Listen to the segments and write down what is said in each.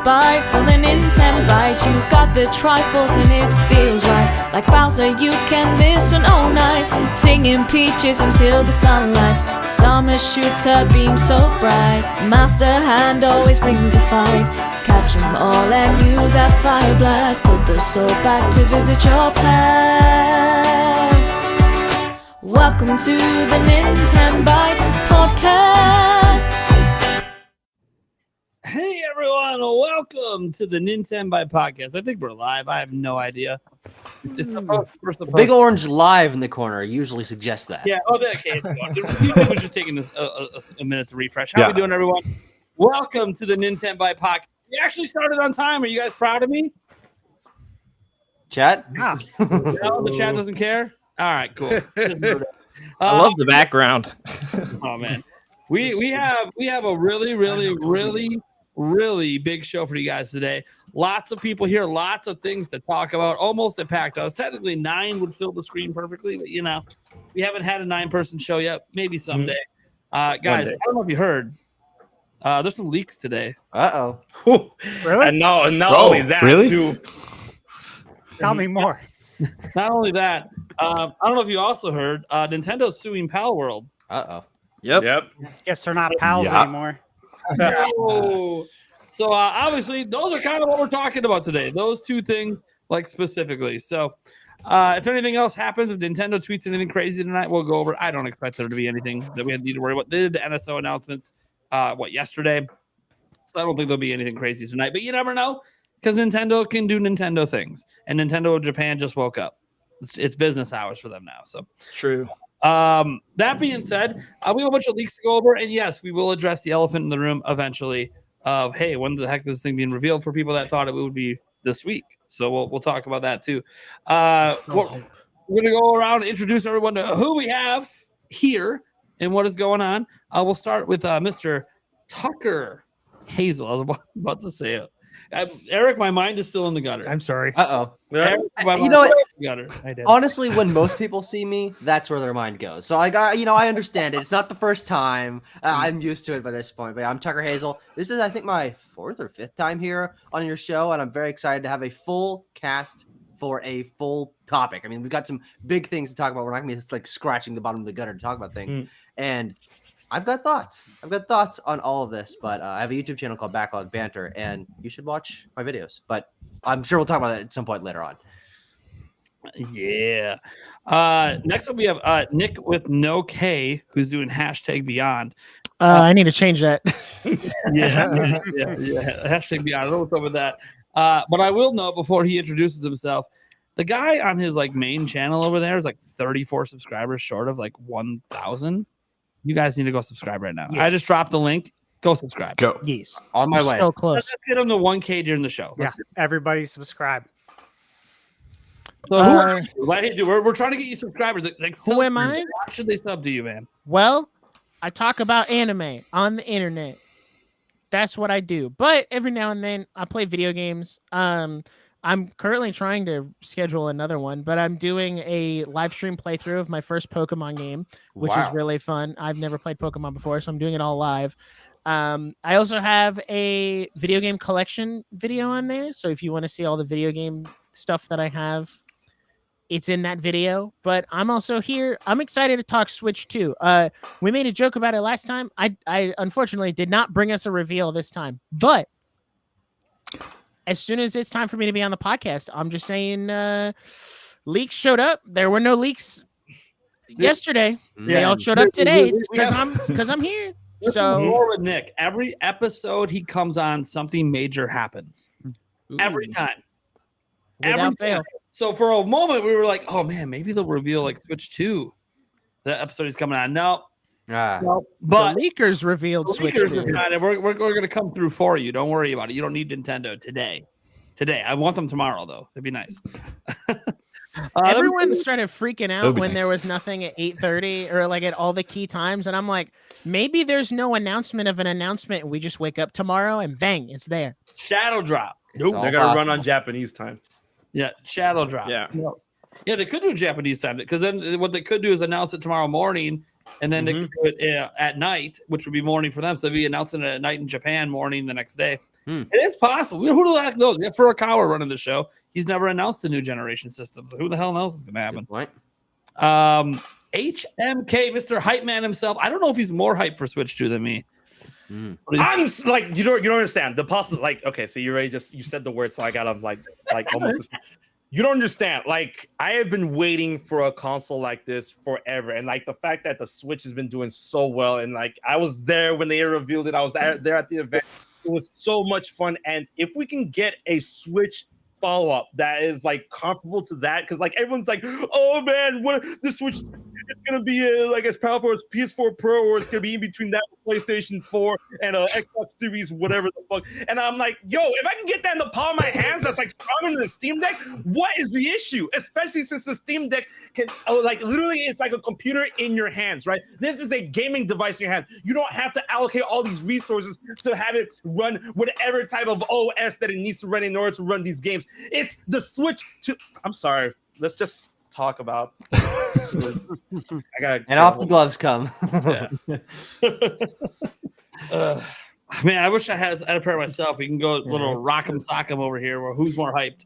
Bite for the Nintenbyte, you got the Triforce and it feels right. Like Bowser, you can listen all night, singing peaches until the sun lights. Summer shoots her beam so bright. Master Hand always brings a fight. Catch 'em all and use that fire blast. Put the soul back to visit your past. Welcome to the Nintenbyte Podcast. Hey everyone, welcome to the Nintenbyte Podcast. I think we're live. I have no idea. We're big orange live in the corner usually suggests that. Yeah. Oh, okay. YouTube was just taking this a minute to refresh. How we doing, everyone? Welcome to the Nintenbyte Podcast. We actually started on time. Are you guys proud of me? Chat? Yeah. No, the chat doesn't care. All right, cool. I love the background. Oh man, we have a really big show for you guys today. Lots of people here, lots of things to talk about. Almost a packed house. Technically 9 would fill the screen perfectly, but you know, we haven't had a 9-person show yet. Maybe someday. Guys, I don't know if you heard. There's some leaks today. Uh-oh. Really? And not only that, too. Tell me more. Not only that, I don't know if you also heard. Nintendo's suing Palworld. Uh-oh. Yep. Guess they're not pals anymore. No. So obviously those are kind of what we're talking about today. Those two things, like specifically. So if anything else happens, if Nintendo tweets anything crazy tonight, we'll go over it. I don't expect there to be anything that we need to worry about. They did the NSO announcements yesterday. So I don't think there'll be anything crazy tonight. But you never know, because Nintendo can do Nintendo things. And Nintendo of Japan just woke up. It's business hours for them now. So True. That being said, we have a bunch of leaks to go over, and yes, we will address the elephant in the room eventually. Of hey, when the heck is this thing being revealed for people that thought it would be this week? So we'll talk about that too. We're gonna go around and introduce everyone to who we have here and what is going on. We'll start with Mr. Tucker Hazel. I was about to say it. Eric, my mind is still in the gutter. I'm sorry. Uh-oh. Eric, You know what? gutter. I did. Honestly, when most people see me, that's where their mind goes. So I understand it. It's not the first time. I'm used to it by this point. But I'm Tucker Hazel. This is, I think, my 4th or 5th time here on your show, and I'm very excited to have a full cast for a full topic. I mean, we've got some big things to talk about. We're not going to be just like scratching the bottom of the gutter to talk about things. And I've got thoughts. On all of this, but I have a YouTube channel called Backlog Banter, and you should watch my videos. But I'm sure we'll talk about that at some point later on. Yeah. Next up, we have Nick with no K, who's doing #Beyond. I need to change that. Yeah. #Beyond. I don't know what's up with that. But I will note before he introduces himself, the guy on his main channel over there is 34 subscribers short of 1,000. You guys need to go subscribe right now. Yes. I just dropped the link. Go subscribe. Go. Yes. On my We're way. so close. Let's get him to 1K during the show. Yeah. Let's do it. Everybody subscribe. So who are you? We're trying to get you subscribers. Who am I? Why should they sub to you, man? Well, I talk about anime on the internet. That's what I do. But every now and then I play video games. I'm currently trying to schedule another one, but I'm doing a live stream playthrough of my first Pokemon game, which is really fun. I've never played Pokemon before, so I'm doing it all live. I also have a video game collection video on there. So if you want to see all the video game stuff that I have, it's in that video. But I'm also here. I'm excited to talk Switch too. We made a joke about it last time. I unfortunately did not bring us a reveal this time, but as soon as it's time for me to be on the podcast, I'm just saying leaks showed up. There were no leaks yesterday. They all showed up today because I'm here. Listen more with Nick. Every episode he comes on, something major happens. Every time. Without fail. So for a moment we were like, oh man, maybe they'll reveal Switch 2. The episode he's coming on. No. Ah. But the leakers revealed Switch 2. Decided we're going to come through for you. Don't worry about it. You don't need Nintendo today. I want them tomorrow, though. It'd be nice. Everyone started freaking out when there was nothing at 8:30 or at all the key times. And I'm like, maybe there's no announcement of an announcement. And we just wake up tomorrow and bang, it's there. Shadow drop. Nope. They're going to run on Japanese time. Yeah, shadow drop. Yeah. Yeah, they could do Japanese time because then what they could do is announce it tomorrow morning, and then they could do it at night, which would be morning for them. So they'd be announcing it at night in Japan, morning the next day. It is possible. Who the heck knows? We have Furukawa running the show. He's never announced the new generation system. So who the hell knows what's going to happen? HMK, Mr. Hype Man himself. I don't know if he's more hype for Switch 2 than me. I'm like, you don't understand the possible. Like, okay, so you said the word, so I got to like almost. You don't understand. Like, I have been waiting for a console like this forever, and like the fact that the Switch has been doing so well, and like I was there when they revealed it. I was there at the event. It was so much fun, and if we can get a Switch follow-up that is like comparable to that, because like everyone's like, oh man, what the Switch is gonna be like as powerful as PS4 Pro, or it's gonna be in between that PlayStation 4 and Xbox Series, whatever the fuck. And I'm like, yo, if I can get that in the palm of my hands, that's like stronger than the Steam Deck. What is the issue? Especially since the Steam Deck can like literally it's like a computer in your hands, right? This is a gaming device in your hands. You don't have to allocate all these resources to have it run whatever type of OS that it needs to run in order to run these games. It's the Switch to. I'm sorry. Let's just talk about. And off the gloves come. Man, I wish I had a pair myself. We can go a little rock'em sock'em over here. Where who's more hyped?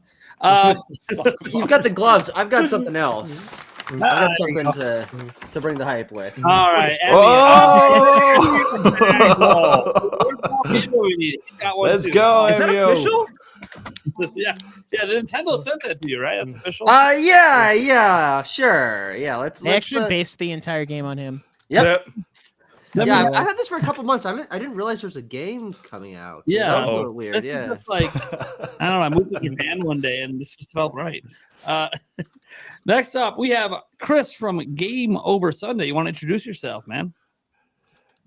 You've got the gloves. I've got something else. I've got something to bring the hype with. All right. Let's go. Is that official? Yeah, the Nintendo sent that to you, right? That's official. Yeah, sure. Yeah, let's. They actually based the entire game on him. Yep. Yeah, I had this for a couple months. I didn't realize there was a game coming out. Yeah, that was a little weird. Yeah, just like I don't know. I moved to Japan one day, and this just felt right. Next up, we have Chris from Game Over Sunday. You want to introduce yourself, man?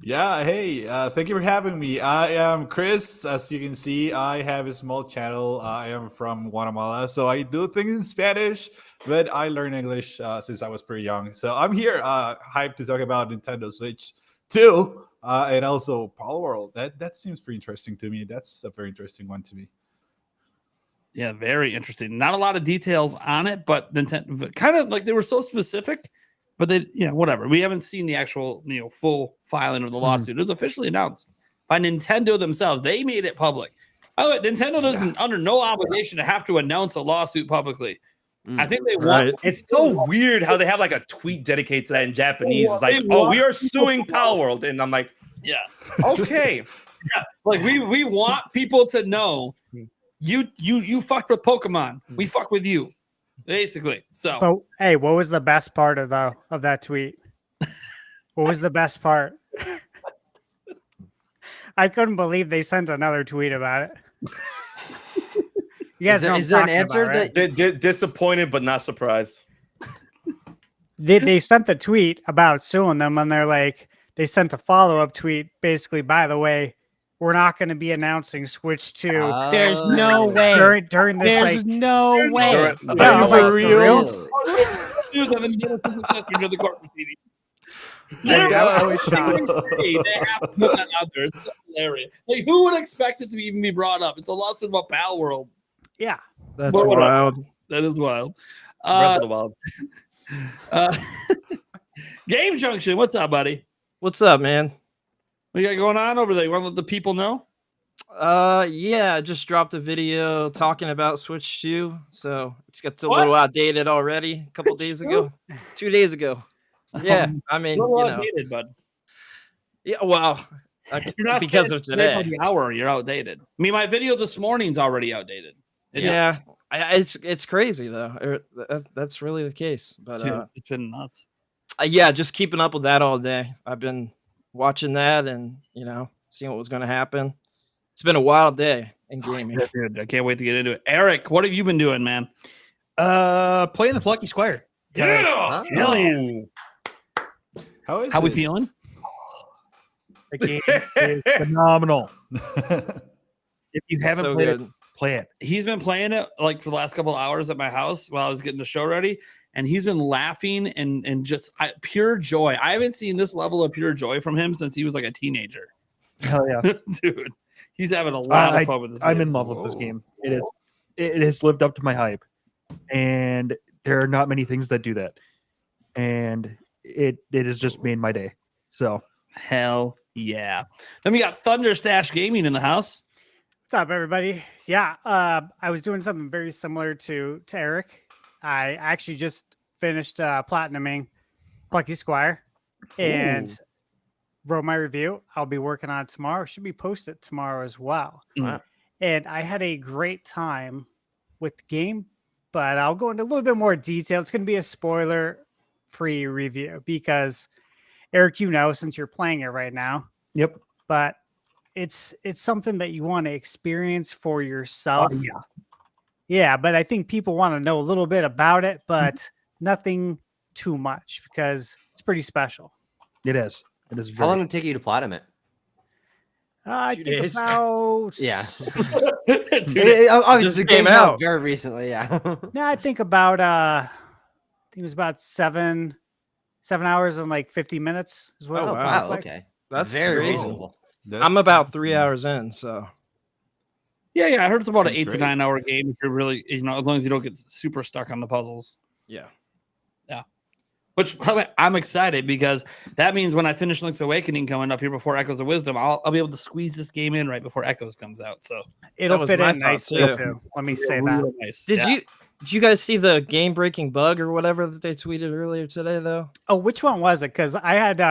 Yeah, hey, thank you for having me. I am Chris. As you can see, I have a small channel. I am from Guatemala, so I do things in Spanish, but I learned English since I was pretty young. So I'm here, hyped to talk about Nintendo Switch 2 and also Power World. That seems pretty interesting to me. That's a very interesting one to me. Yeah, very interesting. Not a lot of details on it, but Nintendo kind of like they were so specific. But they, whatever. We haven't seen the actual, full filing of the lawsuit. It was officially announced by Nintendo themselves. They made it public. Oh, Nintendo doesn't under no obligation to have to announce a lawsuit publicly. I think they want. It's so weird how they have like a tweet dedicated to that in Japanese. It's like, oh, we are suing Power World, and I'm like, yeah, okay, yeah. Like we want people to know you fucked with Pokemon. We fuck with you. Basically, so. But hey, what was the best part of that tweet? What was the best part? I couldn't believe they sent another tweet about it. You guys is there an answer right? They're disappointed but not surprised. They sent the tweet about suing them, and they're like, they sent a follow-up tweet, basically, by the way, we're not going to be announcing Switch 2. There's no way. During this, there's no way. Are you for real? The court proceedings. I was shocked. They have to put that out there. It's hilarious. Like, who would expect it to even be brought up? It's a lawsuit about Pal World. Yeah, That's wild. That is wild. Breath of the Wild. Game Junction, what's up, buddy? What's up, man? What you got going on over there? You want to let the people know? Yeah, I just dropped a video talking about Switch 2, so it's got a little outdated already. A couple days ago, 2 days ago. Yeah, I mean, outdated, bud. Yeah, well, because of today. The hour, you're outdated. I mean, my video this morning's already outdated. Yeah, it's crazy though. That's really the case. But it's been nuts. Yeah, just keeping up with that all day. I've been watching that and seeing what was going to happen. It's been a wild day in gaming. I can't wait to get into it. Eric, what have you been doing, man? Playing the Plucky Squire. Yeah, hell yeah. How we feeling? The game is phenomenal. If you haven't played it, play it. He's been playing it like for the last couple of hours at my house while I was getting the show ready, and he's been laughing and just pure joy. I haven't seen this level of pure joy from him since he was like a teenager. Hell yeah, dude! He's having a lot of fun with this game. I'm in love with this game. It has lived up to my hype, and there are not many things that do that, and it has just made my day. So hell yeah! Then we got Thunder Stash Gaming in the house. What's up, everybody? Yeah, I was doing something very similar to Eric. I actually just finished platinuming Plucky Squire and wrote my review. I'll be working on it tomorrow. Should be posted tomorrow as well. Wow. And I had a great time with the game, but I'll go into a little bit more detail. It's going to be a spoiler-free review because, Eric, you know, since you're playing it right now. Yep. But it's something that you want to experience for yourself. Yeah. Yeah, but I think people want to know a little bit about it, but nothing too much because it's pretty special. It is. It is. How Very long did it take you to platinum it? I 2 think days. about Yeah. Dude, It obviously Just came came out out. very recently. Yeah. no, I think about I think it was about 7 hours and like 50 minutes is what Oh, it wow. looked like. Okay. That's very crazy. reasonable. I'm about 3 hours in, so yeah. I heard it's about an Sounds 8 to great. 9 hour game. If you're really, as long as you don't get super stuck on the puzzles. yeah. Which, by the way, I'm excited because that means when I finish Link's Awakening coming up here before Echoes of Wisdom, I'll be able to squeeze this game in right before Echoes comes out. So It'll was fit my in thought, nicely too. too. Let me say that. real nice. Did Yeah. you guys see the game breaking bug or whatever that they tweeted earlier today though? Oh, which one was it? Because I had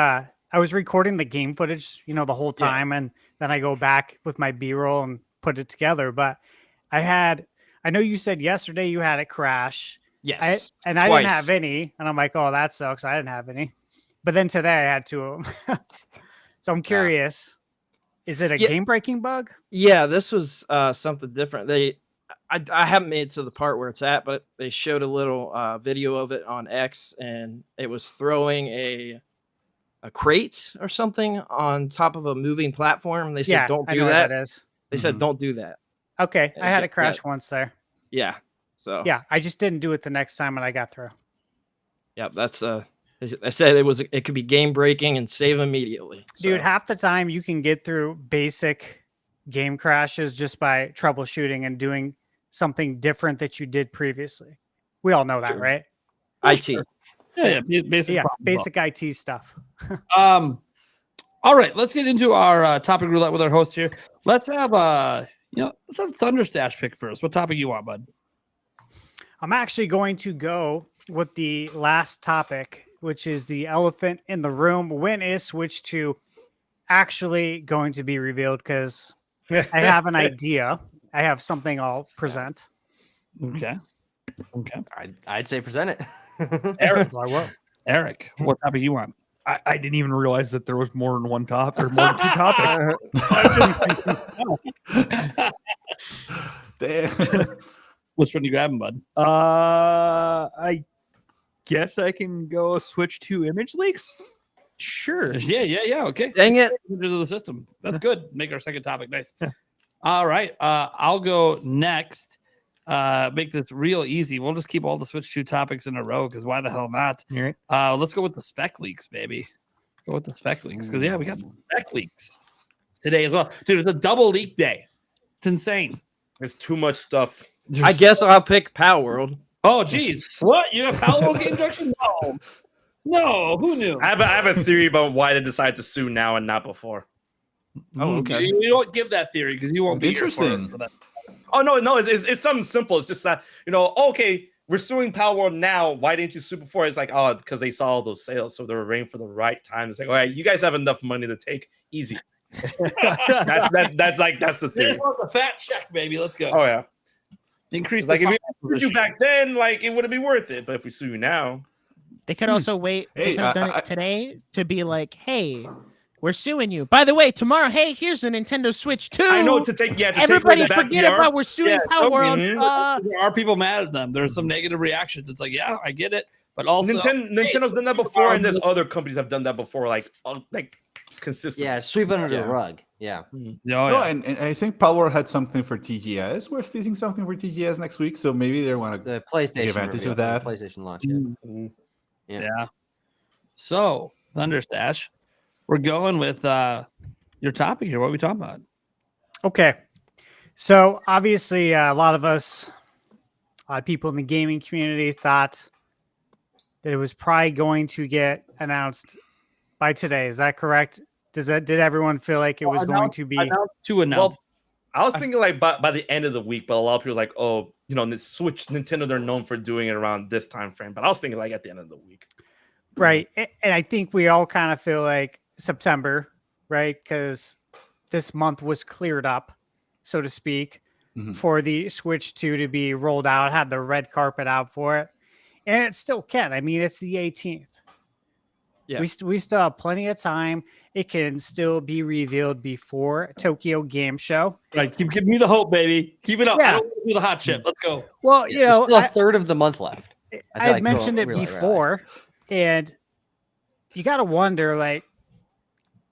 I was recording the game footage, the whole Yeah. time, and then I go back with my B-roll and put it together. But I know you said yesterday you had it crash. Yes. I didn't twice. have any, and I'm like, oh, that sucks. I didn't have any, but then today I had 2 of them. So I'm curious, is it a Yeah. game-breaking bug? Yeah, this was something different. I haven't made it to the part where it's at, but they showed a little video of it on X, and it was throwing a crate or something on top of a moving platform. They said, Yeah, "Don't I do know what that." that is. They said, "Don't do that." Okay, I had Yeah, it crash once there. Yeah. So Yeah, I just didn't do it the next time when I got through. yeah, that's I said it could be game breaking and save immediately. Dude, So, half the time you can get through basic game crashes just by troubleshooting and doing something different that you did previously. We all know that, Sure. right? IT. Yeah, basic. Yeah, problem basic IT stuff. All right, let's get into our topic roulette with our host here. Let's have let's have Thunderstash pick first. What topic you want, bud? I'm actually going to go with the last topic, which is the elephant in the room. When is Switch 2 actually going to be revealed? Because I have an idea. I have something I'll present. Okay. I'd say present it. Eric, So I will. Eric, what topic you want? I didn't even realize that there was more than one top or more than 2 topics. Damn. Which one you grabbing, bud? I guess I can go switch to image leaks. Sure. Yeah. Okay. Dang it. Into the system. That's good. Make our second topic nice. All right. I'll go next. Make this real easy. We'll just keep all the Switch 2 topics in a row because why the hell not? All right. Let's go with the spec leaks, baby. Go with the spec leaks because we got some spec leaks today as well, dude. It's a double leak day. It's insane. There's too much stuff. I guess I'll pick Power World. Oh, geez. What? You have Paolo Game Junction? No. Who knew? I have a theory about why they decide to sue now and not before. Oh, okay. You don't give that theory because you won't be here Interesting. for that. Oh no, it's something simple. It's just that okay, we're suing Power World now. Why didn't you sue before? It's like, oh, because they saw all those sales, so they were waiting for the right time. It's like, all right, you guys have enough money to take easy. that's the They theory. just want the fat check, baby. Let's go. Oh yeah, Increase like the if we sued you back then, like it wouldn't be worth it. But if we sue you now, They could also wait. They Hey, could have done I- it today to be like, "Hey, we're suing you." By the way, tomorrow, hey, here's a Nintendo Switch 2. I know to take away Everybody the bad forget PR. about we're suing Yeah, Power World. mhm. There are people mad at them. There's some negative reactions. It's like, yeah, I get it, but also Nintendo's done that before, and there's other companies have done that before, like consistently. Yeah, sweep it under Yeah. the rug. Yeah. No, and I think Power had something for TGS. We're teasing something for TGS next week, so maybe they want to. The PlayStation advantage reveal, of that. the PlayStation launch. Yeah. So, Thunderstash, we're going with your topic here. What are we talking about? Okay. So obviously, a lot of us, people in the gaming community, thought that it was probably going to get announced by today. Is that correct? Did everyone feel like it was going to be? To announce. I was thinking like by the end of the week, but a lot of people are like, oh, you know, the Switch, Nintendo, they're known for doing it around this time frame. But I was thinking like at the end of the week. Right. And I think we all kind of feel like September, right? Because this month was cleared up, so to speak, for the Switch 2 to be rolled out, had the red carpet out for it. And it still can. I mean, it's the 18th. Yeah. We still have plenty of time. It can still be revealed before Tokyo Game Show. Right, keep giving me the hope, baby. Keep it up. Yeah. I don't want to do the hot chip. Let's go. Well, you know, There's still a third of the month left. I had mentioned it before, and you got to wonder, like,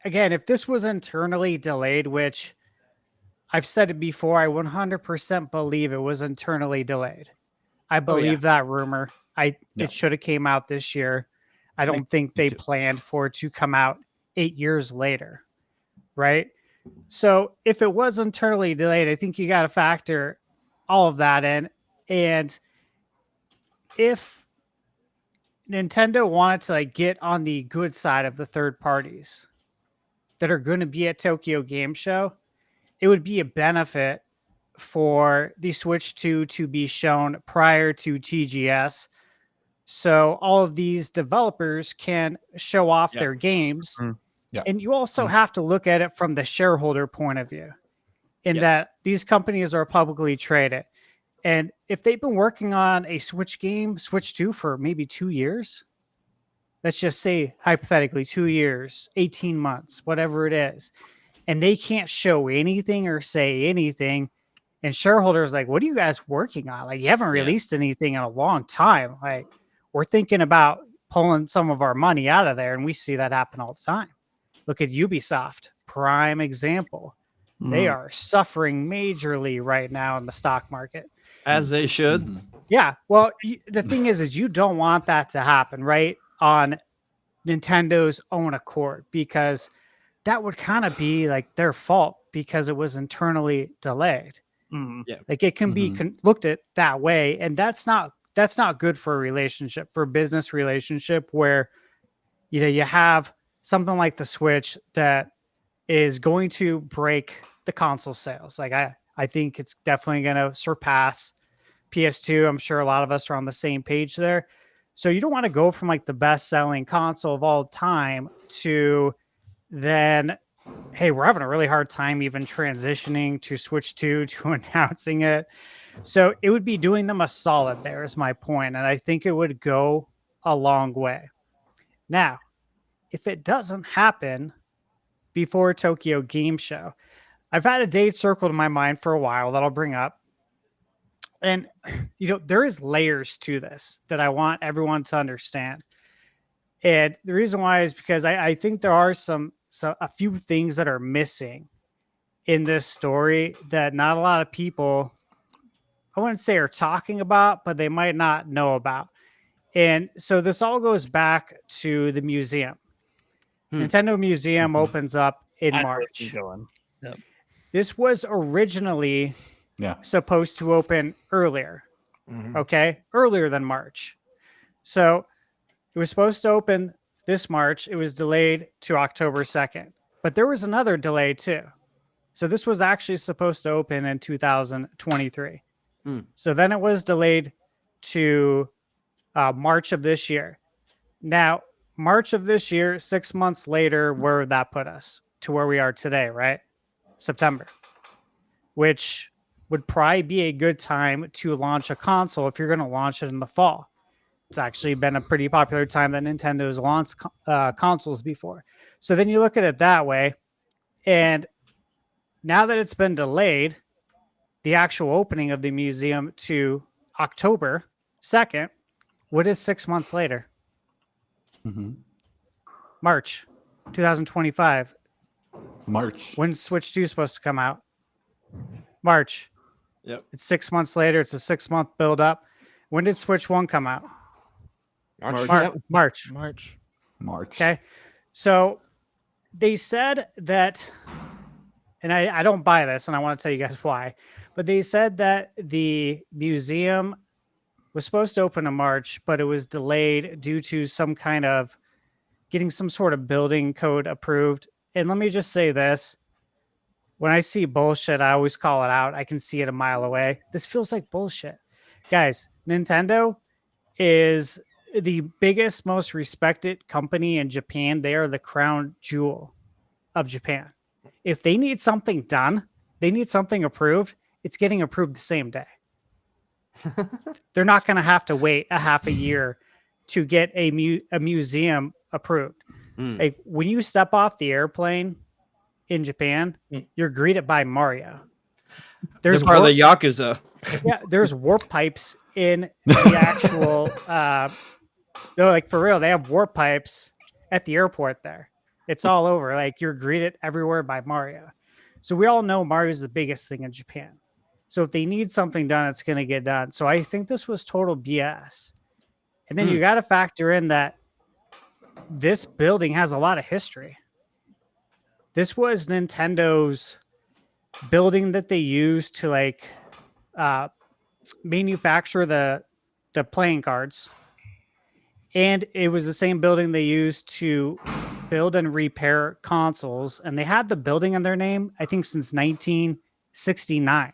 again, if this was internally delayed, which I've said it before, I 100% believe it was internally delayed. I believe that rumor. It should have came out this year. I don't think they planned for it to come out 8 years later, right? So if it was internally delayed, I think you got to factor all of that in. And if Nintendo wanted to like get on the good side of the third parties that are going to be at Tokyo Game Show, it would be a benefit for the Switch 2 to be shown prior to TGS. So all of these developers can show off their games. And you also have to look at it from the shareholder point of view in that these companies are publicly traded. And if they've been working on a Switch game, Switch 2 for maybe 2 years, let's just say hypothetically 2 years, 18 months, whatever it is, and they can't show anything or say anything, and shareholders like, what are you guys working on? Like, you haven't released anything in a long time. Like, we're thinking about pulling some of our money out of there, and we see that happen all the time. Look at Ubisoft, prime example. They are suffering majorly right now in the stock market. As they should. Yeah. Well, the thing is you don't want that to happen, right? On Nintendo's own accord, because that would kind of be like their fault because it was internally delayed. Like it can be looked at that way. And that's not good for a relationship, for a business relationship where, you know, you have something like the Switch that is going to break the console sales. Like I think it's definitely going to surpass PS2. I'm sure a lot of us are on the same page there. So you don't want to go from like the best selling console of all time to then, hey, we're having a really hard time even transitioning to Switch 2 to announcing it. So it would be doing them a solid there is my point. And I think it would go a long way. Now, if it doesn't happen before Tokyo Game Show, I've had a date circled in my mind for a while that I'll bring up. And, you know, there is layers to this that I want everyone to understand. And the reason why is because I think there are a few things that are missing in this story that not a lot of people, I wouldn't say are talking about, but they might not know about. And so this all goes back to the museum. Nintendo Museum opens up in March. This was originally supposed to open earlier. Okay, earlier than March. So it was supposed to open this March. It was delayed to October 2nd. But there was another delay too. So this was actually supposed to open in 2023. So then it was delayed to March of this year. Now, March of this year, 6 months later, where would that put us? To where we are today, right? September. Which would probably be a good time to launch a console if you're going to launch it in the fall. It's actually been a pretty popular time that Nintendo's launched consoles before. So then you look at it that way, and now that it's been delayed, the actual opening of the museum to October 2nd, what is 6 months later? March 2025. March. When's Switch 2 supposed to come out? March. Yep. It's 6 months later. It's a 6 month build up. When did Switch 1 come out? March. Okay. So they said that, and I don't buy this, and I want to tell you guys why, but they said that the museum was supposed to open in March, but it was delayed due to some kind of getting some sort of building code approved. And let me just say this. when I see bullshit, I always call it out. I can see it a mile away. This feels like bullshit. Guys, Nintendo is the biggest, most respected company in Japan. They are the crown jewel of Japan. If they need something done, they need something approved, it's getting approved the same day. They're not going to have to wait a half a year to get a museum approved. Like when you step off the airplane in Japan, you're greeted by Mario. They're part of the Yakuza. Yeah, there's warp pipes in the actual no, like for real, they have warp pipes at the airport there. It's all over. Like you're greeted everywhere by Mario. So we all know Mario's the biggest thing in Japan. So if they need something done, it's going to get done. So I think this was total BS. And then you got to factor in that this building has a lot of history. This was Nintendo's building that they used to like manufacture the playing cards. And it was the same building they used to build and repair consoles. And they had the building in their name, I think, since 1969.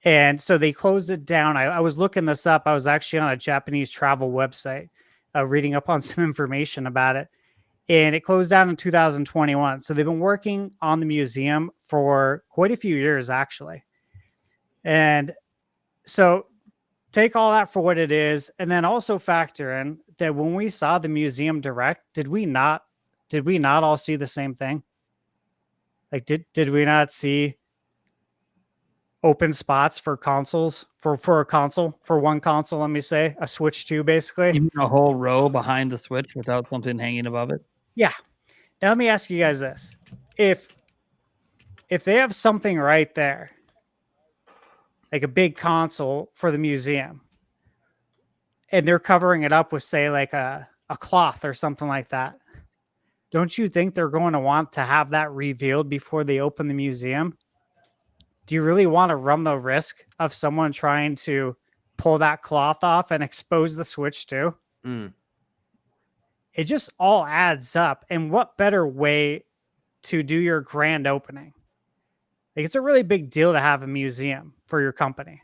And so they closed it down. I was looking this up. I was actually on a Japanese travel website reading up on some information about it. And it closed down in 2021. So they've been working on the museum for quite a few years, actually. And so take all that for what it is. And then also factor in that when we saw the museum direct, did we not all see the same thing? Like, did we not see open spots for consoles for a console, for one console, let me say, a Switch 2, basically? Even a whole row behind the Switch without something hanging above it. Yeah. Now let me ask you guys this. If they have something right there, like a big console for the museum, and they're covering it up with, say, like a cloth or something like that, don't you think they're going to want to have that revealed before they open the museum? Do you really want to run the risk of someone trying to pull that cloth off and expose the Switch too? It just all adds up. And what better way to do your grand opening? Like, it's a really big deal to have a museum for your company.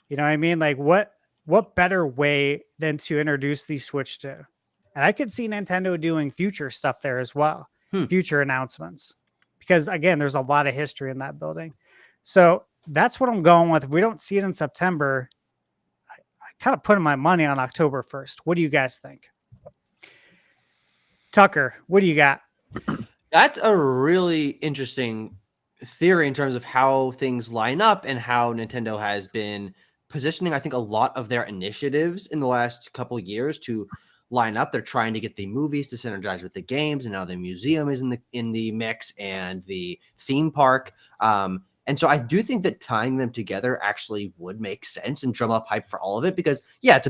You know what I mean? Like, what better way than to introduce the Switch 2? And I could see Nintendo doing future stuff there as well, future announcements. Because, again, there's a lot of history in that building. So that's what I'm going with. If we don't see it in September, I kind of put my money on October 1st. What do you guys think? Tucker, what do you got? That's a really interesting theory in terms of how things line up and how Nintendo has been positioning, I think, a lot of their initiatives in the last couple of years to line up. They're trying to get the movies to synergize with the games, and now the museum is in the mix, and the theme park. And so I do think that tying them together actually would make sense and drum up hype for all of it, because yeah, it's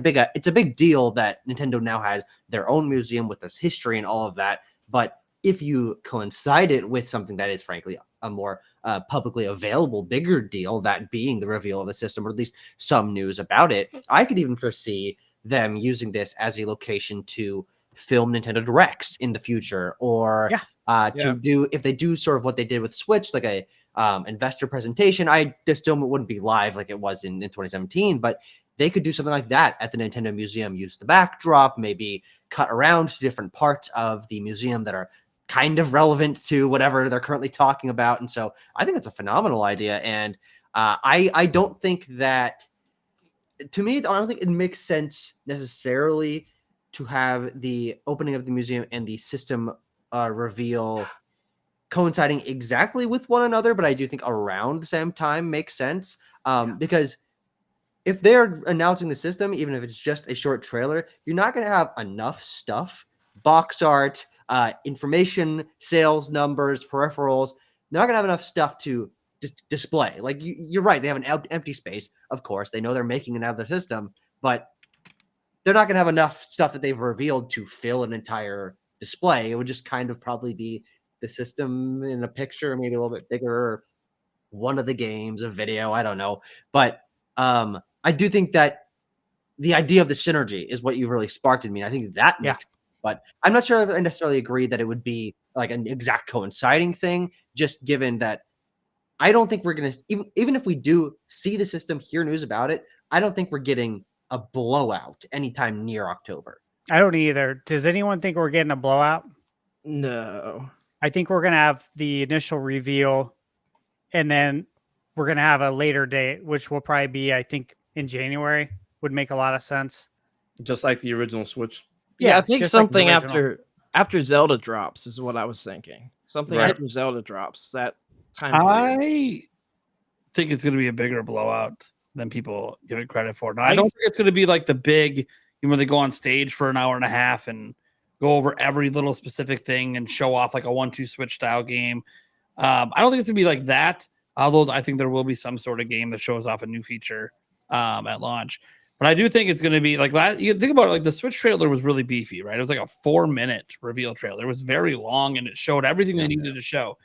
a big deal that Nintendo now has their own museum with this history and all of that. But if you coincide it with something that is frankly a more publicly available, bigger deal, that being the reveal of the system, or at least some news about it, I could even foresee them using this as a location to film Nintendo Directs in the future, or to do, if they do sort of what they did with Switch, like a investor presentation. This still wouldn't be live like it was in 2017, but they could do something like that at the Nintendo Museum, use the backdrop, maybe cut around to different parts of the museum that are kind of relevant to whatever they're currently talking about. And so I think it's a phenomenal idea. And I don't think that, to me, I don't think it makes sense necessarily to have the opening of the museum and the system reveal coinciding exactly with one another, but I do think around the same time makes sense. Because if they're announcing the system, even if it's just a short trailer, you're not going to have enough stuff, box art, information, sales numbers, peripherals. They're not going to have enough stuff to display. Like, you're right, they have an empty space. Of course, they know they're making another system, but they're not going to have enough stuff that they've revealed to fill an entire display. It would just kind of probably be the system in a picture, maybe a little bit bigger, or one of the games, a video, I don't know. But I do think that the idea of the synergy is what you really sparked in me. I think that makes sense. But I'm not sure if I necessarily agree that it would be like an exact coinciding thing, just given that I don't think we're going to, even if we do see the system, hear news about it, I don't think we're getting a blowout anytime near October. I don't either. Does anyone think we're getting a blowout? No. I think we're going to have the initial reveal, and then we're going to have a later date, which will probably be, I think, in January. Would make a lot of sense. Just like the original Switch. Yeah, I think just like the something original. after Zelda drops is what I was thinking. Something Right. after Zelda drops, that time period. I think it's going to be a bigger blowout than people give it credit for. Now, I don't think it's going to be like the big, when they go on stage for an hour and a half and go over every little specific thing and show off like a 1-2 switch style game. I don't think it's going to be like that, although I think there will be some sort of game that shows off a new feature at launch. But I do think it's going to be like that. You think about it, like the Switch trailer was really beefy, right? It was like a 4-minute reveal trailer. It was very long and it showed everything they needed to show.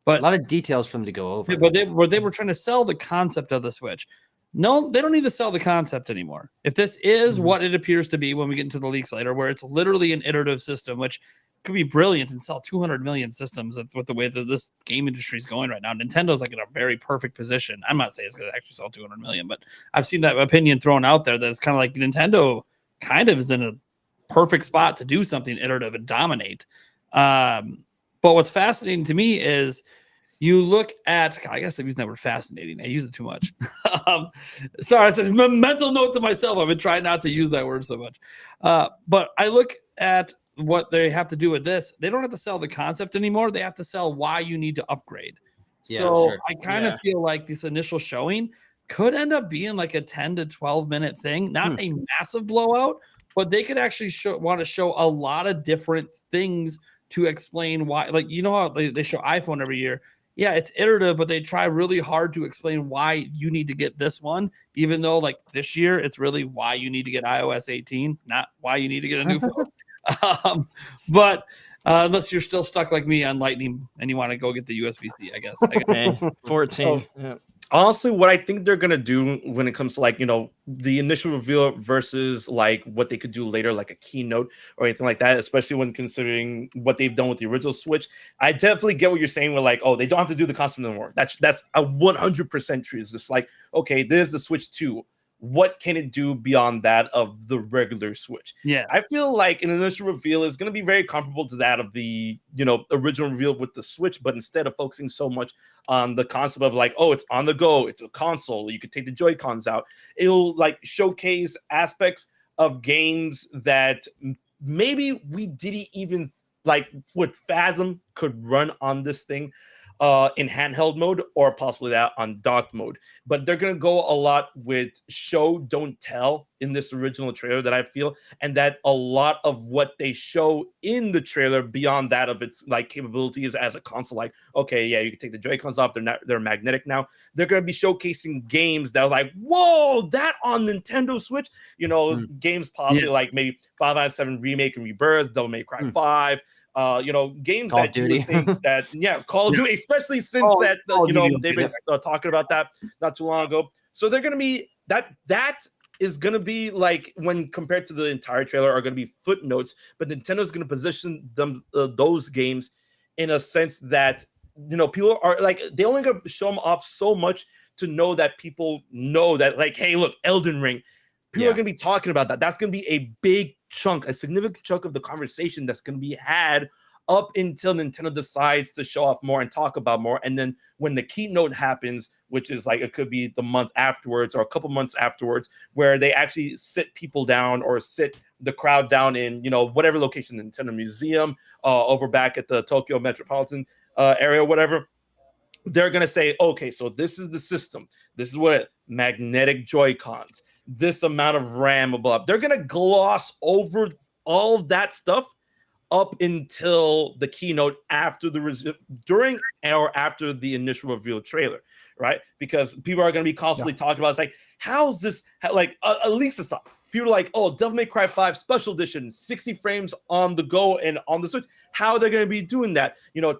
But a lot of details for them to go over. But they were trying to sell the concept of the Switch. No, they don't need to sell the concept anymore. If this is what it appears to be when we get into the leaks later, where it's literally an iterative system, which could be brilliant and sell 200 million systems with the way that this game industry is going right now. Nintendo's like in a very perfect position. I'm not saying it's going to actually sell 200 million, but I've seen that opinion thrown out there that it's kind of like Nintendo kind of is in a perfect spot to do something iterative and dominate. But what's fascinating to me is you look at, I guess I'm using that word fascinating. I use it too much. Sorry, it's a mental note to myself. I've been trying not to use that word so much. But I look at what they have to do with this. They don't have to sell the concept anymore. They have to sell why you need to upgrade. Yeah, so sure. I kind of feel like this initial showing could end up being like a 10 to 12 minute thing, not a massive blowout, but they could actually want to show a lot of different things to explain why. Like, you know how they show iPhone every year? Yeah, it's iterative, but they try really hard to explain why you need to get this one, even though like this year, it's really why you need to get iOS 18, not why you need to get a new phone. But unless you're still stuck like me on Lightning and you want to go get the USB-C, I guess. 14. Yeah. Honestly, what I think they're gonna do when it comes to like, the initial reveal versus like what they could do later, like a keynote or anything like that, especially when considering what they've done with the original Switch. I definitely get what you're saying with like, oh, they don't have to do the concept anymore. That's a 100% true. It's just like, okay, there's the Switch 2. What can it do beyond that of the regular Switch? Yeah, I feel like an initial reveal is going to be very comparable to that of the original reveal with the Switch, but instead of focusing so much on the concept of like, oh, it's on the go, it's a console, you could take the Joy-Cons out, it'll like showcase aspects of games that maybe we didn't even like would fathom could run on this thing in handheld mode, or possibly that on docked mode. But they're going to go a lot with show, don't tell in this original trailer, that I feel, and that a lot of what they show in the trailer beyond that of its like capabilities as a console, like, okay, yeah, you can take the Joy-Cons off, they're magnetic now. They're going to be showcasing games that are like, whoa, that on Nintendo Switch, games possibly like maybe 5 out of 7 Remake and Rebirth, Devil May Cry 5, games Call that of Duty. you would think that, Call of Duty, especially since they've been talking about that not too long ago. So they're going to be that is going to be like, when compared to the entire trailer, are going to be footnotes, but Nintendo's going to position them those games in a sense that people are like, they only going to show them off so much to know that people know that, like, hey, look, Elden Ring. People are going to be talking about that. That's going to be a big chunk, a significant chunk of the conversation that's going to be had up until Nintendo decides to show off more and talk about more. And then when the keynote happens, which is like, it could be the month afterwards or a couple months afterwards, where they actually sit people down or sit the crowd down in, whatever location, Nintendo Museum, over back at the Tokyo Metropolitan area, whatever. They're going to say, okay, so this is the system. This is what magnetic Joy-Cons, this amount of RAM, blah, blah. They're going to gloss over all of that stuff up until the keynote during or after the initial reveal trailer, right? Because people are going to be constantly talking about, it's like, how's this, like, at least aside, people are like, oh, Devil May Cry 5 Special Edition, 60 frames on the go and on the Switch. How are they going to be doing that?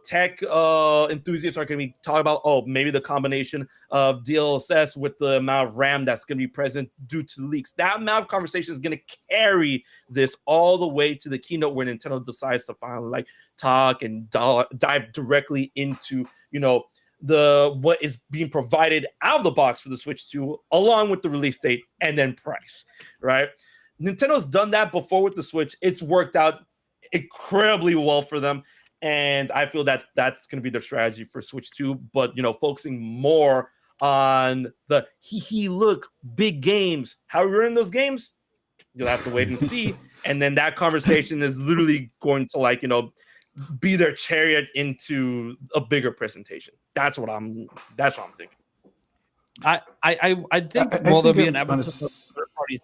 Tech enthusiasts are going to be talking about, maybe the combination of DLSS with the amount of RAM that's going to be present due to leaks. That amount of conversation is going to carry this all the way to the keynote where Nintendo decides to finally talk and dive directly into, what is being provided out of the box for the Switch 2, along with the release date and then price, right? Nintendo's done that before with the Switch. It's worked out incredibly well for them, and I feel that that's going to be their strategy for Switch 2, but focusing more on the look, big games. How are we in those games? You'll have to wait and see. And then that conversation is literally going to be their chariot into a bigger presentation. That's what I'm thinking. I think there'll be an episode of third parties.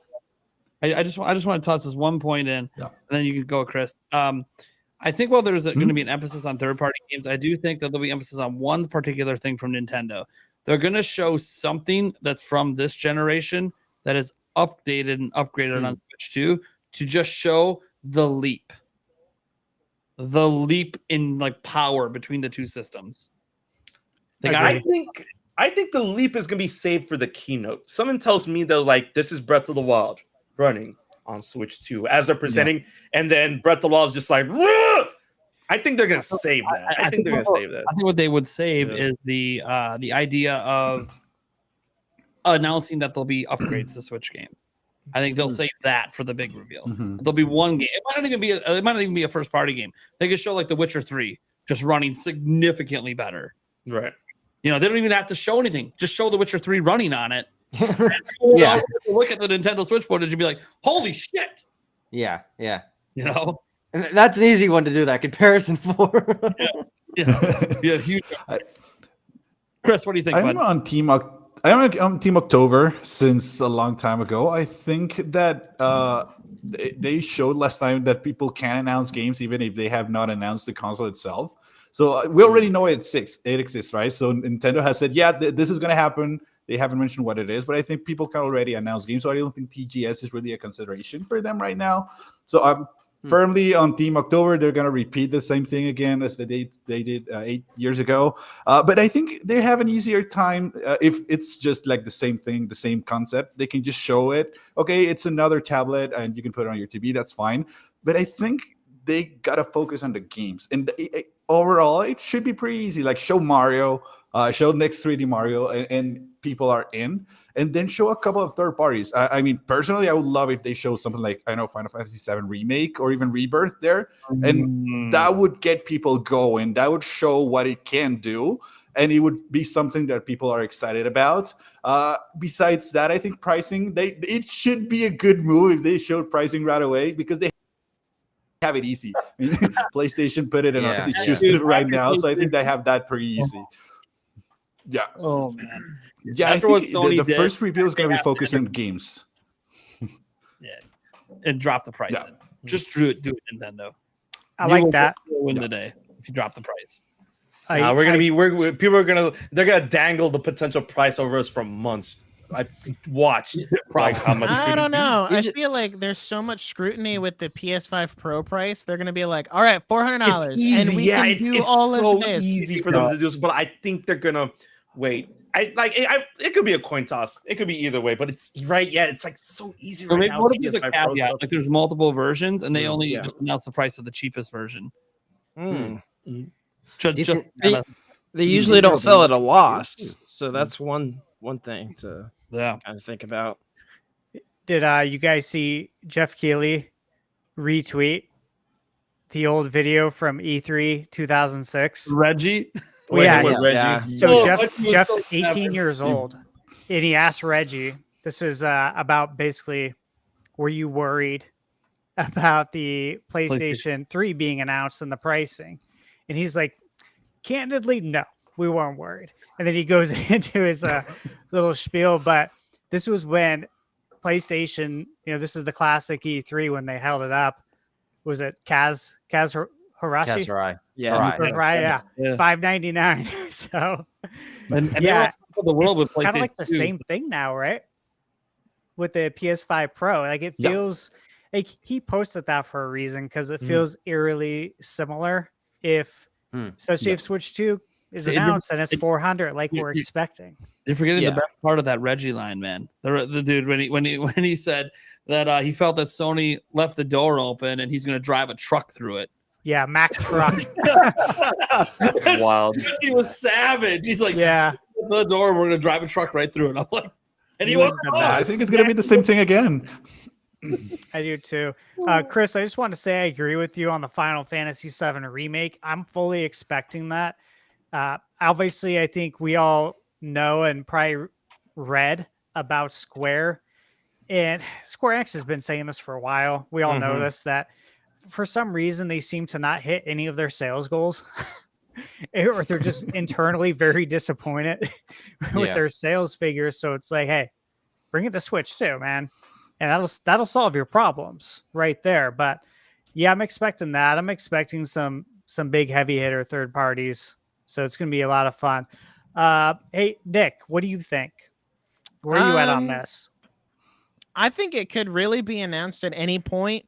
I just want to toss this one point in, and then you can go, Chris. I think while there's going to be an emphasis on third-party games, I do think that there'll be emphasis on one particular thing from Nintendo. They're going to show something that's from this generation that is updated and upgraded on Switch 2 to just show the leap in power between the two systems. I think the leap is going to be saved for the keynote. Someone tells me that this is Breath of the Wild running on Switch 2 as they're presenting, and then Breath of the Wild is just "Whoa!" I think they're gonna save that. I think they're gonna save that. I think what they would save is the idea of announcing that there'll be upgrades to Switch game. I think they'll save that for the big reveal. There'll be one game. It might not even be a first party game. They could show The Witcher 3 just running significantly better. Right. They don't even have to show anything. Just show The Witcher 3 running on it. Yeah. Look at the Nintendo Switch footage and be like, holy shit. Yeah. And that's an easy one to do that comparison for. yeah, huge. Chris, what do you think? I'm on Team October since a long time ago. I think that they showed last time that people can announce games even if they have not announced the console itself. So we already know it exists, right? So Nintendo has said, this is going to happen. They haven't mentioned what it is, but I think people can already announce games. So I don't think TGS is really a consideration for them right now. So I'm firmly on Team October. They're going to repeat the same thing again as they did 8 years ago. But I think they have an easier time if it's just the same thing, the same concept. They can just show it. Okay, it's another tablet and you can put it on your TV. That's fine. But I think they got to focus on the games. And overall, it should be pretty easy. Show Mario, show next 3D Mario, and people are in. And then show a couple of third parties. I mean, personally, I would love if they show something Final Fantasy VII Remake or even Rebirth there. And that would get people going. That would show what it can do. And it would be something that people are excited about. Besides that, I think pricing, it should be a good move if they showed pricing right away because they have it easy. I mean, PlayStation put it in us to choose it right now. So I think they have that pretty easy. Yeah. Oh, man. Yeah, After I think what Sony the did, first reveal is going to be focused on games. And drop the price in. Just do it, Nintendo. I like that. Win the day if you drop the price. People are gonna dangle the potential price over us for months. I watch how much. I don't know. I feel like there's so much scrutiny with the PS5 Pro price. They're gonna be like, "All right, $400, and we can do all of this." It's so easy for them to do this, but I think they're gonna wait. It could be a coin toss. It could be either way, but it's right. Yeah, it's so easy right now. What if there's a caveat? There's multiple versions, and they only just announce the price of the cheapest version. They usually don't sell at a loss, so that's one thing to kind of think about. Did you guys see Jeff Keighley retweet the old video from E3 2006? Reggie? Reggie. So Jeff's 18 years old, and he asked Reggie, this is about basically, were you worried about the PlayStation 3 being announced and the pricing? And he's like, candidly, no, we weren't worried. And then he goes into his little spiel, but this was when PlayStation, this is the classic E3 when they held it up. Was it Kaz Hirashi? Kazurai. Yeah. $599. So and yeah, the world with kind of like the PlayStation 2. same thing now, right? with the PS5 Pro. Like it Yeah. feels like he posted that for a reason because it Mhm. feels eerily similar. Especially Yeah. if Switch 2 is See, announced and it's 400, like you- we're you- expecting. You're forgetting Yeah. the best part of that Reggie line, man. The dude when he said that he felt that Sony left the door open and he's going to drive a truck through it. Yeah, Mac truck. Wild. He was savage. He's like, Yeah, the door, we're going to drive a truck right through it. I'm like, and He he was was the wrong. I think it's gonna be the same thing again. I do too. Chris, I just want to say I agree with you on the Final Fantasy VII remake. I'm fully expecting that. Obviously, I think we all know and probably read about Square, and Square Enix has been saying this for a while. We all know this, that for some reason they seem to not hit any of their sales goals. Or they're just internally very disappointed with Yeah. their sales figures. So it's like, hey, bring it to Switch too, man. And that'll solve your problems right there. But yeah, I'm expecting that. I'm expecting some big heavy hitter third parties. So it's gonna be a lot of fun. Hey Nick, what do you think? Where are you at on this? I think it could really be announced at any point.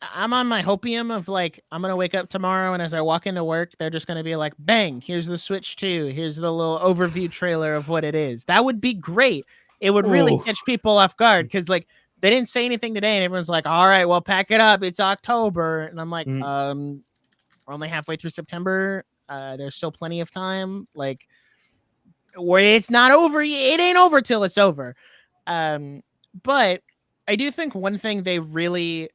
I'm on my hopium of like, I'm going to wake up tomorrow and as I walk into work, they're just going to be like, bang, here's the Switch 2. Here's the little overview trailer of what it is. That would be great. It would really Ooh. catch people off guard because like they didn't say anything today and everyone's like, all right, well, pack it up. It's October. And I'm like, we're only halfway through September. There's still plenty of time. Like, where it's not over. It ain't over till it's over. But I do think one thing they really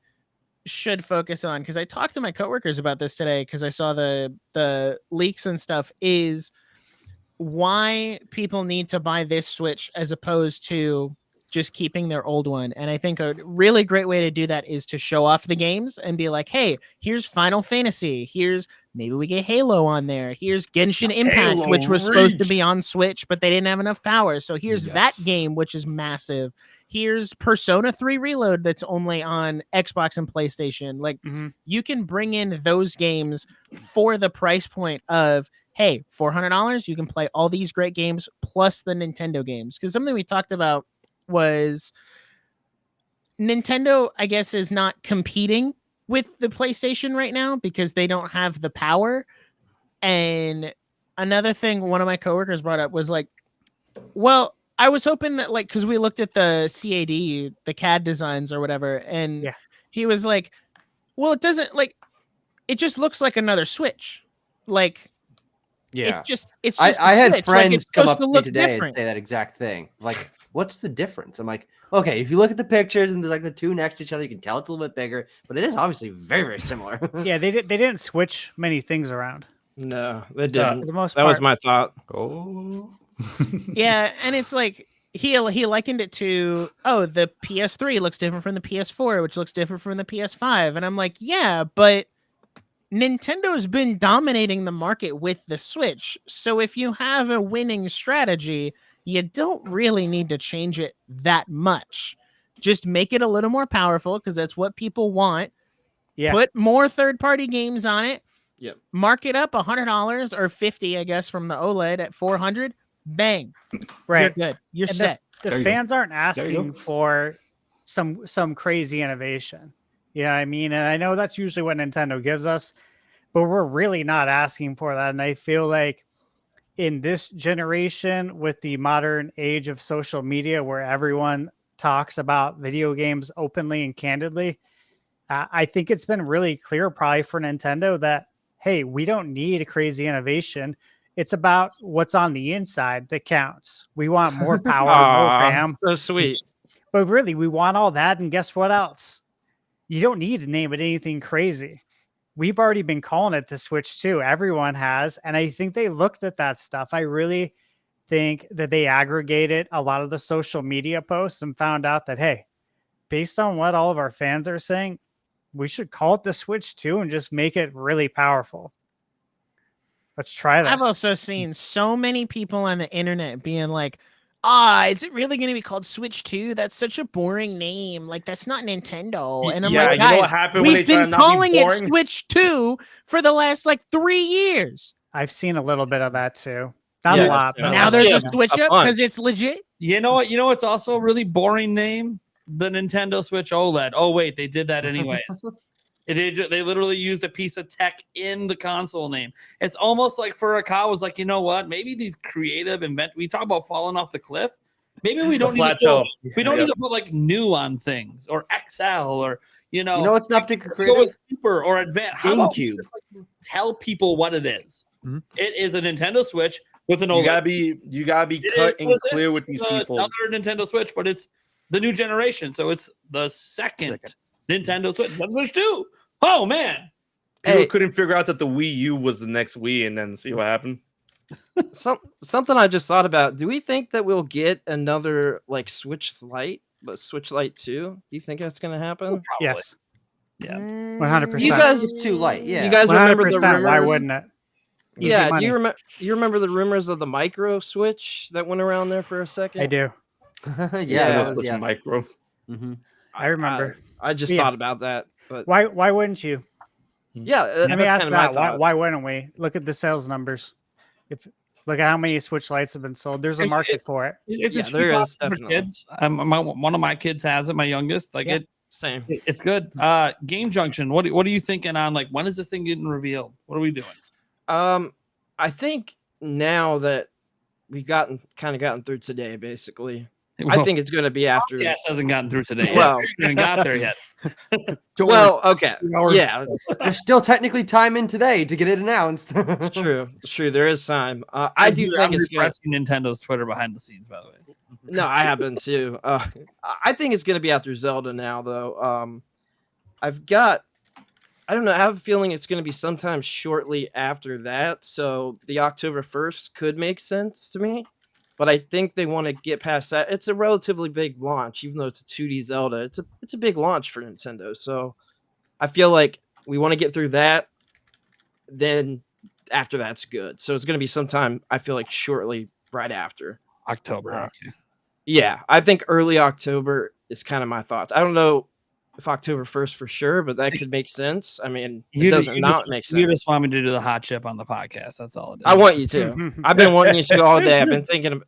should focus on, because I talked to my coworkers about this today because I saw the leaks and stuff, is why people need to buy this Switch as opposed to just keeping their old one. And I think a really great way to do that is to show off the games and be like, hey, here's Final Fantasy. Here's maybe we get Halo on there. Here's Genshin Impact, Halo which was supposed to Reach. be on Switch, but they didn't have enough power. So here's that Yes. game, which is massive. Here's Persona 3 Reload that's only on Xbox and PlayStation. Like you can bring in those games for the price point of, hey, $400, you can play all these great games plus the Nintendo games. Because something we talked about was Nintendo, I guess, is not competing with the PlayStation right now because they don't have the power. And another thing one of my coworkers brought up was like, well, I was hoping that, like, because we looked at the CAD, the CAD designs or whatever, and he was like, well, it doesn't, like, it just looks like another Switch. Like, Yeah. it's just a I had Switch. friends like, it's come supposed up to to me look today different. and say that exact thing. Like, what's the difference? I'm like, okay, if you look at the pictures and there's like the two next to each other, you can tell it's a little bit bigger, but it is obviously very, very similar. Yeah, they didn't switch many things around. No, they didn't. For the most That was part. my thought. Oh. Yeah, and it's like he likened it to, oh, the PS3 looks different from the PS4, which looks different from the PS5, and I'm like, yeah, but Nintendo's been dominating the market with the Switch. So if you have a winning strategy, you don't really need to change it that much. Just make it a little more powerful because that's what people want. Yeah. Put more third-party games on it. Yep. Mark it up $100 or $50, I guess, from the OLED at $400. Bang. Right. You're good. You're And set. The There you go. fans aren't There you asking go. for some crazy innovation. You know what I mean? And I know that's usually what Nintendo gives us, but we're really not asking for that. And I feel like in this generation, with the modern age of social media where everyone talks about video games openly and candidly, I think it's been really clear probably for Nintendo that, hey, we don't need a crazy innovation. It's about what's on the inside that counts. We want more power, more Aw, RAM. so sweet. But really, we want all that. And guess what else? You don't need to name it anything crazy. We've already been calling it the Switch 2. Everyone has. And I think they looked at that stuff. I really think that they aggregated a lot of the social media posts and found out that, hey, based on what all of our fans are saying, we should call it the Switch 2 and just make it really powerful. Let's try this. I've also seen so many people on the internet being like, is it really going to be called Switch 2? That's such a boring name. Like, that's not Nintendo. And I'm Yeah, like, you know guys, what happened when they we've try to been not be calling it boring? Switch 2 for the last, like, 3 years. I've seen a little bit of that too. Not Yeah, a lot. yeah. But Now I there's see a a switch up bunch. because it's legit. You know what? You know what's also a really boring name? The Nintendo Switch OLED. Oh wait, they did that anyways. They literally used a piece of tech in the console name. It's almost like Furukawa was like, you know what? Maybe these creative we talk about falling off the cliff. Maybe we don't need to put like new on things or XL or you know it's not particularly go creative. with super or advanced. How about we GameCube. just, like, tell people what it is? Mhm. It is a Nintendo Switch with an OLED. You gotta be It cut is- and it's clear with these people. Another Nintendo Switch, but it's the new generation, so it's the second. Nintendo Switch. That's Switch 2. Oh man. People couldn't figure out that the Wii U was the next Wii, and then see what happened. Something I just thought about. Do we think that we'll get another like Switch Lite, but Switch Lite 2? Do you think that's going to happen? Probably. Yes, Yeah. 100%. You guys, It's too light. Yeah. you guys remember the 100%. rumors? Why wouldn't it? Easy Yeah, money. do you remember the rumors of the micro Switch that went around there for a second? I do. yeah. Switch Micro. Mhm. I remember. I just Yeah. thought about that, but Why wouldn't you? yeah, Let me that's ask kinda my that. Why, thought. why wouldn't we? Look at the sales numbers. Look at how many Switch Lights have been sold. There's a It's- market for it. It's Yeah, a cheap there is, option for definitely. kids. One of my kids has it, my youngest. Like Yeah. Same. it's good. Game Junction. What are you thinking on like when is this thing getting revealed? What are we doing? I think now that we've gotten through today, basically, I think it's going to be after. Yes, hasn't gotten through today. Yet. Well- We haven't got there yet. Well, okay, hours. yeah, There's still technically time in today to get it announced. it's true. It's true. There is time. I do think I'm it's going. refreshing Nintendo's Twitter behind the scenes, by the way. No, I have been too. I think it's going to be after Zelda now, though. I don't know. I have a feeling it's going to be sometime shortly after that. So the October 1st could make sense to me. But I think they want to get past that. It's a relatively big launch, even though it's a 2D Zelda. It's a big launch for Nintendo. So I feel like we want to get through that. Then after that's good. So it's going to be sometime, I feel like, shortly right after. October. Okay. Yeah, I think early October is kind of my thoughts. I don't know if October 1st for sure, but that could make sense. I mean, it doesn't not make sense. You just want me to do the hot chip on the podcast. That's all it is. I want you to. I've been wanting you to all day.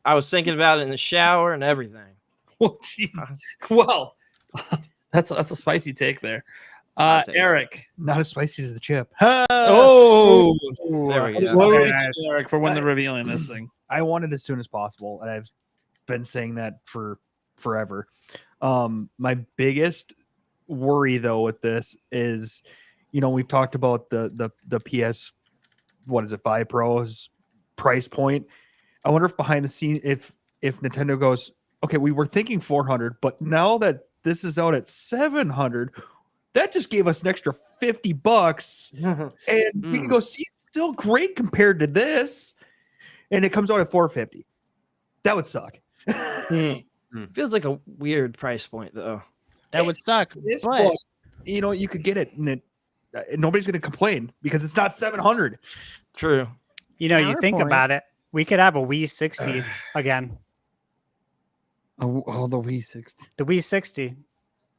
I was thinking about it in the shower and everything. Well, jeez. Well, that's a spicy take there. I'll take it. Eric. Not as spicy as the chip. Oh, There we go. What were Okay, you nice. thinking, Eric, for when they're revealing this thing? I want it as soon as possible, and I've been saying that for forever. My biggest worry though with this is, we've talked about the PS, what is it, 5 Pro's price point. I wonder if behind the scene, if Nintendo goes, okay, we were thinking 400, but now that this is out at 700, that just gave us an extra $50, and we can go see it's still great compared to this, and it comes out at 450. That would suck. Feels like a weird price point though. That would suck. This But book, you could get it, and nobody's going to complain because it's not 700. True. You think Counterpoint. about it. We could have a Wii 60 again. Oh, the Wii 60. The Wii 60.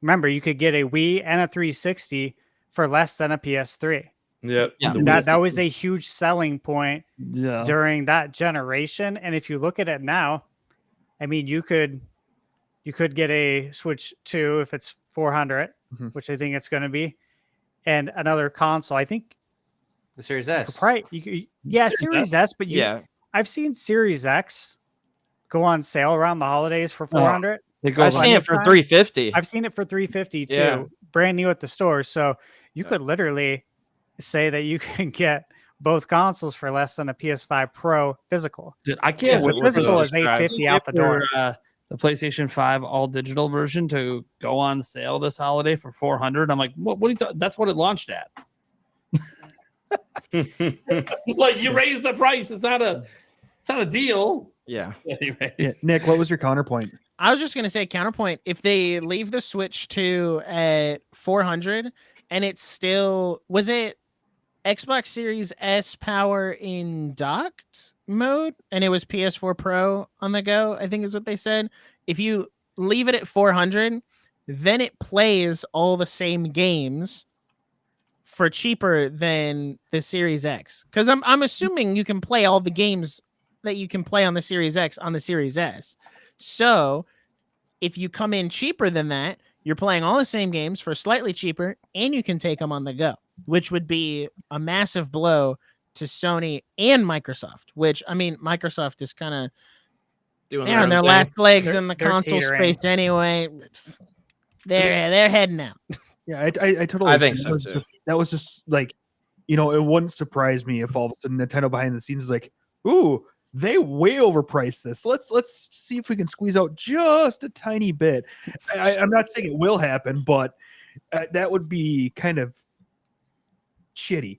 Remember, you could get a Wii and a 360 for less than a PS3. Yep. Yeah. The That Wii- was a huge selling point Yeah. during that generation. And if you look at it now, I mean, you could get a Switch 2 if it's 400, Mhm. which I think it's going to be, and another console. I think The Series S. right. Series S, but Yeah. I've seen Series X go on sale around the holidays for 400. It goes I've on- seen it for 350. I've seen it for 350 too, Yeah. brand new at the store. So you Yeah. could literally say that you can get both consoles for less than a PS5 Pro physical. Dude, I Yes, can't the wait for physical the- is 850 out the door. The PlayStation 5 all digital version to go on sale this holiday for 400. I'm like, what are you talking? That's what it launched at. Like you raise the price. It's not a deal. Yeah. Anyways. Yeah. Nick, what was your counterpoint? I was just gonna say counterpoint. If they leave the Switch 2 at 400 and it's still was it Xbox Series S power in docked mode and it was PS4 Pro on the go, I think is what they said. If you leave it at 400, then it plays all the same games for cheaper than the Series X. Because I'm assuming you can play all the games that you can play on the Series X on the Series S. So if you come in cheaper than that, you're playing all the same games for slightly cheaper, and you can take them on the go, which would be a massive blow to Sony and Microsoft, which, I mean, Microsoft is kind of Doing they're on their own thing. last legs They're- in the they're console teetering. space anyway. They're heading out. Yeah, I totally. I think agree. so, That was too. that was just like, it wouldn't surprise me if all of a sudden Nintendo behind the scenes is like, ooh, they way overpriced this. Let's see if we can squeeze out just a tiny bit. I'm not saying it will happen, but that would be kind of shitty.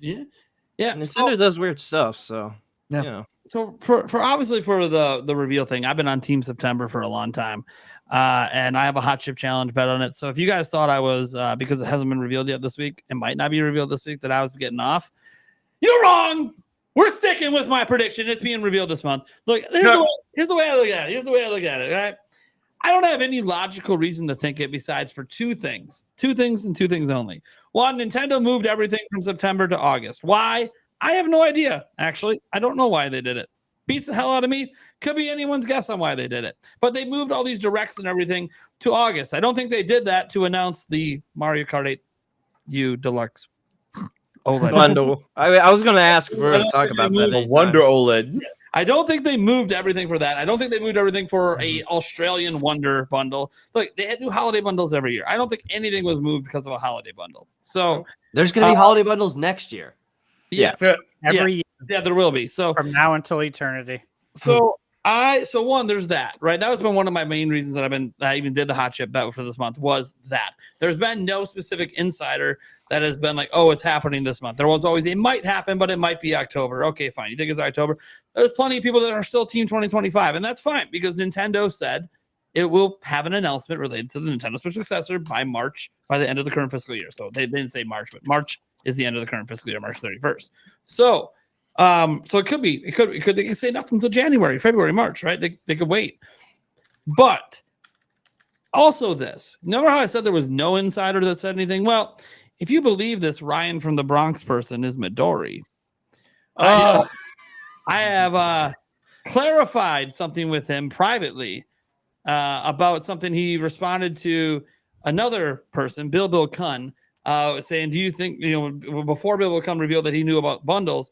Yeah. Yeah. Nintendo does weird stuff, so Yeah. you know. So for obviously for the reveal thing, I've been on Team September for a long time, and I have a hot chip challenge bet on it. So if you guys thought I was because it hasn't been revealed yet this week, it might not be revealed this week, that I was getting off, you're wrong. We're sticking with my prediction. It's being revealed this month. Look, here's the way I look at it. Right? I don't have any logical reason to think it besides for two things and two things only. One, Nintendo moved everything from September to August. Why? I have no idea, actually. I don't know why they did it. Beats the hell out of me. Could be anyone's guess on why they did it. But they moved all these directs and everything to August. I don't think they did that to announce the Mario Kart 8 U Deluxe OLED. Bundle. I was going to ask if we were going to talk about that. A anytime. Wonder OLED. I don't think they moved everything for that. I don't think they moved everything for a Australian Wonder bundle. Look, they do holiday bundles every year. I don't think anything was moved because of a holiday bundle. So There's going to be holiday bundles next year. yeah, Every year yeah, there will be. So from now until eternity. So one, there's that, right? That has been one of my main reasons that I even did the hot chip bet for this month was that there's been no specific insider that has been like, oh, it's happening this month. There was always, it might happen, but it might be October. Okay, fine. You think it's October? There's plenty of people that are still Team 2025, and that's fine because Nintendo said it will have an announcement related to the Nintendo Switch successor by the end of the current fiscal year. So they didn't say March, but March is the end of the current fiscal year, March 31st. So it could be, they could say nothing until January, February, March, right? They could wait. But also this, remember how I said there was no insider that said anything? Well, if you believe this Ryan from the Bronx person is Midori, I have clarified something with him privately about something he responded to another person, Bill Kun, saying, do you think, before Bill Kun revealed that he knew about bundles,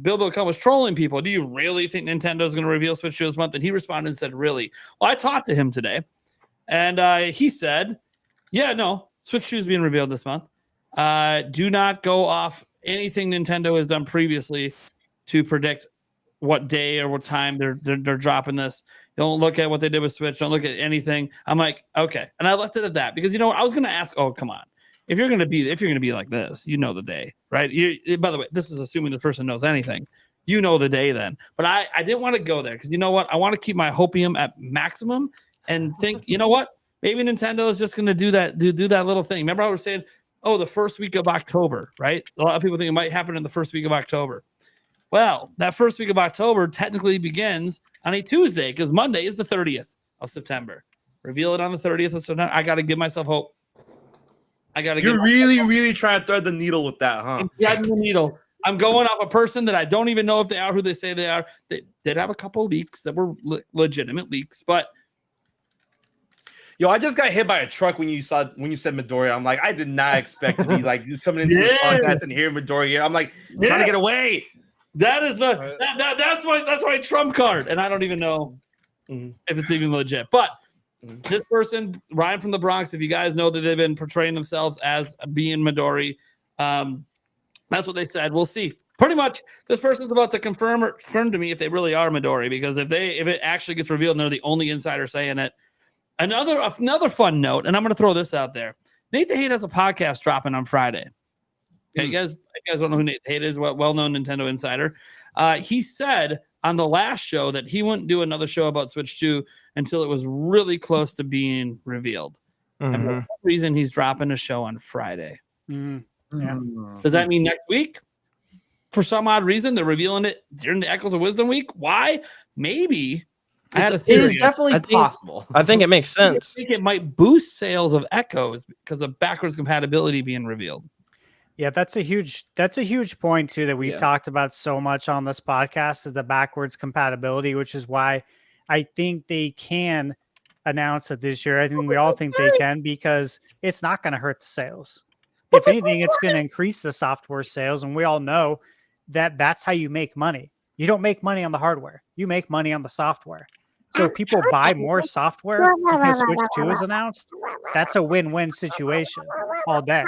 Bill Kun was trolling people. Do you really think Nintendo is going to reveal Switch 2 this month? And he responded and said, really? Well, I talked to him today, and he said, yeah, no, Switch 2 is being revealed this month. Do not go off anything Nintendo has done previously to predict what day or what time they're dropping this. Don't look at what they did with Switch. Don't look at anything. I'm like, okay. And I left it at that because, I was going to ask, oh, come on. If you're going to be like this, the day, right? By the way, this is assuming the person knows anything. The day then. But I didn't want to go there because you know what? I want to keep my hopium at maximum and think, you know what? Maybe Nintendo is just going to do that little thing. Remember I was saying, oh, the first week of October, right? A lot of people think it might happen in the first week of October. Well, that first week of October technically begins on a Tuesday because Monday is the 30th of September. Reveal it on the 30th of September. I got to give myself hope. You're really trying to thread the needle with that, huh? Threading the needle. I'm going off a person that I don't even know if they are who they say they are. They did have a couple leaks that were legitimate leaks, but yo, I just got hit by a truck when you said Midoriya. I'm like, I did not expect to be like coming into this podcast and hear Midoriya here. I'm like trying to get away. That is that's my trump card, and I don't even know if it's even legit. But this person, Ryan from the Bronx, if you guys know that they've been portraying themselves as being Midori, that's what they said. We'll see. Pretty much, this person's about to confirm to me if they really are Midori, because if it actually gets revealed and they're the only insider saying it. Another fun note, and I'm going to throw this out there. Nate the Hate has a podcast dropping on Friday. Okay, you guys don't know who Nate the Hate is, well-known Nintendo insider. He said on the last show that he wouldn't do another show about Switch 2 until it was really close to being revealed. And for some reason, he's dropping a show on Friday. Yeah. Does that mean next week? For some odd reason, they're revealing it during the Echoes of Wisdom week. Why? Maybe. It is definitely possible. I think it makes sense. I think it might boost sales of Echoes because of backwards compatibility being revealed. Yeah, that's a huge point too that we've talked about so much on this podcast is the backwards compatibility, which is why I think they can announce it this year. I think we all think they can because it's not going to hurt the sales. If anything, it's going to increase the software sales, and we all know that that's how you make money. You don't make money on the hardware. You make money on the software. So if people buy more software because Switch 2 is announced, that's a win-win situation all day.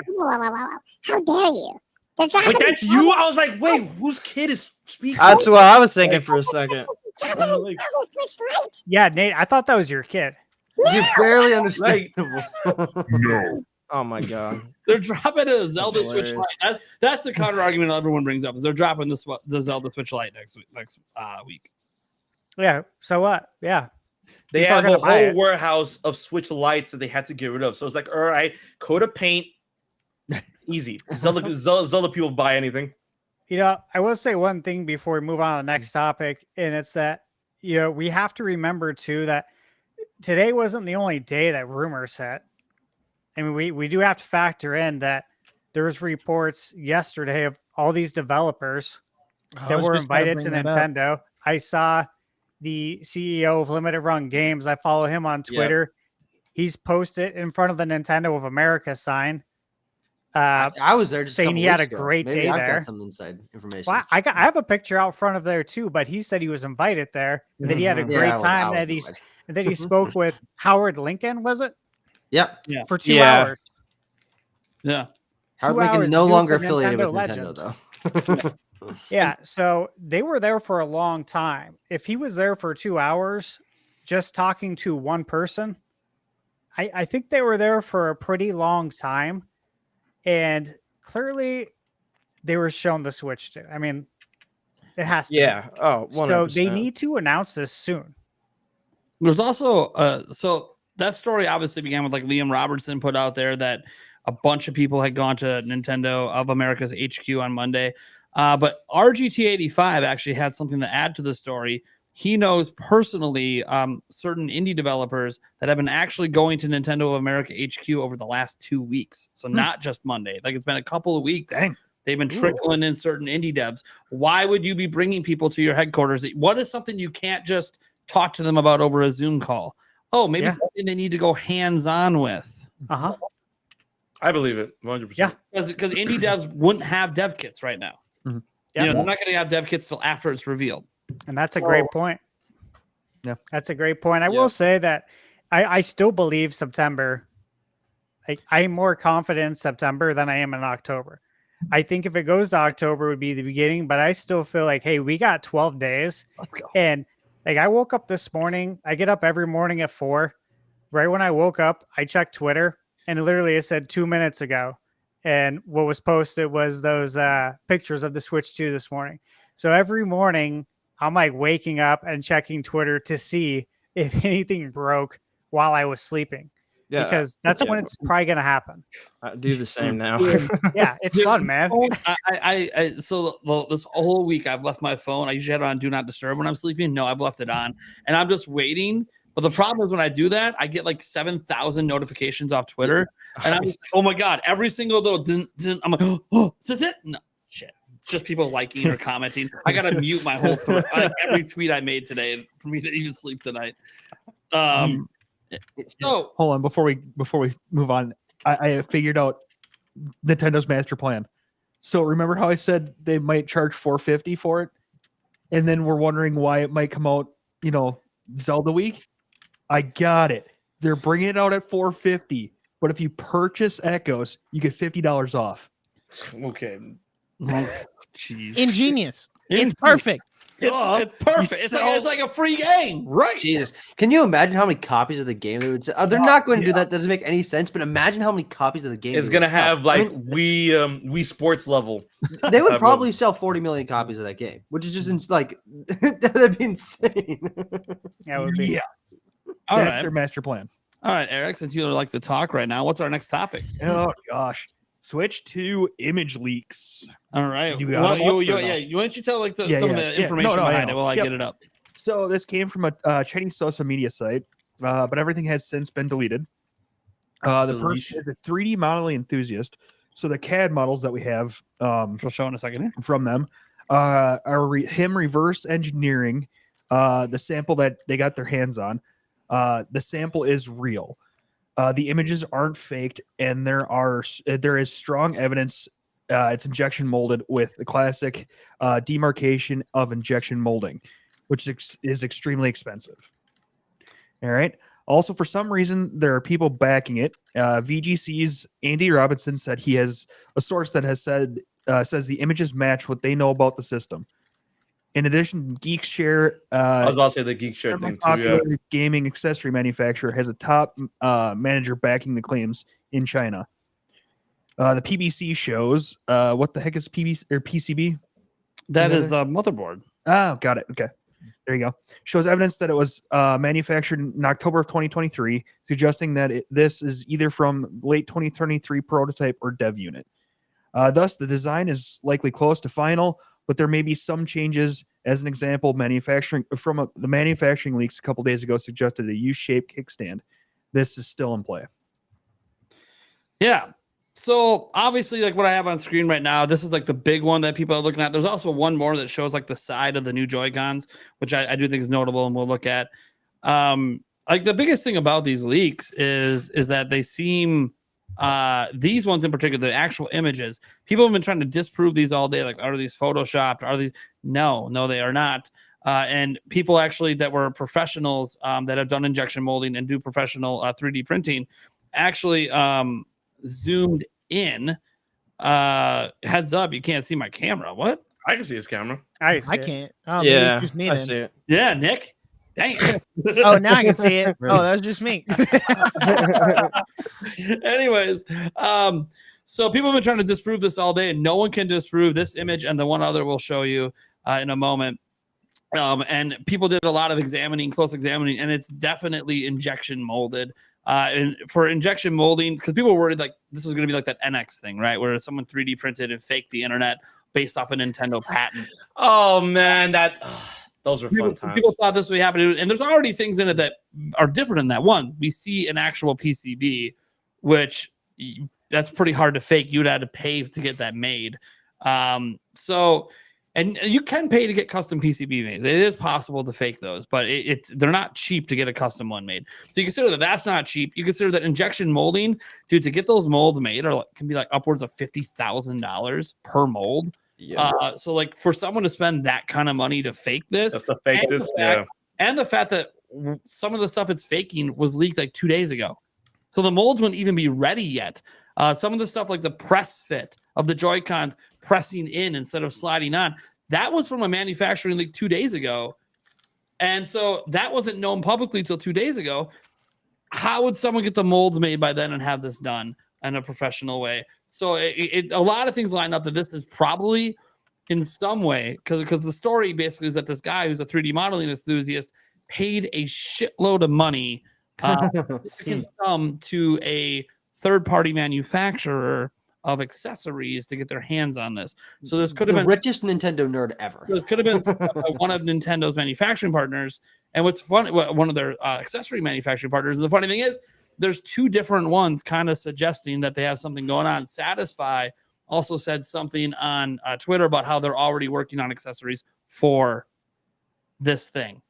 How dare you? They're dropping Wait, that's you? I was like, wait, whose kid is speaking? That's what I was thinking for a second. dropping Switch Lite. Yeah, Nate, I thought that was your kid. You're barely understandable. Oh my god. They're dropping a Zelda Switch hilarious. Lite. That's the counter argument everyone brings up. Is they're dropping the Zelda Switch Lite next week. Yeah. So what? Yeah. They People are have a gonna buy whole it. warehouse of Switch Lights that they had to get rid of. So it's like, all right, coat of paint, easy. Zelda people buy anything. You know, I will say one thing before we move on to the next topic, and it's that, you know, we have to remember too that today wasn't the only day that rumors hit. I mean, we do have to factor in that there was reports yesterday of all these developers that were invited to Nintendo. I saw the CEO of Limited Run Games. I follow him on Twitter. He's posted in front of the Nintendo of America sign. I was there just saying a couple he had weeks a ago. great Maybe day I've there. got some inside information. Well, I have a picture out front of there too, but he said he was invited there. And that he had a Mhm. Yeah, great I was time. That invited. that he spoke with Howard Lincoln. Was it Yep. for 2 Yeah. hours? Yeah. Howard 2 Lincoln hours. no The dude's longer a affiliated with Nintendo Nintendo, legend. though. Yeah, so they were there for a long time. If he was there for 2 hours just talking to one person, I think they were there for a pretty long time. And clearly they were shown the Switch too. I mean, it has to. Yeah. Oh, 100%. So they need to announce this soon. There's also so that story obviously began with like Liam Robertson put out there that a bunch of people had gone to Nintendo of America's HQ on Monday. But RGT85 actually had something to add to the story. He knows personally certain indie developers that have been actually going to Nintendo of America HQ over the last 2 weeks. So not just Monday. Like it's been a couple of weeks. Dang. They've been trickling in certain indie devs. Why would you be bringing people to your headquarters? What is something you can't just talk to them about over a Zoom call? Oh, maybe something they need to go hands-on with. Uh-huh. I believe it 100%. Yeah. Because indie devs wouldn't have dev kits right now. Mhm. Yeah. You know, they're not going to have dev kits till after it's revealed. And that's a great point. Yeah. That's a great point. I will say that I still believe September. Like I'm more confident in September than I am in October. I think if it goes to October, it would be the beginning, but I still feel like, hey, we got 12 days. Let's go. And like I woke up this morning, I get up every morning at 4. Right when I woke up, I checked Twitter, and literally it said 2 minutes ago. And what was posted was those pictures of the Switch 2 this morning. So every morning, I'm like waking up and checking Twitter to see if anything broke while I was sleeping. Yeah, Because that's when it's probably going to happen. I do the same now. Yeah, it's fun, man. So this whole week I've left my phone. I usually have it on Do Not Disturb when I'm sleeping. No, I've left it on, and I'm just waiting. But the problem is when I do that, I get like 7,000 notifications off Twitter, and I'm just like, oh my god, every single little I'm like, oh, is this it? No, shit. It's just people liking or commenting. I gotta mute my whole thread, like every tweet I made today for me to even sleep tonight. So Hold on, before we move on, I figured out Nintendo's master plan. So remember how I said they might charge $450 for it, and then we're wondering why it might come out, Zelda week. I got it. They're bringing it out at $450, but if you purchase Echoes, you get $50 off. Okay. jeez, Ingenious. It's perfect. it's perfect. It's like a free game, right? Jesus, can you imagine how many copies of the game they would sell? They're not going to do that. That doesn't make any sense. But imagine how many copies of the game It's they gonna would sell. have like I mean, Wii Sports level. they would probably sell 40 million copies of that game, which is just like that'd be insane. Yeah, it would be. Yeah, All that's right, their master plan. all right, Eric. Since you like to talk right now, what's our next topic? Oh gosh, Switch 2 image leaks. All right, You why got it? don't Or you, no? why don't you tell like some of Yeah. the information No, I behind know. it while I Yep. get it up? So this came from a Chinese social media site, but everything has since been deleted. The person is a 3D modeling enthusiast. So the CAD models that we have Which we'll show in a second here. from them are him reverse engineering the sample that they got their hands on, the sample is real. The images aren't faked, and there is strong evidence it's injection molded with the classic demarcation of injection molding, which is extremely expensive. All right. Also, for some reason, there are people backing it. VGC's Andy Robinson said he has a source that has said says the images match what they know about the system. In addition, Geekshare, I was about to say the Geekshare thing too. Yeah. Gaming accessory manufacturer, has a top manager backing the claims in China. The PBC shows what the heck is PBC or PCB? That is the motherboard. Oh, got it. Okay. There you go. Shows evidence that it was manufactured in October of 2023, suggesting that this is either from late 2023 prototype or dev unit. Thus, the design is likely close to final, but there may be some changes. As an example, the manufacturing leaks a couple days ago suggested a U-shaped kickstand. This is still in play. Yeah. So obviously, like what I have on screen right now, this is like the big one that people are looking at. There's also one more that shows like the side of the new Joy-Cons, which I do think is notable, and we'll look at. Like the biggest thing about these leaks is that they seem these ones in particular, the actual images. People have been trying to disprove these all day. Like, are these photoshopped? Are these? No, they are not. And people actually that were professionals that have done injection molding and do professional 3D printing actually zoomed in. Heads up, you can't see my camera. What? I can see his camera. I can't. Oh, Yeah, just me I then. see it. Yeah, Nick. Dang. Oh, now I can see it. Oh, that was just me. Anyways, so people have been trying to disprove this all day, and no one can disprove this image and the one other we'll show you in a moment. And people did a lot of close examining, and it's definitely injection molded. And for injection molding, because people were worried like this was going to be like that NX thing, right? Where someone 3D printed and faked the internet based off a Nintendo patent. Oh man, those are fun times. People thought this would happen, and there's already things in it that are different than that. One, we see an actual PCB, which that's pretty hard to fake. You'd have to pay to get that made. And you can pay to get custom PCB made. It is possible to fake those, but they're not cheap to get a custom one made. So you consider that that's not cheap. You consider that injection molding, dude, to get those molds made can be like upwards of $50,000 per mold. Yeah. So like for someone to spend that kind of money to fake this, just to fake this, and the fact that some of the stuff it's faking was leaked like 2 days ago, so the molds wouldn't even be ready yet. Some of the stuff like the press fit of the Joy-Cons pressing in instead of sliding on, that was from a manufacturing leak 2 days ago. And so that wasn't known publicly till 2 days ago. How would someone get the molds made by then and have this done in a professional way? So a lot of things line up that this is probably in some way, because the story basically is that this guy who's a 3D modeling enthusiast paid a shitload of money to a third-party manufacturer of accessories to get their hands on this. So this could have been the richest Nintendo nerd ever. This could have been one of Nintendo's manufacturing partners. And what's fun, one of their accessory manufacturing partners. And the funny thing is, there's two different ones kind of suggesting that they have something going on. Satisfy also said something on Twitter about how they're already working on accessories for this thing.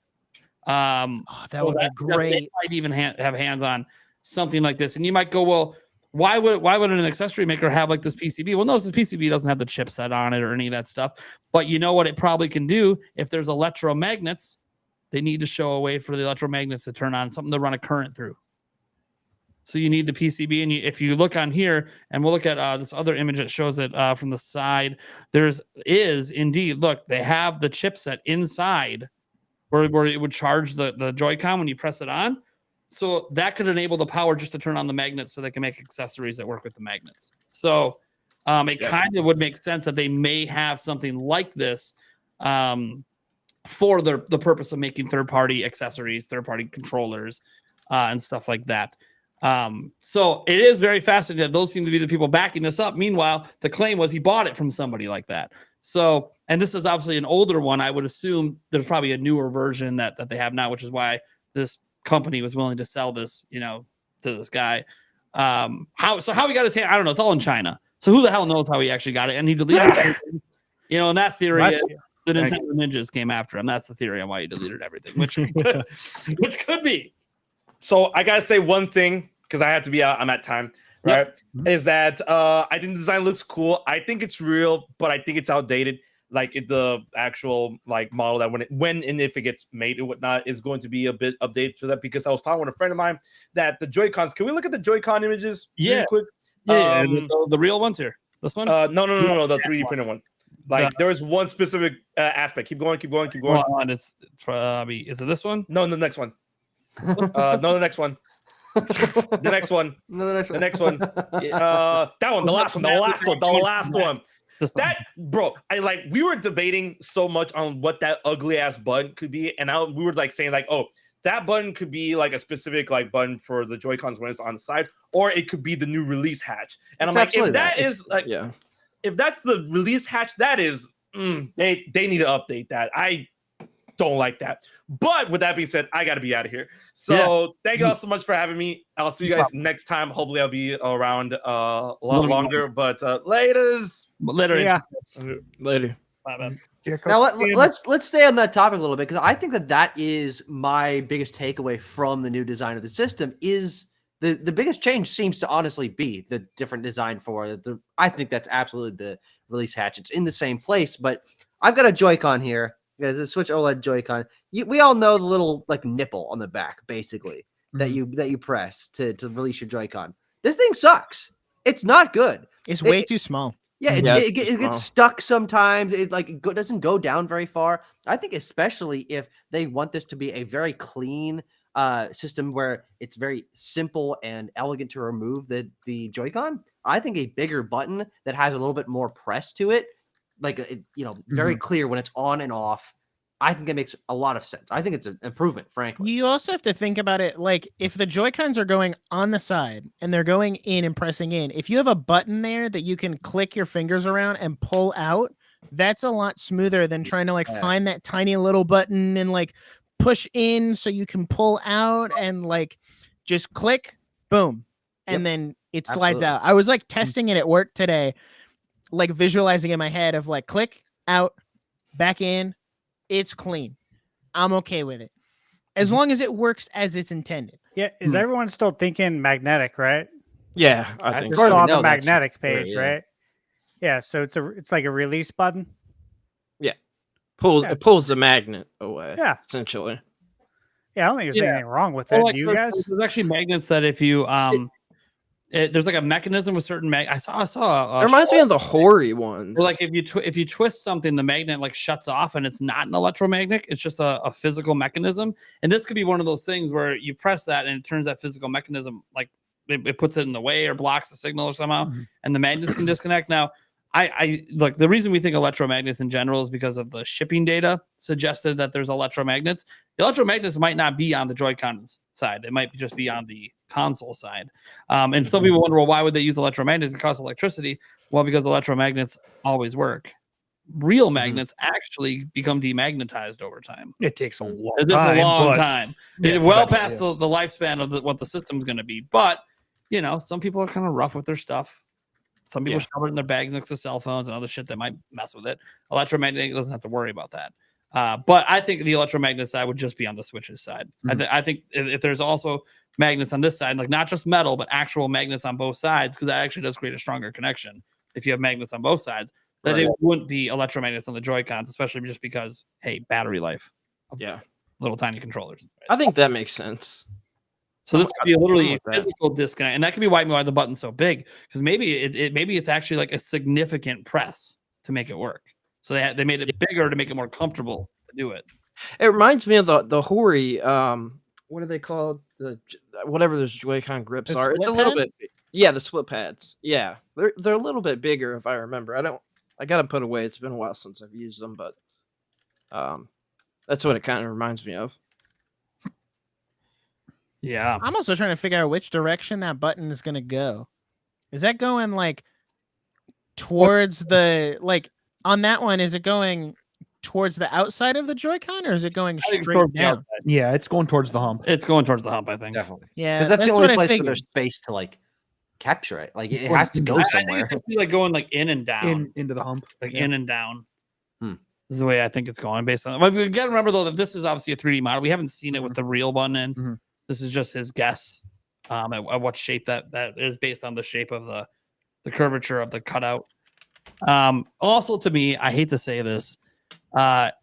That would be great. They might even have hands on something like this. And you might go, well, why would an accessory maker have like this PCB? Well, notice the PCB doesn't have the chipset on it or any of that stuff. But you know what it probably can do? If there's electromagnets, they need to show a way for the electromagnets to turn on, something to run a current through. So you need the PCB. And if you look on here, and we'll look at this other image that shows it from the side, is indeed, look, they have the chipset inside where it would charge the Joy-Con when you press it on. So that could enable the power just to turn on the magnets so they can make accessories that work with the magnets. So it kind of would make sense that they may have something like this for the purpose of making third-party accessories, third-party controllers, and stuff like that. So it is very fascinating that those seem to be the people backing this up. Meanwhile, the claim was he bought it from somebody like that. So, and this is obviously an older one. I would assume there's probably a newer version that they have now, which is why this company was willing to sell this, to this guy. How he got his hand, I don't know. It's all in China. So who the hell knows how he actually got it? And he deleted it. And that theory the Nintendo ninjas came after him. That's the theory on why he deleted everything, which could be. So I gotta say one thing because I have to be out. I'm at time. Right? Is that I think the design looks cool. I think it's real, but I think it's outdated. Like the actual like model that when and if it gets made and whatnot is going to be a bit updated to that, because I was talking with a friend of mine that the Joy-Cons. Can we look at the Joy-Con images? Really quick. Yeah, the real ones here. This one? No, the 3D printed one. Like there was one specific aspect. Keep going. Well, and it's is it this one? No, the next one. No, the next one. The next one. No, The next one. That one. The last one. That, bro, we were debating so much on what that ugly ass button could be, and we were like saying like, oh, that button could be like a specific like button for the Joy-Cons when it's on the side, or it could be the new release hatch. And I'm like, if that is like, if that's the release hatch, that is they need to update that. I don't like that. But with that being said, I got to be out of here. So thank you all so much for having me. I'll see you guys next time. Hopefully I'll be around a lot longer, but later. Later. Bye, man. Now let's stay on that topic a little bit, because I think that is my biggest takeaway from the new design of the system. Is the biggest change seems to honestly be the different design for the. I think that's absolutely the release hatch. It's in the same place, but I've got a Joy-Con here. Guys, a Switch OLED Joy-Con. We all know the little like nipple on the back, basically, that you press to release your Joy-Con. This thing sucks. It's not good. It's way too small. Yeah, it gets stuck sometimes. It doesn't go down very far. I think especially if they want this to be a very clean system where it's very simple and elegant to remove the Joy-Con. I think a bigger button that has a little bit more press to it, very clear when it's on and off. I think it makes a lot of sense. I think it's an improvement, frankly. You also have to think about it like if the Joy-Cons are going on the side and they're going in and pressing in, if you have a button there that you can click your fingers around and pull out, that's a lot smoother than trying to find that tiny little button and push in so you can pull out and just click, boom, and then it slides out. I was testing it at work today, visualizing in my head of click out, back in. It's clean. I'm okay with it as long as it works as it's intended. Yeah, is everyone still thinking magnetic, right? Yeah, I think still on the magnetic page, right? Yeah, so it's like a release button. Yeah, it pulls the magnet away. Yeah, essentially. Yeah, I don't think there's anything wrong with it. Do you guys? There's actually magnets that if you there's a mechanism with certain I saw. It reminds me of the Hori ones. Or if you twist something, the magnet shuts off, and it's not an electromagnet. It's just a physical mechanism. And this could be one of those things where you press that, and it turns that physical mechanism it puts it in the way or blocks the signal or somehow, and the magnets can disconnect. Now, I the reason we think electromagnets in general is because of the shipping data suggested that there's electromagnets. The electromagnets might not be on the Joy-Cons side. It might just be on the console side. And some people wonder, well, why would they use electromagnets? It costs electricity. Well, because electromagnets always work. Real magnets actually become demagnetized over time. It takes a long time. It's a long time. Well past the lifespan of what the system's going to be. But, some people are kind of rough with their stuff. Some people shove it in their bags next to cell phones and other shit that might mess with it. Electromagnet doesn't have to worry about that. But I think the electromagnet side would just be on the Switch's side. I think if there's also magnets on this side, not just metal, but actual magnets on both sides, because that actually does create a stronger connection if you have magnets on both sides, that it wouldn't be electromagnets on the Joy-Cons, especially just because, hey, battery life. Little tiny controllers. I think that makes sense. So this could be literally a physical disconnect, and that could be why the button's so big, because maybe it's actually a significant press to make it work. So they made it bigger to make it more comfortable to do it. It reminds me of the Hori. What are they called? Whatever those Joy-Con grips are. It's a little bit. Yeah, the split pads. Yeah, they're a little bit bigger if I remember. I got to put away. It's been a while since I've used them, but that's what it kind of reminds me of. Yeah. I'm also trying to figure out which direction that button is going to go. Is that going towards the on that one? Is it going towards the outside of the Joy-Con, or is it going straight down? Yeah, it's going towards the hump. It's going towards the hump, I think. Definitely. Yeah, because that's the only place where there's space to capture it. It has to go somewhere. I think it's going in and down. Into the hump. In and down. Is the way I think it's going based on. But we got to remember though that this is obviously a 3D model. We haven't seen it with the real one in. Mhm. This is just his guess at what shape that is based on the shape of the curvature of the cutout. Also, to me, I hate to say this,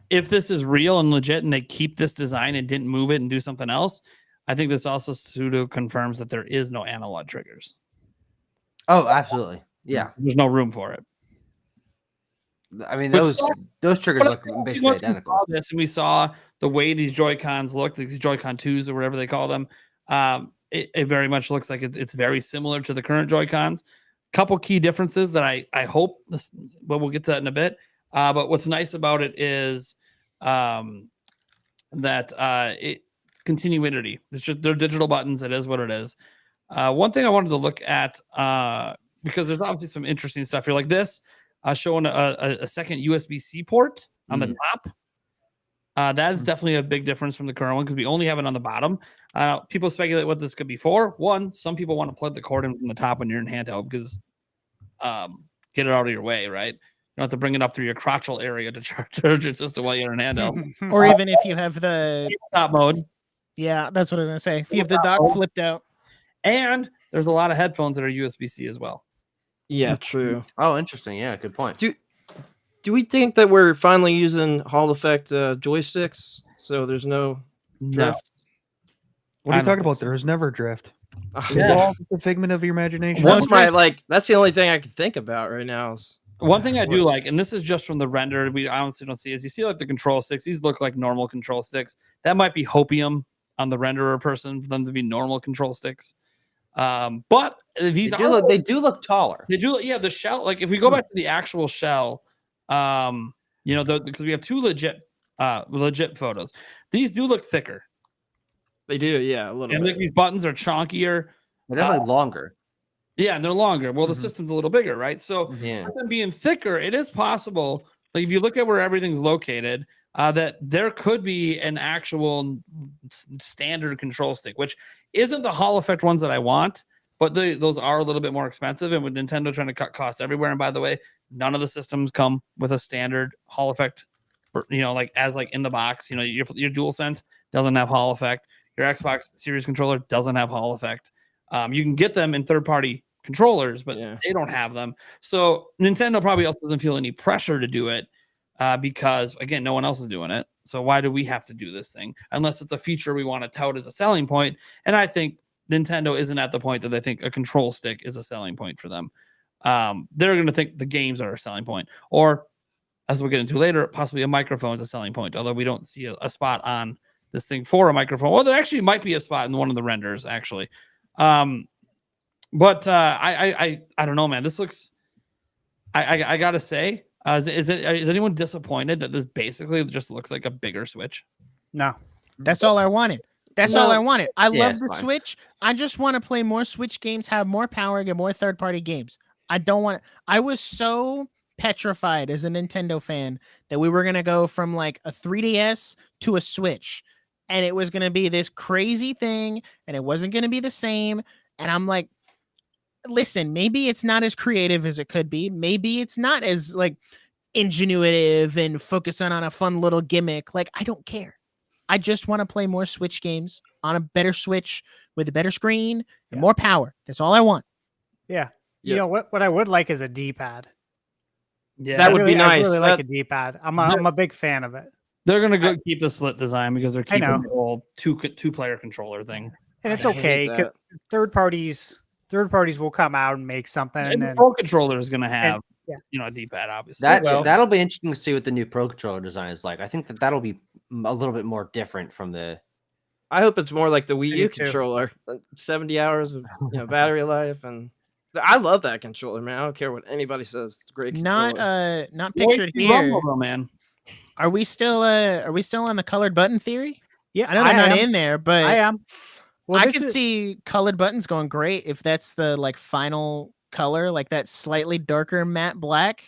if this is real and legit and they keep this design and didn't move it and do something else, I think this also pseudo confirms that there is no analog triggers. Oh, absolutely. Yeah. There's no room for it. I mean, But those triggers But look basically once we identical. saw this and we saw the way these Joy-Cons look, like these Joy-Con 2s or whatever they call them, it very much looks like it's very similar to the current Joy-Cons. Couple key differences that I hope this, but we'll get to that in a bit. But what's nice about it is that it continuity. It's just they're digital buttons. It is what it is. One thing I wanted to look at because there's obviously some interesting stuff here, like this showing a second USB-C port on the top. That is definitely a big difference from the current one because we only have it on the bottom. People speculate what this could be for. One, some people want to plug the cord in from the top when you're in handheld because get it out of your way, right? You don't have to bring it up through your crotchal area to charge your system while you're in handheld. Or even if you have the Top mode. yeah, that's what I was gonna say. If you have the dock flipped out, And there's a lot of headphones that are USB-C as well. Yeah, true. Oh, interesting. Yeah, good point. Do we think that we're finally using Hall Effect joysticks? So there's no drift. What are you talking about? There was never drift. Yeah. All the figment of your imagination. That's that's the only thing I can think about right now. One thing I do like, and this is just from the render, I honestly don't see, is you see like the control sticks. These look like normal control sticks. That might be hopium on the renderer person for them to be normal control sticks. But these they do look taller. They do, yeah. The shell, like if we go back to the actual shell, because we have two legit photos. These do look thicker. They do, yeah, a little and bit. like these buttons are chonkier. They're definitely longer. Yeah, and they're longer. Well, the system's a little bigger, right? So with them being thicker, it is possible. Like if you look at where everything's located, that there could be an actual standard control stick, which isn't the Hall Effect ones that I want, but those are a little bit more expensive. And with Nintendo trying to cut costs everywhere, and by the way, none of the systems come with a standard Hall Effect, like in the box. Your DualSense doesn't have Hall Effect. Your Xbox Series controller doesn't have Hall Effect. You can get them in third-party controllers, but they don't have them. So Nintendo probably also doesn't feel any pressure to do it because, again, no one else is doing it. So why do we have to do this thing? Unless it's a feature we want to tout as a selling point. And I think Nintendo isn't at the point that they think a control stick is a selling point for them. They're going to think the games are a selling point. Or, as we'll get into later, possibly a microphone is a selling point, although we don't see a spot on this thing for a microphone. Well, there actually might be a spot in one of the renders, actually. But I don't know, man. This looks. I gotta say, is anyone disappointed that this basically just looks like a bigger Switch? No, that's all I wanted. That's all I wanted. I love the fine. Switch. I just want to play more Switch games, have more power, get more third-party games. I don't want. I was so petrified as a Nintendo fan that we were gonna go from like a 3DS to a Switch, and it was gonna be this crazy thing, and it wasn't gonna be the same. And I'm like, listen, maybe it's not as creative as it could be. Maybe it's not as like ingenuitive and focusing on a fun little gimmick. Like, I don't care. I just want to play more Switch games on a better Switch with a better screen and more power. That's all I want. Yeah. You know what I would like is a D-pad. Yeah, that would be nice. I really like a D-pad. I'm a big fan of it. They're gonna keep the split design because they're keeping know. the old two-player controller thing. And it's I hate okay that. because third parties will come out and make something. And And the then, Pro controller is gonna have yeah. a D-pad, obviously. That'll be interesting to see what the new Pro controller design is like. I think that'll be a little bit more different from the. I hope it's more like the Wii Me U too. controller, like 70 hours of battery life, and I love that controller, man. I don't care what anybody says. It's a great controller. Not pictured here. Rumble, man. Are we still on the colored button theory? Yeah, I know they're not in there, but I am. Well, I this could is- see colored buttons going great if that's the like final color, like that slightly darker matte black.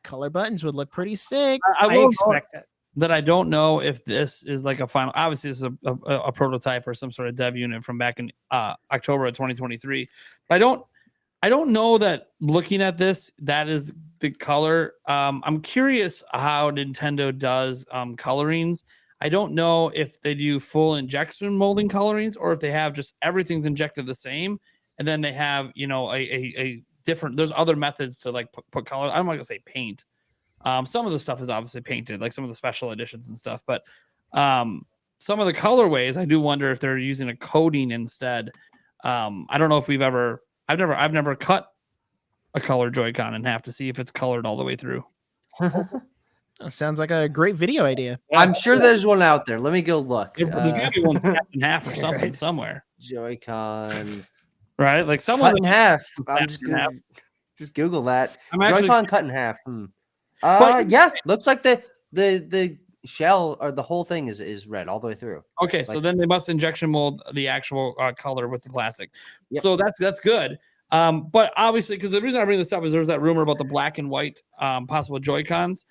Colored buttons would look pretty sick. I I will expect it. that I don't know if this is like a final. Obviously, this is a prototype or some sort of dev unit from back in October of 2023. But I don't. I don't know that looking at this, that is the color. I'm curious how Nintendo does colorings. I don't know if they do full injection molding colorings or if they have just everything's injected the same, and then they have a different. There's other methods to like put color. I'm not gonna say paint. Some of the stuff is obviously painted, like some of the special editions and stuff, but some of the colorways, I do wonder if they're using a coating instead. I don't know if I've never cut a color Joy-Con in half to see if it's colored all the way through. Sounds like a great video idea. I'm sure there's one out there. Let me go look. There's gotta be one cut in half or something somewhere, Joy-Con right? Like someone cut in half. I'm cut just in half. just Google that. I'm actually Joy-Con cut in half. But- Yeah, looks like the shell or the whole thing is red all the way through. Okay, so Like- then they must injection mold the actual color with the plastic. Yep. So that's good. But obviously, because the reason I bring this up is there's that rumor about the black and white possible Joy-Cons.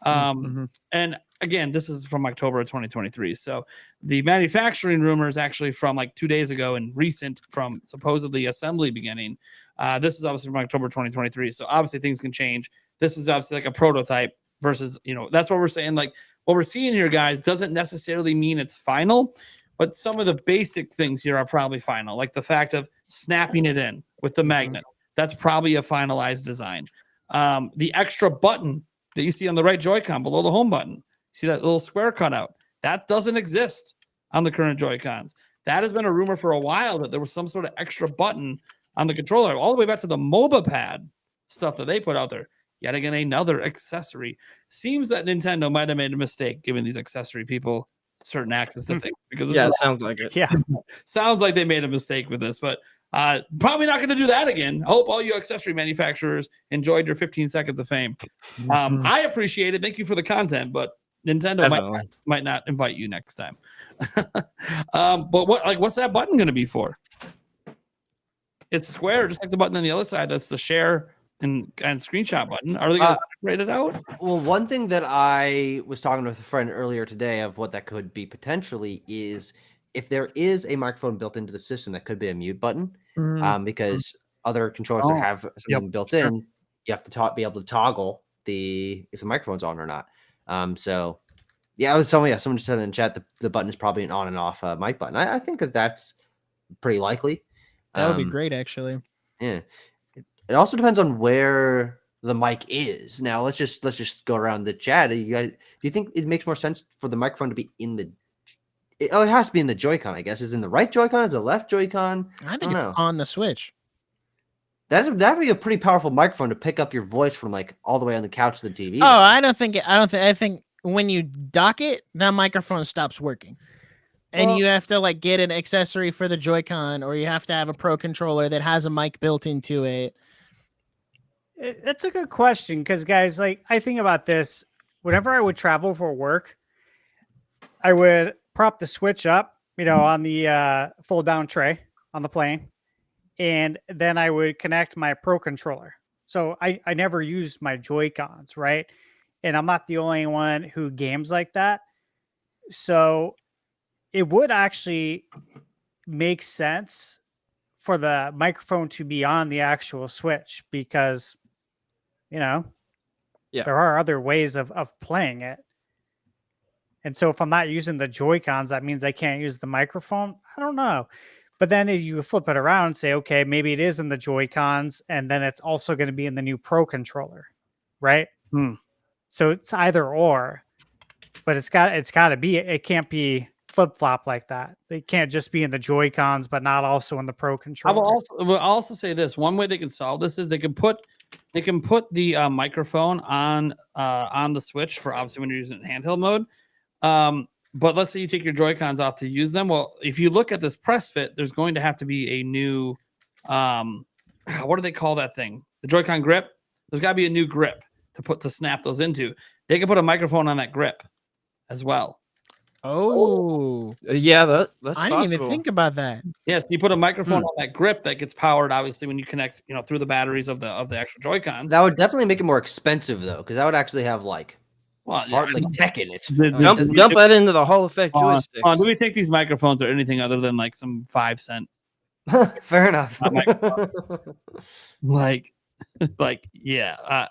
And again, this is from October of 2023. So the manufacturing rumor is actually from like 2 days ago and recent from supposedly assembly beginning. This is obviously from October 2023. So obviously things can change. This is obviously like a prototype versus, that's what we're saying. Like what we're seeing here, guys, doesn't necessarily mean it's final, but some of the basic things here are probably final, like the fact of snapping it in with the magnet. That's probably a finalized design. The extra button that you see on the right Joy-Con below the home button, see that little square cutout? That doesn't exist on the current Joy-Cons. That has been a rumor for a while that there was some sort of extra button on the controller, all the way back to the MOBA pad stuff that they put out there. Yet again, another accessory. Seems that Nintendo might have made a mistake giving these accessory people certain access to things, because Yeah, it sounds like it. Yeah. sounds like they made a mistake with this, but probably not going to do that again. I hope all you accessory manufacturers enjoyed your 15 seconds of fame. I appreciate it. Thank you for the content, but Nintendo might not invite you next time. But what's that button going to be for? It's square, just like the button on the other side. That's the share and screenshot button. Are they going to separate it out? Well, one thing that I was talking with a friend earlier today of what that could be potentially is if there is a microphone built into the system, that could be a mute button. Because other controllers that have something built in, you have to be able to toggle if the microphone's on or not. So yeah, someone just said in the chat the button is probably an on and off mic button. I think that's pretty likely. That would be great, actually. Yeah. It also depends on where the mic is. Now let's just go around the chat. Do you think it makes more sense for the microphone to be in the? It has to be in the Joy-Con, I guess. Is it in the right Joy-Con? Is it the left Joy-Con? I think it's on the Switch. That'd be a pretty powerful microphone to pick up your voice from like all the way on the couch to the TV. Oh, I think when you dock it, that microphone stops working. And you have to like get an accessory for the Joy-Con, or you have to have a Pro controller that has a mic built into it. That's a good question, because guys, like I think about this. Whenever I would travel for work, I would prop the Switch up, on the fold down tray on the plane, and then I would connect my Pro controller. So I never used my Joy-Cons, right? And I'm not the only one who games like that. So it would actually make sense for the microphone to be on the actual Switch, because there are other ways of playing it. And so if I'm not using the Joy-Cons, that means I can't use the microphone. I don't know. But then if you flip it around and say, okay, maybe it is in the Joy-Cons, and then it's also going to be in the new Pro controller, right? So it's either or, but it's got to be. It can't be flip-flop like that. They can't just be in the Joy-Cons, but not also in the Pro controller. I'll also say this. One way they can solve this is they can put the microphone on the Switch for obviously when you're using it in handheld mode. But let's say you take your Joy-Cons off to use them. Well, if you look at this press fit, there's going to have to be a new, what do they call that thing? The Joy-Con grip. There's got to be a new grip to snap those into. They can put a microphone on that grip as well. Oh, yeah, that's I didn't even think about that. Yes, you put a microphone on that grip that gets powered, obviously, when you connect, through the batteries of the actual Joy-Cons. That would definitely make it more expensive though, because that would actually have hardly tech in it. Dump that into the Hall Effect joystick. Do we think these microphones are anything other than like some 5-cent Fair enough. Like, yeah.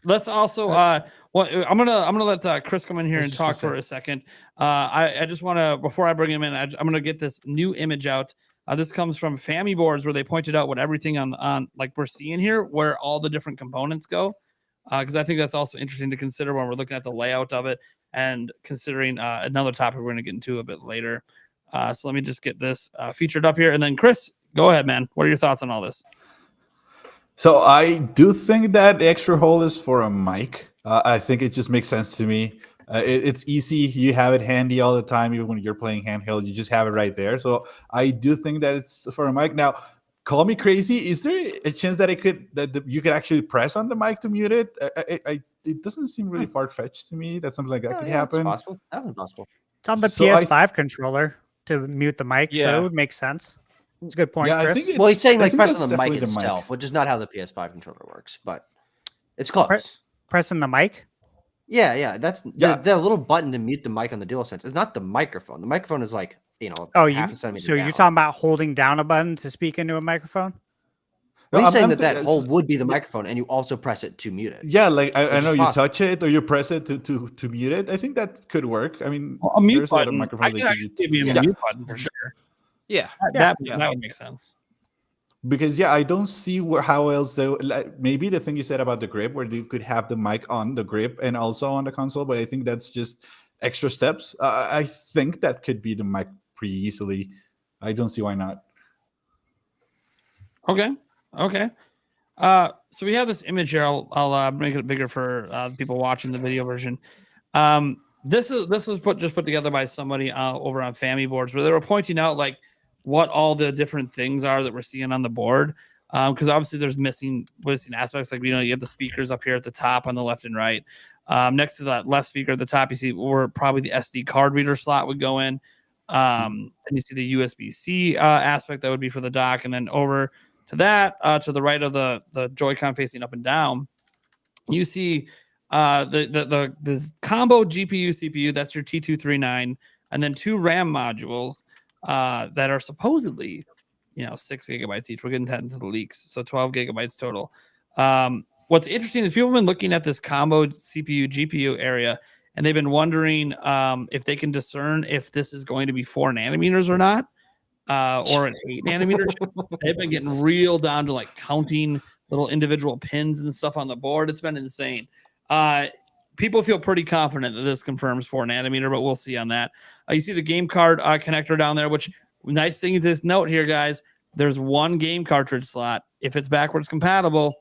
Let's also I'm gonna let Chris come in here and talk for a second. I just want to, before I bring him in, I'm gonna get this new image out. This comes from Family Boards, where they pointed out what everything on like we're seeing here, where all the different components go, because I think that's also interesting to consider when we're looking at the layout of it and considering another topic we're going to get into a bit later. So let me just get this featured up here, and then Chris, go ahead, man. What are your thoughts on all this? So I do think that extra hole is for a mic. I think it just makes sense to me. It's easy. You have it handy all the time. Even when you're playing handheld, you just have it right there. So I do think that it's for a mic. Now, call me crazy. Is there a chance that you could actually press on the mic to mute it? It doesn't seem really far-fetched to me that something like that could happen. It's possible. Definitely possible. It's on the So PS5 controller to mute the mic, so Yeah. it would make sense. It's a good point, Yeah, I Chris. think Well, he's saying I like think pressing that's the mic definitely the mic. itself, which is not how the PS5 controller works, but it's close. Pressing the mic. Yeah. That's Yeah. the little button to mute the mic on the DualSense. It's not the microphone. The microphone is like Oh, half a centimeter. so you're down. talking about holding down a button to speak into a microphone? Well, No, he's saying I'm that thi- hole would be the microphone, and you also press it to mute it. Yeah, like I Which is know you possible. touch it or you press it to mute it. I think that could work. I mean, A mute there's a lot of button. I microphones can that see you it being yeah. a mute button for sure. Yeah. That Yeah. would make sense. Because I don't see how else maybe the thing you said about the grip, where you could have the mic on the grip and also on the console, but I think that's just extra steps. I think that could be the mic pretty easily. I don't see why not. Okay. So we have this image here. I'll make it bigger for people watching the video version. This was put together by somebody over on Family Boards, where they were pointing out like what all the different things are that we're seeing on the board. Because obviously there's missing aspects, like you have the speakers up here at the top on the left and right. Next to that left speaker at the top, you see where probably the SD card reader slot would go in. And you see the USB-C aspect that would be for the dock, and then over to that, to the right of the Joy-Con facing up and down, you see the combo GPU CPU. That's your T239, and then 2 RAM modules that are supposedly 6 gigabytes each. We're getting that into the leaks, so 12 gigabytes total. What's interesting is people have been looking at this combo CPU GPU area, and they've been wondering if they can discern if this is going to be 4 nanometers or not. Or an 8 nanometer chip. They've been getting real down to like counting little individual pins and stuff on the board. It's been insane. People feel pretty confident that this confirms 4 nanometer, but we'll see on that. You see the game card connector down there, which nice thing to note here, guys. There's 1 game cartridge slot. If it's backwards compatible,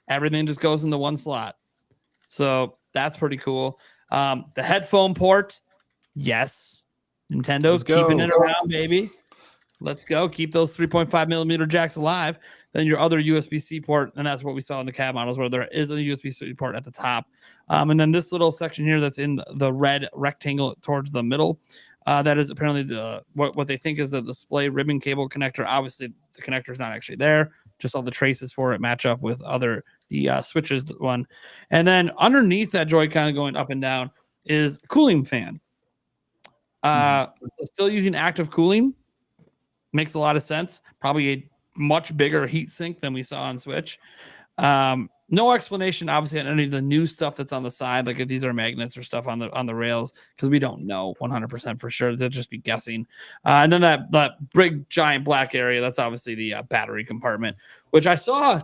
everything just goes in the 1 slot. So that's pretty cool. The headphone port, yes. Nintendo's keeping it around, baby. Let's go. Keep those 3.5 millimeter jacks alive. Then your other USB-C port, and that's what we saw in the cab models, where there is a USB-C port at the top. And then this little section here that's in the red rectangle towards the middle, that is apparently what they think is the display ribbon cable connector. Obviously, the connector is not actually there. Just all the traces for it match up with the switches one. And then underneath that Joy-Con going up and down is a cooling fan. Still using active cooling. Makes a lot of sense. Probably a much bigger heat sink than we saw on Switch. No explanation, obviously, on any of the new stuff that's on the side, like if these are magnets or stuff on the rails, because we don't know 100% for sure. They'll just be guessing. And then that big giant black area, that's obviously the battery compartment, which I saw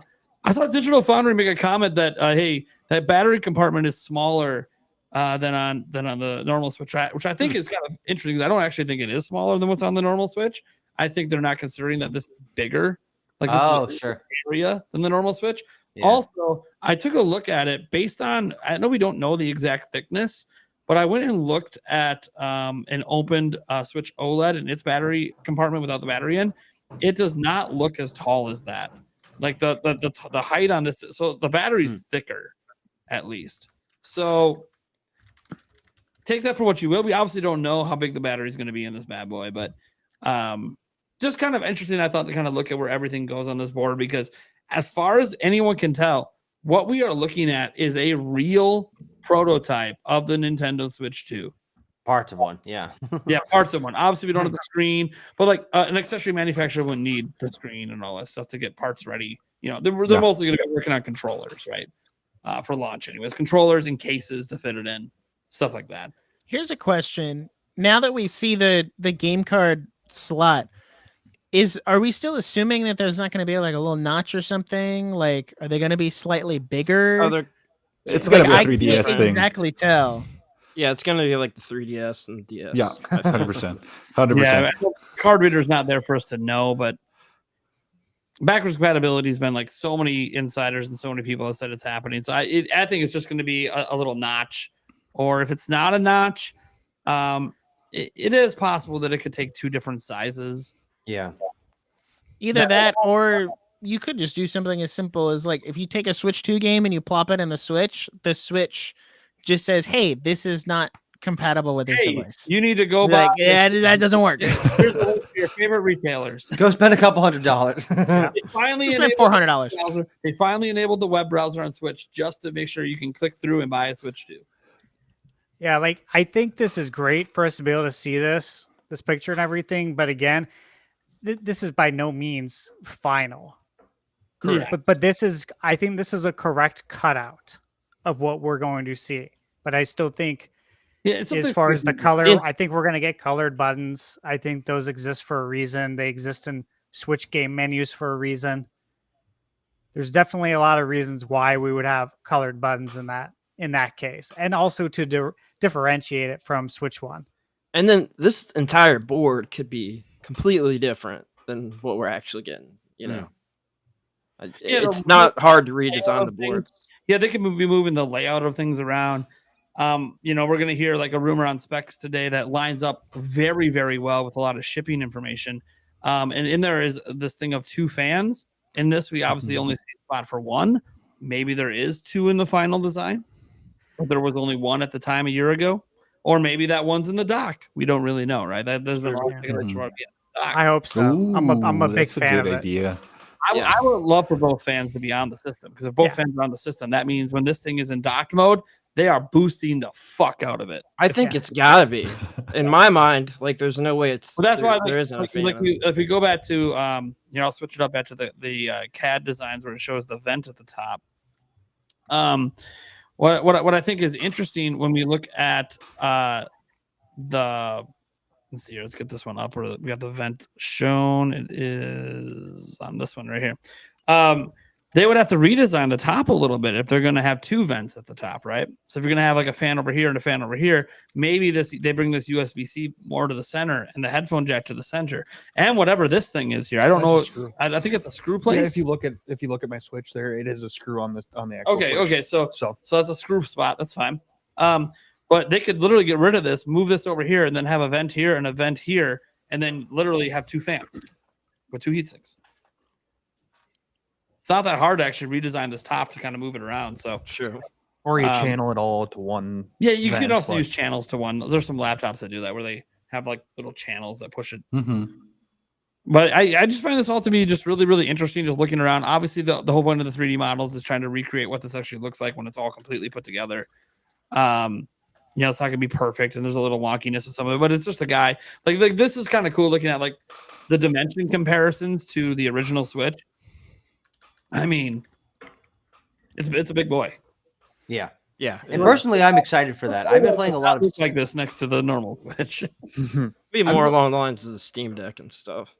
Digital Foundry make a comment that hey, that battery compartment is smaller than on the normal Switch, which I think is kind of interesting, because I don't actually think it is smaller than what's on the normal Switch. I think they're not considering that this is bigger, like this is a area than the normal Switch. Yeah. Also, I took a look at it based on, I know we don't know the exact thickness, but I went and looked at an opened Switch OLED and its battery compartment without the battery in. It does not look as tall as that. Like the height on this, so the battery's thicker, at least. So take that for what you will. We obviously don't know how big the battery is going to be in this bad boy, but just kind of interesting, I thought, to kind of look at where everything goes on this board, because as far as anyone can tell, what we are looking at is a real prototype of the Nintendo Switch 2. Parts of one, yeah. Yeah, parts of one. Obviously, we don't have the screen, but like an accessory manufacturer wouldn't need the screen and all that stuff to get parts ready. You know, they're mostly going to be working on controllers, right? For launch, anyways. Controllers and cases to fit it in, stuff like that. Here's a question. Now that we see the game card slot, are we still assuming that there's not going to be like a little notch or something? Like, are they going to be slightly bigger? It's gonna be a I 3DS can't thing. exactly tell. Yeah, it's gonna be like the 3DS and DS. Yeah, 100%. 100%. Yeah, card reader's not there for us to know, but backwards compatibility has been like so many insiders and so many people have said it's happening. So I think it's just going to be a little notch, or if it's not a notch, it is possible that it could take two different sizes. Yeah. Either that, or you could just do something as simple as like if you take a Switch 2 game and you plop it in the Switch just says, "Hey, this is not compatible with this device." You need to go Like, back. yeah, that doesn't work. Here's a list of your favorite retailers. Go spend a couple $100. They finally Spend enabled $400. the browser. They finally enabled the web browser on Switch just to make sure you can click through and buy a Switch 2. Yeah, like I think this is great for us to be able to see this picture and everything. But again, this is by no means final. Yeah. But I think this is a correct cutout of what we're going to see. But I still think, It's as far as the color, I think we're going to get colored buttons. I think those exist for a reason. They exist in Switch game menus for a reason. There's definitely a lot of reasons why we would have colored buttons in that case, and also to differentiate it from Switch One. And then this entire board could be completely different than what we're actually getting. You know, it's not hard to redesign the board. Yeah, they could be moving the layout of things around. We're going to hear like a rumor on specs today that lines up very, very well with a lot of shipping information. And in there is this thing of two fans. In this, we obviously only see a spot for one. Maybe there is two in the final design, but there was only one at the time a year ago. Or maybe that one's in the dock. We don't really know, right? There's been a lot of speculation about being in the docks. I hope so. I'm a big that's fan a of good it. idea. I would love for both fans to be on the system, because if both fans are on the system, that means when this thing is in dock mode, they are boosting the fuck out of it. I think it's gotta be. In my mind, like there's no way it's. Well, that's why there isn't a fan. if we go back to I'll switch it up back to the CAD designs where it shows the vent at the top. What I think is interesting when we look at let's see here, let's get this one up where we got the vent shown. It is on this one right here. They would have to redesign the top a little bit if they're going to have two vents at the top, right? So if you're going to have like a fan over here and a fan over here, maybe they bring this USB-C more to the center and the headphone jack to the center, and whatever this thing is here. I don't know. I think it's a screw place. Yeah, if you look at my Switch, there it is a screw on the actual Okay, Switch. okay, so that's a screw spot. That's fine. But they could literally get rid of this, move this over here, and then have a vent here and a vent here, and then literally have two fans with two heat sinks. It's not that hard to actually redesign this top to kind of move it around. So Sure. Or you channel it all to one. Yeah, you vent, can also like- use channels to one. There's some laptops that do that where they have like little channels that push it. But I just find this all to be just really, really interesting, just looking around. Obviously, the whole point of the 3D models is trying to recreate what this actually looks like when it's all completely put together. It's not going to be perfect, and there's a little wonkiness with some of it, but it's just a guy. Like this is kind of cool looking at like the dimension comparisons to the original Switch. I mean, it's a big boy. Yeah. Yeah. And personally, I'm excited for that. I've been playing a lot of like this next to the normal Switch. Be more along the lines of the Steam Deck and stuff.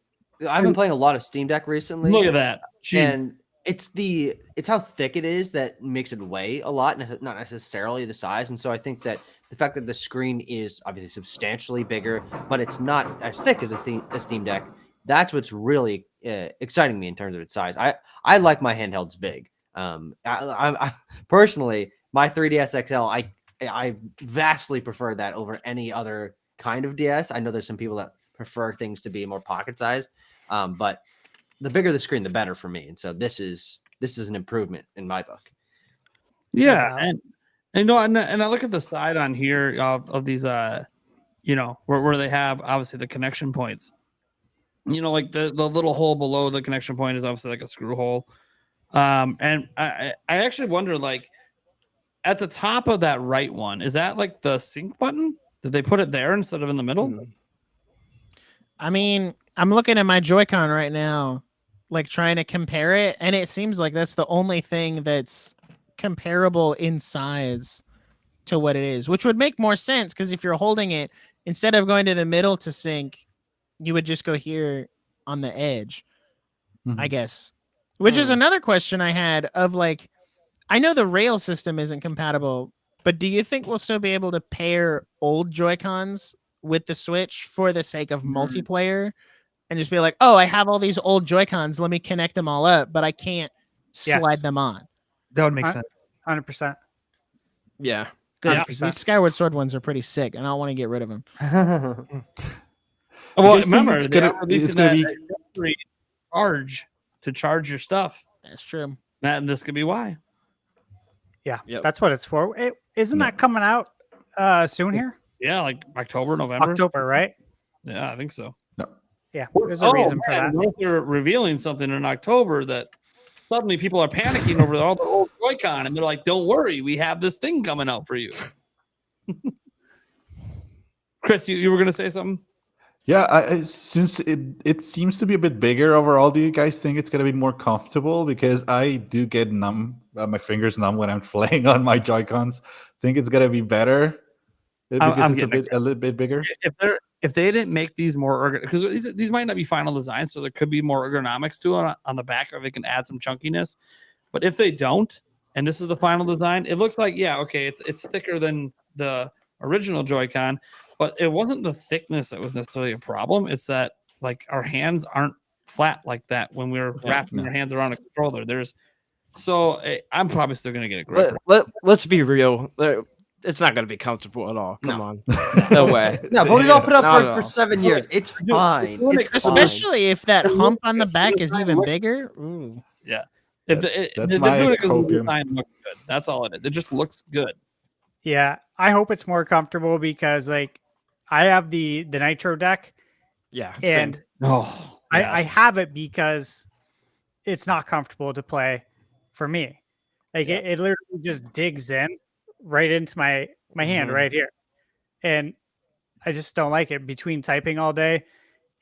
I've been playing a lot of Steam Deck recently. Look at that. And it's how thick it is that makes it weigh a lot, not necessarily the size. And so I think that the fact that the screen is obviously substantially bigger, but it's not as thick as a Steam Deck, that's what's really exciting me in terms of its size. I like my handhelds big. I personally, my 3DS XL, I vastly prefer that over any other kind of DS. I know there's some people that prefer things to be more pocket sized, but the bigger the screen, the better for me. And so this is an improvement in my book. Yeah, and I look at the side on here of these, where they have obviously the connection points. Like the little hole below the connection point is obviously like a screw hole. And I actually wonder, like, at the top of that right one, is that like the sync button? Did they put it there instead of in the middle? I mean, I'm looking at my Joy-Con right now, like trying to compare it, and it seems like that's the only thing that's comparable in size to what it is, which would make more sense because if you're holding it, instead of going to the middle to sync, you would just go here on the edge, I guess. Which is another question I had of like, I know the rail system isn't compatible, but do you think we'll still be able to pair old Joy-Cons with the Switch for the sake of multiplayer and just be like, oh, I have all these old Joy-Cons, let me connect them all up, but I can't slide them on. That would make sense. 100%. Yeah. Good, Yeah. 'cause these Skyward Sword ones are pretty sick, and I don't want to get rid of them. Well, guys think remember, it's they're gonna- releasing it's gonna that be- accessory charge to charge your stuff. That's true. And this could be why. Yeah, Yep. that's what it's for. Isn't that coming out soon here? Yeah, like October, November. October, right? Yeah, I think so. Yeah, there's a reason for that. What if they're revealing something in October that suddenly people are panicking over all the old Joy-Con and they're like, don't worry, we have this thing coming out for you. Chris, you were going to say something? Yeah, since it seems to be a bit bigger overall, do you guys think it's gonna be more comfortable? Because I do get numb, my fingers numb when I'm playing on my Joy-Cons. Think it's gonna be better because I'm it's getting a little bit bigger. If they didn't make these more because these might not be final designs, so there could be more ergonomics to it on the back, or they can add some chunkiness. But if they don't, and this is the final design, it looks like it's thicker than the original Joy-Con, but it wasn't the thickness that was necessarily a problem. It's that like our hands aren't flat like that when we're wrapping our hands around a controller. I'm probably still gonna get a grip. Let's be real. It's not going to be comfortable at all. Come on. No way. No, but we don't put up Not at for all. 7 years. It's fine. It's fine. Especially if that hump on the back is even bigger. Ooh. Yeah. If That's they're my doing it 'cause the hopium. design looks good. That's all it is. It just looks good. Yeah, I hope it's more comfortable because like I have the Nitro deck Yeah. same. and Oh, I have it because it's not comfortable to play for me. Like it literally just digs in right into my hand right here. And I just don't like it between typing all day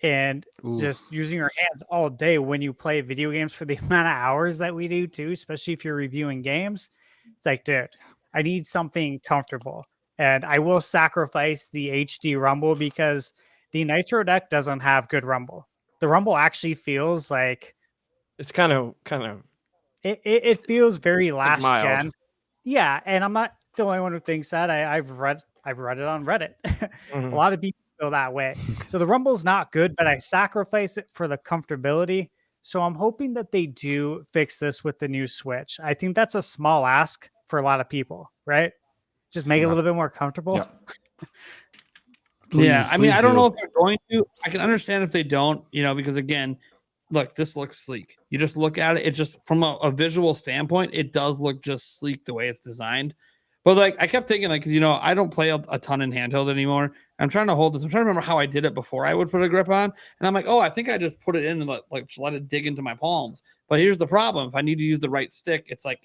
and just using your hands all day when you play video games for the amount of hours that we do too, especially if you're reviewing games. It's like, dude, I need something comfortable. And I will sacrifice the HD rumble because the Nitro deck doesn't have good rumble. The rumble actually feels like It's kind of it feels very last mild. gen. Yeah, and I'm not the only one who thinks that. I've read it on Reddit. A lot of people feel that way. So the rumble's not good, but I sacrifice it for the comfortability. So I'm hoping that they do fix this with the new Switch. I think that's a small ask for a lot of people, right? Just make it a little bit more comfortable. Yeah. I mean, I don't do. know if they're going to. I can understand if they don't, because again, look, this looks sleek. You just look at it, it just from a visual standpoint, it does look just sleek the way it's designed. But like I kept thinking, like, because I don't play a ton in handheld anymore. I'm trying to hold this. I'm trying to remember how I did it before I would put a grip on. And I'm like, oh, I think I just put it in and just let it dig into my palms. But here's the problem. If I need to use the right stick, it's like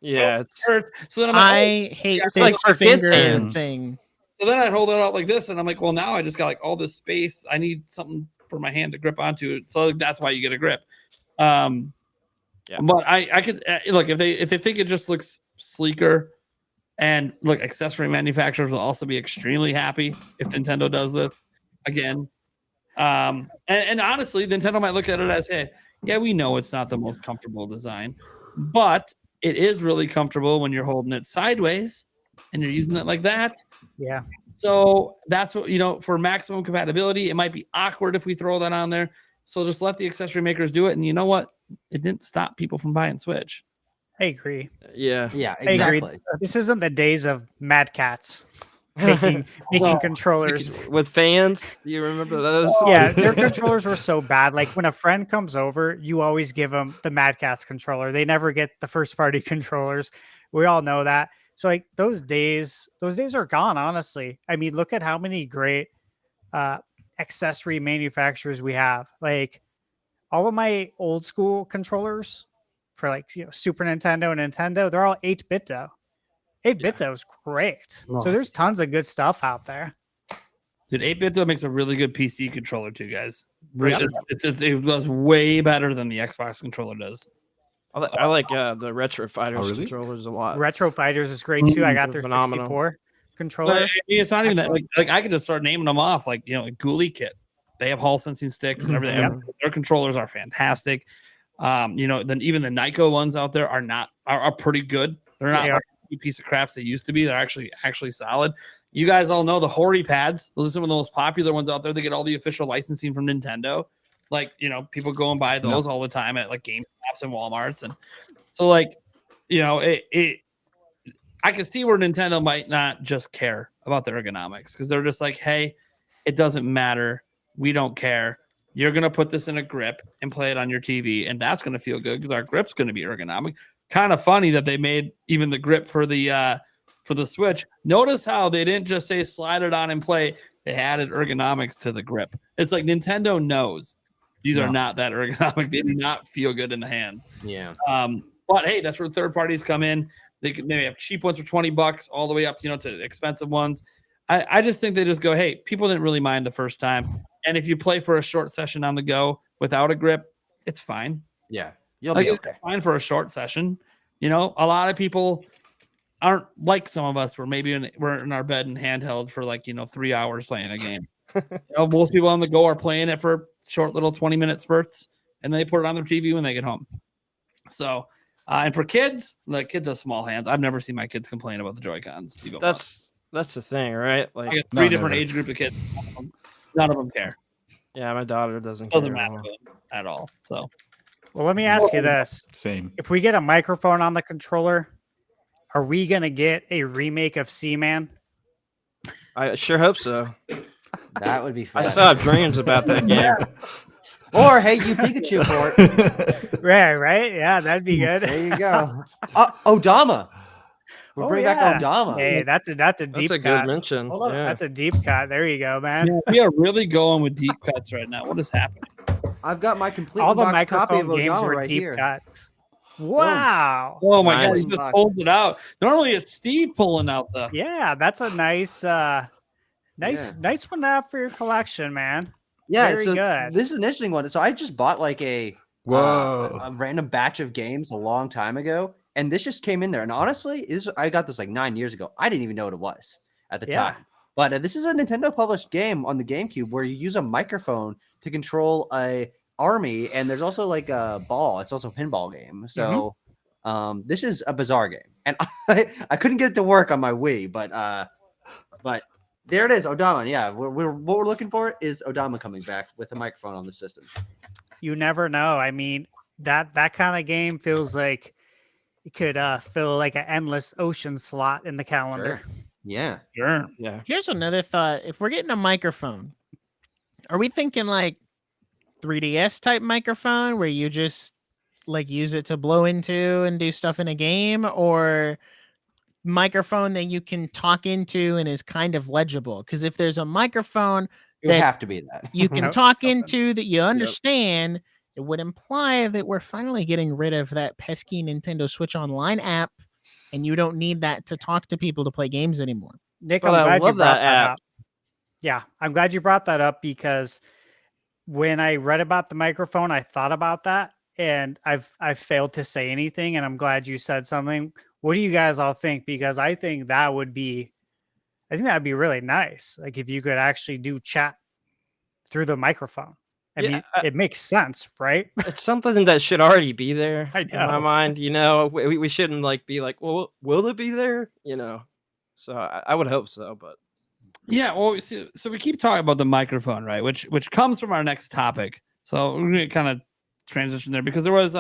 yeah. it hurts. So then I'm like, I hate It's this like for kids' finger hands. thing. so then I hold it out like this, and I'm like, well, now I just got like all this space. I need something for my hand to grip onto it. So that's why you get a grip. But I could look if they think it just looks sleeker, and look, accessory manufacturers will also be extremely happy if Nintendo does this again. And honestly, Nintendo might look at it as, hey, yeah, we know it's not the most comfortable design, but it is really comfortable when you're holding it sideways and you're using it like that. Yeah. So that's what, for maximum compatibility, it might be awkward if we throw that on there. So just let the accessory makers do it. And you know what? It didn't stop people from buying Switch. I agree. Yeah. Yeah, I agree. exactly. This isn't the days of Mad Cats making controllers. With fans. Do you remember those? Yeah, their controllers were so bad. Like when a friend comes over, you always give them the Mad Cats controller. They never get the first party controllers. We all know that. So like those days are gone, honestly. I mean, look at how many great accessory manufacturers we have. Like all of my old school controllers for like Super Nintendo and Nintendo, they're all 8-bit though. 8-bit though is great. So there's tons of good stuff out there. Dude, 8-bit though makes a really good PC controller too, guys. It does way better than the Xbox controller does. I like the Retro Fighters really? controllers a lot. Retro Fighters is great too. I got They're their phenomenal. 64 controller. But it's not even that. Like I could just start naming them off. Like like Ghoulie Kit, they have Hall sensing sticks and everything. Yep. Their controllers are fantastic. Then even the Nyko ones out there are pretty good. They're not They like a piece of craps they used to be. They're actually solid. You guys all know the Hori pads. Those are some of the most popular ones out there. They get all the official licensing from Nintendo. Like, people go and buy those all the time at like GameStops and Walmarts. And so I can see where Nintendo might not just care about the ergonomics because they're just like, hey, it doesn't matter. We don't care. You're going to put this in a grip and play it on your TV. And that's going to feel good because our grip's going to be ergonomic. Kind of funny that they made even the grip for the Switch. Notice how they didn't just say slide it on and play. They added ergonomics to the grip. It's like Nintendo knows these are not that ergonomic. They do not feel good in the hands. Yeah. But hey, that's where third parties come in. They have cheap ones for $20 all the way up to expensive ones. I just think they just go, hey, people didn't really mind the first time. And if you play for a short session on the go without a grip, it's fine. Yeah. You'll be okay. It's fine for a short session. A lot of people aren't like some of us where maybe we're in our bed and handheld for 3 hours playing a game. Most people on the go are playing it for short little 20-minute spurts, and they put it on their TV when they get home. So, and for kids, the kids have small hands. I've never seen my kids complain about the Joy-Cons. That's the thing, right? I Like, got three different age group of kids. None of them care. yeah, my daughter doesn't care Doesn't at matter all. to them at all. So, Well, let me ask you this. Same. If we get a microphone on the controller, are we going to get a remake of Seaman? I sure hope so. That would be I fun. still have dreams about that game. Or hey, you Pikachu for it. Right? Yeah, that'd be good. There you go. Odama. We're bringing back Odama. Hey, that's a deep That's a cut. good mention. Hold on, Yeah. That's a deep cut. There you go, man. we are really going with deep cuts right now. What is happening? I've got my complete All the box copy of microphone games Odama were right deep here. cuts. Wow. Oh my god, Nice. he just pulled it out. Normally it's Steve pulling out the. Yeah, that's a nice nice one to have for your collection, man. Yeah, Very so good. this is an interesting one. So I just bought like a random batch of games a long time ago, and this just came in there. And honestly, I got this like 9 years ago. I didn't even know what it was at the Yeah. time. But this is a Nintendo published game on the GameCube where you use a microphone to control a army, and there's also like a ball. It's also a pinball game. So this is a bizarre game, and I couldn't get it to work on my Wii, but there it is, Odama. Yeah, what we're looking for is Odama coming back with a microphone on the system. You never know. I mean, that kind of game feels like it could fill like an endless ocean slot in the calendar. Sure. Yeah. Sure. Yeah. Here's another thought. If we're getting a microphone, are we thinking like 3DS type microphone where you just like use it to blow into and do stuff in a game, or microphone that you can talk into and is kind of legible? Because if there's a microphone It would that have to be that. you can Nope. talk into that you understand, it would imply that we're finally getting rid of that pesky Nintendo Switch Online app, and you don't need that to talk to people to play games anymore. Nick, But I'm I glad you love brought that that app. up. Yeah, I'm glad you brought that up because when I read about the microphone, I thought about that, and I've failed to say anything, and I'm glad you said something. What do you guys all think? Because I think that would be really nice. Like if you could actually do chat through the microphone. I Yeah, mean, it makes sense, right? It's something that should already be there I in my know. mind. We shouldn't like be like, well, will it be there? So I would hope so, but Yeah, well, so we keep talking about the microphone, right? Which comes from our next topic. So we're gonna kind of transition there because there was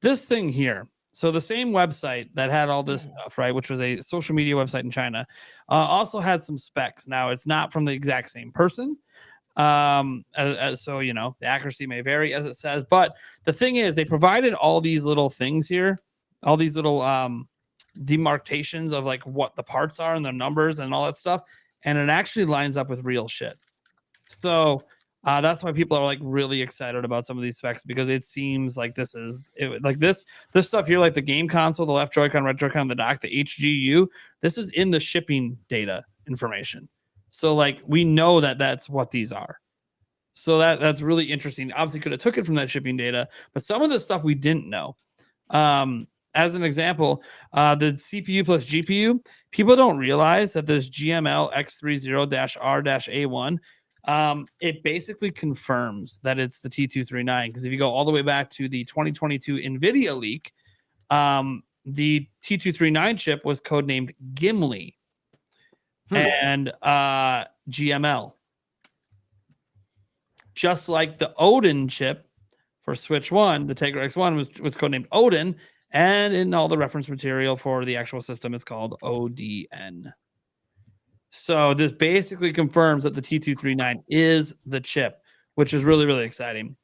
this thing here. So the same website that had all this stuff, right, which was a social media website in China, also had some specs. Now it's not from the exact same person, so the accuracy may vary as it says. But the thing is, they provided all these little things here, all these little demarcations of like what the parts are and the numbers and all that stuff, and it actually lines up with real shit. So That's why people are like really excited about some of these specs, because it seems like this stuff here, like the game console, the left Joy-Con, right Joy-Con, the dock, the HGU. This is in the shipping data information. So like we know that that's what these are. So that's really interesting. Obviously, could have took it from that shipping data, but some of the stuff we didn't know. As an example, the CPU plus GPU, people don't realize that this GML X30-R-A1, it basically confirms that it's the T239. Because if you go all the way back to the 2022 NVIDIA leak, the T239 chip was codenamed Gimli and GML. Just like the Odin chip for Switch 1, the Tegra X1 was codenamed Odin, and in all the reference material for the actual system, it's called ODN. So this basically confirms that the T239 is the chip, which is really, really exciting.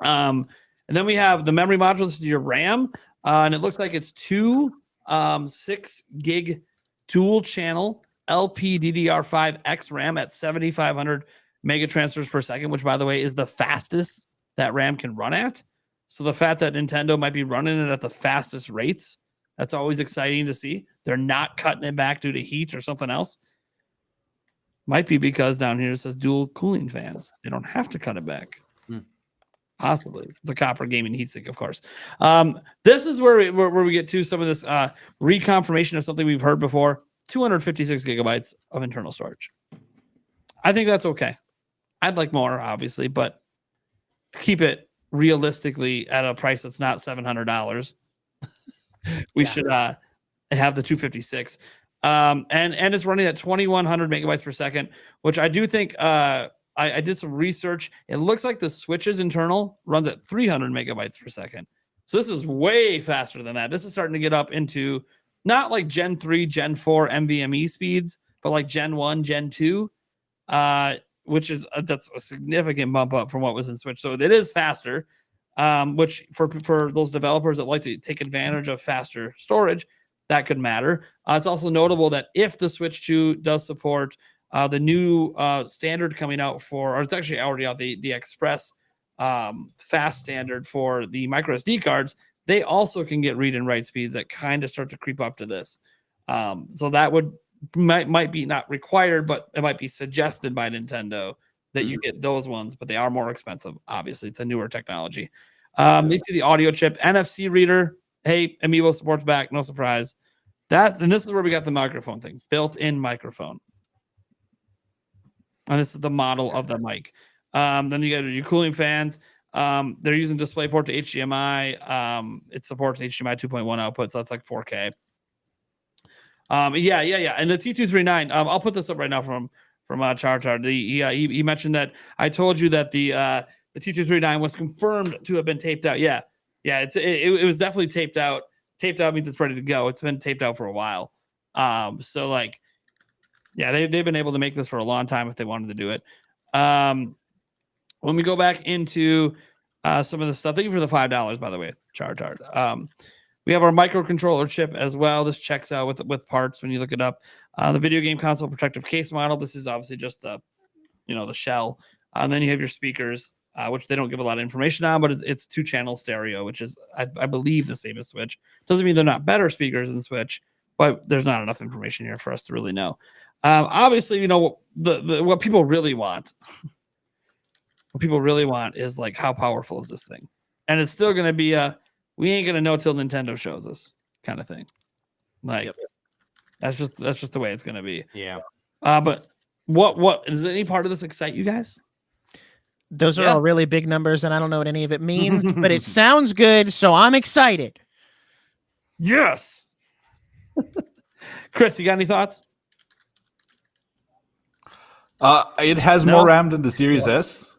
And then we have the memory module. This is your RAM, and it looks like it's two 6 gig dual channel LPDDR5X RAM at 7,500 mega transfers per second, which, by the way, is the fastest that RAM can run at. So the fact that Nintendo might be running it at the fastest rates, that's always exciting to see. They're not cutting it back due to heat or something else. Might be because down here it says dual cooling fans. They don't have to cut it back. Possibly. The copper gaming heatsink, of course. This is where we get to some of this reconfirmation of something we've heard before. 256 gigabytes of internal storage. I think that's okay. I'd like more, obviously, but keep it realistically at a price that's not $700. We should have the 256. And it's running at 2,100 megabytes per second, which I do think I did some research. It looks like the Switch's internal runs at 300 megabytes per second. So this is way faster than that. This is starting to get up into not like Gen 3, Gen 4 NVMe speeds, but like Gen 1, Gen 2, which is that's a significant bump up from what was in Switch. So it is faster, which for those developers that like to take advantage of faster storage, that could matter. It's also notable that if the Switch 2 does support the new standard coming out or it's actually already out, the Express fast standard for the micro SD cards, they also can get read and write speeds that kind of start to creep up to this. So that might be not required, but it might be suggested by Nintendo that you get those ones, but they are more expensive. Obviously, it's a newer technology. They see the audio chip, NFC reader. Hey, Amiibo supports back, no surprise. And this is where we got the microphone thing, built-in microphone. And this is the model of the mic. Then you got your cooling fans. They're using DisplayPort to HDMI. It supports HDMI 2.1 output, so that's like 4K. Yeah. And the T239, I'll put this up right now from Char. He mentioned that I told you that the T239 was confirmed to have been taped out. Yeah. It was definitely taped out. Taped out means it's ready to go. It's been taped out for a while. So like, yeah, they've been able to make this for a long time if they wanted to do it. When we go back into some of the stuff, thank you for the $5, by the way, Char. We have our microcontroller chip as well. This checks out with parts when you look it up. The video game console protective case model. This is obviously just the shell. And then you have your speakers, which they don't give a lot of information on, but it's 2-channel stereo, which is I believe the same as Switch. Doesn't mean they're not better speakers than Switch, but there's not enough information here for us to really know. Obviously, what people really want. What people really want is like, how powerful is this thing? And it's still going to be we ain't going to know till Nintendo shows us kind of thing. Like, that's just the way it's going to be. Yeah. But what does any part of this excite you guys? Those are all really big numbers, and I don't know what any of it means, but it sounds good, so I'm excited. Yes. Chris, you got any thoughts? It has more RAM than the Series S.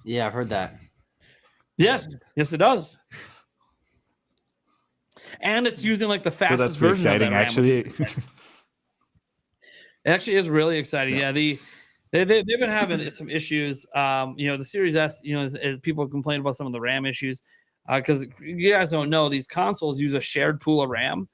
Yeah, I've heard that. Yes, it does. And it's using like the fastest that's version exciting, of that RAM, actually. It actually is really exciting. Yeah, they've been having some issues. The Series S, as people complain about some of the RAM issues, because you guys don't know, these consoles use a shared pool of RAM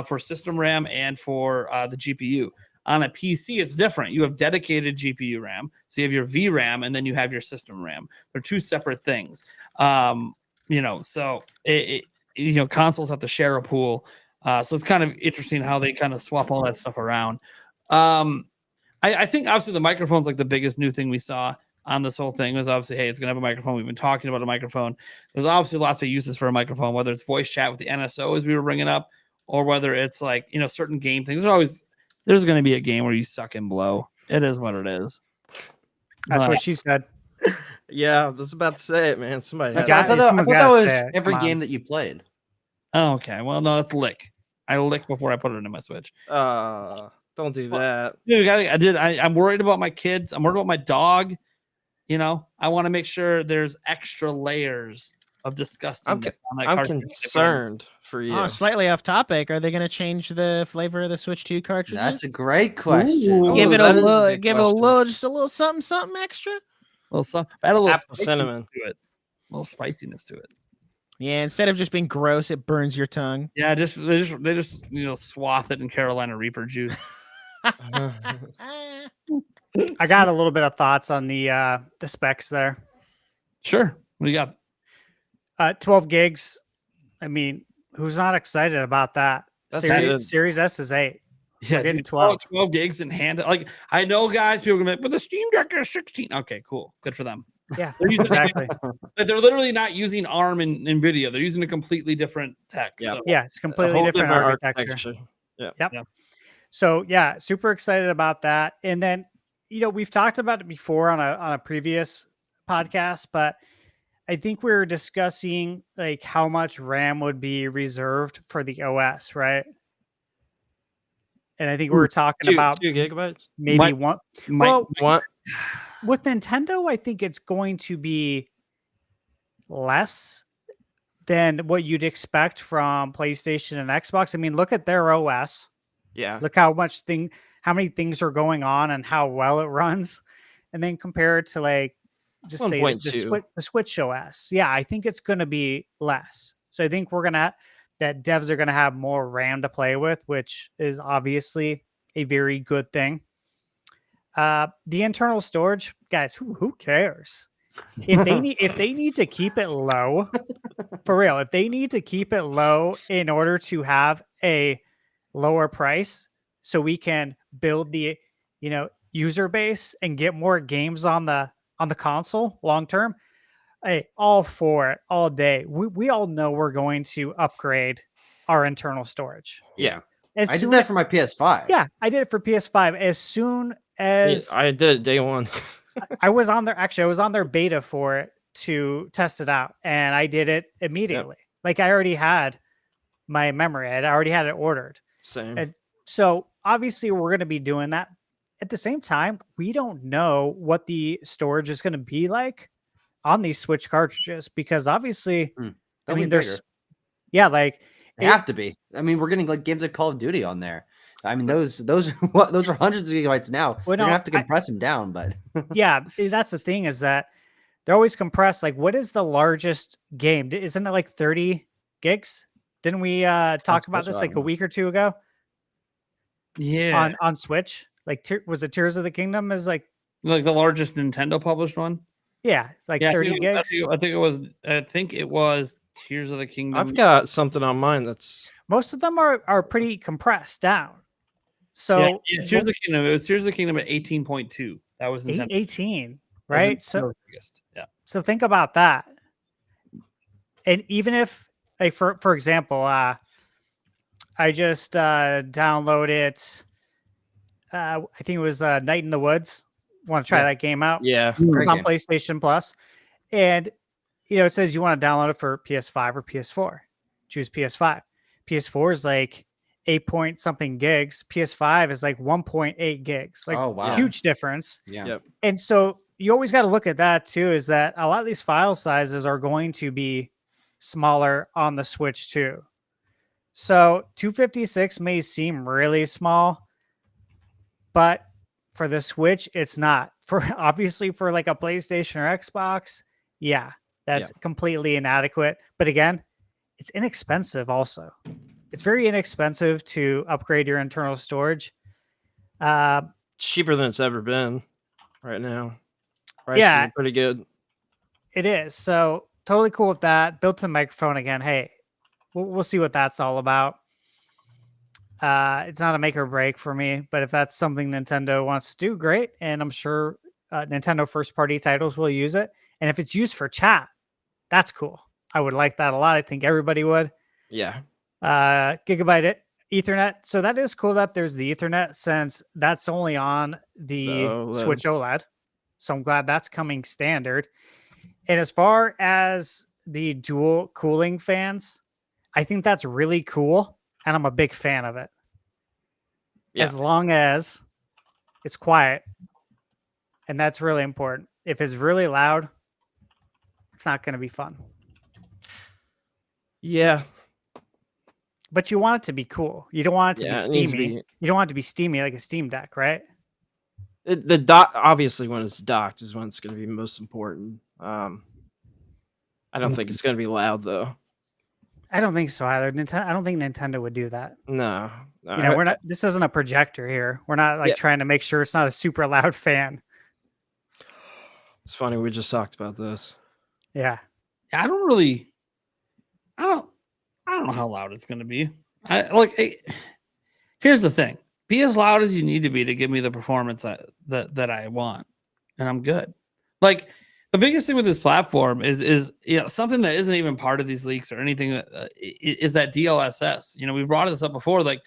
for system RAM and for the GPU. On a PC, it's different. You have dedicated GPU RAM, so you have your VRAM, and then you have your system RAM. They're two separate things. So consoles have to share a pool. So it's kind of interesting how they kind of swap all that stuff around. I think obviously the microphone's like the biggest new thing we saw on this whole thing was obviously, hey, it's going to have a microphone. We've been talking about a microphone. There's obviously lots of uses for a microphone, whether it's voice chat with the NSO as we were bringing up, or whether it's like, certain game things. There's going to be a game where you suck and blow. It is what it is. That's what she said. Yeah, I was about to say it, man. Somebody had I got- thought that someone's gotta was say it. every Come on. game that you played. Oh, okay. Well, no, that's lick. I lick before I put it into my Switch. don't do that. Dude, I'm worried about my kids. I'm worried about my dog. I want to make sure there's extra layers of disgusting. I'm concerned for you. Oh, slightly off topic. Are they going to change the flavor of the Switch 2 cartridges? That's a great question. Ooh. give it that a is little, good give it a question. little, just a little something extra. Add a little Apple spiciness cinnamon. to it. A little spiciness to it. Yeah, instead of just being gross, it burns your tongue. Yeah, they just swath it in Carolina Reaper juice. I got a little bit of thoughts on the specs there. Sure. What do you got? 12 gigs. I mean, who's not excited about that? That's Series, good. Series S is 8. Yeah, getting dude, 12. 12 gigs and hand. Like, I know, guys, people are gonna be like, but the Steam Deck is 16. Okay, cool. Good for them. Yeah, They're using exactly. Like, they're literally not using ARM and NVIDIA. They're using a completely different tech. Yeah. So. Yeah, it's A completely whole different architecture. So yeah, super excited about that. And then, we've talked about it before on a previous podcast, but I think we were discussing like how much RAM would be reserved for the OS, right? And I think we were talking about 2 gigabytes. maybe Might- one. Might- Well, What? with Nintendo, I think it's going to be less than what you'd expect from PlayStation and Xbox. I mean, look at their OS. Yeah. Look how many things are going on and how well it runs, and then compare it to like just say the 1.2. Switch OS. Yeah, I think it's going to be less. So I think that devs are going to have more RAM to play with, which is obviously a very good thing. The internal storage, guys, who cares? If they need to keep it low, for real, if they need to keep it low in order to have a lower price so we can build the user base and get more games on the console long term, hey, all for it all day. We all know we're going to upgrade our internal storage. Yeah. As I did soon- that for my PS5. Yeah, I did it for PS5 as soon as I did it day one. I was on their beta for it to test it out, and I did it immediately. Like I already had my memory. I already had it ordered. Same. And so obviously we're going to be doing that. At the same time, we don't know what the storage is going to be like on these Switch cartridges because obviously, I mean, there's, like They have to be. I mean, we're getting like games like Call of Duty on there. I mean, those are hundreds of gigabytes now. Well, We're no, gonna have to compress them down, but yeah, that's the thing is that they're always compressed. Like, what is the largest game? Isn't it like 30 gigs? Didn't we talk about Switch, this I like a don't know. week or two ago Yeah. on Switch? Like, was it Tears of the Kingdom is like, Like the largest Nintendo published one? yeah, it's like Yeah, 30 gigs. I think it was Tears of the Kingdom. I've got something on mine that's Most of them are pretty compressed down. So yeah, Tears of the Kingdom. It was Tears of the Kingdom at 18.2. That was Nintendo. 18, That was right? Nintendo's biggest. Yeah. So think about that. And even if, like, for example, I just downloaded, I think it was Night in the Woods. Want to try that game out? yeah. It's on game. PlayStation Plus, and it says you want to download it for PS5 or PS4. Choose PS5. PS4 is like 8 point something gigs. PS5 is like 1.8 gigs. Like, Oh, wow. huge difference. yeah. Yep. And so you always got to look at that too, is that a lot of these file sizes are going to be smaller on the Switch too. So 256 may seem really small, but for the Switch, it's not. For obviously for like a PlayStation or Xbox, yeah, that's completely inadequate. But again, it's inexpensive also. It's very inexpensive to upgrade your internal storage. It's cheaper than it's ever been right now. Prices Yeah. are pretty good. It is. So totally cool with that. Built-in microphone again. Hey, we'll see what that's all about. It's not a make or break for me, but if that's something Nintendo wants to do, great. And I'm sure Nintendo first-party titles will use it. And if it's used for chat, that's cool. I would like that a lot. I think everybody would. Yeah. Gigabyte Ethernet. So that is cool that there's the Ethernet, since that's only on the OLED. Switch OLED. So I'm glad that's coming standard. And as far as the dual cooling fans, I think that's really cool. And I'm a big fan of it. Yeah. As long as it's quiet. And that's really important. If it's really loud, it's not going to be fun. Yeah. But you want it to be cool. You don't want it to be it needs to steamy. You don't want it to be steamy like a Steam Deck, right? The dock, obviously, when it's docked is when it's going to be most important. I don't think it's going to be loud though. I don't think so either. I don't think Nintendo would do that. No. You know, we're not. This isn't a projector here. We're not like trying to make sure it's not a super loud fan. It's funny. We just talked about this. Yeah. I don't know how loud it's going to be. Here's the thing. Be as loud as you need to be to give me the performance that I want, and I'm good. Like, the biggest thing with this platform is something that isn't even part of these leaks or anything, is that DLSS. You know, we brought this up before. Like,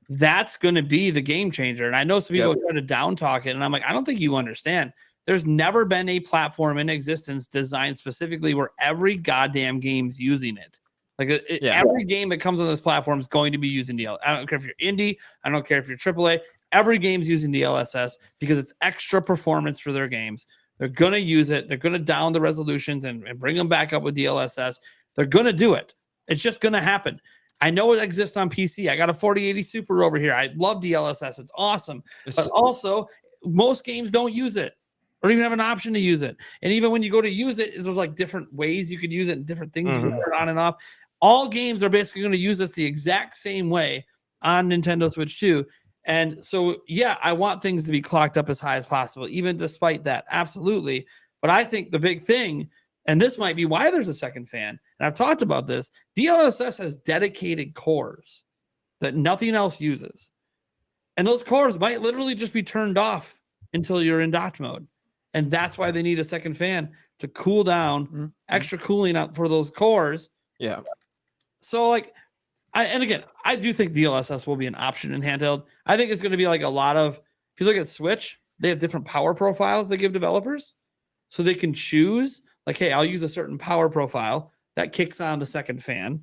that's going to be the game changer. And I know some people try to down talk it, and I'm like, I don't think you understand. There's never been a platform in existence designed specifically where every goddamn game's using it. Like, every game that comes on this platform is going to be using DLSS. I don't care if you're indie. I don't care if you're AAA. Every game's using DLSS because it's extra performance for their games. They're going to use it. They're going to down the resolutions and bring them back up with DLSS. They're going to do it. It's just going to happen. I know it exists on PC. I got a 4080 Super over here. I love DLSS. It's awesome. But also, most games don't use it or even have an option to use it. And even when you go to use it, there's like different ways you could use it and different things you can turn on and off. All games are basically going to use this the exact same way on Nintendo Switch 2. And so, yeah, I want things to be clocked up as high as possible, even despite that. Absolutely. But I think the big thing, and this might be why there's a second fan, and I've talked about this, DLSS has dedicated cores that nothing else uses. And those cores might literally just be turned off until you're in docked mode. And that's why they need a second fan to cool down, extra cooling out for those cores. Yeah. So, like, I do think DLSS will be an option in handheld. I think it's going to be like a lot of, if you look at Switch, they have different power profiles they give developers. So they can choose, like, hey, I'll use a certain power profile that kicks on the second fan,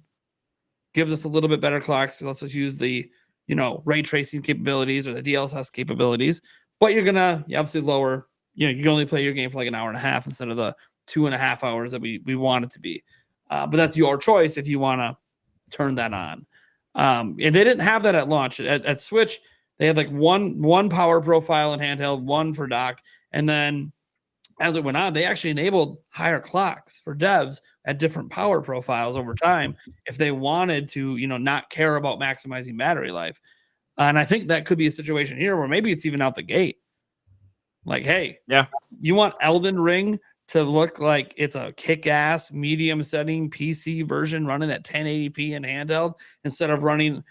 gives us a little bit better clocks. So let's just use the, ray tracing capabilities or the DLSS capabilities. But you're going to obviously lower, you can only play your game for like an hour and a half instead of the 2.5 hours that we want it to be. But that's your choice if you want to turn that on. And they didn't have that at launch. At Switch, they had like one power profile in handheld, one for dock. And then as it went on, they actually enabled higher clocks for devs at different power profiles over time if they wanted to, not care about maximizing battery life. And I think that could be a situation here where maybe it's even out the gate. Like, hey, you want Elden Ring to look like it's a kick-ass medium setting PC version running at 1080p in handheld instead of running,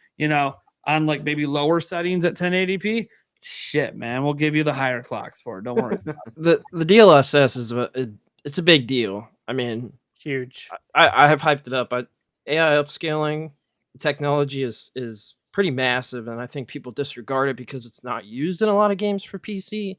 on like maybe lower settings at 1080p. Shit, man, we'll give you the higher clocks for it. Don't worry. The DLSS it's a big deal. I mean, huge. I have hyped it up. AI upscaling technology is pretty massive, and I think people disregard it because it's not used in a lot of games for PC.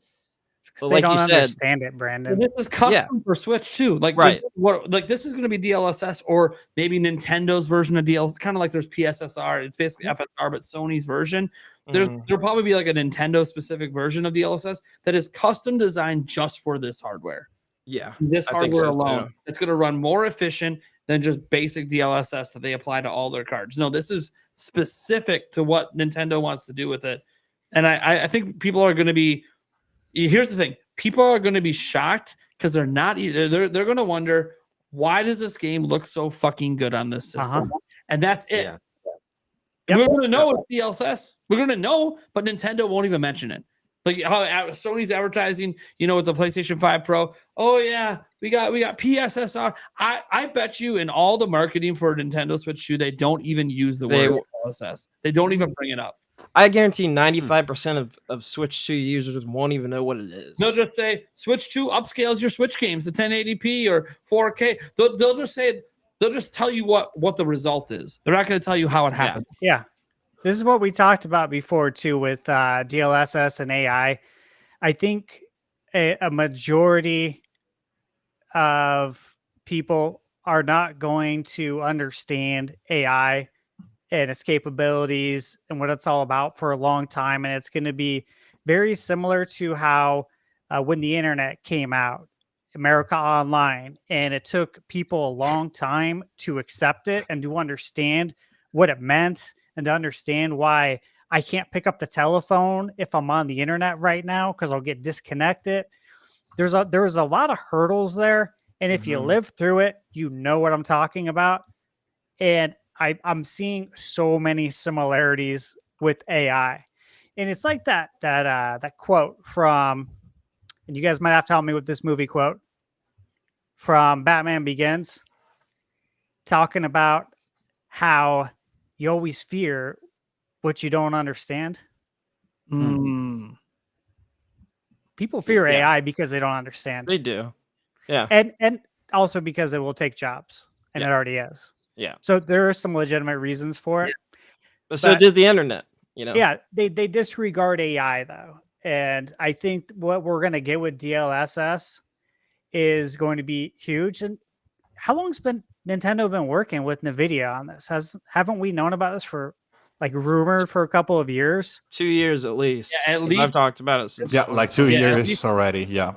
But they don't understand it, Brandon. This is custom for Switch too. Like, this is going to be DLSS or maybe Nintendo's version of DLSS, kind of like there's PSSR. It's basically FSR, but Sony's version. There'll probably be like a Nintendo specific version of DLSS that is custom designed just for this hardware. Yeah, this hardware alone. It's going to run more efficient than just basic DLSS that they apply to all their cards. No, this is specific to what Nintendo wants to do with it. And I think people are going to be. Here's the thing. People are going to be shocked because they're not either. They're going to wonder, why does this game look so fucking good on this system? And that's it. Yep. We're going to know it's DLSS. We're going to know, but Nintendo won't even mention it. Like how Sony's advertising, with the PlayStation 5 Pro. Oh yeah, we got PSSR. I bet you in all the marketing for Nintendo Switch 2, they don't even use the word DLSS. They don't even bring it up. I guarantee 95% of Switch 2 users won't even know what it is. They'll just say Switch 2 upscales your Switch games to 1080p or 4K. They'll just tell you what the result is. They're not going to tell you how it happened. Yeah. This is what we talked about before too with DLSS and AI. I think a majority of people are not going to understand AI and its capabilities and what it's all about for a long time. And it's going to be very similar to how when the internet came out, America Online, and it took people a long time to accept it and to understand what it meant and to understand why I can't pick up the telephone if I'm on the internet right now because I'll get disconnected. There's a lot of hurdles there. And if you live through it, you know what I'm talking about. And I'm seeing so many similarities with AI. And it's like that quote from, and you guys might have to help me with this movie quote, from Batman Begins, talking about how you always fear what you don't understand. People fear AI because they don't understand. They do. Yeah. And also because it will take jobs, and it already is. Yeah. So there are some legitimate reasons for it. But so did the internet, Yeah, they disregard AI though. And I think what we're going to get with DLSS is going to be huge. And how long's Nintendo been working with NVIDIA on this? Haven't we known about this for like rumored for a couple of years? 2 years at least. Yeah, at least I've talked about it since. Yeah, like 2 years already. Yeah.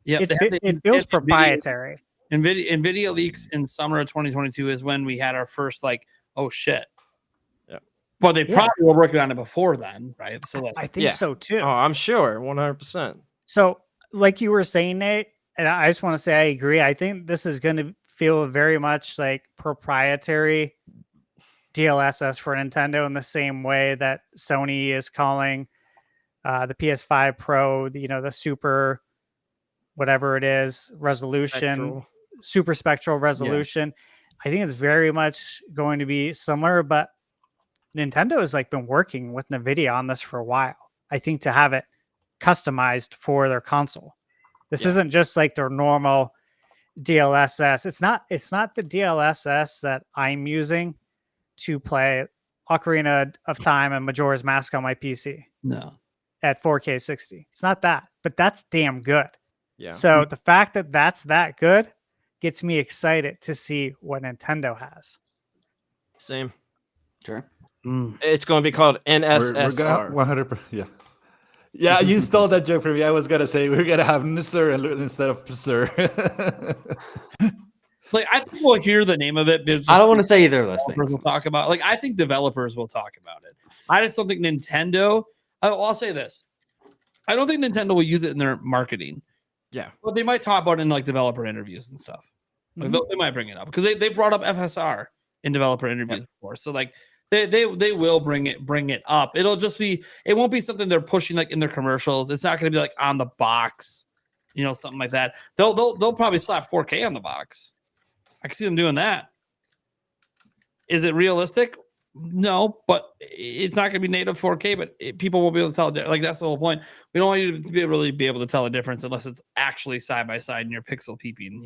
Yeah, It feels proprietary. NVIDIA leaks in summer of 2022 is when we had our first oh shit. Yeah. But they probably were working on it before then, right? So I think so too. Oh, I'm sure, 100%. So like you were saying, Nate, and I just want to say I agree. I think this is going to feel very much like proprietary DLSS for Nintendo in the same way that Sony is calling the PS5 Pro, the super whatever it is, resolution, super spectral resolution. I think it's very much going to be similar, but Nintendo has been working with NVIDIA on this for a while. I think to have it customized for their console. This isn't just like their normal DLSS. It's not the DLSS that I'm using to play Ocarina of Time and Majora's Mask on my PC. No. At 4K 60. It's not that, but that's damn good. Yeah. So the fact that that's that good gets me excited to see what Nintendo has. Same. Sure. It's going to be called We're NSSR. gonna 100%. Yeah. Yeah, you stole that joke from me. I was gonna say we're gonna have Nisser instead of Sir. I think we'll hear the name of it. I don't want to say either of those things. We'll talk about. I think developers will talk about it. I just don't think Nintendo. I'll say this: I don't think Nintendo will use it in their marketing. Yeah, but they might talk about it in developer interviews and stuff. They might bring it up because they brought up FSR in developer interviews before. So they will bring it up. It'll just be, it won't be something they're pushing in their commercials. It's not going to be on the box, something like that. They'll probably slap 4K on the box. I can see them doing that. Is it realistic? No, but it's not going to be native 4K. But people won't be able to tell. That's the whole point. We don't want you to really be able to tell a difference unless it's actually side by side and you're pixel peeping.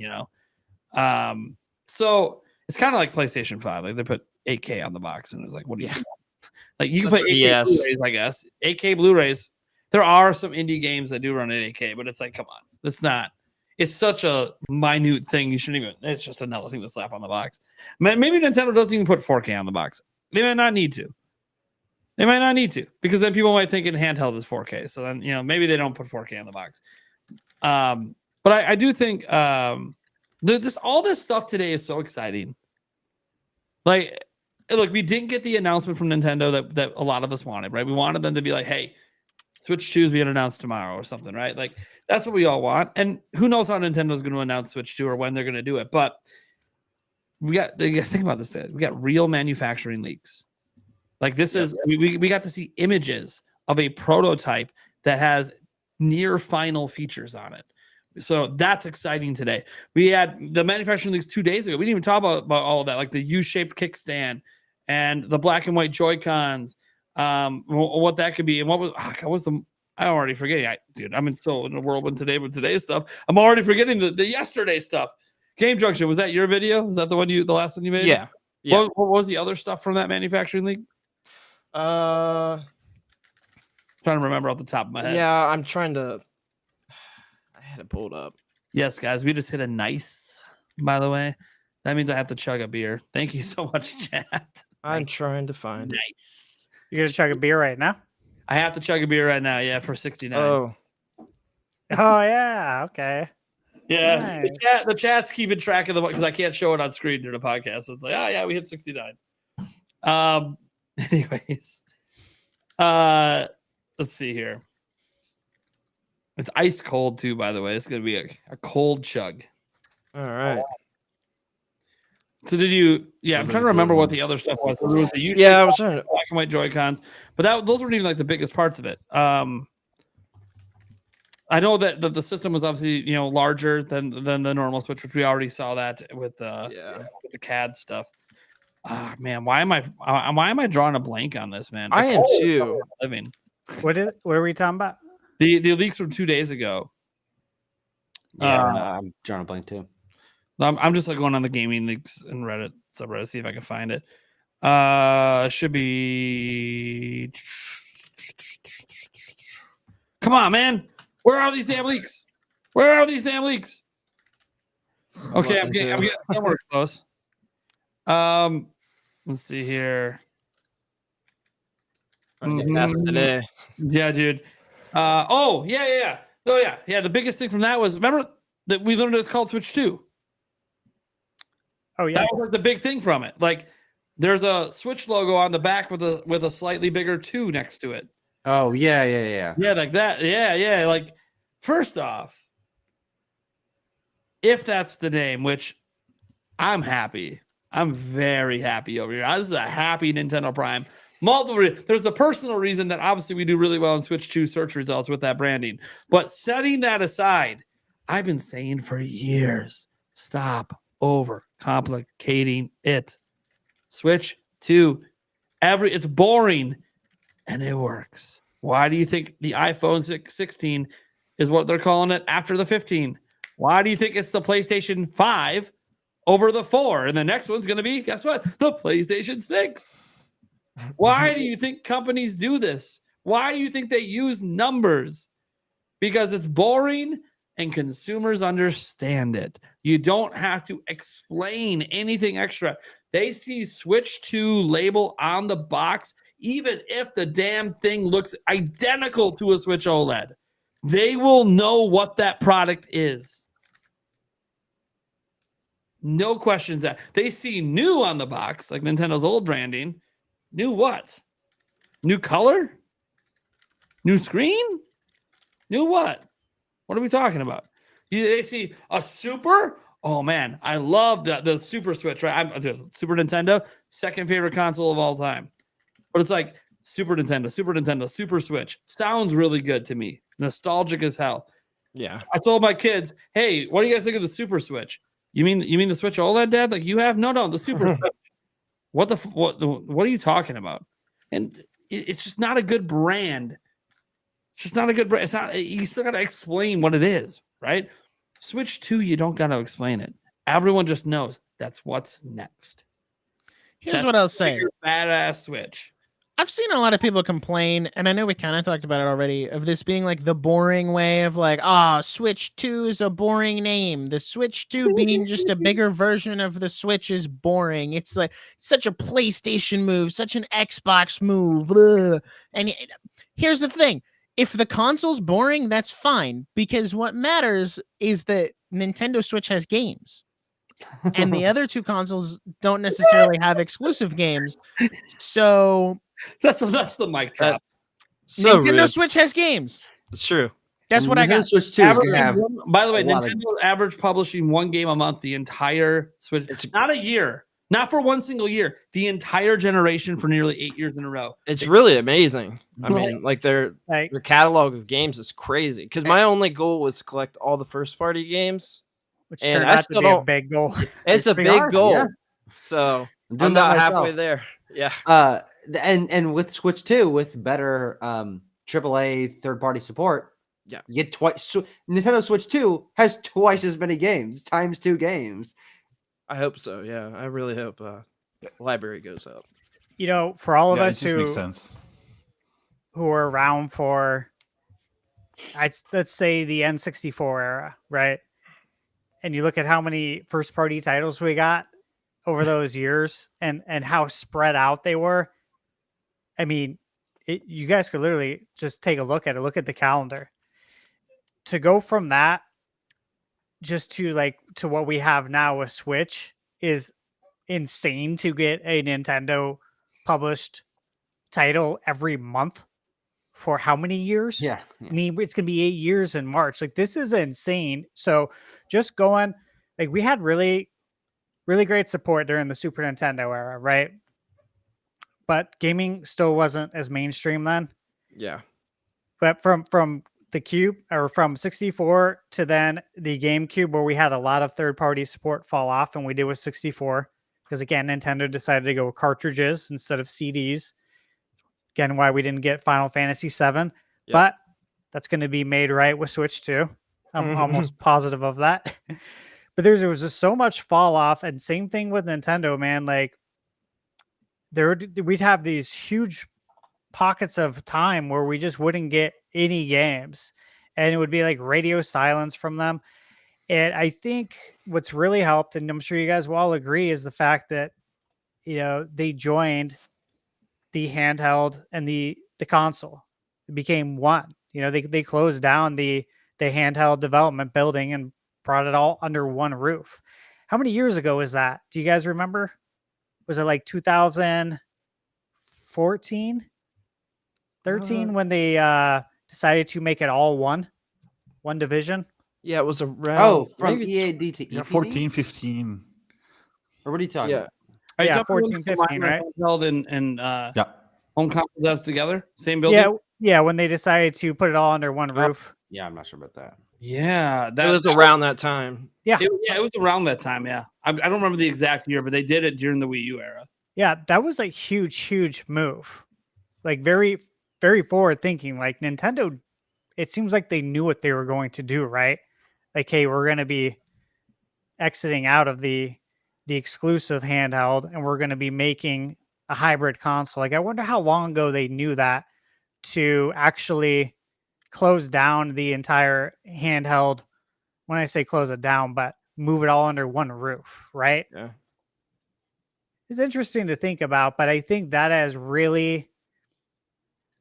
So it's kind of like PlayStation 5. They put 8K on the box, and it was what do you do? You can put 8K Blu-rays, I guess. 8K Blu-rays. There are some indie games that do run at 8K, but it's come on. It's not. It's such a minute thing. You shouldn't even. It's just another thing to slap on the box. Maybe Nintendo doesn't even put 4K on the box. They might not need to. Because then people might think in handheld is 4K. So then maybe they don't put 4K on the box. But I do think all this stuff today is so exciting. Look, we didn't get the announcement from Nintendo that a lot of us wanted, right? We wanted them to be hey, Switch 2 is being announced tomorrow or something, right? That's what we all want. And who knows how Nintendo's going to announce Switch 2 or when they're going to do it. But think about this. We got real manufacturing leaks. Like this is we got to see images of a prototype that has near final features on it. So that's exciting today. We had the manufacturing leaks 2 days ago. We didn't even talk about all of that, like the U-shaped kickstand and the black and white Joy-Cons, what that could be. And what was the, I'm already forgetting. Dude, I'm in a whirlwind today with today's stuff. I'm already forgetting the yesterday stuff. Game Junction, was that your video? Was that the last one you made? Yeah. What was the other stuff from that manufacturing leak? Trying to remember off the top of my head. Yeah, I'm trying to. I had it pulled up. Yes, guys, we just hit a nice, by the way. That means I have to chug a beer. Thank you so much, chat. I'm trying to find it. Nice. You're going to chug a beer right now? I have to chug a beer right now, yeah, for 69. Oh, Yeah. Okay. Yeah, Nice. the chat's keeping track of the because I can't show it on screen during the podcast. So it's like, oh yeah, we hit 69. Anyways, let's see here. It's ice cold too, by the way. It's gonna be a cold chug. all right. So did you? Yeah, I'm trying to remember what the other stuff was. There was the YouTube Yeah, I was trying to. black and white Joy-Cons, but those weren't even like the biggest parts of it. I know that the system was obviously larger than the normal Switch, which we already saw that with with the CAD stuff. Ah man, why am I drawing a blank on this, man? I am too. Living. What are we talking about? The leaks from 2 days ago. Yeah, I'm drawing a blank too. I'm just like going on the gaming leaks and Reddit subreddit, see if I can find it. Should be. Come on, man. Where are these damn leaks? Okay, I'm getting somewhere close. Let's see here. Today. Yeah, dude. Oh, yeah. The biggest thing from that was, remember that we learned it's called Switch 2. Oh, yeah. That was like the big thing from it. Like, there's a Switch logo on the back with a slightly bigger 2 next to it. Oh, yeah. Yeah, like that. Yeah. Like, first off, if that's the name, which I'm happy. I'm very happy over here. This is a happy Nintendo Prime. There's the personal reason that obviously we do really well in Switch 2 search results with that branding. But setting that aside, I've been saying for years, stop over complicating it. Switch 2, it's boring and it works. Why do you think the iPhone 16 is what they're calling it after the 15? Why do you think it's the PlayStation 5 over the 4? And the next one's going to be, guess what? The PlayStation 6. Why do you think companies do this? Why do you think they use numbers? Because it's boring and consumers understand it. You don't have to explain anything extra. They see Switch 2 label on the box, even if the damn thing looks identical to a Switch OLED. They will know what that product is. No questions that they see new on the box, like Nintendo's old branding. New what? New color? New screen? New what? What are we talking about? They see a Super? Oh man, I love the Super Switch, right? Super Nintendo, second favorite console of all time. But it's like Super Nintendo, Super Switch. Sounds really good to me. Nostalgic as hell. Yeah. I told my kids, hey, what do you guys think of the Super Switch? You mean the Switch OLED, Dad? Like you have? No, the Super Switch. What are you talking about? And it's just not a good brand. It's just not a good brand. It's not. You still got to explain what it is, right? Switch 2, you don't got to explain it. Everyone just knows that's what's next. Here's what I'll say. Badass Switch. I've seen a lot of people complain, and I know we kind of talked about it already, of this being like the boring way of like, Switch 2 is a boring name. The Switch 2 being just a bigger version of the Switch is boring. It's like such a PlayStation move, such an Xbox move. Ugh. And here's the thing. If the console's boring, that's fine, because what matters is that Nintendo Switch has games. And the other two consoles don't necessarily have exclusive games. So that's the mic drop. So Nintendo rude. Switch has games. It's true. That's what I got. Switch 2 is gonna have By the way, a lot of- Nintendo average publishing one game a month the entire Switch. It's not a year. Not for one single year, the entire generation for nearly 8 years in a row. It's really amazing. I Right. mean, like their Like, catalog of games is crazy. Because my only goal was to collect all the first party games. which And turned I out to still be a don't- big goal. It's a pretty big hard, goal. yeah. So I'm doing I'm that about myself. halfway there. Yeah. And with Switch 2, with better AAA third-party support, Yeah. you get twice. Nintendo Switch 2 has twice as many games, times 2 games. I hope so. Yeah. I really hope the library goes up. You know, for all of Yeah, it us just makes who sense. were around for, let's say the N64 era, right? And you look at how many first party titles we got over those years and how spread out they were. I mean, you guys could literally just take a look at it, look at the calendar. To go from that just to what we have now with Switch is insane, to get a Nintendo published title every month for how many years? Yeah. I mean, it's gonna be 8 years in March. Like, this is insane. So just going, like, we had really, really great support during the Super Nintendo era, right? But gaming still wasn't as mainstream then. Yeah. But from the Cube, or from 64 to then the GameCube, where we had a lot of third-party support fall off, and we did with 64, because again, Nintendo decided to go with cartridges instead of CDs. Again, why we didn't get Final Fantasy VII, but that's going to be made right with Switch 2. I'm almost positive of that. But there was just so much fall off, and same thing with Nintendo, man. Like, we'd have these huge pockets of time where we just wouldn't get any games, and it would be like radio silence from them. And I think what's really helped, and I'm sure you guys will all agree, is the fact that, you know, they joined the handheld and the console. It became one. You know, they closed down the handheld development building and brought it all under one roof. How many years ago was that? Do you guys remember? Was it like 2014, 13 when they decided to make it all one division? Yeah, it was around. Oh, from maybe- EAD to Yeah, EPD? 14, 15. Or what are you talking Yeah. about? Are you Yeah, talking about 14, 15, right? Held and Yeah. home consoles together, same building. Yeah, when they decided to put it all under one roof. Yeah, I'm not sure about that. Yeah, It was around that time. Yeah. It was around that time. Yeah, I don't remember the exact year, but they did it during the Wii U era. Yeah, that was a huge move. Like, very, very forward thinking. Like, Nintendo, it seems like they knew what they were going to do, right? Like, hey, we're going to be exiting out of the exclusive handheld, and we're going to be making a hybrid console. Like, I wonder how long ago they knew that, to actually close down the entire handheld. When I say close it down, but move it all under one roof, right? Yeah. It's interesting to think about, but I think that has really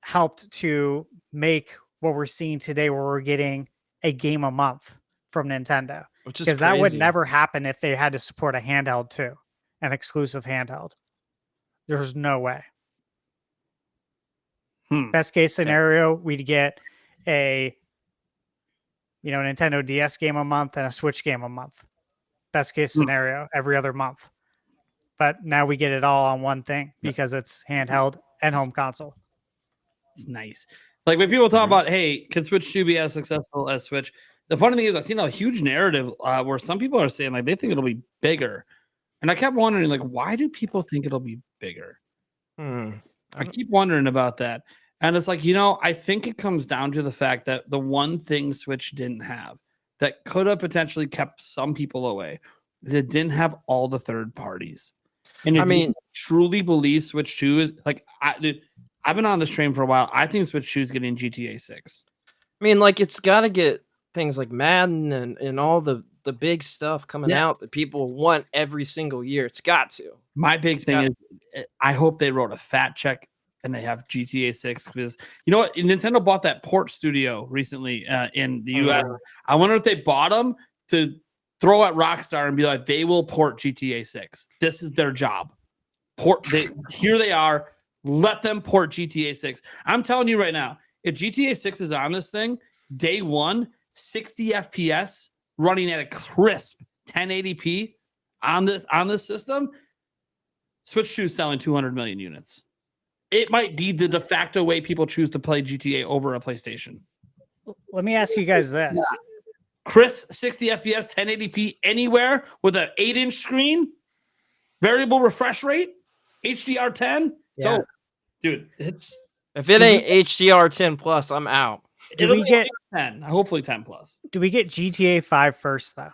helped to make what we're seeing today, where we're getting a game a month from Nintendo. Which is Because that would crazy. never happen if they had to support a handheld too, an exclusive handheld. There's no way. Best case scenario, we'd get a Nintendo DS game a month and a Switch game a month. Best case scenario, every other month. But now we get it all on one thing because it's handheld and home console. It's nice. Like, when people talk about, hey, can Switch 2 be as successful as Switch? The funny thing is, I've seen a huge narrative where some people are saying, like, they think it'll be bigger. And I kept wondering, like, why do people think it'll be bigger? I keep wondering about that. And it's like, I think it comes down to the fact that the one thing Switch didn't have that could have potentially kept some people away is it didn't have all the third parties. And if you truly believe Switch 2 is, like, I've been on this train for a while. I think Switch 2 is getting GTA 6. I mean, like, it's got to get things like Madden and all the big stuff coming out that people want every single year. It's got to. My big thing is, I hope they wrote a fat check and they have GTA 6, because you know what? Nintendo bought that port studio recently in the US. I wonder if they bought them to throw at Rockstar and be like, they will port GTA 6. This is their job. Here they are. Let them port GTA 6. I'm telling you right now, if GTA 6 is on this thing, day one, 60 FPS running at a crisp 1080p on this system, Switch 2 is selling 200 million units. It might be the de facto way people choose to play GTA over a PlayStation. Let me ask you guys this. Chris, 60 FPS, 1080p anywhere with an 8-inch screen, variable refresh rate, HDR10. Yeah. So, dude, it's If it ain't HDR10 plus, I'm out. Do we get 10, hopefully 10 plus. do we get GTA 5 first though?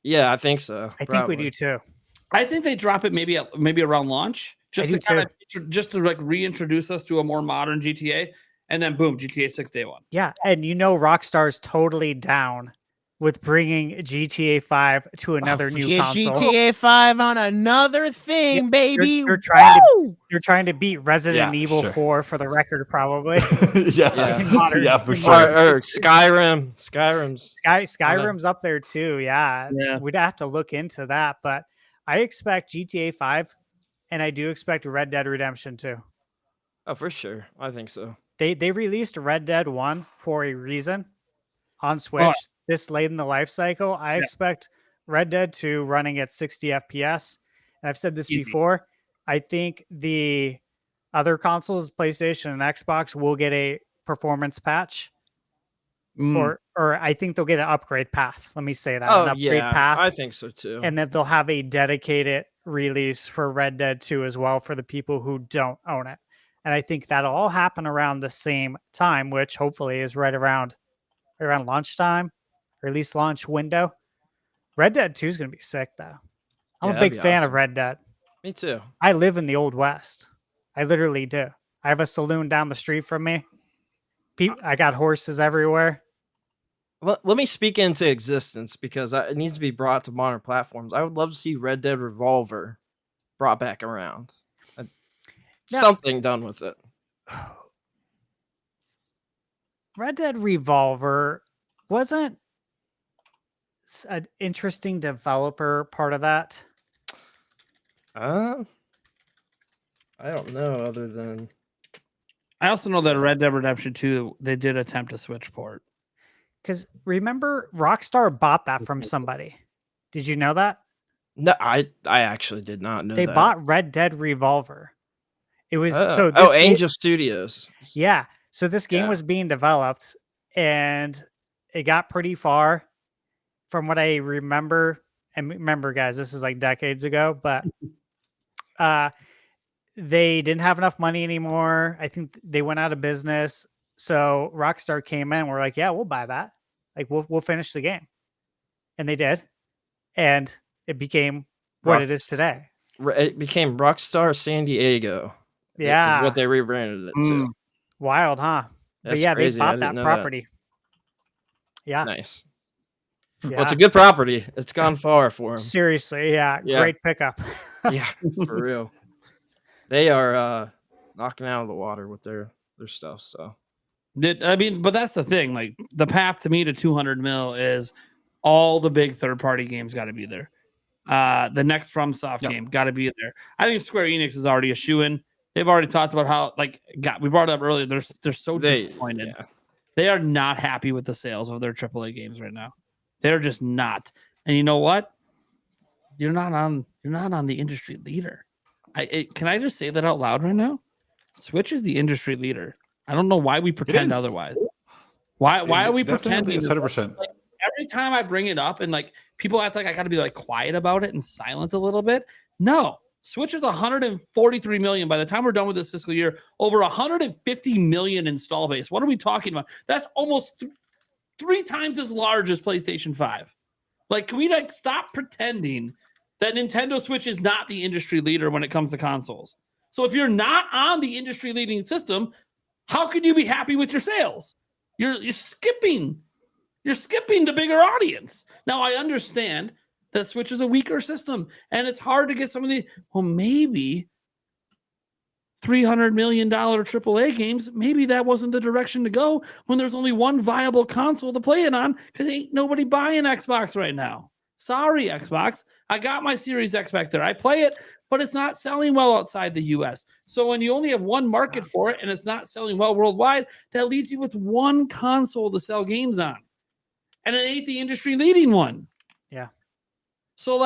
Yeah, I think so. I think we do too. I think they drop it maybe around launch, just I to do just to like reintroduce us to a more modern GTA, and then boom, GTA 6 day one. Yeah, and Rockstar's totally down with bringing GTA 5 to another new Get console. GTA 5 on another thing, Yeah, baby. They're trying to beat Resident Yeah, Evil sure. 4 for the record, probably. Yeah, In modern- yeah, for in sure. modern- Or Skyrim's. Skyrim's up there too. Yeah, Yeah. we'd have to look into that, but I expect GTA 5, and I do expect Red Dead Redemption 2. Oh, for sure. I think so. They released Red Dead 1 for a reason on Switch this late in the life cycle. I expect Red Dead 2 running at 60 FPS. And I've said this Easy. before. I think the other consoles, PlayStation and Xbox, will get a performance patch. Or I think they'll get an upgrade path. Let me say that. An Oh, upgrade yeah. path. I think so too. And then they'll have a dedicated release for Red Dead 2 as well for the people who don't own it. And I think that'll all happen around the same time, which hopefully is right around lunchtime, or at least launch window. Red Dead 2 is going to be sick, though. I'm Yeah, a that'd big be fan awesome. of Red Dead. Me too. I live in the Old West. I literally do. I have a saloon down the street from me. I got horses everywhere. Let me speak into existence because it needs to be brought to modern platforms. I would love to see Red Dead Revolver brought back around. Now- Something done with it. Red Dead Revolver wasn't an interesting developer part of that. I don't know other than I also know that Red Dead Redemption 2, they did attempt a Switch port. Because remember, Rockstar bought that from somebody. Did you know that? no, I actually did not know They that. bought Red Dead Revolver. It was Oh, this game- Angel Studios. Yeah. So this game Yeah. was being developed and it got pretty far from what I remember. And remember, guys, this is like decades ago, but they didn't have enough money anymore. I think they went out of business. So Rockstar came in. We're like, yeah, we'll buy that. Like we'll finish the game. And they did. And it became what it is today. It became Rockstar San Diego. Yeah. Is what they rebranded it to. Mm. Wild, huh? But That's yeah, crazy. they I bought didn't that know property. Yeah. Nice. Yeah. Well, it's a good property. It's gone far for them. Seriously, yeah. Yeah. Great pickup. Yeah, for real. They are knocking out of the water with their stuff. So But that's the thing. Like the path to me to 200 mil is all the big third-party games got to be there. The next FromSoft game got to be there. I think Square Enix is already a shoo-in. They've already talked about how, we brought it up earlier. They're so disappointed. yeah. They are not happy with the sales of their AAA games right now. They're just not. And you know what? You're not on the industry leader. Can I just say that out loud right now? Switch is the industry leader. I don't know why we pretend is. otherwise. Why are we pretending? 100%. Like, every time I bring it up and like people act like I got to be like quiet about it and silent a little bit. No, Switch is 143 million by the time we're done with this fiscal year. Over 150 million install base. What are we talking about? That's almost three times as large as PlayStation 5. Like, can we stop pretending that Nintendo Switch is not the industry leader when it comes to consoles? So if you're not on the industry leading system, how could you be happy with your sales? You're skipping the bigger audience. Now I understand that Switch is a weaker system and it's hard to get some of the maybe $300 million AAA games. Maybe that wasn't the direction to go when there's only one viable console to play it on because ain't nobody buying Xbox right now. Sorry, Xbox. I got my Series X back there. I play it, but it's not selling well outside the US. So when you only have one market for it and it's not selling well worldwide, that leaves you with one console to sell games on. And it ain't the industry leading one. Yeah. So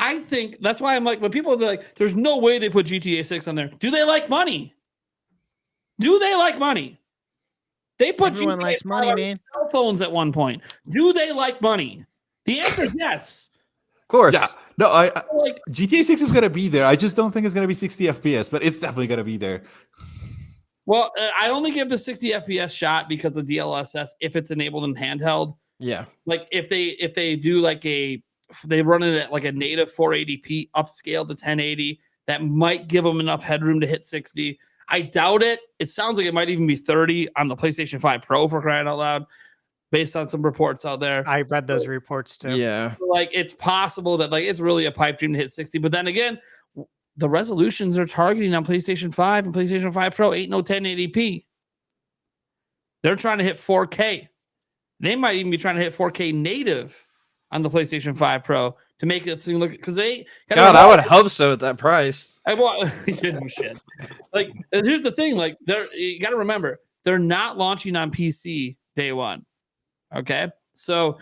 I think that's why I'm like, when people are like, there's no way they put GTA 6 on there. Do they like money? Do they like money? They put Everyone GTA likes 5 money, on man. cell phones at one point. Do they like money? The answer is yes. Of course. Yeah. No, I Like, GTA 6 is gonna be there. I just don't think it's gonna be 60 FPS, but it's definitely gonna be there. well, I only give the 60 FPS shot because of DLSS if it's enabled in handheld. Yeah. Like if they do like they run it at like a native 480p upscale to 1080, that might give them enough headroom to hit 60. I doubt it. It sounds like it might even be 30 on the PlayStation 5 Pro, for crying out loud, based on some reports out there. I read those reports too. Yeah. Like it's possible that like it's really a pipe dream to hit 60. But then again, the resolutions are targeting on PlayStation 5 and PlayStation 5 Pro ain't no 1080p. They're trying to hit 4K. They might even be trying to hit 4K native on the PlayStation 5 Pro to make it seem look, because they God, I would hope so at that price. I want shit. Like, here's the thing: like, you got to remember, they're not launching on PC day one. Okay, so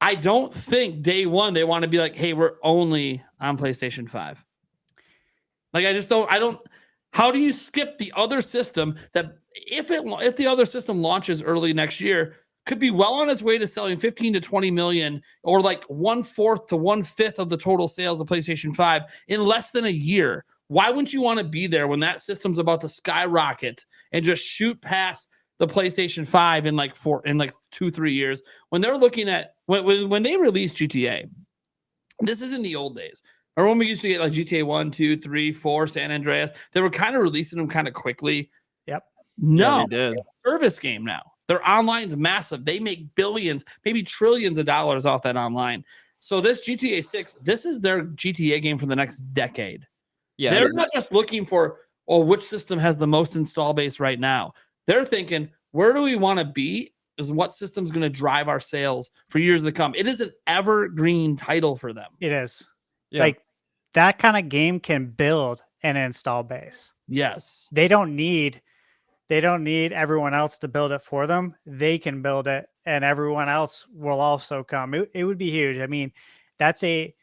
I don't think day one they want to be like, "Hey, we're only on PlayStation 5." Like, I just don't. I don't. How do you skip the other system that if the other system launches early next year, could be well on its way to selling 15 to 20 million, or like 1/4 to 1/5 of the total sales of PlayStation 5 in less than a year? Why wouldn't you want to be there when that system's about to skyrocket and just shoot past the PlayStation 5 in like 2-3 years? When they're looking at when they released GTA, this is in the old days. Or when we used to get like GTA 1, 2, 3, 4, San Andreas, they were kind of releasing them kind of quickly. Yep. No, Yeah, they did. it's a service game now. Their online's massive. They make billions, maybe trillions of dollars off that online. So this GTA 6, this is their GTA game for the next decade. Yeah. They're not just looking for, which system has the most install base right now. They're thinking, where do we want to be? Is what system's going to drive our sales for years to come. It is an evergreen title for them. It is. Yeah. Like that kind of game can build an install base. Yes. They don't need everyone else to build it for them. They can build it and everyone else will also come. It would be huge. I mean, that's a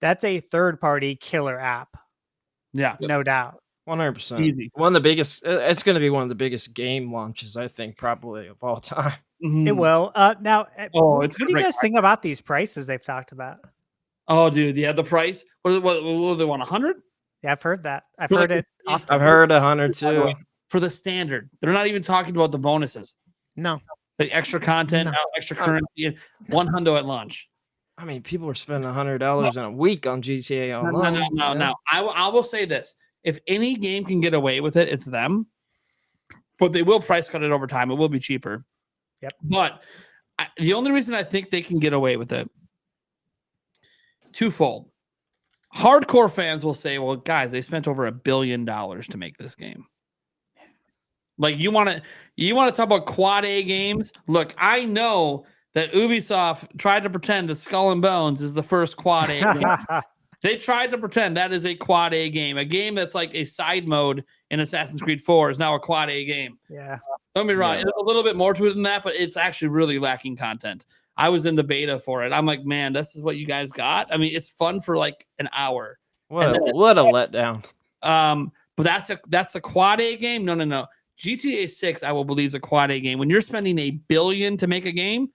third party killer app. Yeah. No doubt. 100%. Easy. One of the biggest. It's going to be one of the biggest game launches, I think, probably of all time. Mhm. It will. Now, Oh, what it's do gonna you break guys think about these prices they've talked about? Oh, dude. Yeah. The price. What do they want? 100? Yeah, I've heard that. I've For heard like it. the- Often. I've heard 100 too. For the standard. They're not even talking about the bonuses. No. The extra content, No. extra currency, and $100 at launch. I mean, people are spending $100 in a week on GTA No, Online. no. I will say this. If any game can get away with it, it's them. But they will price cut it over time. It will be cheaper. Yep. But the only reason I think they can get away with it, twofold. Hardcore fans will say, well, guys, they spent over $1 billion to make this game. Like, you want to talk about quad A games? Look, I know that Ubisoft tried to pretend that Skull and Bones is the first quad A game. They tried to pretend that is a quad A game. A game that's like a side mode in Assassin's Creed 4 is now a quad A game. Yeah. Don't be wrong. Yeah. There's a little bit more to it than that, but it's actually really lacking content. I was in the beta for it. I'm like, man, this is what you guys got. I mean, it's fun for like an hour. What a letdown. But that's a quad A game. No. GTA 6, I will believe, is a quad A game. When you're spending $1 billion to make a game,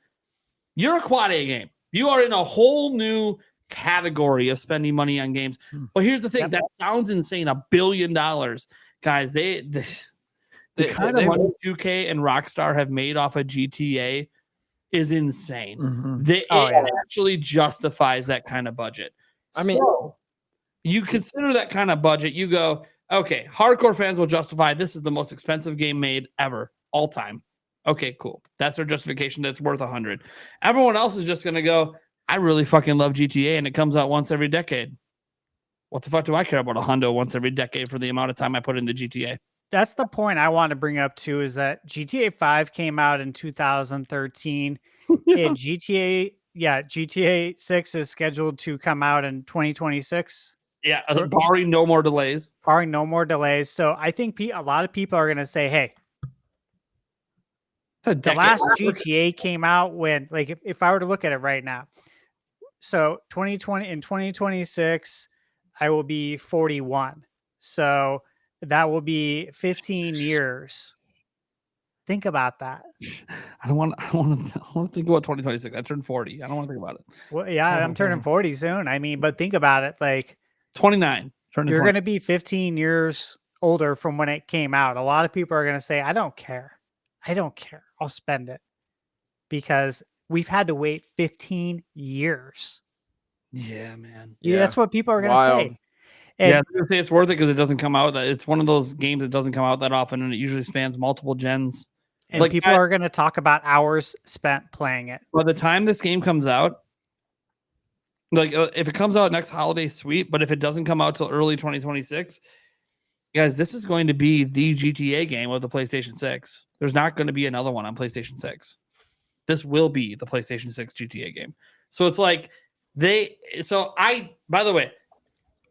you're a quad A game. You are in a whole new category of spending money on games. But here's the thing: that sounds insane. $1 billion, guys. The kind of money 2K and Rockstar have made off of GTA is insane. Mhm. It actually justifies that kind of budget. I mean, So, you consider that kind of budget, you go, okay, hardcore fans will justify this is the most expensive game made ever, all time. Okay, cool. That's their justification. That's worth 100. Everyone else is just going to go, I really fucking love GTA and it comes out once every decade. What the fuck do I care about a hundo once every decade for the amount of time I put into GTA? That's the point I want to bring up too, is that GTA 5 came out in 2013 and GTA 6 is scheduled to come out in 2026. Yeah, barring no more delays. Barring no more delays. So I think a lot of people are going to say, hey, It's a the decade. last GTA came out when, like, if I were to look at it right now, So 2020 in 2026, I will be 41. So that will be 15 years. Think about that. I don't want to think about 2026. I turned 40. I don't want to think about it. Well, yeah, I'm turning 40 soon. I mean, but think about it. Like 29. Turning you're 20. going to be 15 years older from when it came out. A lot of people are going to say, I don't care. I don't care. I'll spend it because we've had to wait 15 years. Yeah, man. Yeah, that's what people are going to Wild. say. And Yeah, I was gonna say it's worth it because it doesn't come out. It's one of those games that doesn't come out that often, and it usually spans multiple gens. and people are going to talk about hours spent playing it. By the time this game comes out, like if it comes out next holiday, sweet. But if it doesn't come out till early 2026, guys, this is going to be the GTA game of the PlayStation 6. There's not going to be another one on PlayStation 6. This will be the PlayStation 6 GTA game. So it's like by the way,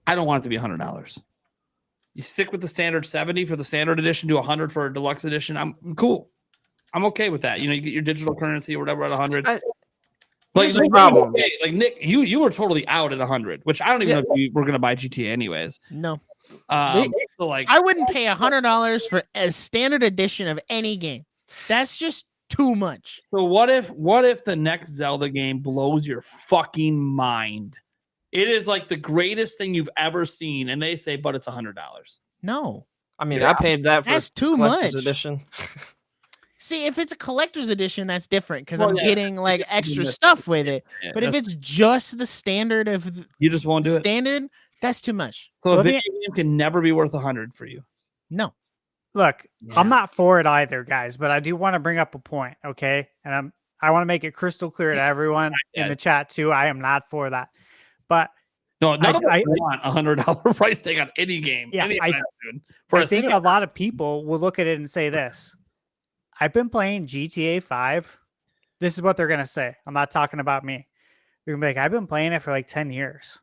I don't want it to be $100. You stick with the standard 70 for the standard edition, do 100 for a deluxe edition. I'm cool. I'm okay with that. You know, you get your digital currency or whatever at 100. Here's the problem. Okay. Like Nick, you were totally out at 100, which I don't even know if you were going to buy GTA anyways. No. So like, I wouldn't pay $100 for a standard edition of any game. That's just too much. so what if the next Zelda game blows your fucking mind? It is like the greatest thing you've ever seen, and they say, but it's $100. No. I mean, I paid that for That's too collector's much. edition. See, if it's a collector's edition, that's different because Well, I'm yeah, getting like extra stuff with it. Yeah, But if it's just the standard of you just won't do it. standard, that's too much. So a Let me- video game can never be worth 100 for you. No. Look, Yeah. I'm not for it either, guys, but I do want to bring up a point, okay? And I want to make it crystal clear to everyone in the chat too. I am not for that. But No, none of us I- want $100 price tag on any game. Yeah, any I- event, dude. For I a think single- a lot of people will look at it and say this. I've been playing GTA 5. This is what they're going to say. I'm not talking about me. They're going to be like, I've been playing it for like 10 years.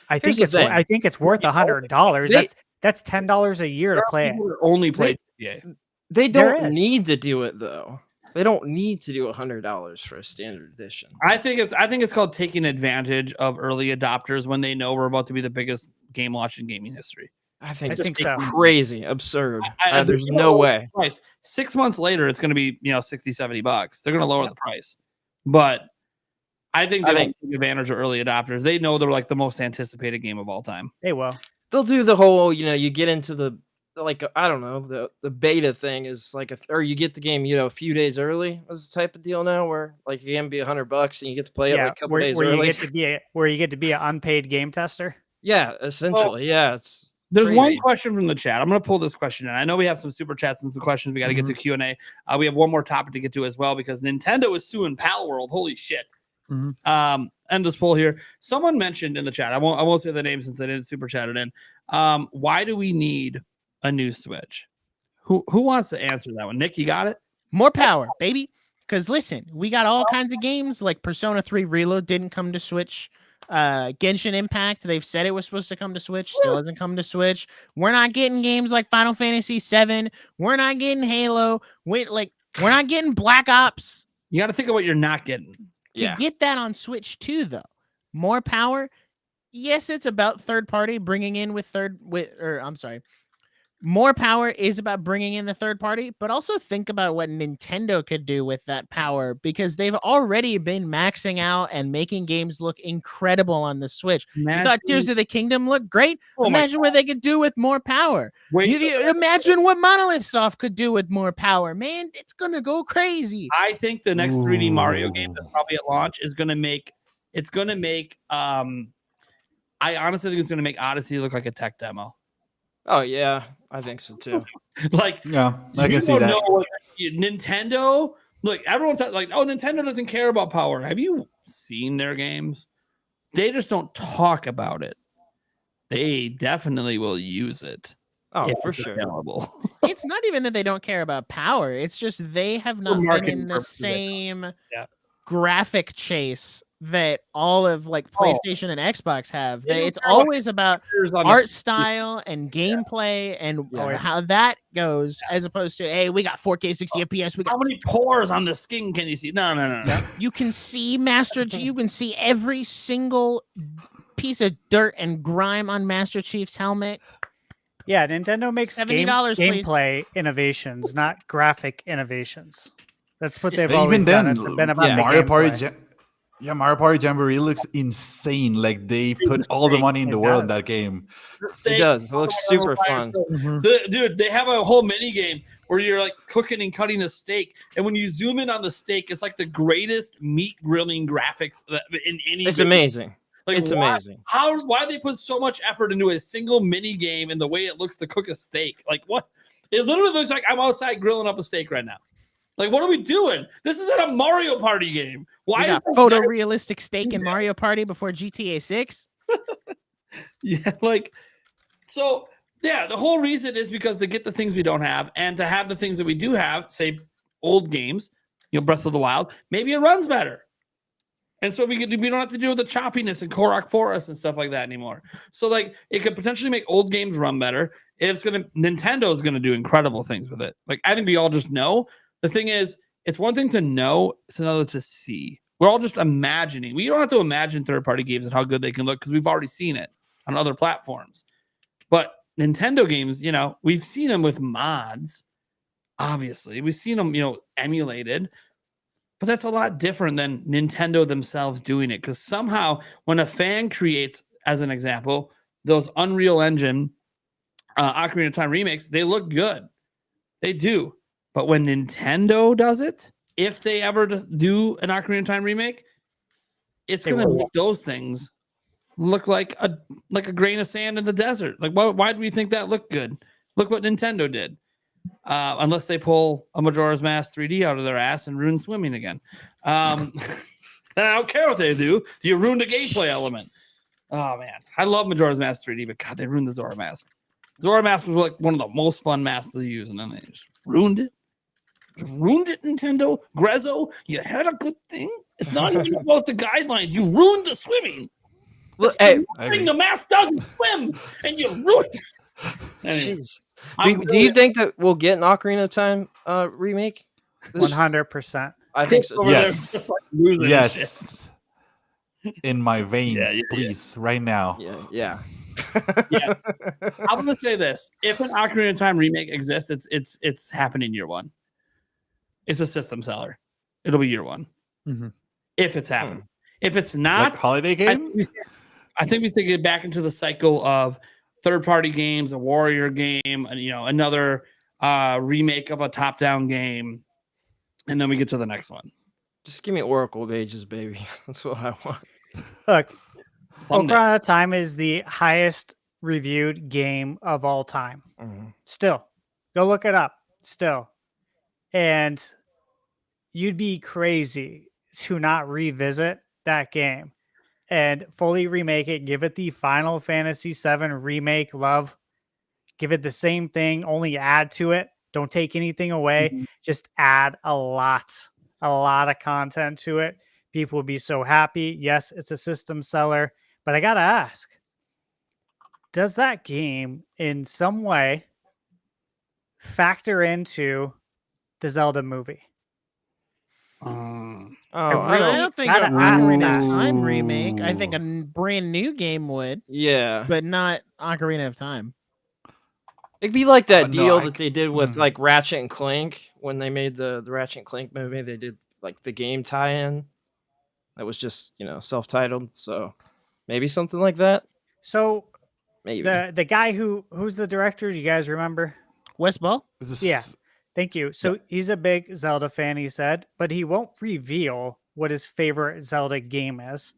I Here's think the thing. I think it's worth $100. They- That's $10 a year there to are play it. people that only play GTA. They There don't is. need to do it though. They don't need to do $100 for a standard edition. I think it's called taking advantage of early adopters when they know we're about to be the biggest game launch in gaming history. I think I it's think so. crazy, absurd. I- There's they're no gonna lower way. the price. 6 months later, it's going to be $60-$70. They're going to lower the price, but I think they take advantage of early adopters. They know they're like the most anticipated game of all time. They will. They'll do the whole, you get into the I don't know, the beta thing is like or you get the game, a few days early is the type of deal now where like you can be $100 and you get to play it like a couple days where early. you get to be an unpaid game tester. Yeah, essentially. It's There's crazy. one question from the chat. I'm going to pull this question in. I know we have some super chats and some questions. We got to get to Q&A. We have one more topic to get to as well because Nintendo is suing Pal World. Holy shit. End this poll here. Someone mentioned in the chat. I won't say the name since they didn't super chat it in. Why do we need a new Switch? Who wants to answer that one? Nick, you got it? More power, baby. Because listen, we got all kinds of games like Persona 3 Reload didn't come to Switch. Genshin Impact, they've said it was supposed to come to Switch, still hasn't come to Switch. We're not getting games like Final Fantasy 7. We're not getting Halo. We're not getting Black Ops. You got to think of what you're not getting. To get that on Switch too, though. More power. Yes, it's about third party bringing in more power is about bringing in the third party, but also think about what Nintendo could do with that power because they've already been maxing out and making games look incredible on the Switch. You thought Tears of the Kingdom looked great? Imagine what they could do with more power. Imagine what Monolith Soft could do with more power, man. It's gonna go crazy. I think the next 3D Mario game that's probably at launch is going to make. I honestly think it's going to make Odyssey look like a tech demo. Oh yeah, I think so too. Like, Yeah, I you can see don't that. know what Nintendo. Look, everyone's like, "Oh, Nintendo doesn't care about power." Have you seen their games? They just don't talk about it. They definitely will use it. Oh, if for it's sure. available. It's not even that they don't care about power. It's just they have not been marketing in the purposes, same Yeah. graphic chase that all of like Oh. PlayStation and Xbox have. They don't It's care about always about Here's on the- art style and gameplay and Yes. how that goes, as opposed to, hey, we got 4K 60 FPS. We got How many pores on the skin can you see? No. you can see you can see every single piece of dirt and grime on Master Chief's helmet. Yeah, Nintendo makes $70, please. gameplay innovations, not graphic innovations. That's what they've Even always then, done. It's been about the Mario Party, gameplay. Mario Party Jamboree looks insane. Like they put all the money in the It world in does. that game. It does. It looks super fun. Dude, they have a whole mini game where you're like cooking and cutting a steak, and when you zoom in on the steak, it's like the greatest meat grilling graphics in any. It's video. amazing. Like, It's why- amazing. Why they put so much effort into a single mini game and the way it looks to cook a steak? Like what? It literally looks like I'm outside grilling up a steak right now. Like what are we doing? This isn't a Mario Party game. Why We is got photorealistic steak in Mario Party before GTA 6. Yeah, like so. Yeah, the whole reason is because to get the things we don't have and to have the things that we do have, say old games, Breath of the Wild, maybe it runs better. And so we don't have to deal with the choppiness and Korok Forest and stuff like that anymore. So like it could potentially make old games run better. Nintendo is gonna do incredible things with it. Like I think we all just know. The thing is, it's one thing to know, it's another to see. We're all just imagining. We don't have to imagine third-party games and how good they can look because we've already seen it on other platforms. But Nintendo games, we've seen them with mods. Obviously, we've seen them, emulated. But that's a lot different than Nintendo themselves doing it. Because somehow, when a fan creates, as an example, those Unreal Engine Ocarina of Time remakes, they look good. They do. But when Nintendo does it, if they ever do an Ocarina of Time remake, it's going to make those things look like a grain of sand in the desert. Like, why do we think that looked good? Look what Nintendo did. Unless they pull a Majora's Mask 3D out of their ass and ruin swimming again. I don't care what they do. You ruined the gameplay element. Oh, man. I love Majora's Mask 3D, but God, they ruined the Zora Mask. Zora Mask was like one of the most fun masks to use, and then they just ruined it. Ruined it, Nintendo. Grezzo, you had a good thing. It's not even about the guidelines. You ruined the swimming. Look, hey, The mask doesn't swim, and you ruined it. Anyway, do you think that we'll get an Ocarina of Time remake? 100%. I think so. over there Yes. just like losing his shit. Yes. In my veins, Yeah. please, right now. Yeah. Yeah. I'm gonna say this: if an Ocarina of Time remake exists, it's happening year one. It's a system seller. It'll be year one. Mhm. If it's happening. If it's not, Like holiday game? I think we get back into the cycle of third-party games, a warrior game, and another remake of a top-down game, and then we get to the next one. Just give me Oracle of Ages, baby. That's what I want. Look, Someday. Ocarina of Time is the highest reviewed game of all time. Mhm. Still, go look it up. Still, and you'd be crazy to not revisit that game and fully remake it. Give it the Final Fantasy VII remake love. Give it the same thing, only add to it. Don't take anything away. Just add a lot of content to it. People would be so happy. Yes, it's a system seller, but I gotta ask, does that game in some way factor into the Zelda movie? Oh, I don't think a gotta ask Ocarina of that. Time remake. I think a brand new game would, yeah. but not Ocarina of Time. It'd be like that No, deal I that they did with like Ratchet and Clank when they made the Ratchet and Clank movie. They did like the game tie-in that was just self-titled. So maybe something like that. So Maybe. the guy who's the director, do you guys remember? West Ball? Is this- Yeah. Thank you. So he's a big Zelda fan, he said, but he won't reveal what his favorite Zelda game is.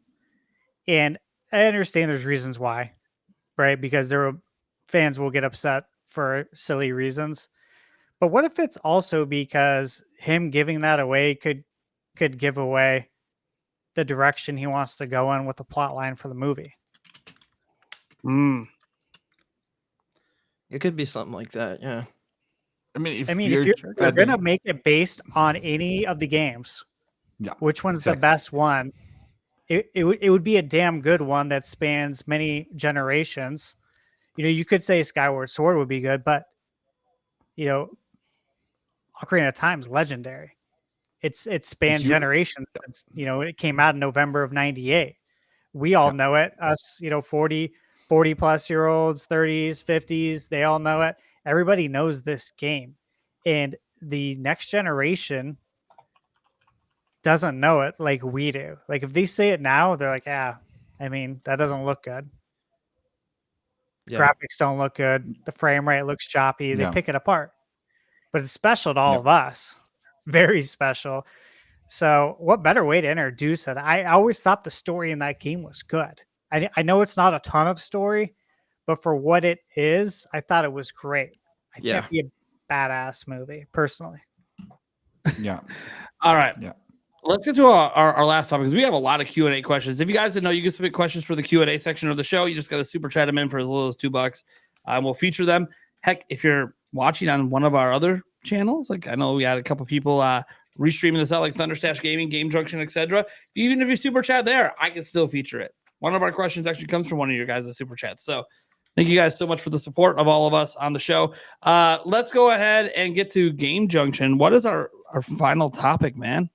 And I understand there's reasons why, right? Because fans will get upset for silly reasons. But what if it's also because him giving that away could give away the direction he wants to go in with the plot line for the movie? It could be something like that. Yeah. I mean, if If you're you're going to make it based on any of the games, Yeah, which one's the exactly. best one? it would be a damn good one that spans many generations. You could say Skyward Sword would be good, but Ocarina of Time is legendary. It's spanned You- generations since it came out in November of '98. We all know it. Us, 40 plus year olds, 30s, 50s, they all know it. Everybody knows this game, and the next generation doesn't know it like we do. Like if they say it now, they're like, "Yeah, I mean that doesn't look good. Yeah. Graphics don't look good. The frame rate looks choppy." They Yeah. pick it apart, but it's special to all Yep. of us. Very special. So, what better way to introduce it? I always thought the story in that game was good. I know it's not a ton of story, but for what it is, I thought it was great. I think Yeah. it'd be a badass movie, personally. Yeah. All right. Yeah. Let's get to our last topic because we have a lot of Q&A questions. If you guys didn't know, you can submit questions for the Q&A section of the show. You just got to super chat them in for as little as $2. We'll feature them. Heck, if you're watching on one of our other channels, like I know we had a couple people restreaming this out, like Thunderstash Gaming, Game Junction, etc. Even if you super chat there, I can still feature it. One of our questions actually comes from one of your guys' super chats. So thank you guys so much for the support of all of us on the show. Let's go ahead and get to Game Junction. What is our final topic, man?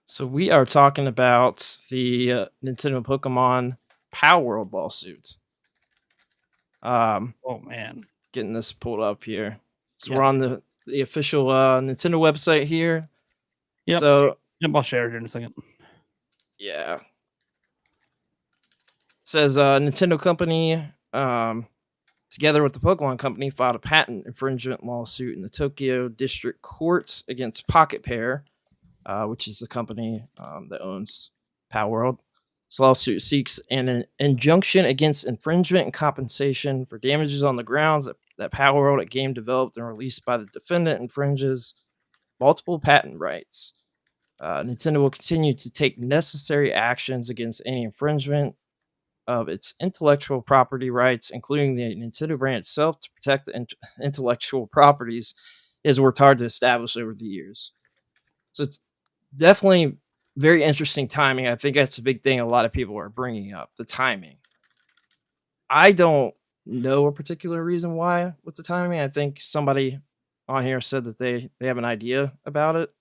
So we are talking about the Nintendo Pokemon Power World lawsuit. Oh man, Getting this pulled up here. So Yep. we're on the official Nintendo website here. Yep. So I'll share it in a second. yeah, says Nintendo company together with the Pokemon company filed a patent infringement lawsuit in the Tokyo District Court against Pocket Pair, which is the company that owns Power World. This lawsuit seeks an injunction against infringement and compensation for damages on the grounds that Power World, a game developed and released by the defendant, infringes multiple patent rights. Nintendo will continue to take necessary actions against any infringement of its intellectual property rights, including the Nintendo brand itself, to protect the intellectual properties it has worked hard to establish over the years. So it's definitely very interesting timing. I think that's a big thing a lot of people are bringing up, the timing. I don't know a particular reason why with the timing. I think somebody on here said that they have an idea about it.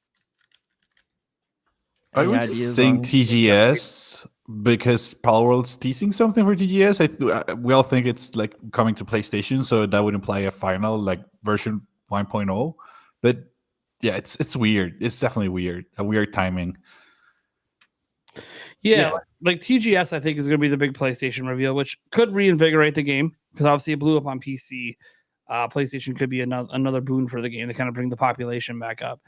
I Any would ideas think on- TGS because Palworld's teasing something for TGS. We all think it's like coming to PlayStation, so that would imply a final like version 1.0. But yeah, it's weird. It's definitely weird. A weird timing. Yeah, like TGS, I think is going to be the big PlayStation reveal, which could reinvigorate the game because obviously it blew up on PC. PlayStation could be another boon for the game to kind of bring the population back up.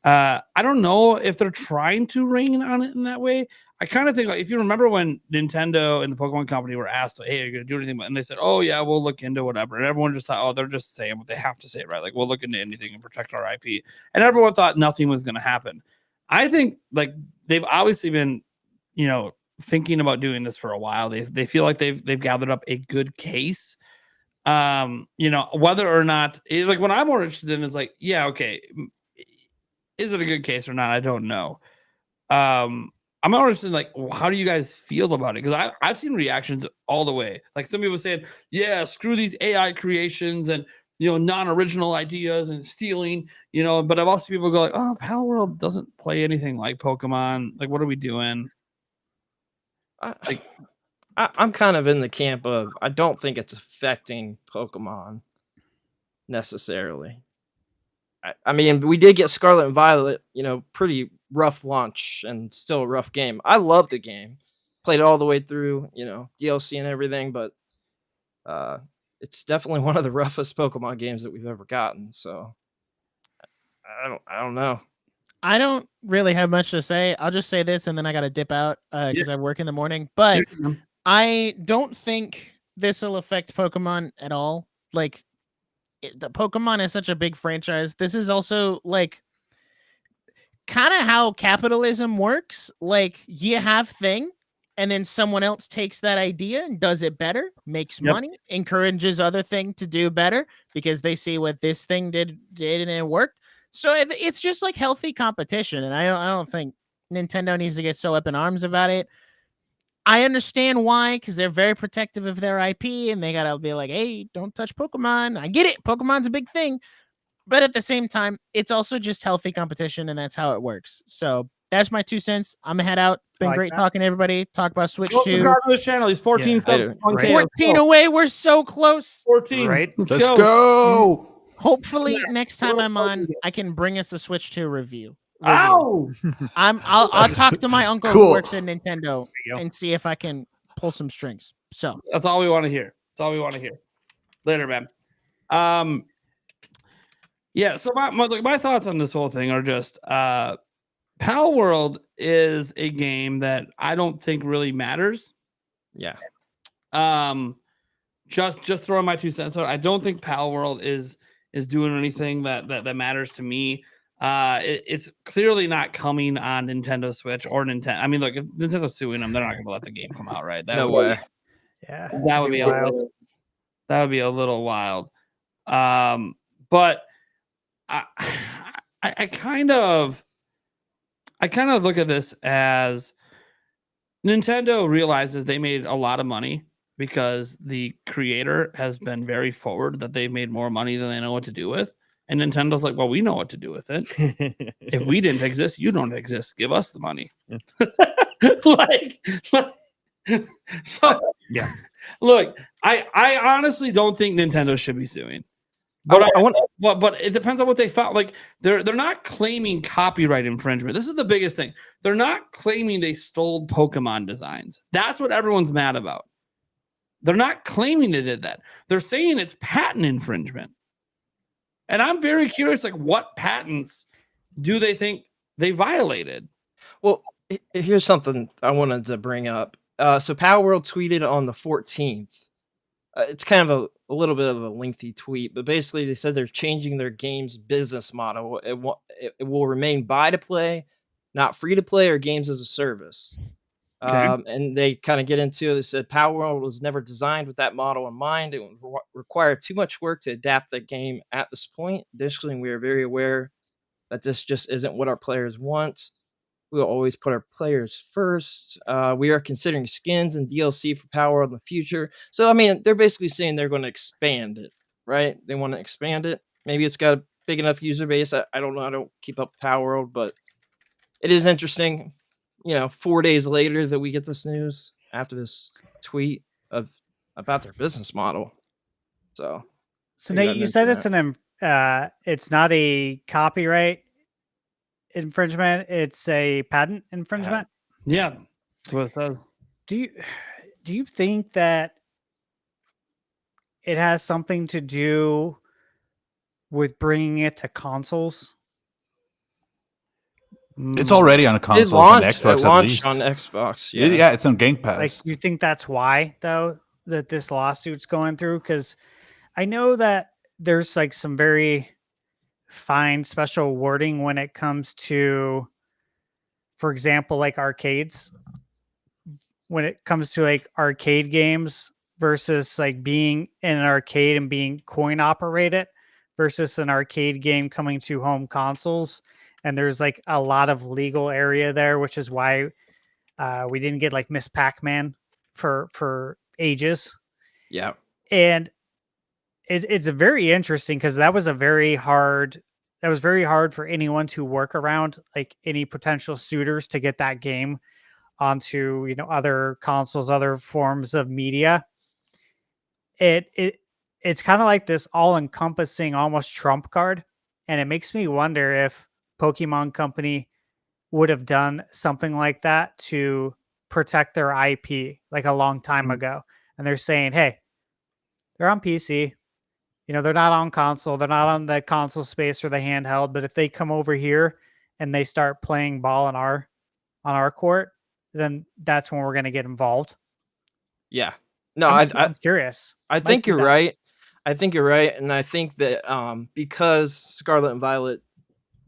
I don't know if they're trying to rain on it in that way. I kind of think like, if you remember when Nintendo and the Pokemon Company were asked, "Hey, are you going to do anything?" and they said, "Oh yeah, we'll look into whatever," and everyone just thought, "Oh, they're just saying what they have to say, right? Like we'll look into anything and protect our IP," and everyone thought nothing was going to happen. I think like they've obviously been, thinking about doing this for a while. They feel like they've gathered up a good case. Whether or not like what I'm more interested in is like, yeah, okay, is it a good case or not? I don't know. I'm interested in like, how do you guys feel about it? Because I've seen reactions all the way. Like some people saying, yeah, screw these AI creations and non-original ideas and stealing, but I've also seen people go like, oh, Pal World doesn't play anything like Pokemon. Like, what are we doing? I'm kind of in the camp of I don't think it's affecting Pokemon necessarily. I mean, we did get Scarlet and Violet, pretty rough launch and still a rough game. I love the game, played it all the way through, DLC and everything, but it's definitely one of the roughest Pokemon games that we've ever gotten. So I don't know. I don't really have much to say. I'll just say this, and then I got to dip out because I work in the morning. But I don't think this will affect Pokemon at all. Like, the Pokemon is such a big franchise. This is also like kind of how capitalism works. Like, you have thing, and then someone else takes that idea and does it better, makes money, encourages other thing to do better because they see what this thing did and it worked. So it's just like healthy competition, and I don't think Nintendo needs to get so up in arms about it. I understand why, because they're very protective of their IP and they gotta be like, hey, don't touch Pokemon. I get it. Pokemon's a big thing. But at the same time, it's also just healthy competition, and that's how it works. So that's my 2 cents. I'm gonna head out. Been like great that. talking to everybody. Talk about Switch Go 2. subscribe to this channel. He's 14 Yeah, subs. right. 14 away. We're so close. 14. Right? Let's Let's go. go. Hopefully, next time I'm on, I can bring us a Switch 2 review. Ow! I'll talk to my uncle who Cool. works at Nintendo you go. and see if I can pull some strings. So That's all we want to hear. That's all we want to hear. Later, man. Yeah. So my thoughts on this whole thing are just Pal World is a game that I don't think really matters. Yeah. Just throwing my 2 cents out. I don't think Pal World is doing anything that matters to me. It's clearly not coming on Nintendo Switch or Nintendo. I mean, look, if Nintendo's suing them, they're not going to let the game come out, right? No way. Yeah, That would be wild. that would be a little wild. But I kind of look at this as Nintendo realizes they made a lot of money because the creator has been very forward that they've made more money than they know what to do with. And Nintendo's like, well, we know what to do with it. If we didn't exist, you don't exist. Give us the money. So Yeah. Look, I honestly don't think Nintendo should be suing. But I want but it depends on what they found. Like they're not claiming copyright infringement. This is the biggest thing. They're not claiming they stole Pokemon designs. That's what everyone's mad about. They're not claiming they did that. They're saying it's patent infringement. And I'm very curious, like, what patents do they think they violated? Well, here's something I wanted to bring up. So Power World tweeted on the 14th. It's kind of a little bit of a lengthy tweet, but basically they said they're changing their game's business model. It will remain buy to play, not free to play or games as a service. Okay. And they kind of get into it. They said Power World was never designed with that model in mind. It would require too much work to adapt the game at this point. Additionally, we are very aware that this just isn't what our players want. We'll always put our players first. We are considering skins and DLC for Power World in the future. So, I mean, they're basically saying they're going to expand it, right? They want to expand it. Maybe it's got a big enough user base. I don't know. I don't keep up Power World, but it is interesting. 4 days later that we get this news after this tweet about their business model. So Nate, you said it's it's not a copyright infringement; it's a patent infringement. Yeah, that's what it says. Do you think that it has something to do with bringing it to consoles? It's already on a console on Xbox it at launched least. on Xbox. Yeah. Yeah. It's on Game Pass. Like, you think that's why though that this lawsuit's going through? Because I know that there's like some very fine special wording when it comes to, for example, like arcades. When it comes to like arcade games versus like being in an arcade and being coin operated versus an arcade game coming to home consoles. And there's like a lot of legal area there, which is why we didn't get like Miss Pac-Man for ages. Yeah. And it's a very interesting because that was very hard for anyone to work around, like any potential suitors to get that game onto other consoles, other forms of media. It's kind of like this all-encompassing almost trump card, and it makes me wonder if Pokemon Company would have done something like that to protect their IP like a long time ago. And they're saying, hey, they're on PC. They're not on console. They're not on the console space or the handheld. But if they come over here and they start playing ball on our court, then that's when we're going to get involved. Yeah. No, I'm curious. I think you're right. I think you're right. And I think that because Scarlet and Violet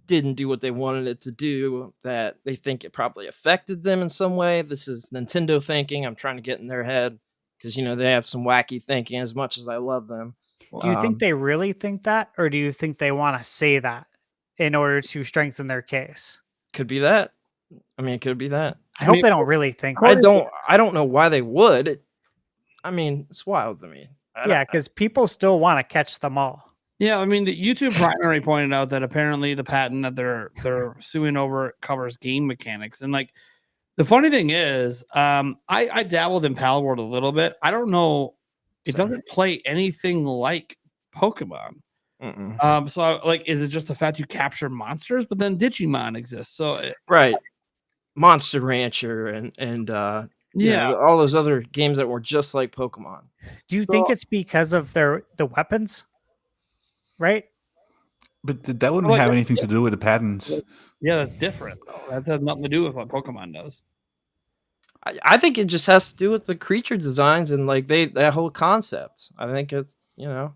didn't do what they wanted it to do, that they think it probably affected them in some way. This is Nintendo thinking. I'm trying to get in their head because, they have some wacky thinking as much as I love them. Do you think they really think that, or do you think they want to say that in order to strengthen their case? Could be that. I mean, it could be that. I hope they don't really think. I that. don't know why they would. I mean, it's wild to me. Yeah, because people still want to catch them all. Yeah, I mean, the YouTube primary pointed out that apparently the patent that they're suing over covers game mechanics, and like the funny thing is, I dabbled in Palworld a little bit. I don't know, it doesn't play anything like Pokemon. So is it just the fact you capture monsters? But then Digimon exists, so right, Monster Rancher and all those other games that were just like Pokemon. Do you think it's because of the weapons? Right? But that wouldn't have anything to do with the patents. Yeah, that's different. Though. That has nothing to do with what Pokemon does. I think it just has to do with the creature designs and like that whole concept. I think it's it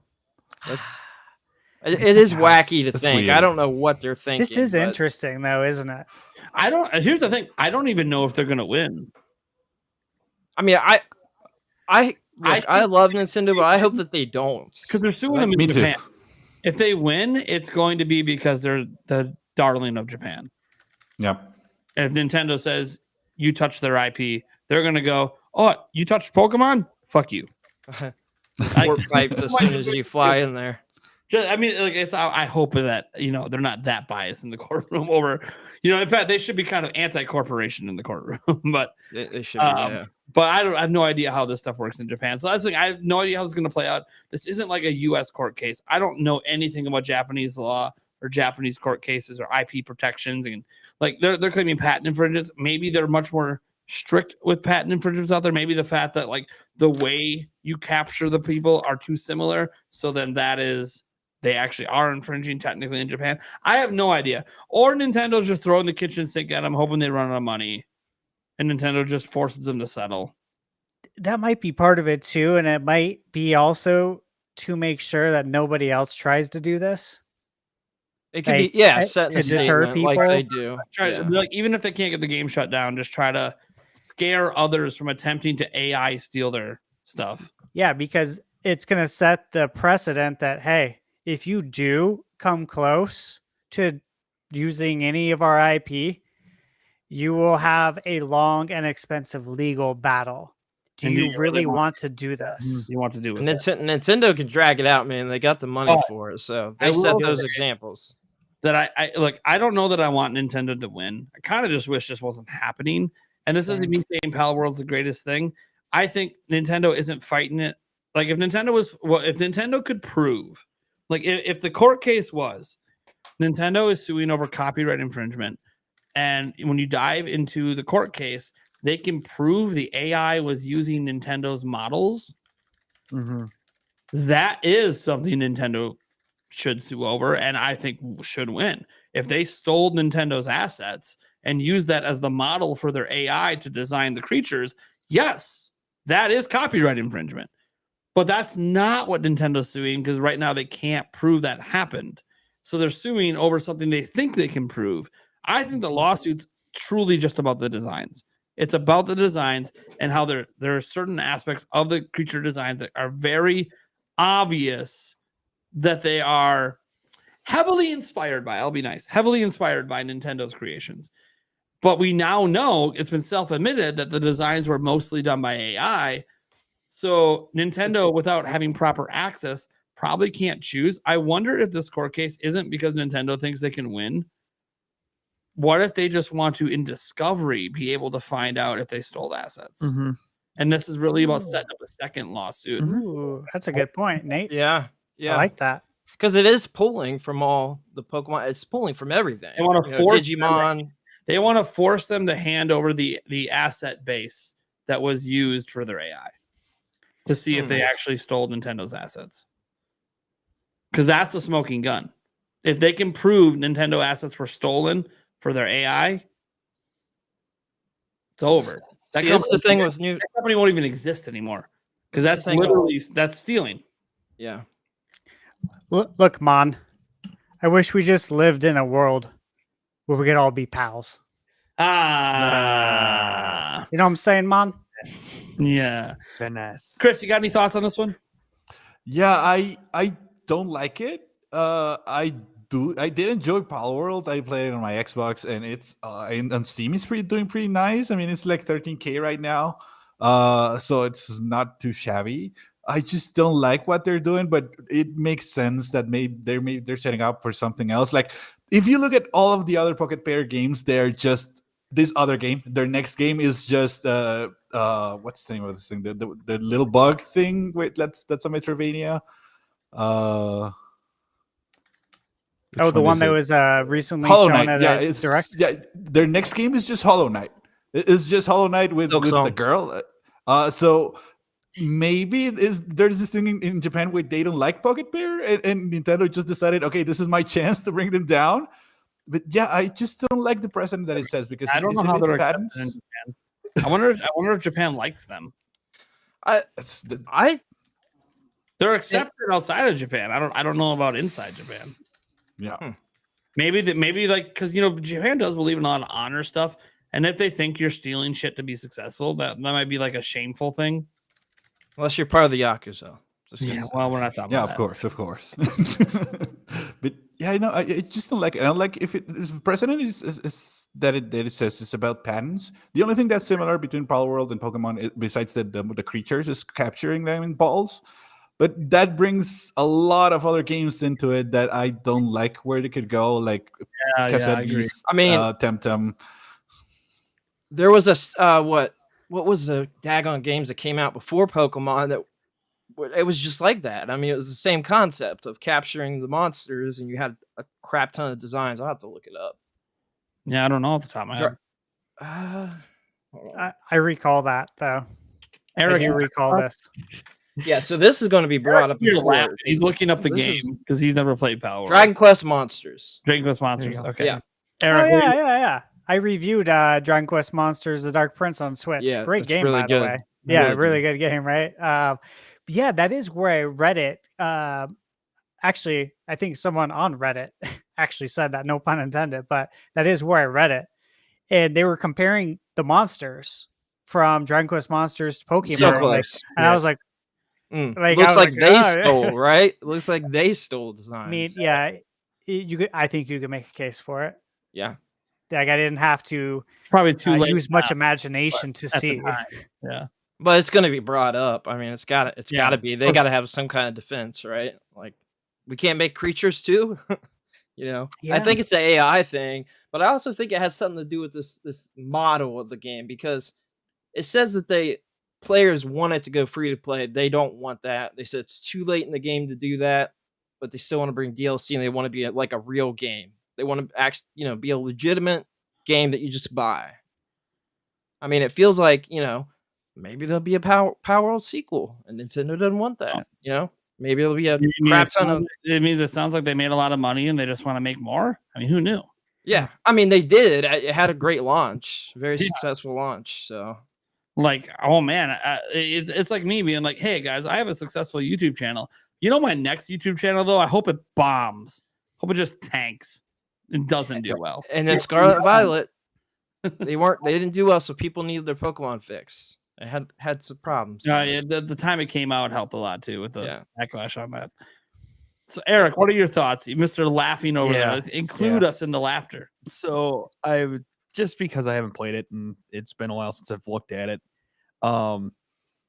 is wacky to think. Weird. I don't know what they're thinking. This is interesting though, isn't it? Here's the thing. I don't even know if they're gonna win. I mean, I love Nintendo, but I hope that they don't. Because they're suing them in Japan. If they win, it's going to be because they're the darling of Japan. Yep. And if Nintendo says you touch their IP, they're going to go, oh, you touched Pokemon? Fuck you. Warp piped as soon as you fly in there. I mean, like I hope that they're not that biased in the courtroom over. In fact, they should be kind of anti-corporation in the courtroom. But they should be. Yeah. But I have no idea how this stuff works in Japan. So that's the thing. I have no idea how it's going to play out. This isn't like a U.S. court case. I don't know anything about Japanese law or Japanese court cases or IP protections. And like they're claiming patent infringements. Maybe they're much more strict with patent infringements out there. Maybe the fact that like the way you capture the people are too similar. So then they actually are infringing technically in Japan. I have no idea. Or Nintendo's just throwing the kitchen sink at them, hoping they run out of money. And Nintendo just forces them to settle. That might be part of it too. And it might be also to make sure that nobody else tries to do this. It could be, set a statement like they do. Like, even if they can't get the game shut down, just try to scare others from attempting to AI steal their stuff. Yeah, because it's going to set the precedent that, hey, if you do come close to using any of our IP, you will have a long and expensive legal battle. Do you really want to do this? You want to do it? Nintendo can drag it out, man. They got the money for it, so they set those examples. That I don't know that I want Nintendo to win. I kind of just wish this wasn't happening. And this isn't me saying Palworld's the greatest thing. I think Nintendo isn't fighting it. Like if Nintendo could prove, like if the court case was Nintendo is suing over copyright infringement, and when you dive into the court case, they can prove the AI was using Nintendo's models. Mm-hmm. That is something Nintendo should sue over, and I think should win. If they stole Nintendo's assets and used that as the model for their AI to design the creatures, yes, that is copyright infringement. But that's not what Nintendo's suing, because right now they can't prove that happened. So they're suing over something they think they can prove. I think the lawsuit's truly just about the designs. It's about the designs and how there are certain aspects of the creature designs that are very obvious that they are heavily inspired by, heavily inspired by Nintendo's creations. But we now know, it's been self-admitted, that the designs were mostly done by AI. So Nintendo, without having proper access, probably can't choose. I wonder if this court case isn't because Nintendo thinks they can win. What if they just want to, in discovery, be able to find out if they stole assets? Mm-hmm. And this is really about setting up a second lawsuit. Ooh, that's a good point, Nate. Yeah. I like that. Because it is pulling from all the Pokemon. It's pulling from everything. They want to force Digimon. They want to force them to hand over the asset base that was used for their AI to see if they actually stole Nintendo's assets. Because that's a smoking gun. If they can prove Nintendo assets were stolen for their AI, it's over. That's the thing with new. That company won't even exist anymore, because that's literally that's stealing. Yeah. Look, Mon, I wish we just lived in a world where we could all be pals. You know what I'm saying, Mon? Yeah. Finesse. Chris, you got any thoughts on this one? Yeah, I don't like it. I did enjoy Power World. I played it on my Xbox, and it's on Steam. It's doing pretty nice. I mean, it's like 13K right now, so it's not too shabby. I just don't like what they're doing, but it makes sense that maybe they're setting up for something else. Like if you look at all of the other Pocket Pair games, they're just this other game. Their next game is just what's the name of this thing? The little bug thing. Wait, that's a Metrovania. Oh, the one that was recently Hollow shown Knight. at a direct. Yeah, their next game is just Hollow Knight. It's just Hollow Knight with the girl. So maybe there's this thing in Japan where they don't like Pocket Pair, and Nintendo just decided, okay, this is my chance to bring them down. But yeah, I just don't like the precedent that it says because I don't know how they're patents. accepted in Japan. I wonder if Japan likes them. They're accepted outside of Japan. I don't know about inside Japan. Yeah. Maybe like because Japan does believe in a lot of honor stuff, and if they think you're stealing shit to be successful, that might be like a shameful thing. Unless you're part of the Yakuza. Yeah, well, we're not talking Yeah, about of course. But yeah, I just don't like it. I don't like if the precedent is that it says it's about patents. The only thing that's similar between Power World and Pokemon, besides the creatures, is capturing them in balls. But that brings a lot of other games into it that I don't like where they could go, like Cassette Beast, Temtem. There was a what was the daggone games that came out before Pokemon that it was just like that. I mean, it was the same concept of capturing the monsters, and you had a crap ton of designs. I'll have to look it up. Yeah, I don't know off the top of my head. I recall that though. Eric, I do recall this. Yeah, so this is going to be brought up. He's looking up the game because he's never played Power. Dragon Quest Monsters. Dragon Quest Monsters. Okay. Yeah. Eric, yeah. I reviewed Dragon Quest Monsters: The Dark Prince on Switch. Yeah, great game, really by good. the way. Yeah, really good game, right? Yeah, that is where I read it. Actually, I think someone on Reddit actually said that, no pun intended, but that is where I read it. And they were comparing the monsters from Dragon Quest Monsters to Pokemon. So close. And I was like, looks like they stole, right? Looks like they stole designs. I mean, yeah, I think you could make a case for it. Yeah. Like I didn't have to probably too late use much imagination to see. Yeah. But it's going to be brought up. I mean, it's got to be. They got to have some kind of defense, right? Like, we can't make creatures too. I think it's an AI thing, but I also think it has something to do with this model of the game because it says that players want it to go free to play. They don't want that. They said it's too late in the game to do that, but they still want to bring DLC and they want to be like a real game. They want to actually, be a legitimate game that you just buy. I mean, it feels like, maybe there'll be a Power World sequel, and Nintendo doesn't want that. Maybe it'll be a crap ton of. It means it sounds like they made a lot of money and they just want to make more. I mean, who knew? Yeah, I mean they did. It had a great launch, very successful launch. So, like, oh man, it's like me being like, hey guys, I have a successful YouTube channel. My next YouTube channel though, I hope it bombs. Hope it just tanks. It doesn't do well. And then Scarlet Violet, they didn't do well, so people needed their Pokemon fix. It had some problems. The time it came out helped a lot too with the backlash on that. So Eric, what are your thoughts? Mr. Laughing over there. Let's include us in the laughter. So just because I haven't played it and it's been a while since I've looked at it. I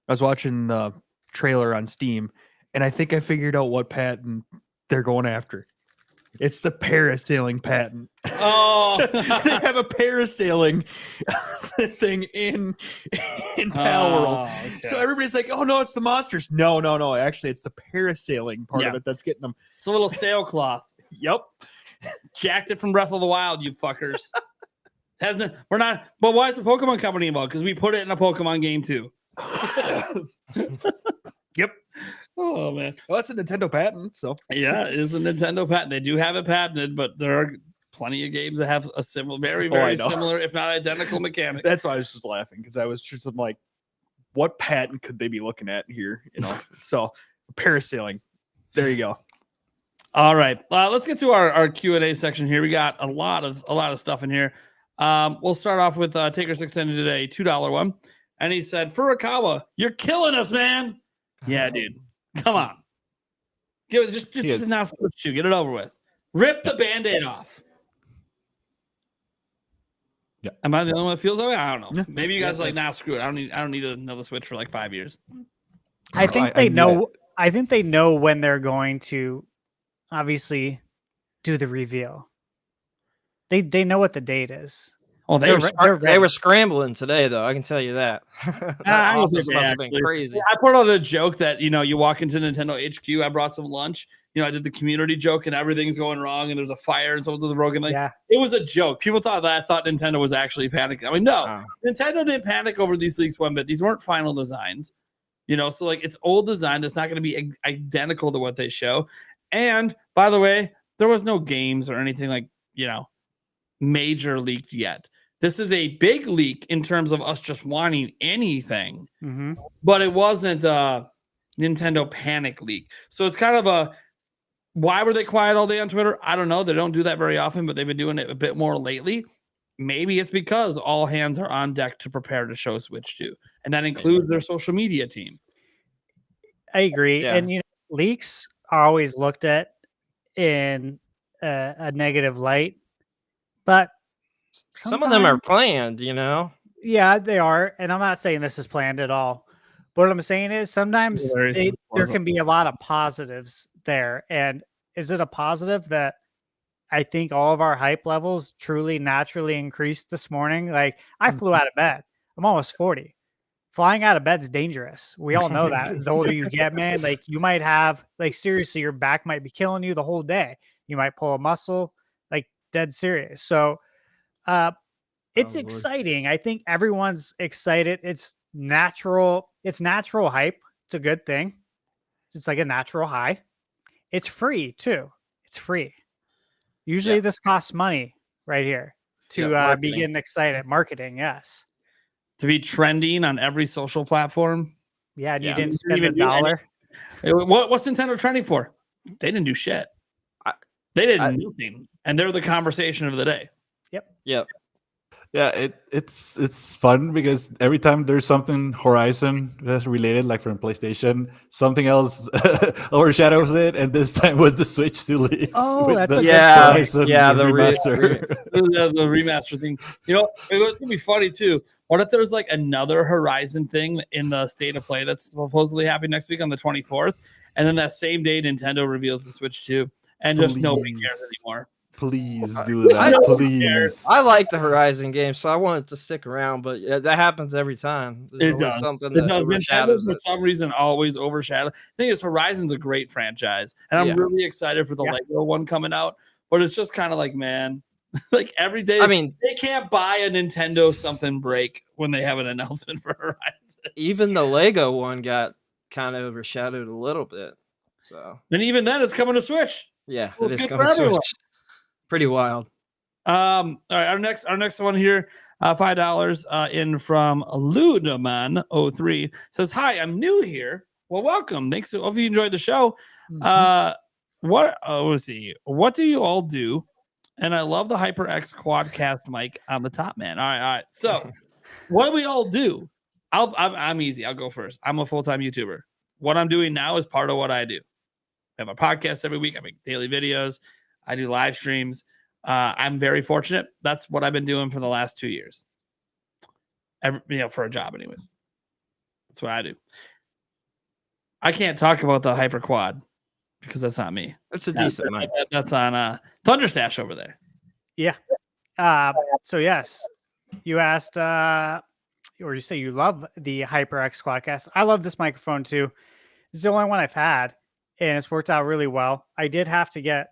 was watching the trailer on Steam and I think I figured out what patent they're going after. It's the parasailing patent. Oh, they have a parasailing thing in Power World. Okay. So everybody's like, "Oh no, it's the monsters." No. Actually, it's the parasailing part of it that's getting them. It's a little sailcloth. Yep. Jacked it from Breath of the Wild, you fuckers. We're not. But why is the Pokemon Company involved? Because we put it in a Pokemon game too. Yep. Oh man. Well, it's a Nintendo patent, so yeah, it is a Nintendo patent. They do have it patented, but there are plenty of games that have a similar, very similar, if not identical mechanic. That's why I was just laughing because I was just like, what patent could they be looking at here? So parasailing. There you go. All right, let's get to our Q&A section here. We got a lot of stuff in here. We'll start off with Taker's Extended today, $2 one, and he said, "Furukawa, you're killing us, man." Yeah, dude. Come on. Just now switch to get it over with. Rip the Band-Aid off. Yeah. Am I the only one that feels that way? I don't know. Yeah. Maybe you guys are like, nah, screw it. I don't need another Switch for like 5 years. I think I they need know. it. I think they know when they're going to, obviously, do the reveal. They know what the date is. Oh, They ready. were scrambling today, though. I can tell you that. That I don't office think must they have been actually- crazy. I put out a joke that, you walk into Nintendo HQ, I brought some lunch. I did the community joke and everything's going wrong and there's a fire and something's broken. Like, Yeah. it was a joke. People thought that I thought Nintendo was actually panicking. I mean, no, Wow. Nintendo didn't panic over these leaks one bit. These weren't final designs, so like it's old design that's not going to be identical to what they show. And by the way, there was no games or anything like, major leaked yet. This is a big leak in terms of us just wanting anything, Mm-hmm. but it wasn't a Nintendo panic leak. So it's kind of why were they quiet all day on Twitter? I don't know. They don't do that very often, but they've been doing it a bit more lately. Maybe it's because all hands are on deck to prepare to show Switch 2, and that includes their social media team. I agree. Yeah. And leaks are always looked at in a negative light, but Some of them are sometimes- planned, Yeah, they are. And I'm not saying this is planned at all. What I'm saying is sometimes Very there can be a lot of positives there. And is it a positive that I think all of our hype levels truly naturally increased this morning? Like, I flew out of bed. I'm almost 40. Flying out of bed's dangerous. We all know that. The older you get, man, like you might have, like, seriously, your back might be killing you the whole day. You might pull a muscle, like dead serious. So it's Lord. exciting. I think everyone's excited. It's natural. It's natural hype. It's a good thing. It's like a natural high. It's free too. It's free. Usually this costs money right here to be marketing. getting excited. Marketing, yes. To be trending on every social platform. Yeah, and Yeah. you didn't You spend didn't a even do dollar. What's Nintendo trending for? They didn't do shit. They did nothing, and they're the conversation of the day. Yep. Yeah, it's fun because every time there's something Horizon that's related, like from PlayStation, something else overshadows it, and this time was the Switch 2 leaks. Oh, with that's the a good Horizon point. The remaster. The remaster thing. It would be funny too. What if there's like another Horizon thing in the state of play that's supposedly happening next week on the 24th, and then that same day Nintendo reveals the Switch 2, and just nobody Please. cares anymore. Please do that, please. I like the Horizon game, so I want it to stick around, but that happens every time. There's It always does. something It that does. Nintendo, overshadows for it. some reason, always overshadow. The thing is, Horizon's a great franchise, and I'm Yeah. really excited for the Yeah. Lego one coming out. But it's just kind of like, man, like every day. I mean, they can't buy a Nintendo something break when they have an announcement for Horizon. even the Lego one got kind of overshadowed a little bit. So And even then, it's coming to Switch. yeah, Well, it is good going for to everyone. switch. Pretty wild. All right, our next one here, $5 in from Ludeman03 says, "Hi, I'm new here. Well, welcome. Thanks. Hope you enjoyed the show. Let's see. What do you all do? And I love the HyperX Quadcast mic on the top, man. All right. So, what do we all do? I'm easy. I'll go first. I'm a full-time YouTuber. What I'm doing now is part of what I do. I have a podcast every week. I make daily videos. I do live streams. I'm very fortunate. That's what I've been doing for the last 2 years. For a job, anyways. That's what I do. I can't talk about the Hyper Quad because that's not me. It's a decent mic. That's on Thunderstash over there. Yeah. So yes, you asked, or you say you love the HyperX Quadcast. I love this microphone too. It's the only one I've had, and it's worked out really well. I did have to get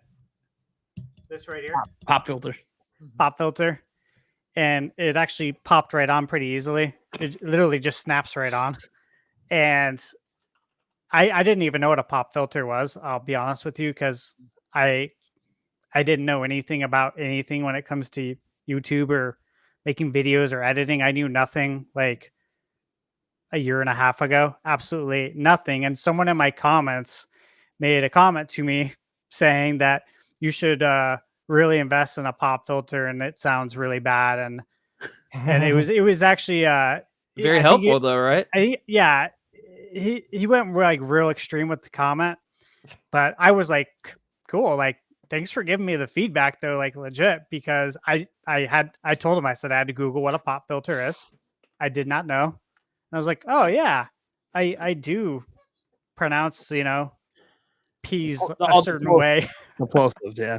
this right here, Pop filter. pop filter, and it actually popped right on pretty easily. It literally just snaps right on, and I didn't even know what a pop filter was. I'll be honest with you, because I didn't know anything about anything when it comes to YouTube or making videos or editing. I knew nothing like a year and a half ago, absolutely nothing. And someone in my comments made a comment to me saying that you should really invest in a pop filter, and it sounds really bad. And it was actually Very helpful though, right? he went like real extreme with the comment, but I was like, cool, like thanks for giving me the feedback though, like legit, because I told him, I said I had to Google what a pop filter is. I did not know. And I was like, oh yeah, I do pronounce, peas a certain way. Explosives, yeah.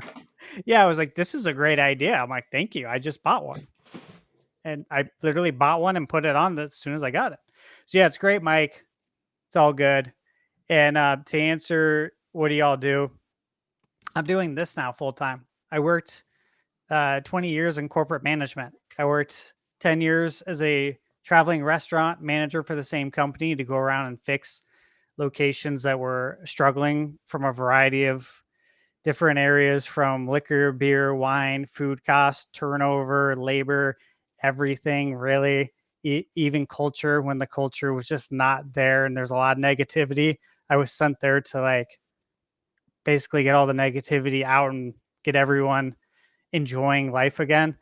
Yeah, I was like, this is a great idea. I'm like, thank you. I just bought one. And I literally bought one and put it on as soon as I got it. So yeah, it's great, Mike. It's all good. And to answer, what do y'all do? I'm doing this now full time. I worked 20 years in corporate management. I worked 10 years as a traveling restaurant manager for the same company to go around and fix locations that were struggling from a variety of different areas, from liquor, beer, wine, food cost, turnover, labor, everything really, even culture, when the culture was just not there and there's a lot of negativity. I was sent there to like basically get all the negativity out and get everyone enjoying life again.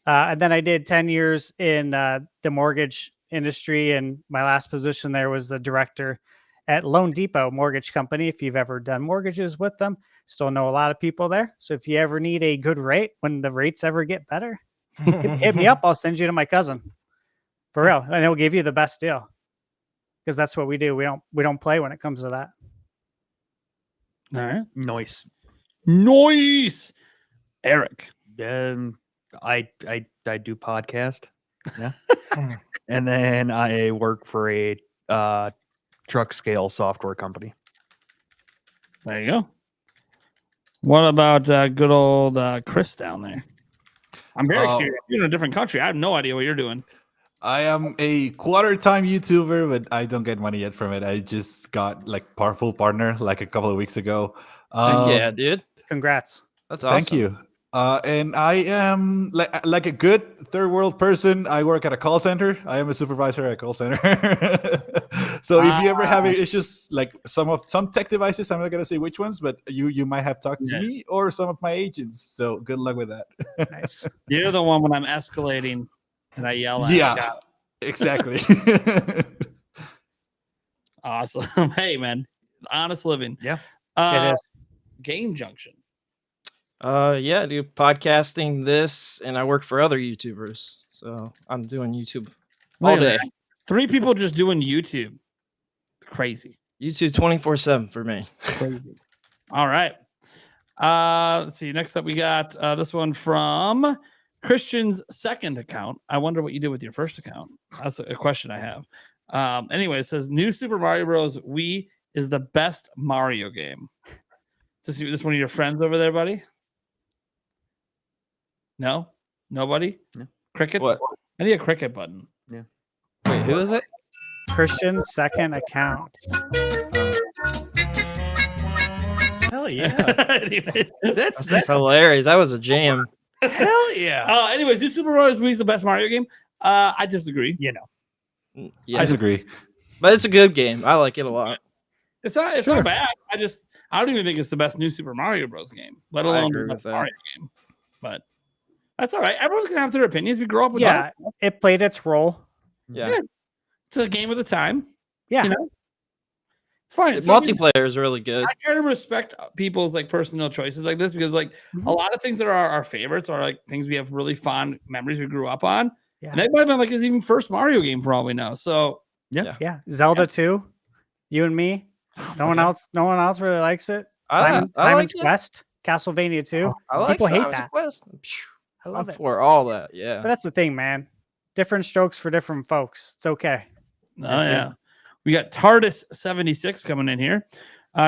And then I did 10 years in the mortgage industry, and my last position there was the director at Loan Depot Mortgage Company. If you've ever done mortgages with them, still know a lot of people there. So if you ever need a good rate, when the rates ever get better, hit me up. I'll send you to my cousin. For real. And he'll give you the best deal. Because that's what we do. We don't play when it comes to that. All right. Nice. Nice. Eric. I do podcast. Yeah. And then I work for a truck scale software company. There you go. What about good old Chris down there? I'm very curious. You're in a different country. I have no idea what you're doing. I am a quarter-time YouTuber, but I don't get money yet from it. I just got like full partner like a couple of weeks ago. Yeah, dude. Congrats. That's awesome. Thank you. And I am like a good third world person. I work at a call center. I am a supervisor at a call center. So if you ever have issues like some tech devices, I'm not gonna say which ones, but you might have talked to me or some of my agents. So good luck with that. Nice. You're the one when I'm escalating and I yell at. Yeah, exactly. Awesome. Hey man, honest living. Yeah, It is. Game Junction. Yeah, I do podcasting this, and I work for other YouTubers. So I'm doing YouTube all day. 3 people just doing YouTube. Crazy. YouTube 24/7 for me. Crazy. All right. Let's see. Next up, we got this one from Christian's second account. I wonder what you did with your first account. That's a question I have. Anyway, it says New Super Mario Bros. Wii is the best Mario game. Is this one of your friends over there, buddy? No? Nobody? No. Crickets? What? I need a cricket button. Yeah. Wait, who is it? Christian's second account. hell yeah. Anyways, That's hilarious. That was a jam. Hell yeah. Anyways, this Super Mario Wii is the best Mario game. I disagree. You know. Yeah, I agree. but it's a good game. I like it a lot. It's not bad. I don't even think it's the best New Super Mario Bros. Game, let I alone agree the with best that. Mario game. But that's all right. Everyone's gonna have their opinions. We grow up with Yeah, that. it played its role. Yeah, It's a game of the time. Yeah. You know? It's fine. It's multiplayer is really good. I try to respect people's like personal choices like this because like Mhm. a lot of things that are our favorites are like things we have really fond memories we grew up on. Yeah. And that might have been like his even first Mario game for all we know. So Yeah. Zelda 2. You and me. No one else really likes it. I like Simon's it. Quest, Castlevania 2. I like People hate Simon's that. Quest. I love I'm it. for all that. But Yeah. that's the thing, man. Different strokes for different folks. It's okay. yeah. We got TARDIS 76 coming in here.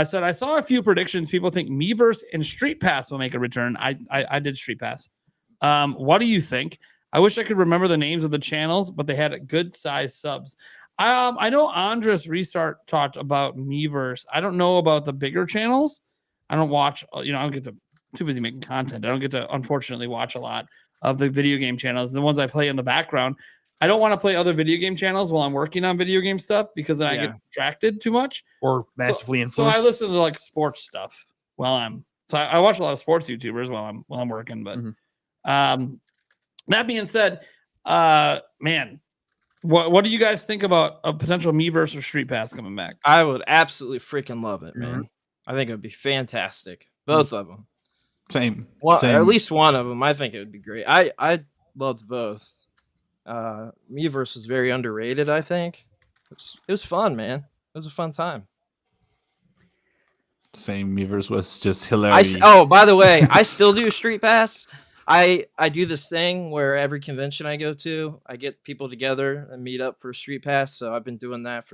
Said I saw a few predictions. People think Miiverse and Street Pass will make a return. I did Street Pass. What do you think? I wish I could remember the names of the channels, but they had good size subs. I know Andres Restart talked about Miiverse. I don't know about the bigger channels. I don't watch, I don't get to too busy making content. I don't get to unfortunately watch a lot of the video game channels. The ones I play in the background. I don't want to play other video game channels while I'm working on video game stuff because then I get distracted too much Or massively So influenced. I listen to like sports stuff while I watch a lot of sports YouTubers while I'm working. But that being said, man, what do you guys think about a potential Miiverse or Street Pass coming back? I would absolutely freaking love it, man. I think it would be fantastic. Both of them. Same. Well, Same. at least one of them. I think it would be great. I loved both. Miiverse was very underrated. I think it was fun, man. It was a fun time. Same. Miiverse was just hilarious. Oh, by the way, I still do Street Pass. I do this thing where every convention I go to, I get people together and meet up for Street Pass. So I've been doing that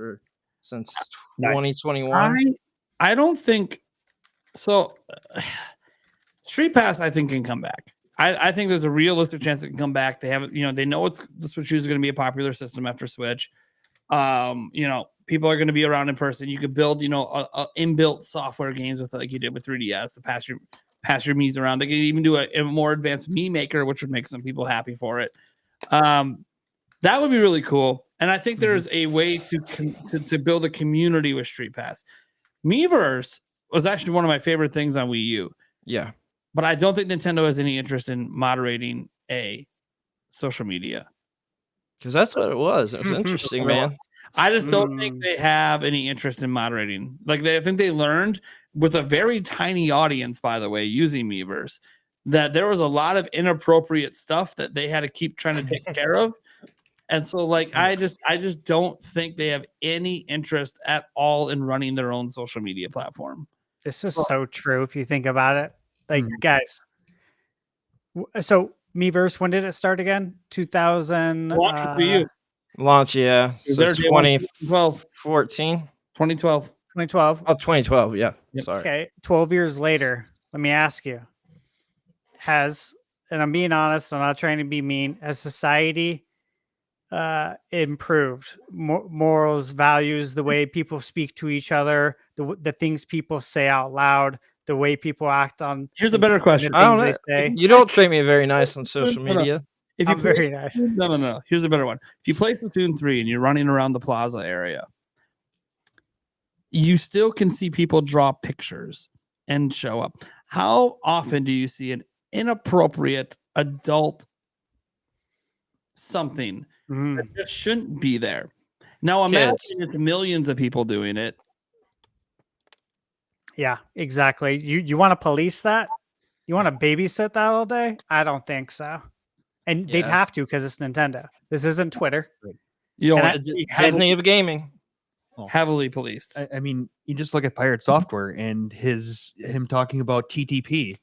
since Nice. 2021. I don't think so. Street Pass, I think, can come back. I think there's a realistic chance it can come back. They have, they know the Switch is going to be a popular system after Switch. People are going to be around in person. You could build, a inbuilt software games with like you did with 3DS to pass your Miis around. They could even do a more advanced Mii Maker, which would make some people happy for it. That would be really cool. And I think there's a way to build a community with Street Pass. Miiverse was actually one of my favorite things on Wii U. Yeah. But I don't think Nintendo has any interest in moderating a social media. Because that's what it was. It was interesting, man. I just don't think they have any interest in moderating. Like I think they learned with a very tiny audience, by the way, using Miiverse, that there was a lot of inappropriate stuff that they had to keep trying to take care of. And so I just don't think they have any interest at all in running their own social media platform. This is so true if you think about it. Like, guys, so Miiverse, when did it start again? 2000. Launch with Wii U. Launch, yeah. So 2012. 2012. 2012. Oh, 2012, yeah. Yep. Sorry. Okay, 12 years later, let me ask you, and I'm being honest, I'm not trying to be mean, has society improved? Morals, values, the way people speak to each other, the things people say out loud, the way people act on. Here's a better question. I don't know. You don't treat me very nice on social media. If you very nice. No. Here's a better one. If you play Splatoon 3 and you're running around the plaza area, you still can see people draw pictures and show up. How often do you see an inappropriate adult something that just shouldn't be there? Now imagine it's millions of people doing it. Yeah, exactly. You want to police that? You want to babysit that all day? I don't think so. And they'd have to because it's Nintendo. This isn't Twitter. Disney of gaming. Heavily policed. I mean, you just look at Pirate Software and him talking about TTP.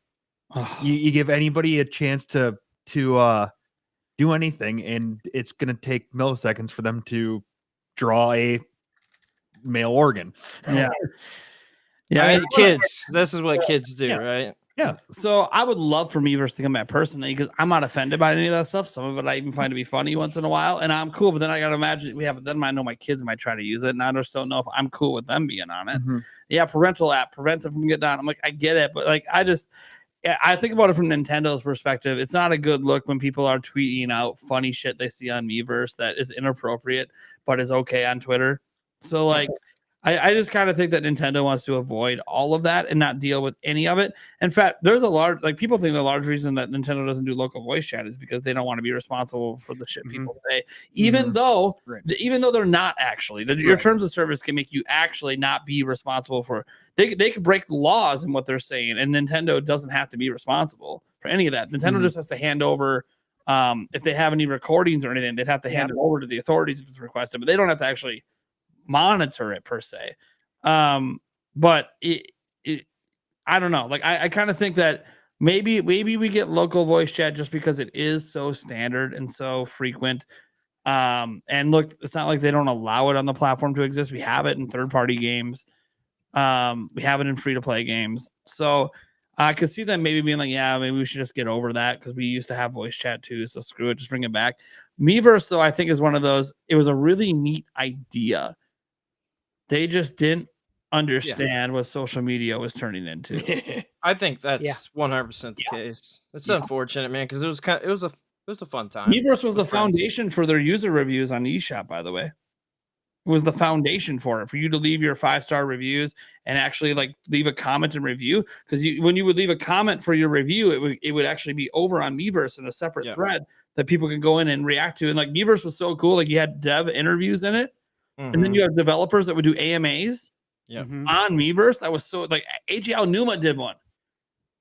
You give anybody a chance to do anything, and it's going to take milliseconds for them to draw a male organ. Yeah. Yeah, I mean, kids. This is what kids do, right? Yeah. So I would love for Miiverse to come back personally because I'm not offended by any of that stuff. Some of it I even find to be funny once in a while, and I'm cool. But then I gotta imagine then I know my kids might try to use it, and I just don't know if I'm cool with them being on it. Yeah, parental app prevents it from getting on. I'm like, I get it, but I think about it from Nintendo's perspective. It's not a good look when people are tweeting out funny shit they see on Miiverse that is inappropriate, but is okay on Twitter. So I just kind of think that Nintendo wants to avoid all of that and not deal with any of it. In fact, there's people think the large reason that Nintendo doesn't do local voice chat is because they don't want to be responsible for the shit people say, even though they're not actually. Your terms of service can make you actually not be responsible for. They could break the laws in what they're saying, and Nintendo doesn't have to be responsible for any of that. Nintendo just has to hand over. If they have any recordings or anything, they'd have to hand it over to the authorities if it's requested, but they don't have to actually monitor it per se. But I don't know. I kind of think that maybe we get local voice chat just because it is so standard and so frequent. And look, it's not like they don't allow it on the platform to exist. We have it in third-party games. We have it in free-to-play games. So I could see them maybe being like, yeah, maybe we should just get over that because we used to have voice chat too. So screw it, just bring it back. Miiverse, though, I think is one of those. It was a really neat idea. They just didn't understand what social media was turning into. I think that's 100% the case. It's unfortunate, man, because it was a fun time. Miiverse was the foundation for their user reviews on eShop, by the way. It was the foundation for it, for you to leave your 5-star reviews and actually leave a comment and review. Because when you would leave a comment for your review, it would actually be over on Miiverse in a separate thread that people could go in and react to. And Miiverse was so cool. You had dev interviews in it. And then you have developers that would do AMAs on Miiverse. That was so AJ Numa did one.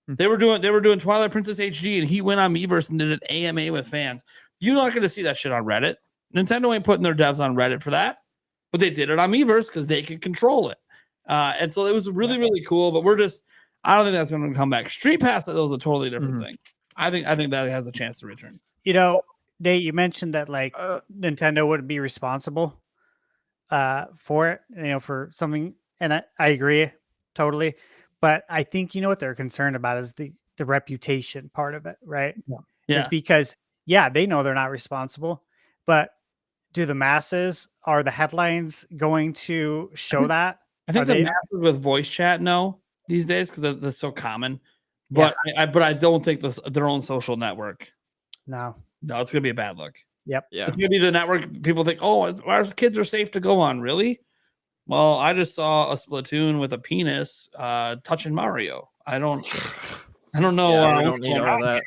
They were doing Twilight Princess HD, and he went on Miiverse and did an AMA with fans. You're not going to see that shit on Reddit. Nintendo ain't putting their devs on Reddit for that, but they did it on Miiverse because they can control it. And so it was really, really cool. But I don't think that's going to come back. Street Pass, that was a totally different thing. I think that has a chance to return. You know, Nate, you mentioned that like Nintendo wouldn't be responsible for it, for something, and I agree totally. But I think what they're concerned about is the reputation part of it, right? Yeah. It's because they know they're not responsible, but do the masses, are the headlines going to show that? I think the masses with voice chat know these days because that's so common. But I don't think their own social network. No, it's gonna be a bad look. Yep. Yeah. It's gonna be the network people think, our kids are safe to go on. Really? Well, I just saw a Splatoon with a penis touching Mario. I don't know. Yeah, we don't need all that.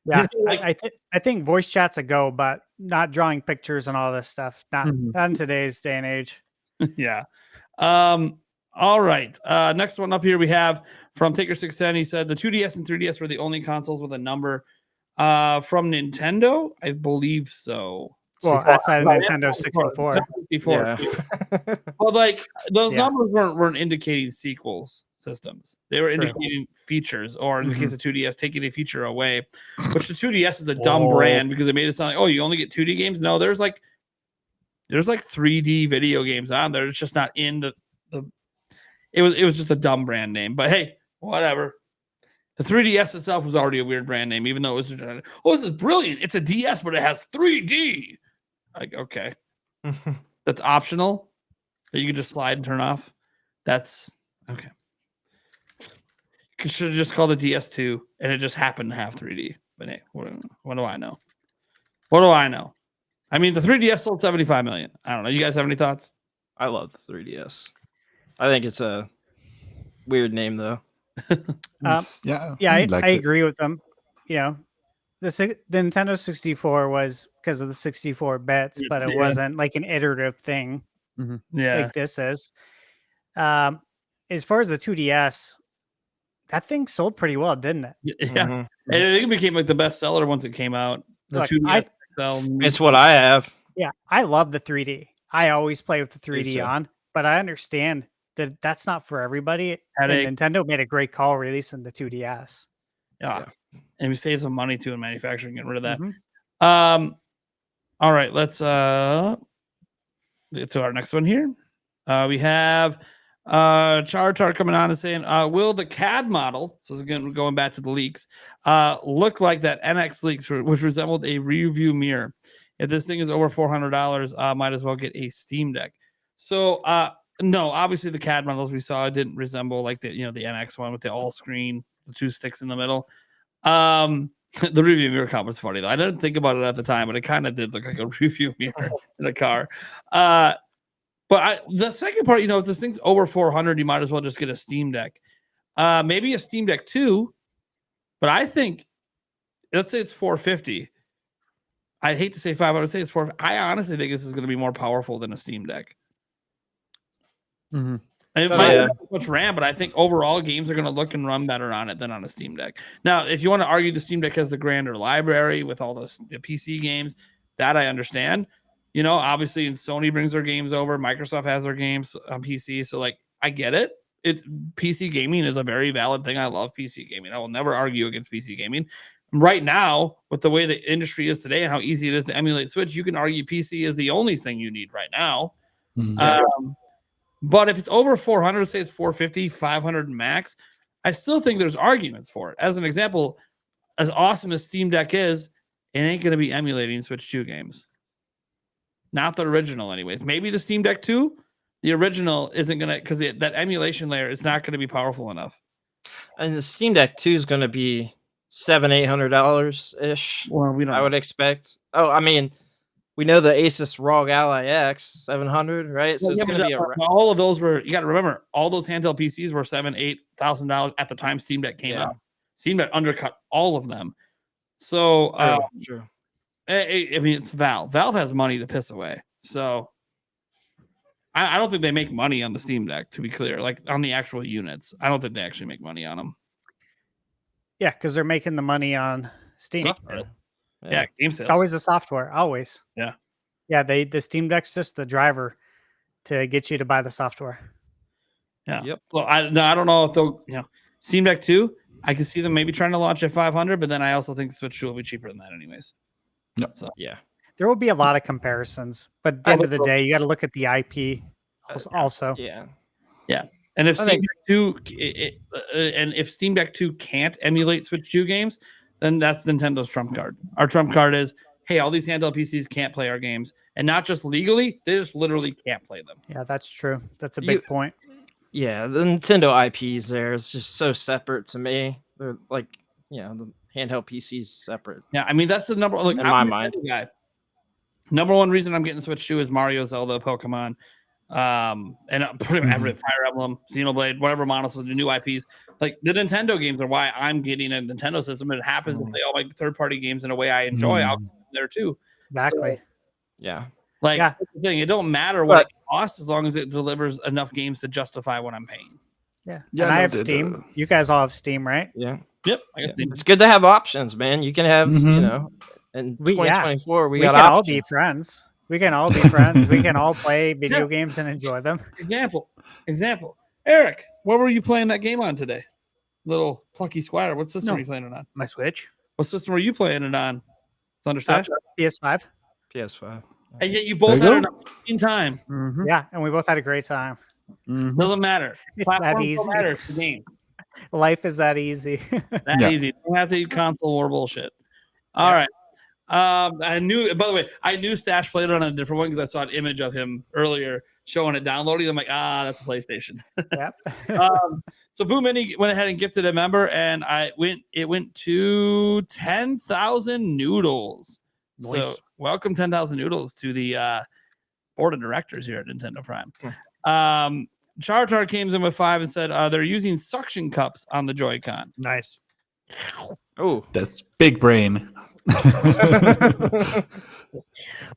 Yeah, I think voice chat's a go, but not drawing pictures and all this stuff. Not in today's day and age. Yeah. All right. Next one up here we have from Taker610. He said the 2DS and 3DS were the only consoles with a number from Nintendo. I believe so. Well, outside of Nintendo 64. Yeah. Well, like those numbers weren't indicating sequels systems. They were indicating features, or in the case of 2DS, taking a feature away, which the 2DS is a dumb brand because they made it sound like, you only get 2D games. No, there's like 3D video games on there. It's just not in the it was just a dumb brand name. But hey, whatever. The 3DS itself was already a weird brand name, even though it was this is brilliant. It's a DS, but it has 3D. Like, okay. That's optional. That you can just slide and turn off. That's okay. You should have just called it DS2, and it just happened to have 3D. But hey, what do I know? What do I know? I mean, the 3DS sold 75 million. I don't know. You guys have any thoughts? I love the 3DS. I think it's a weird name, though. I agree with them. The Nintendo 64 was because of the 64 bits, but it wasn't like an iterative thing. Like this is. As far as the 2DS, that thing sold pretty well, didn't it? Yeah. And it became like the best seller once it came out. The 2DS XL. It's what I have. Yeah, I love the 3D. I always play with the 3D on, but I understand that that's not for everybody. And Nintendo made a great call releasing the 2DS. Yeah. And we saved some money too in manufacturing, getting rid of that. All right, let's get to our next one here. We have Chartar coming on and saying, will the CAD model, so again going back to the leaks, look like that NX leaks, which resembled a rear view mirror? If this thing is over $400, might as well get a Steam Deck. So no, obviously the CAD models we saw didn't resemble like the the NX one with the all screen, the two sticks in the middle. The review mirror comment was funny though. I didn't think about it at the time, but it kind of did look like a review mirror in a car. But the second part, if this thing's over 400, you might as well just get a Steam Deck. Maybe a Steam Deck 2, but I think, let's say it's 450. I'd hate to say 500, I'd say it's 450. I honestly think this is going to be more powerful than a Steam Deck. And it might not have much RAM, but I think overall games are going to look and run better on it than on a Steam Deck. Now, if you want to argue the Steam Deck has the grander library with all the PC games, that I understand. Obviously, Sony brings their games over. Microsoft has their games on PC. So, I get it. PC gaming is a very valid thing. I love PC gaming. I will never argue against PC gaming. Right now, with the way the industry is today and how easy it is to emulate Switch, you can argue PC is the only thing you need right now. But if it's over 400, say it's 450, 500 max, I still think there's arguments for it. As an example, as awesome as Steam Deck is, it ain't going to be emulating Switch 2 games. Not the original, anyways. Maybe the Steam Deck 2, the original isn't going to, because that emulation layer is not going to be powerful enough. And the Steam Deck 2 is going to be $700-800 ish. Well, we don't. I would expect. Oh, I mean, we know the Asus ROG Ally X 700, right? So it's going to be all of those were. You got to remember, all those handheld PCs were $7,000-8,000 at the time Steam Deck came out. Steam Deck undercut all of them. So, true. I mean, it's Valve. Valve has money to piss away. So, I don't think they make money on the Steam Deck. To be clear, like on the actual units, I don't think they actually make money on them. Yeah, because they're making the money on Steam. Software. Yeah, game sales. It's always the software. Always. Yeah. Yeah, the Steam Deck's just the driver to get you to buy the software. Yeah. Yep. Well, I don't know if they'll, Steam Deck 2, I can see them maybe trying to launch at 500, but then I also think Switch 2 will be cheaper than that anyways. Yep. So Yeah. There will be a lot of comparisons, but at the end of the day, you got to look at the IP also. Yeah. and if I Steam think- Deck 2 and if Steam Deck 2 can't emulate Switch 2 games, then that's Nintendo's trump card. Our trump card is, hey, all these handheld PCs can't play our games, and not just legally, they just literally can't play them. Yeah, that's true. That's a big point. Yeah, the Nintendo IPs there is just so separate to me. They're like, the handheld PCs separate. Yeah, I mean that's the number. Look, In I'm my a mind. Nintendo guy. Number one reason I'm getting Switch 2 is Mario, Zelda, Pokemon, and pretty much every Fire Emblem, Xenoblade, whatever models, the new IPs. Like the Nintendo games are why I'm getting a Nintendo system. It happens to play all my third-party games in a way I enjoy. I'll get there too. Exactly. Yeah. Like Yeah. that's the thing, it don't matter what it costs as long as it delivers enough games to justify what I'm paying. Yeah. Yeah, And I no, have the- Steam. You guys all have Steam, right? Yeah. Yep, I got Steam. It's good to have options, man. You can have, Mhm. in We- yeah. 2024, we We got can all options. be friends. We can all be friends. We can all play video games and enjoy them. Example. Eric, what were you playing that game on today? Little Plucky Squire. What system No. were you playing it on? My Switch. What system were you playing it on? Thunderstash? PS5. PS5. And yet you both There you had go. it in time. Mm-hmm. Yeah, and we both had a great time. Doesn't matter. It's that Platforms easy. don't matter. It's the game. Life is that easy. That Yeah. easy. Don't have to eat console war bullshit. All right. I knew. By the way, I knew Stash played it on a different one because I saw an image of him earlier showing it downloading. I'm like, that's a PlayStation. Yep. So Boom Mini went ahead and gifted a member, and it went to 10,000 noodles. So Nice. welcome 10,000 noodles to the board of directors here at Nintendo Prime. Chartar came in with 5 and said they're using suction cups on the Joy-Con. Nice. Oh. That's big brain.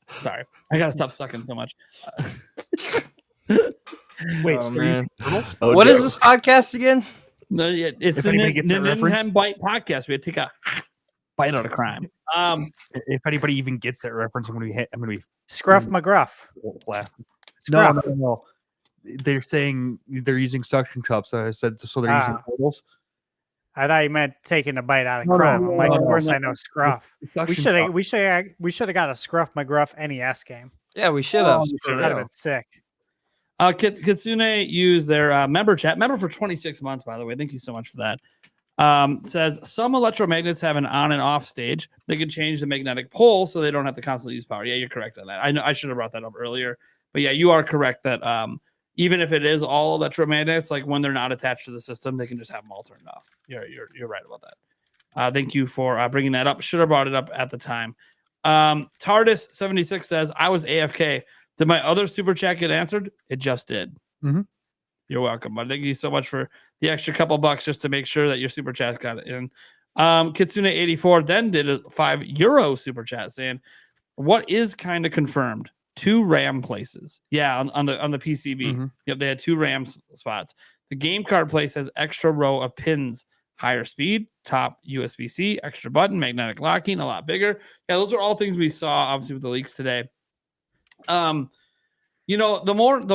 Sorry, I gotta stop sucking so much. Wait, Oh, so man. Oh, What no. is this podcast again? No, it's If the anybody gets that reference. Nintenbyte Podcast. We had to take a bite out of crime. If anybody even gets that reference, I'm gonna be Scruff McGruff. laughing. Scruff. No. They're saying they're using suction cups. I said so they're using turtles. I thought you meant taking a bite out of No, no, crime. I'm like, no, of no, course no. I know Scruff. We Suction should cup. we should have got a Scruff McGruff NES game. Yeah, we should have. for That'd have real. been sick. Kitsune used their member chat. Member for 26 months, by the way. Thank you so much for that. Says some electromagnets have an on and off stage. They can change the magnetic pole so they don't have to constantly use power. Yeah, you're correct on that. I know I should have brought that up earlier, but yeah, you are correct that even if it is all electromagnets, like when they're not attached to the system, they can just have them all turned off. You're right about that. Thank you for bringing that up. Should have brought it up at the time. TARDIS 76 says I was AFK. Did my other super chat get answered? It just did. Mhm. You're welcome, bud. Thank you so much for the extra couple bucks just to make sure that your super chat got it in. Kitsune 84 then did a €5 super chat saying, "What is kind of confirmed? 2 RAM places. Yeah, on the PCB. Mhm. Yep, they had 2 RAM spots. The game card place has extra row of pins." Higher speed, top USB-C, extra button, magnetic locking, a lot bigger. Yeah, those are all things we saw obviously with the leaks today. The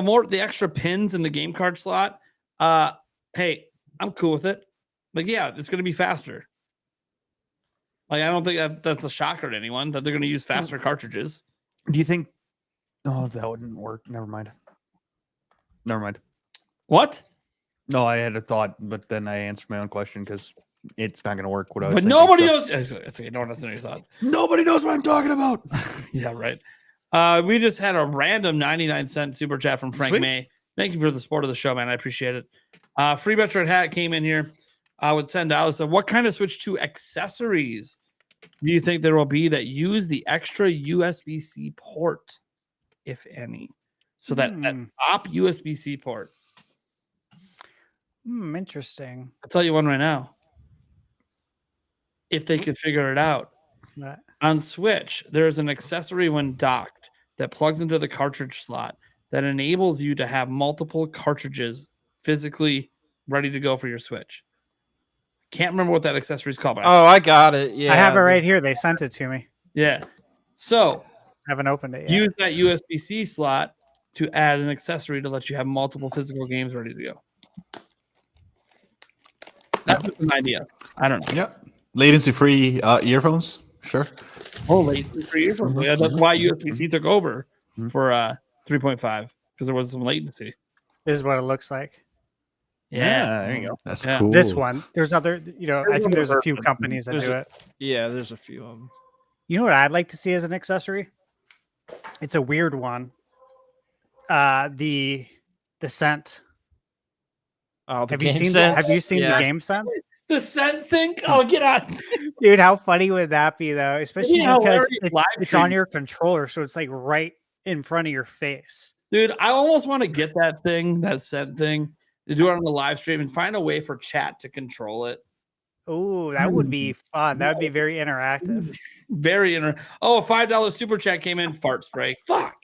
more the extra pins in the game card slot, hey, I'm cool with it. Like, yeah, it's gonna be faster. Like, I don't think that's a shocker to anyone that they're gonna use faster cartridges. Do you think? Oh, that wouldn't work. Never mind. What? No, I had a thought, but then I answered my own question because it's not going to work. What I was But thinking, nobody so- knows. It's okay. No one knows your thought. Nobody knows what I'm talking about. Yeah, right. We just had a random 99-cent super chat from Frank Sweet. May. Thank you for the support of the show, man. I appreciate it. Free Metroid Hat came in here with $10. So what kind of Switch 2 accessories do you think there will be that use the extra USB-C port, if any? So that top USB-C port. Interesting. I'll tell you one right now. If they could figure it out. But On Switch, there's an accessory when docked that plugs into the cartridge slot that enables you to have multiple cartridges physically ready to go for your Switch. Can't remember what that accessory is called. But Oh, I got it. Yeah, I have it right here. They sent it to me. yeah. So Haven't opened it yet. use that USB-C slot to add an accessory to let you have multiple physical games ready to go. That's just an idea. I don't know. Yep. Latency-free earphones. Sure. Oh, latency for earphones. Yeah, that's why USB-C took over for 3.5 because there was some latency. This is what it looks like. Yeah, there you go. That's Yeah. cool. This one. There's other, I think there's a few companies that There's do a- it. Yeah, there's a few of them. You know what I'd like to see as an accessory? It's a weird one. The scent. Oh, the Have you game seen sense? Have you seen Yeah. the game sense? The scent thing. Oh, get out. Dude, how funny would that be though? Especially Yeah, because hilarious live it's on stream. your controller, so it's like right in front of your face. Dude, I almost want to get that thing, that scent thing, to do it on the live stream and find a way for chat to control it. Oh, that would be fun. That would be very interactive. Very Oh, a $5 super chat came in. Fart spray. Fuck.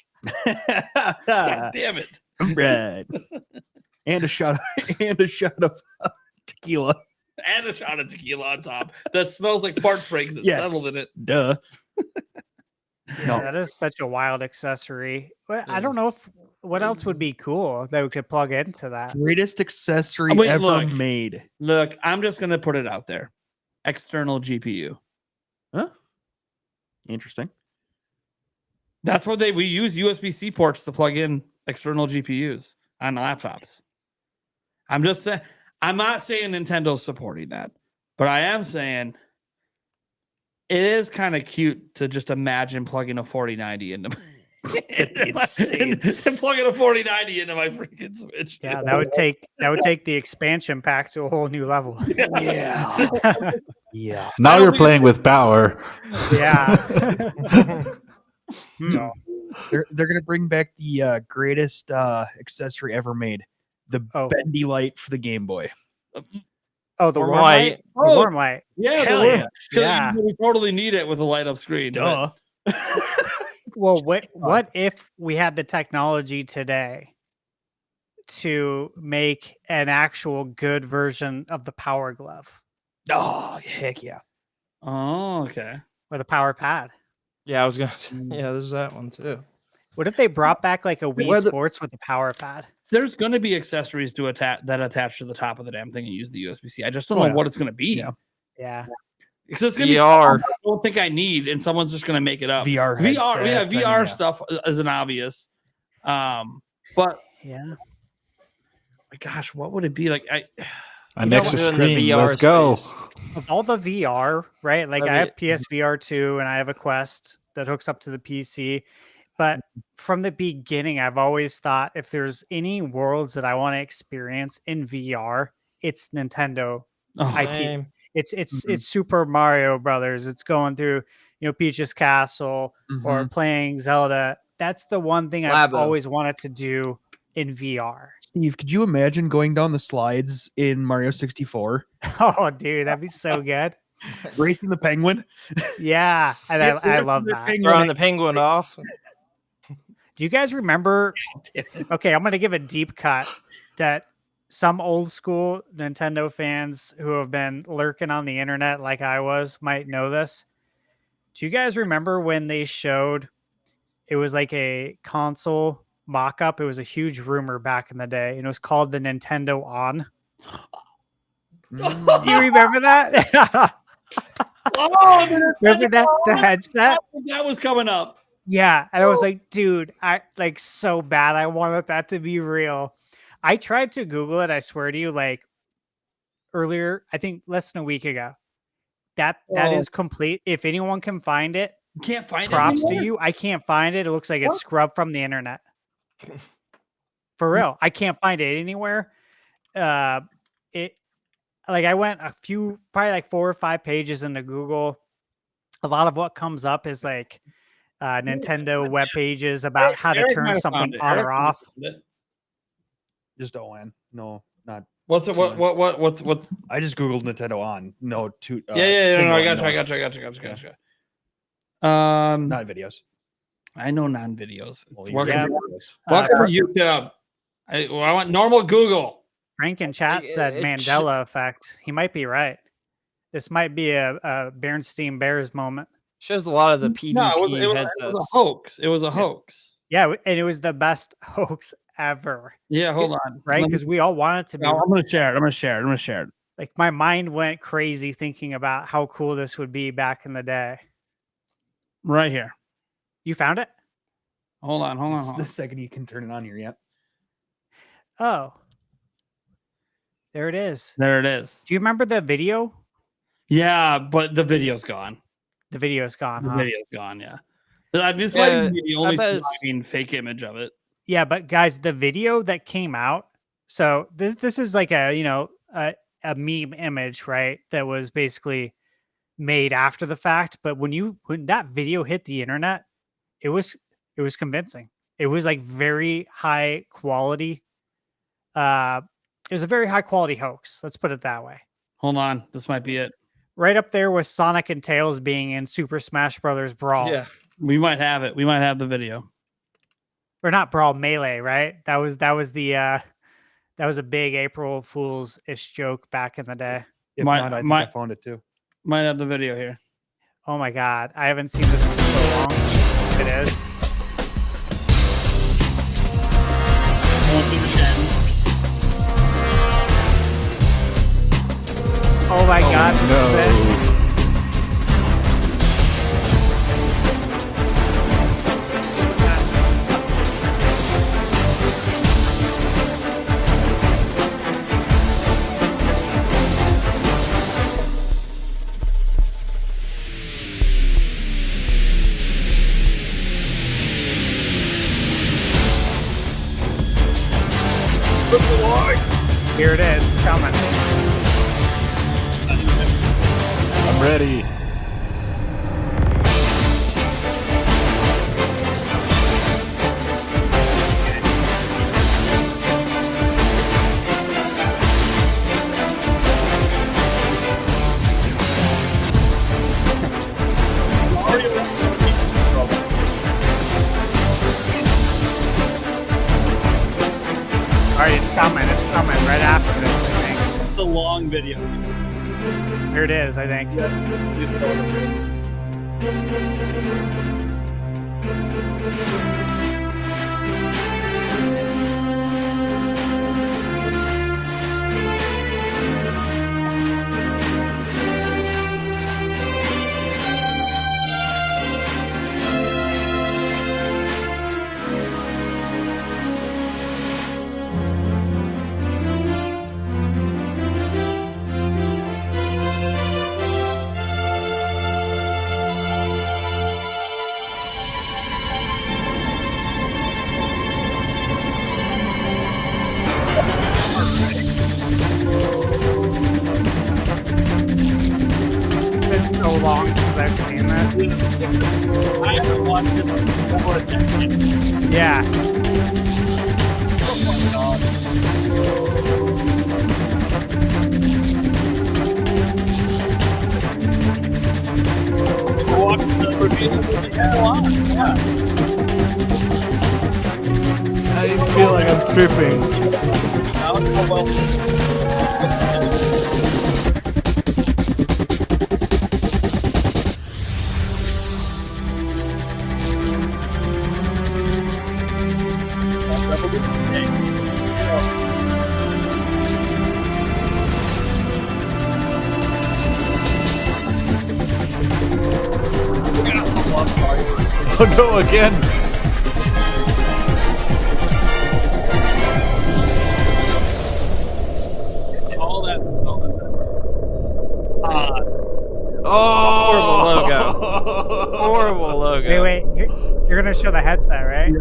God damn it. Right. and a shot of tequila. And a shot of tequila on top that smells like fart spray because it Yes. settled in it. Duh. Yeah, that is such a wild accessory. But I don't know what else would be cool that we could plug into that. Greatest accessory Wait, ever look. made. Look, I'm just going to put it out there. External GPU. Interesting. That's what we use USB-C ports to plug in external GPUs on laptops. I'm just saying, I'm not saying Nintendo's supporting that, but I am saying it is kind of cute to just imagine plugging a 4090 into Insane. and plugging a 4090 into my freaking Switch. Yeah, that would take the expansion pack to a whole new level. Yeah. Yeah. Now don't you're think playing with power. Yeah. No. They're gonna bring back the greatest accessory ever made. The Oh. bendy light for the Game Boy. Oh, the Warm warm light. light. The Oh, warm light. Yeah, Hell the yeah. world- 'cause Yeah. we totally need it with a light up screen. but- Duh. Well, what if we had the technology today to make an actual good version of the Power Glove Oh, heck yeah. Oh, okay. or the Power Pad? Yeah, I was gonna say. Yeah, there's that one too. What if they brought back like a Wii Whether- Sports with the Power Pad? There's going to be accessories to attach to the top of the damn thing and use the USB-C. I just don't Oh, know yeah. what it's going to be. Yeah. Yeah. Because it's going to be VR. I don't think I need, and someone's just going to make it up. VR. VR, yeah, headset thing, VR stuff isn't obvious. But Yeah. my gosh, what would it be like? An know, extra doing the screen. VR Let's go. space. Of all the VR, right? Like I have PSVR 2 and I have a Quest that hooks up to the PC. But from the beginning, I've always thought if there's any worlds that I want to experience in VR, it's Nintendo Oh, IP. Same. It's Super Mario Brothers. It's going through, Peach's Castle or playing Zelda. That's the one thing I've Labo. always wanted to do in VR. Steve, could you imagine going down the slides in Mario 64, Oh, dude, that'd be so good. racing the penguin? Yeah, and I love that. Throwing the penguin off. Do you guys remember? Okay, I'm going to give a deep cut that some old school Nintendo fans who have been lurking on the internet like I was might know this. Do you guys remember when they showed it was like a console mock-up? It was a huge rumor back in the day, and it was called the Nintendo On. Do you remember that? oh, Remember that the headset? that was coming up. Yeah, and I was like, dude, I like so bad. I wanted that to be real. I tried to Google it. I swear to you, like earlier, I think less than a week ago. That is complete. If anyone can find it, You can't find props it to you. I can't find it. It looks like it's scrubbed from the internet. For real, I can't find it anywhere. It like I went probably like 4 or 5 pages into Google. A lot of what comes up is like Nintendo web pages about how to Eric might turn have something found it. on Eric or might have off. found it. Just ON. No, not. What's it? What's? I just googled Nintendo on. No, two. Yeah. No, I single, got no, you. Not videos. I know non-videos. Well, Welcome, yeah. videos. welcome to YouTube. I want normal Google. Frank in chat said it Mandela effect. He might be right. This might be a Bernstein Bears moment. Shows a lot of the PvP No, it was headsets. a hoax. It was a hoax. Yeah, and it was the best hoax ever. Yeah, hold on. Right? Because we all want it to be. No, I'm gonna share it. Like my mind went crazy thinking about how cool this would be back in the day. Right here. You found it? Hold on. The second you can turn it on here, yeah. Oh. There it is. There it is. Do you remember the video? Yeah, but the video's gone. The video's gone. The huh? video's gone. Yeah. This Yeah, might be the only I bet it's- surviving fake image of it. Yeah, but guys, the video that came out. So this is like a a meme image, right? That was basically made after the fact. But when that video hit the internet, it was convincing. It was like very high quality. It was a very high quality hoax. Let's put it that way. Hold on. This might be it. Right up there with Sonic and Tails being in Super Smash Brothers Brawl. Yeah. We might have it. We might have the video. Or not Brawl, Melee, right? That was a big April Fool's ish joke back in the day. If not, I think I found it too. Might have the video here. Oh my god, I haven't seen this in so long. It is. Oh my god, this is it. Here it is, coming. I'm ready. All right, it's coming. It's coming right after this, I think. It's a long video. Here it is, I think. It's been so long since I've seen this. I haven't watched this in over a decade. Yeah. I watched the review a lot. Yeah. I feel like I'm tripping. I don't know well. Oh no, again. All that stuff. Oh, Horrible logo. Wait. You're going to show the headset, right?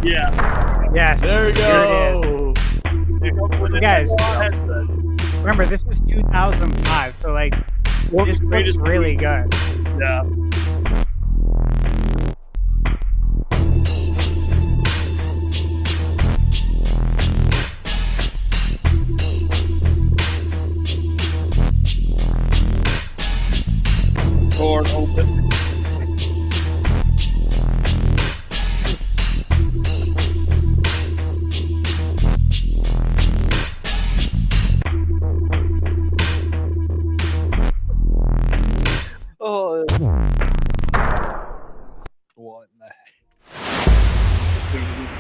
Yeah. Yes. There we Here it go. is. Guys, remember, this is 2005, so like, this looks really good. Yeah. Door open.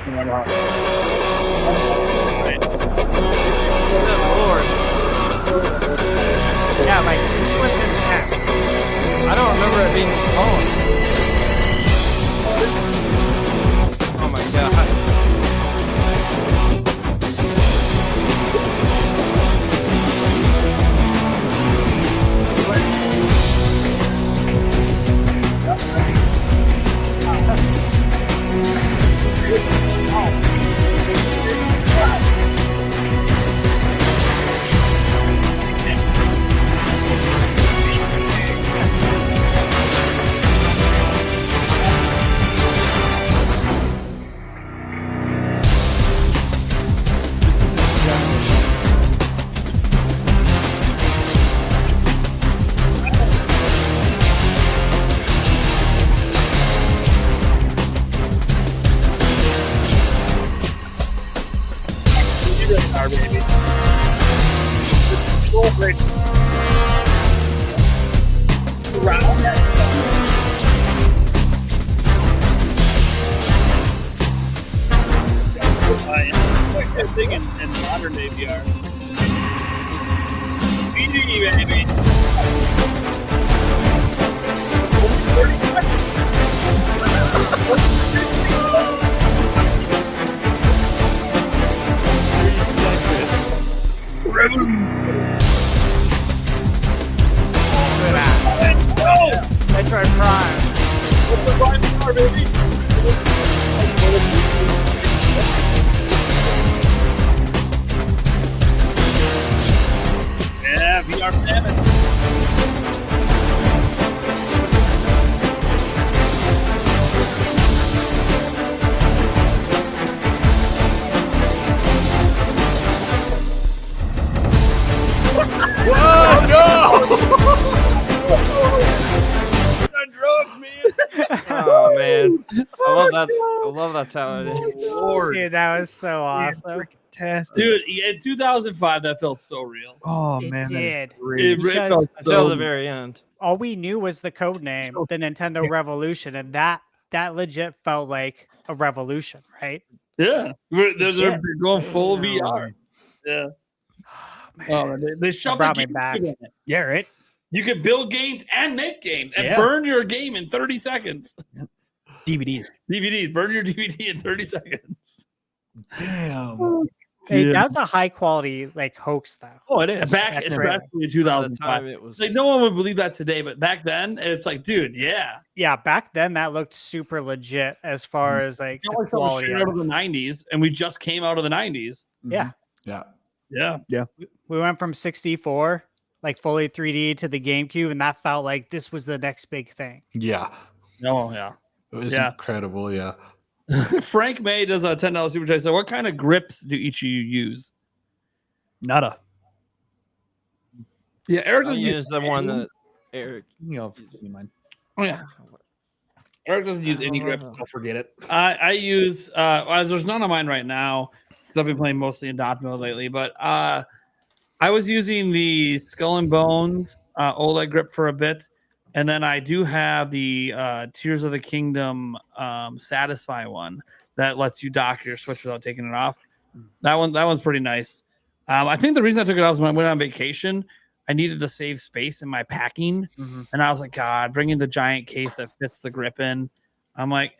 Good lord. Yeah, like this was intense. I don't remember it being this long. Oh my god. In modern day VR. Baby. Metroid Prime. What's the Prime Star, baby? Yeah, VR Salmon. Whoa, no! On drugs, man. Oh man. I love that. I love that's how it is. Lord. Dude, that was so awesome. Fantastic. Dude, in 2005, that felt so real. Oh It man, that is did. great. It Because felt Until so the very end. all we knew was the code name, So- the Nintendo Revolution, and that legit felt like a revolution, right? Yeah, they're Yeah. going full VR. Yeah. Oh, they shoved brought the me back. GameCube in it. Yeah, right. You could build games and make games and Yeah. burn your game in 30 seconds. DVDs. DVDs, burn your DVD in 30 seconds. Damn. Hey, Dude. that's a high quality like hoax, though. Oh, it is. Back, That's especially right. in At the 2005. time it was Like no one would believe that today, but back then it's like, dude, yeah. Yeah, back then that looked super legit as far as like You the know, like that was quality. straight out of the 90s, and we just came out of the 90s. Yeah, Yeah. Yeah. we went from 64 like fully 3D to the GameCube, and that felt like this was the next big thing. Yeah. Oh, yeah. It was Yeah. incredible. Yeah. Frank May does a $10 super chat. So, what kind of grips do each of you use? Nada. Yeah, Eric I doesn't use use the one that Eric. You know, mine. Oh, yeah. Eric doesn't use any grips. I'll forget it. I use there's none of mine right now because I've been playing mostly in dot mode lately. But I was using the Skull and Bones OLED grip for a bit, and then I do have the Tears of the Kingdom Satisfy one that lets you dock your Switch without taking it off. That one's pretty nice. I think the reason I took it off was when I went on vacation. I needed to save space in my packing, and I was like, God, bringing the giant case that fits the grip in. I'm like,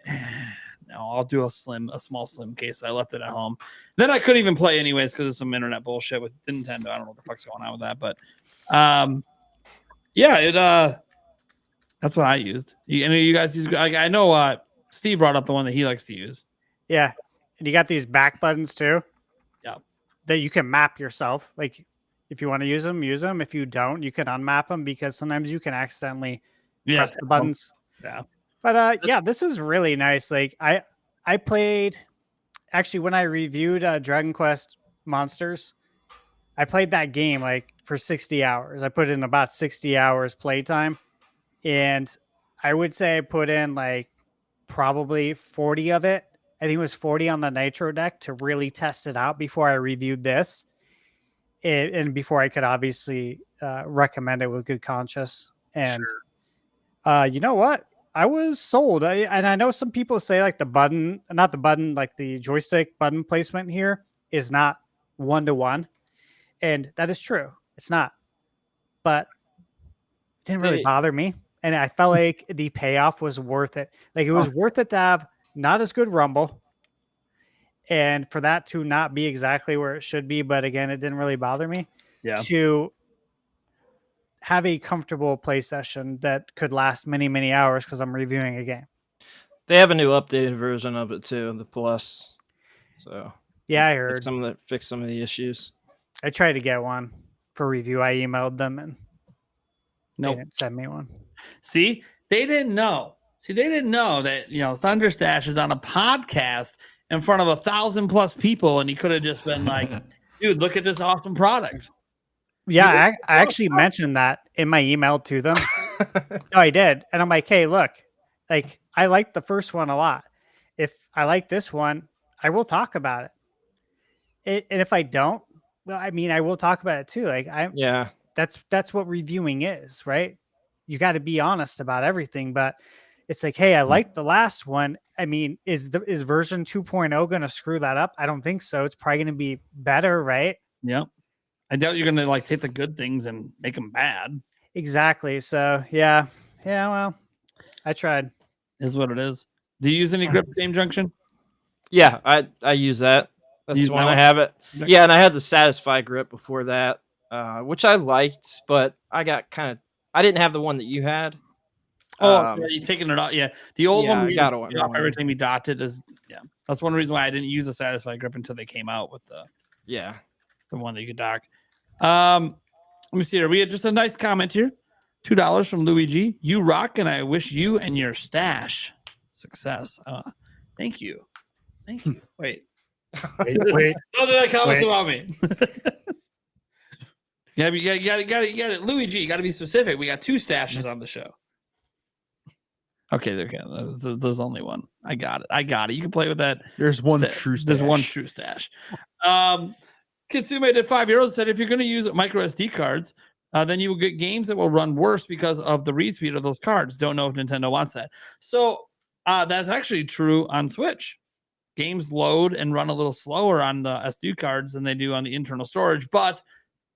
no, I'll do a small slim case. I left it at home. Then I couldn't even play anyways because of some internet bullshit with Nintendo. I don't know what the fuck's going on with that, but yeah, that's what I used. You guys use? Like, I know Steve brought up the one that he likes to use. Yeah, and you got these back buttons too. Yeah, that you can map yourself. Like if you want to use them, use them. If you don't, you can unmap them because sometimes you can accidentally press the buttons. Yeah. But yeah, this is really nice. Like I played actually when I reviewed Dragon Quest Monsters, I played that game like for 60 hours. I put in about 60 hours playtime, and I would say I put in like probably 40 of it. I think it was 40 on the Nitro deck to really test it out before I reviewed this. And before I could obviously recommend it with good conscience. And you know what? I was sold. And I know some people say like the button, not the button, like the joystick button placement here is not 1-to-1, and that is true. It's not, but it didn't really bother me, and I felt like the payoff was worth it. Like it was worth it to have not as good rumble, and for that to not be exactly where it should be. But again, it didn't really bother me. Yeah. To have a comfortable play session that could last many, many hours because I'm reviewing a game. They have a new updated version of it too, the Plus. So yeah, I heard fix some of the issues. I tried to get one for review. I emailed them and they Nope. didn't send me one. See, they didn't know. They didn't know that Thunderstash is on a podcast in front of 1,000+ people, and he could have just been like, "Dude, look at this awesome product." Yeah, I actually mentioned that in my email to them. No, I did. And I'm like, hey, look, like I liked the first one a lot. If I like this one, I will talk about it. And if I don't, well, I mean, I will talk about it too. Like that's what reviewing is, right? You got to be honest about everything, but it's like, hey, I liked the last one. I mean, is version 2.0 going to screw that up? I don't think so. It's probably going to be better, right? Yep. I doubt you're gonna take the good things and make them bad. Exactly. So yeah. Well, I tried. Is what it is. Do you use any grip game Junction? Yeah, I use that. That's the one I have it. Yeah, and I had the Satisfy grip before that, which I liked, but I didn't have the one that you had. You taking it out? Yeah, the old one. I got one. Every time you dot it is That's one reason why I didn't use the Satisfy grip until they came out with the one that you could dock. Let me see here. We had just a nice comment here. $2 from Luigi. You rock, and I wish you and your stash success. Thank you. Wait. Wait. Don't do that comments about me. You got it. Luigi, you got to be specific. We got 2 stashes on the show. Okay, there's only one. I got it. You can play with that. There's one true stash. There's one true stash. Kitsume did €5 said if you're going to use micro SD cards, then you will get games that will run worse because of the read speed of those cards. Don't know if Nintendo wants that. So that's actually true on Switch. Games load and run a little slower on the SD cards than they do on the internal storage, but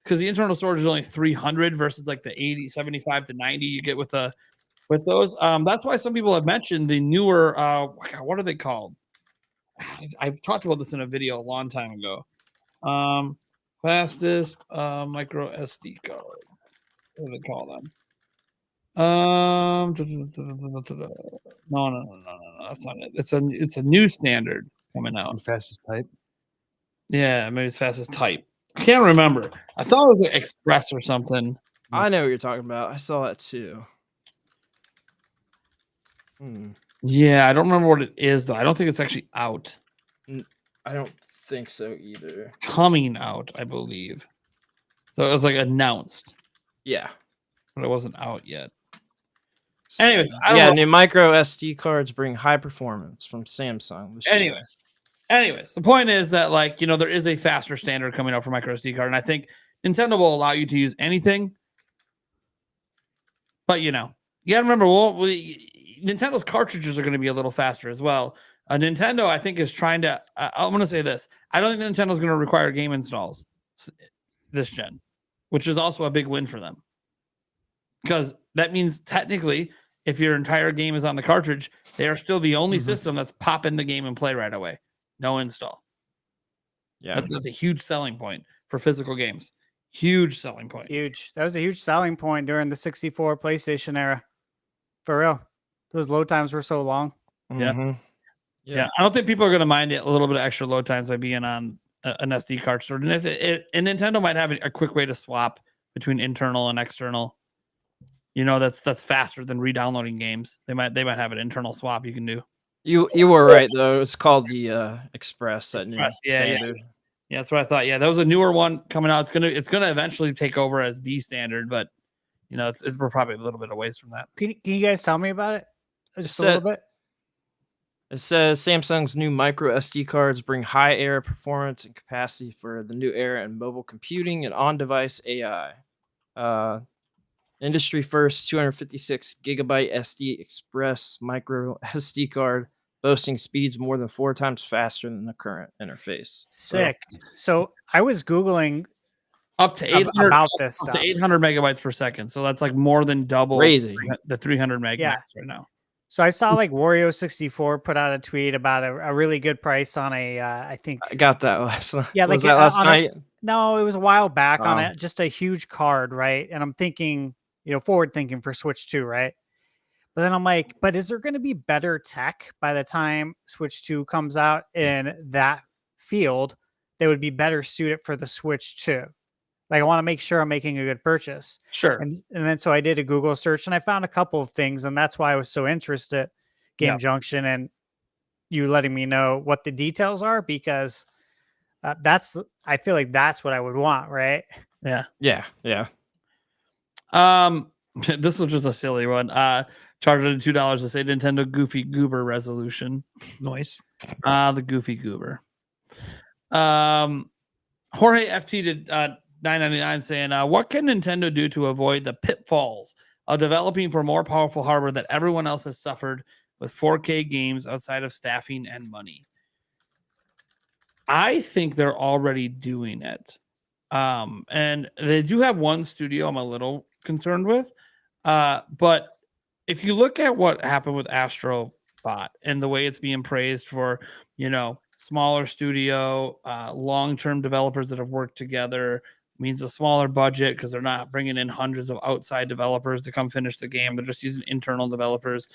because the internal storage is only 300 versus like the 80, 75 to 90 you get with those. That's why some people have mentioned the newer, what are they called? I've talked about this in a video a long time ago. Fastest micro SD card. What do they call them? No. That's not it. It's a new standard coming out. Fastest type. Yeah, maybe it's fastest type. I can't remember. I thought it was like Express or something. I know what you're talking about. I saw that too. Yeah, I don't remember what it is though. I don't think it's actually out. I don't think so either. Coming out, I believe. So it was like announced. Yeah, but it wasn't out yet. So, anyways, I don't know. New micro SD cards bring high performance from Samsung. Anyways, the point is that there is a faster standard coming out for micro SD card, and I think Nintendo will allow you to use anything. But you got to remember, Nintendo's cartridges are going to be a little faster as well. Nintendo, I think, is trying to. I'm going to say this: I don't think Nintendo's going to require game installs this gen, which is also a big win for them. Because that means technically, if your entire game is on the cartridge, they are still the only system that's pop in the game and play right away. No install. Yeah, that's a huge selling point for physical games. Huge selling point. Huge. That was a huge selling point during the 64 PlayStation era. For real. Those load times were so long. Yeah. I don't think people are going to mind a little bit of extra load times by being on an SD card store. And Nintendo might have a quick way to swap between internal and external. That's faster than re-downloading games. They might have an internal swap you can do. You were right though. It's called the Express. That new standard. Yeah, that's what I thought. Yeah, that was a newer one coming out. It's gonna eventually take over as the standard, but we're probably a little bit away from that. Can you guys tell me about it? Just a little bit. It says Samsung's new micro SD cards bring high era performance and capacity for the new era in mobile computing and on-device AI. Industry first 256 gigabyte SD Express micro SD card, boasting speeds more than 4 times faster than the current interface. Sick. So I was Googling Up to 800 about this up stuff. to 800 megabytes per second. So that's like more than double Crazy. the 300 meg Yeah. max right now. So I saw like Wario64 put out a tweet about a really good price on a, I think, I got that last night. Yeah, Was like, that last on a- night? no, it was a while back on Oh. it, just a huge card, right? And I'm thinking, forward thinking for Switch 2, right? But then I'm like, but is there going to be better tech by the time Switch 2 comes out in that field that would be better suited for the Switch 2? Like, I want to make sure I'm making a good purchase. Sure. And then so I did a Google search and I found a couple of things, and that's why I was so interested, Game Yeah. Junction, and you letting me know what the details are, because I feel like that's what I would want, right? Yeah. Yeah. This was just a silly one. Charged at $2 to say Nintendo Goofy Goober resolution. Noise. The Goofy Goober. Jorge FT did $9.99 saying, what can Nintendo do to avoid the pitfalls of developing for more powerful hardware that everyone else has suffered with 4K games outside of staffing and money? I think they're already doing it. And they do have one studio I'm a little concerned with. But if you look at what happened with Astro Bot and the way it's being praised for, smaller studio, long-term developers that have worked together, means a smaller budget because they're not bringing in hundreds of outside developers to come finish the game. They're just using internal developers.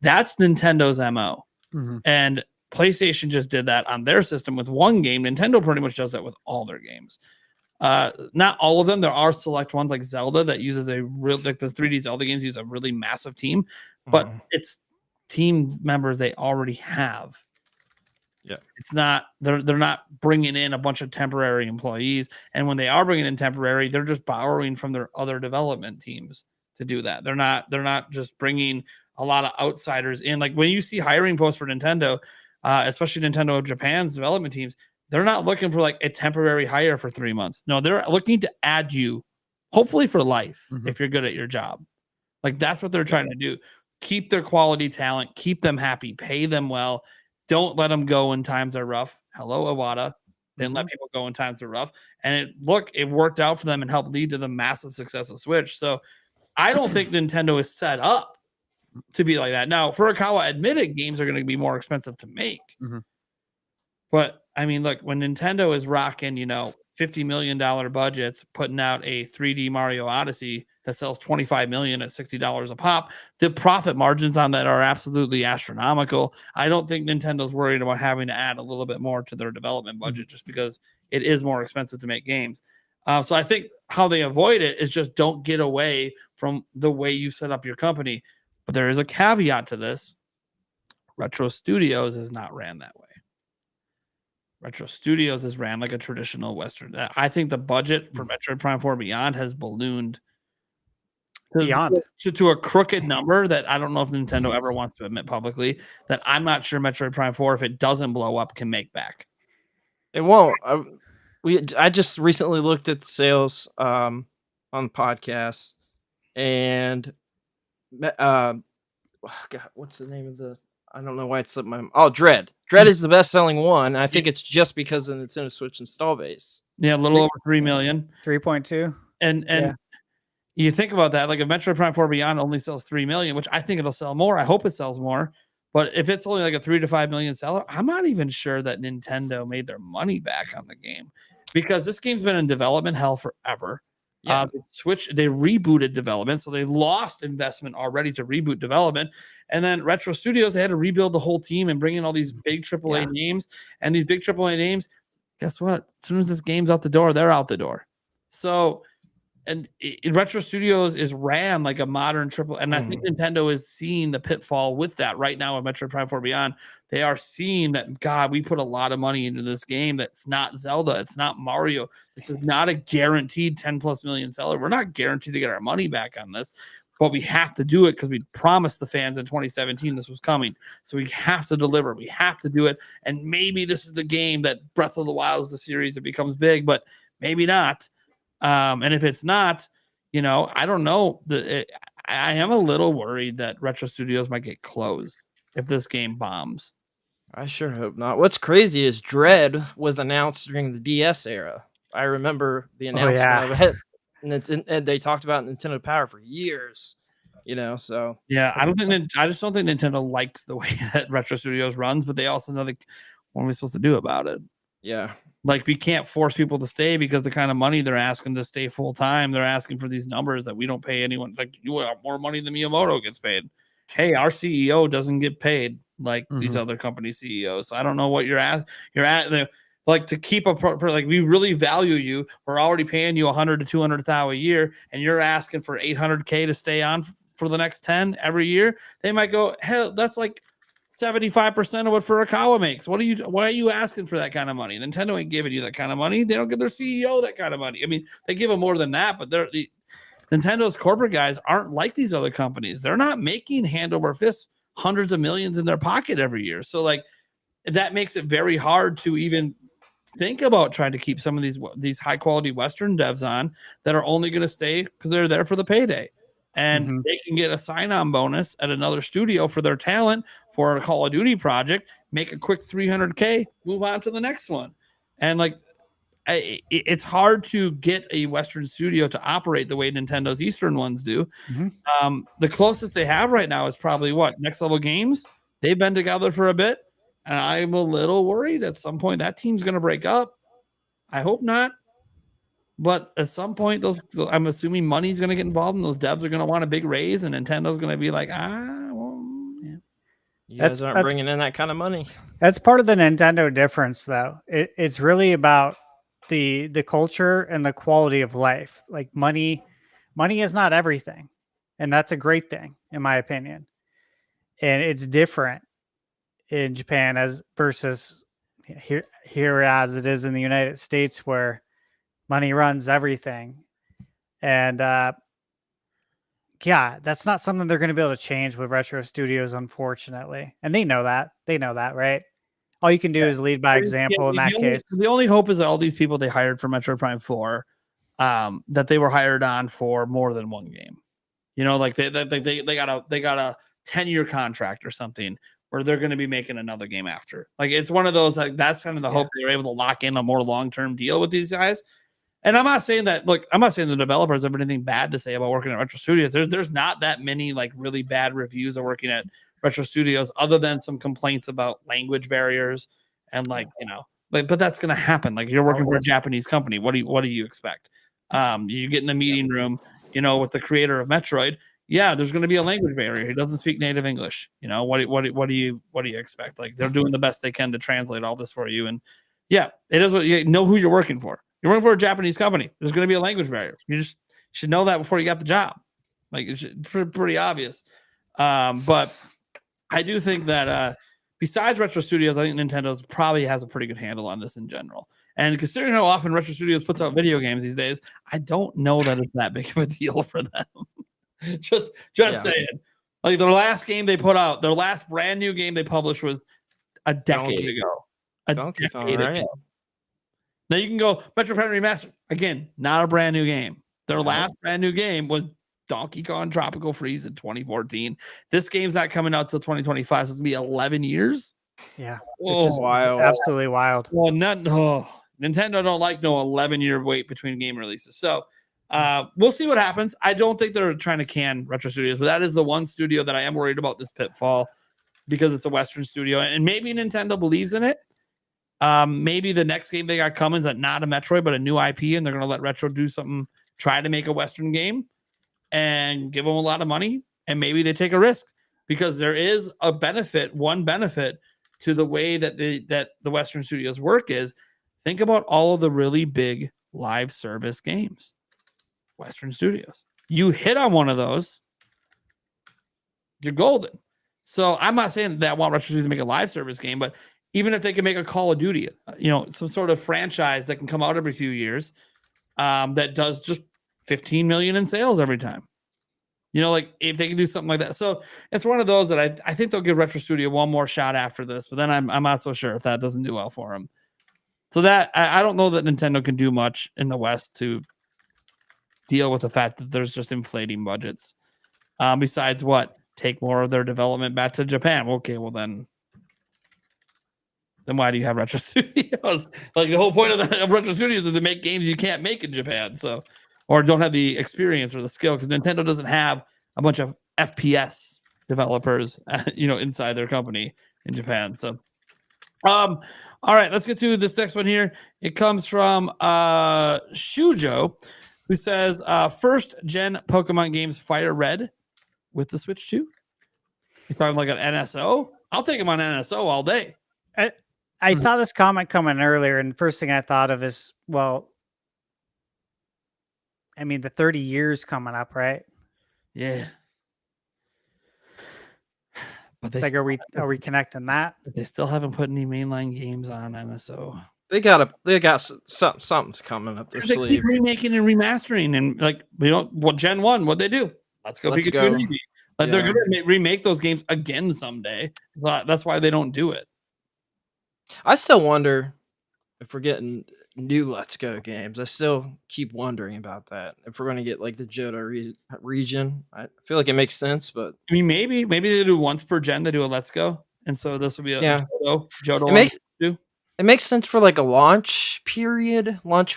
That's Nintendo's MO. Mhm. And PlayStation just did that on their system with one game. Nintendo pretty much does that with all their games. Not all of them. There are select ones like Zelda that uses a real, like the 3D Zelda games use a really massive team, but it's team members they already have. Yeah. It's not, they're not bringing in a bunch of temporary employees. And when they are bringing in temporary, they're just borrowing from their other development teams to do that. They're not just bringing a lot of outsiders in. Like when you see hiring posts for Nintendo, especially Nintendo Japan's development teams, they're not looking for like a temporary hire for 3 months. No, they're looking to add you, hopefully for life, if you're good at your job. Like that's what they're trying to do. Keep their quality talent, keep them happy, pay them well. Don't let them go when times are rough. Hello, Iwata. Didn't let people go when times are rough. And it worked out for them and helped lead to the massive success of Switch. So I don't think Nintendo is set up to be like that. Now, Furukawa admitted games are going to be more expensive to make. But I mean, look, when Nintendo is rocking, $50 million budgets, putting out a 3D Mario Odyssey that sells $25 million at $60 a pop, the profit margins on that are absolutely astronomical. I don't think Nintendo's worried about having to add a little bit more to their development budget just because it is more expensive to make games. So I think how they avoid it is just don't get away from the way you set up your company. But there is a caveat to this. Retro Studios is not ran that way. Retro Studios is ran like a traditional Western. I think the budget for Metroid Prime 4 Beyond has ballooned to a crooked number that I don't know if Nintendo ever wants to admit publicly, that I'm not sure Metroid Prime 4, if it doesn't blow up, can make back. It won't. I just recently looked at the sales on the podcast, and God, what's the name of the? I don't know why it slipped my. Oh, Dread. Dread is the best-selling one. I think it's just because of the Nintendo Switch install base. Yeah, a little over 3 million. 3.2. And you think about that, like if Metroid Prime 4 Beyond only sells 3 million, which I think it'll sell more. I hope it sells more. But if it's only like a 3 to 5 million seller, I'm not even sure that Nintendo made their money back on the game, because this game's been in development hell forever. Yeah. They rebooted development, so they lost investment already to reboot development. And then Retro Studios, they had to rebuild the whole team and bring in all these big AAA names. And these big AAA names, guess what? As soon as this game's out the door, they're out the door. So, and Retro Studios is ran like a modern triple. And I think Nintendo is seeing the pitfall with that right now with Metroid Prime 4 Beyond. They are seeing that, God, we put a lot of money into this game. That's not Zelda. It's not Mario. This is not a guaranteed 10 plus million seller. We're not guaranteed to get our money back on this, but we have to do it because we promised the fans in 2017 this was coming. So we have to deliver. We have to do it. And maybe this is the game that Breath of the Wild is the series that becomes big, but maybe not. And if it's not, You know, I don't know. I am a little worried that Retro Studios might get closed if this game bombs. I sure hope not. What's crazy is Dread was announced during the DS era. I remember the announcement yeah. of it, and they talked about Nintendo Power for years. So Yeah, I just don't think Nintendo likes the way that Retro Studios runs, but they also know what are we supposed to do about it? yeah. Like, we can't force people to stay because the kind of money they're asking to stay full time, they're asking for these numbers that we don't pay anyone. Like, you have more money than Miyamoto gets paid. Hey, our CEO doesn't get paid like these other company CEOs. So I don't know what you're at. Like, to keep like, we really value you. We're already paying you 100 to 200,000 a year, and you're asking for 800K to stay on for the next 10 every year. They might go, hell, that's like 75% of what Furukawa makes. Why are you asking for that kind of money? Nintendo ain't giving you that kind of money. They don't give their CEO that kind of money. I mean, they give them more than that, but Nintendo's corporate guys aren't like these other companies. They're not making hand over fist hundreds of millions in their pocket every year. So, like, that makes it very hard to even think about trying to keep some of these high quality Western devs on that are only going to stay because they're there for the payday. And they can get a sign-on bonus at another studio for their talent for a Call of Duty project, make a quick 300K, move on to the next one. And, like, it's hard to get a Western studio to operate the way Nintendo's Eastern ones do. The closest they have right now is probably Next Level Games. They've been together for a bit, and I'm a little worried at some point that team's going to break up. I hope not. But at some point, I'm assuming money's going to get involved, and those devs are going to want a big raise, and Nintendo's going to be like, well, yeah. You guys aren't bringing in that kind of money. That's part of the Nintendo difference, though. It's really about the culture and the quality of life. Like, money is not everything, and that's a great thing, in my opinion. And it's different in Japan versus here as it is in the United States, where money runs everything. And that's not something they're going to be able to change with Retro Studios, unfortunately. And they know that, right? All you can do is lead by example in that case. The only hope is that all these people they hired for Metroid Prime 4, that they were hired on for more than one game. You know, like they got a 10-year contract or something where they're going to be making another game after. Like, it's one of those, like, that's kind of the hope they're able to lock in a more long-term deal with these guys. And I'm not saying the developers have anything bad to say about working at Retro Studios. There's not that many, like, really bad reviews of working at Retro Studios, other than some complaints about language barriers and, like, you know, like, but that's going to happen. Like, you're working for a Japanese company. What do you expect? You get in a meeting room, you know, with the creator of Metroid. Yeah, there's going to be a language barrier. He doesn't speak native English. You know, what do you expect? Like, they're doing the best they can to translate all this for you. And yeah, it is what you know who you're working for. You're working for a Japanese company. There's going to be a language barrier. You just should know that before you got the job. Like, it's pretty obvious. But I do think that besides Retro Studios, I think Nintendo's probably has a pretty good handle on this in general. And considering how often Retro Studios puts out video games these days, I don't know that it's that big of a deal for them. just saying. Like, their last game they put out, their last brand new game they published was a decade ago. Ago. Now you can go Metroid Prime Remastered. Again, not a brand new game. Their last brand new game was Donkey Kong Tropical Freeze in 2014. This game's not coming out till 2025, so it's gonna be 11 years. Yeah, which is wild. Absolutely wild. Well, Nintendo don't like no 11-year wait between game releases. So we'll see what happens. I don't think they're trying to can Retro Studios, but that is the one studio that I am worried about this pitfall, because it's a Western studio, and maybe Nintendo believes in it. Maybe the next game they got coming is not a Metroid, but a new IP, and they're going to let Retro do something, try to make a Western game and give them a lot of money. And maybe they take a risk, because there is one benefit to the way that the Western studios work is, think about all of the really big live service games, Western studios. You hit on one of those, you're golden. So I'm not saying that I want Retro Studios to make a live service game, but even if they can make a Call of Duty, you know, some sort of franchise that can come out every few years, that does just 15 million in sales every time. You know, like, if they can do something like that. So it's one of those that I think they'll give Retro Studio one more shot after this, but then I'm not so sure if that doesn't do well for them. So that I don't know that Nintendo can do much in the West to deal with the fact that there's just inflating budgets. Besides what? Take more of their development back to Japan. Okay, well then why do you have Retro Studios? Like the whole point of Retro Studios is to make games you can't make in Japan, so or don't have the experience or the skill, because Nintendo doesn't have a bunch of FPS developers, inside their company in Japan. So, all right, let's get to this next one here. It comes from Shujo, who says, first gen Pokemon games Fire Red with the Switch 2. You're talking like an NSO? I'll take them on NSO all day. I saw this comment coming earlier, and the first thing I thought of is, well, I mean, the 30 years coming up, right? Yeah. But It's like, are we connecting that? They still haven't put any mainline games on NSO. They got something's coming up their They keep sleeve. remaking and remastering, and Gen 1, what'd they do? Let's go. Let's Pikachu go. and Eevee. Like they're gonna remake those games again someday. That's why they don't do it. I still wonder if we're getting new Let's Go games. I still keep wondering about that. If we're going to get like the Johto region, I feel like it makes sense, but I mean, maybe they do once per gen. They do a Let's Go, and so this will be a Johto. It makes sense for like a launch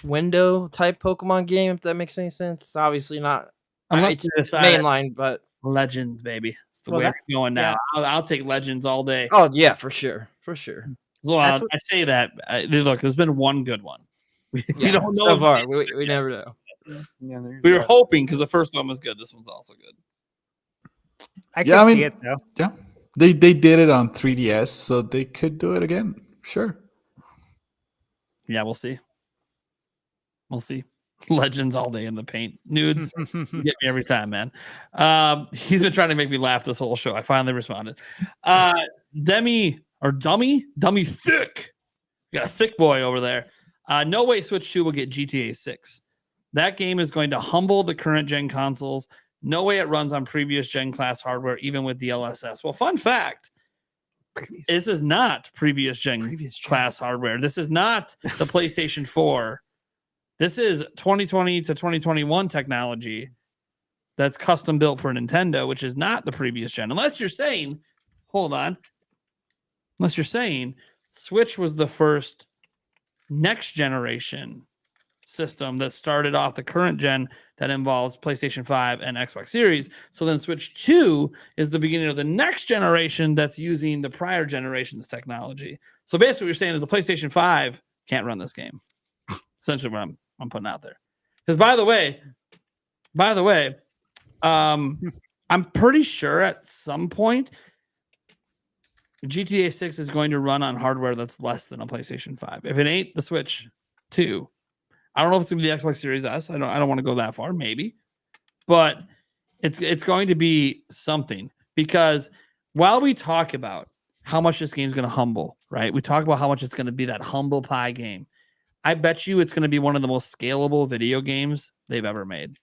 window type Pokemon game. If that makes any sense, it's obviously not. It's mainline, but Legends, baby. It's the way we're going now. Yeah. I'll take Legends all day. Oh yeah, for sure. Well, I say that. Look, there's been one good one. We don't know. So far, we never know. We were hoping because the first one was good. This one's also good. I can see it though. Yeah, they did it on 3DS, so they could do it again. Sure. Yeah, we'll see. Legends all day in the paint. Nudes you get me every time, man. He's been trying to make me laugh this whole show. I finally responded. Dummy thick. You got a thick boy over there. No way Switch 2 will get GTA 6. That game is going to humble the current gen consoles. No way it runs on previous gen class hardware, even with DLSS. Well, fun fact. This is not previous gen class hardware. This is not the PlayStation 4. This is 2020 to 2021 technology that's custom built for Nintendo, which is not the previous gen. Unless you're saying Switch was the first next generation system that started off the current gen that involves PlayStation 5 and Xbox Series. So then Switch 2 is the beginning of the next generation that's using the prior generation's technology. So basically what you're saying is the PlayStation 5 can't run this game. Essentially what I'm putting out there. Because by the way, I'm pretty sure at some point GTA 6 is going to run on hardware that's less than a PlayStation 5. If it ain't the Switch 2, I don't know if it's going to be the Xbox Series S. I don't want to go that far, maybe. But it's going to be something. Because while we talk about how much this game's going to humble, right? We talk about how much it's going to be that humble pie game. I bet you it's going to be one of the most scalable video games they've ever made.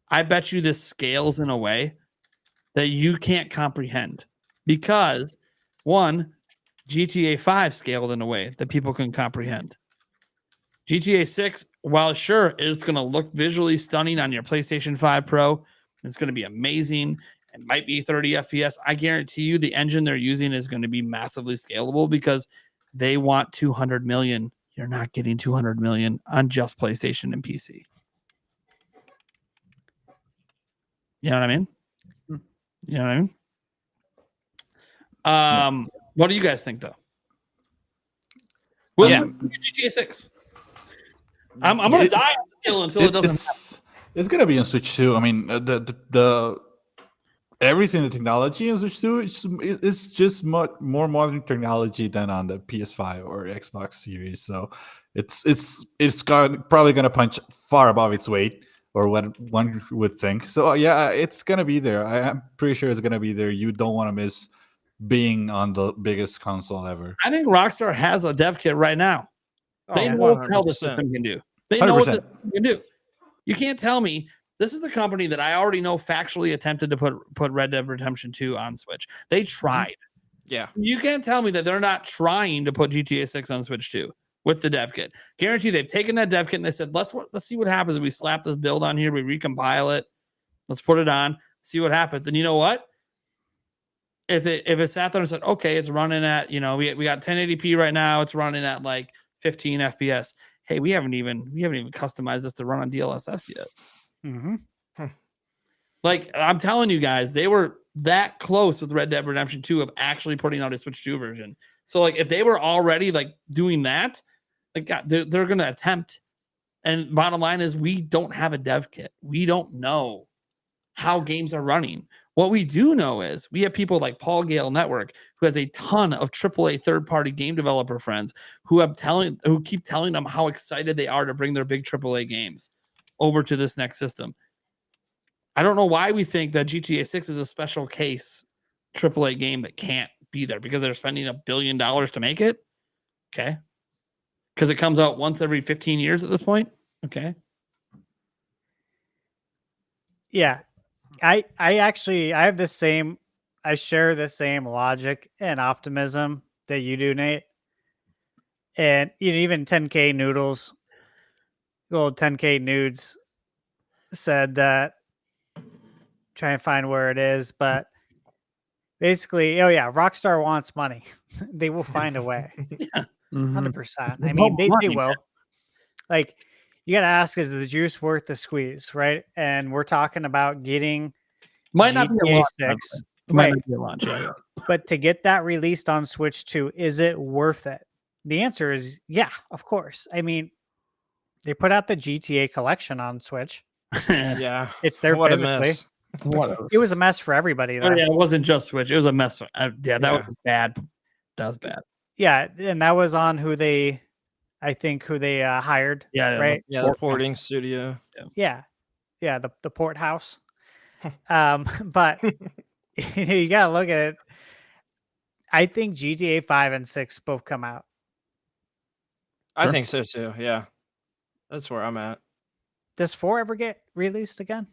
I bet you this scales in a way that you can't comprehend. Because, one, GTA 5 scaled in a way that people can comprehend. GTA 6, while sure, it's going to look visually stunning on your PlayStation 5 Pro, it's going to be amazing. It might be 30 FPS. I guarantee you the engine they're using is going to be massively scalable because they want 200 million. You're not getting 200 million on just PlayStation and PC. You know what I mean? You know what I mean? What do you guys think, though? GTA 6. I'm gonna die on the hill until it doesn't. It's gonna be on Switch 2. I mean, the everything, the technology on Switch 2 is just more modern technology than on the PS5 or Xbox Series. So it's probably gonna punch far above its weight, or what one would think. So yeah, it's gonna be there. I'm pretty sure it's gonna be there. You don't want to miss being on the biggest console ever. I think Rockstar has a dev kit right now. They know what the hell this system can do. They know 100%. What this system can do. You can't tell me this is the company that I already know factually attempted to put Red Dead Redemption 2 on Switch. They tried. Yeah. You can't tell me that they're not trying to put GTA 6 on Switch 2. with the dev kit. Guarantee they've taken that dev kit and they said, let's see what happens if we slap this build on here, we recompile it, let's put it on, see what happens. And you know what? If it sat there and said, okay, it's running at, we got 1080p right now, it's running at like 15 FPS. Hey, we haven't even customized this to run on DLSS yet. Mm-hmm. Like, I'm telling you guys, they were that close with Red Dead Redemption 2 of actually putting out a Switch 2 version. So, like, if they were already, like, doing that, like, God, they're going to attempt. And bottom line is we don't have a dev kit. We don't know how games are running. What we do know is we have people like Paul Gale Network, who has a ton of AAA third-party game developer friends who keep telling them how excited they are to bring their big AAA games over to this next system. I don't know why we think that GTA 6 is a special case AAA game that can't be there because they're spending $1 billion to make it. Okay. Because it comes out once every 15 years at this point. Okay. Yeah. I have the same, I share the same logic and optimism that you do, Nate. And even 10K Noodles, old 10K Nudes said that, try and find where it is, but basically, Rockstar wants money. They will find a way. Yeah. 100%. I mean, they will. Like, you got to ask, is the juice worth the squeeze, right? And we're talking about getting Might not be a GTA launch, 6. Might Right. not be a launch, yeah. But to get that released on Switch 2, is it worth it? The answer is yeah, of course. I mean, they put out the GTA collection on Switch. Yeah. It's there What a physically. mess. Whatever. It was a mess for everybody, though. Oh, yeah, it wasn't just Switch. It was a mess. That Yeah. was bad. That was bad. Yeah, and that was on who they hired. Yeah. Right? Yeah, the porting studio. Yeah, the port house. But you gotta look at it. I think GTA 5 and 6 both come out. I Sure. think so too. Yeah. That's where I'm at. Does 4 ever get released again?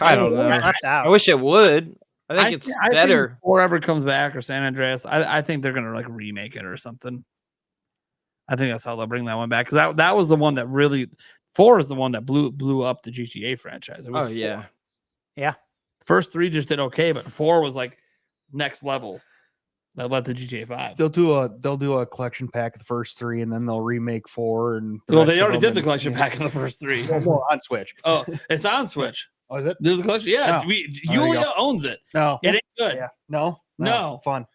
I don't It's know. left out. I wish it would. I think it's better. Think whoever comes back or San Andreas, I think they're gonna like remake it or something. I think that's how they'll bring that one back because that was the one that really 4 is the one that blew up the GTA franchise. It was Oh yeah. 4. Yeah. First 3 just did okay, but 4 was like next level. That led to GTA 5. They'll do a collection pack of the first 3, and then they'll remake 4. And Well, they already did the collection pack in the first 3. Well, on Switch. Oh, it's on Switch. Oh, is it? There's a collection. Yeah, Oh. There you Julia go. owns it. No. It ain't good. Yeah. No. No. Fun.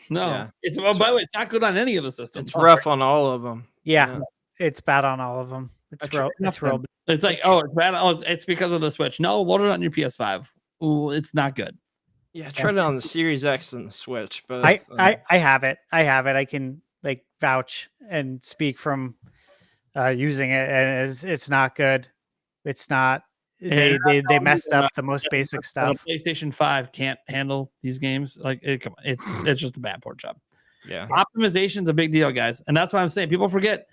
No, Yeah. it's by the way, it's not good on any of the systems. It's rough on all of them. Yeah, it's bad on all of them. It's real. It's real. It's like, oh, it's bad. Oh, it's because of the Switch. No, load it on your PS5. Ooh, it's not good. Yeah, try it on the Series X and the Switch. But I have it. I can like vouch and speak from using it, and it's not good. It's not. They messed up the most basic stuff. The PlayStation 5 can't handle these games. Like, come on, it's just a bad port job. Yeah. Optimization is a big deal, guys, and that's why I'm saying people forget.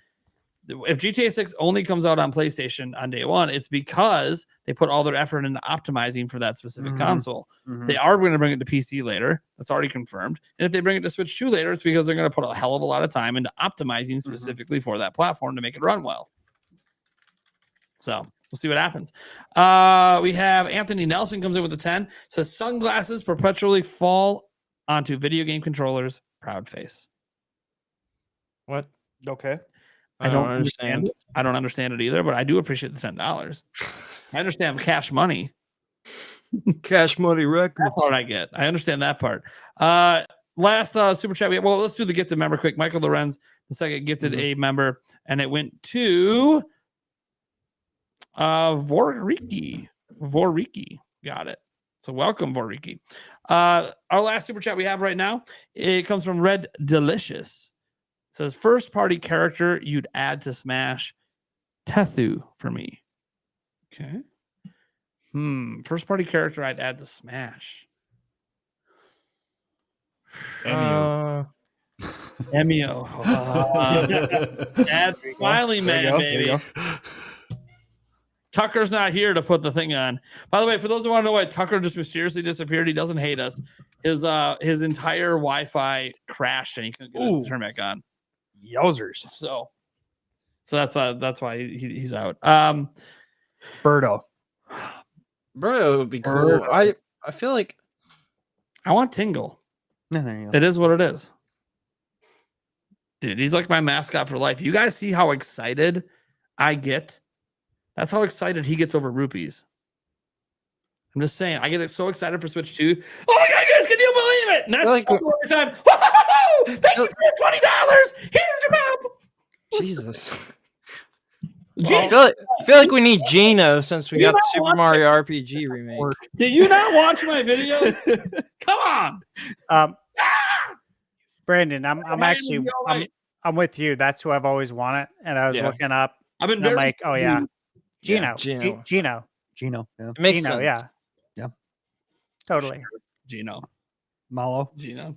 If GTA 6 only comes out on PlayStation on day one, it's because they put all their effort into optimizing for that specific console. They are going to bring it to PC later. That's already confirmed. And if they bring it to Switch 2 later, it's because they're going to put a hell of a lot of time into optimizing specifically for that platform to make it run well. So we'll see what happens. We have Anthony Nelson comes in with a 10. Says sunglasses perpetually fall onto video game controllers. Proud face. What? Okay. I don't understand it. I don't understand it either, but I do appreciate the $10. I understand cash money. Cash money record. That part I get. I understand that part. Last super chat. Let's do the gifted member quick. Michael Lorenz, the second gifted a member, and it went to Voriki. Got it. So welcome, Voriki. Our last super chat we have right now, it comes from Red Delicious. It says first party character you'd add to Smash. Tethu for me. Okay. First party character I'd add to Smash. Emio. Add Smiley Man, baby. Tucker's not here to put the thing on. By the way, for those who want to know why Tucker just mysteriously disappeared, he doesn't hate us. His entire Wi-Fi crashed and he couldn't get it to turn back on. Yowzers. So that's why he's out. Birdo. Bro, it would be cool. Birdo. I feel like I want Tingle. Yeah, there you go. It is what it is. Dude, he's like my mascot for life. You guys see how excited I get? That's how excited he gets over rupees. I'm just saying, I get so excited for Switch 2. Oh my God, guys, can you believe it? And that's Like- every time. Woo-hoo-hoo-hoo! Thank you for $20. Here's your map. Jesus. Gee, I feel like we need Gino since we You got the know Super what? Mario RPG remake. do you not watch my videos? Come on. Um, Ah! Brandon, I'm Ryan, actually you all right? I'm with you. That's who I've always wanted, and I was Yeah. looking up. I've been And I'm very like, oh yeah, Yeah, Gino, Gino. Gino, Gino. Yeah. It makes Gino, sense. yeah, Yeah. totally. Gino. Malo. Gino.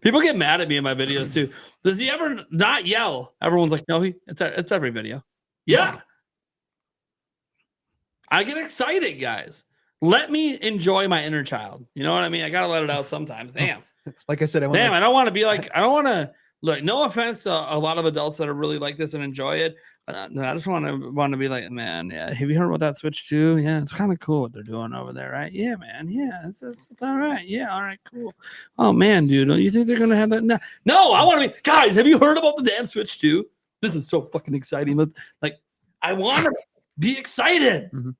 People get mad at me in my videos too. Does he ever not yell? Everyone's like, no, it's every video. Yeah. I get excited, guys. Let me enjoy my inner child. You know what I mean? I gotta let it out sometimes. Damn. Like I said, I Damn, I don't want to be like, I don't want to look, no offense to a lot of adults that are really like this and enjoy it. But I just want to be like, man, yeah. Have you heard about that Switch 2? Yeah, it's kind of cool what they're doing over there, right? Yeah, man. Yeah, it's all right. Yeah, all right, cool. Oh man, dude, don't you think they're gonna have that? No, I want to be guys. Have you heard about the damn Switch 2? This is so fucking exciting. Like, I want to be excited. Mhm.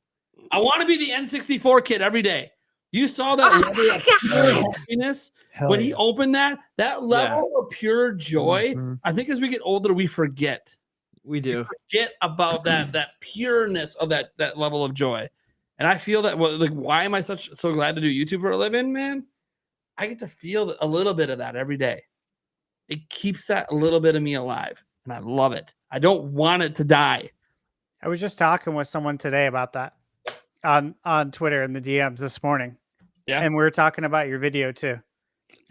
I want to be the N64 kid every day. You saw that level of pure happiness Hell when yeah. he opened that level of pure joy. Mhm. I think as we get older, we forget about that pureness of that level of joy. And I feel that like, why am I so glad to do YouTube for a living, man? I get to feel a little bit of that every day. It keeps that a little bit of me alive, and I love it. I don't want it to die. I was just talking with someone today about that on Twitter in the DMs this morning. Yeah. And we were talking about your video too.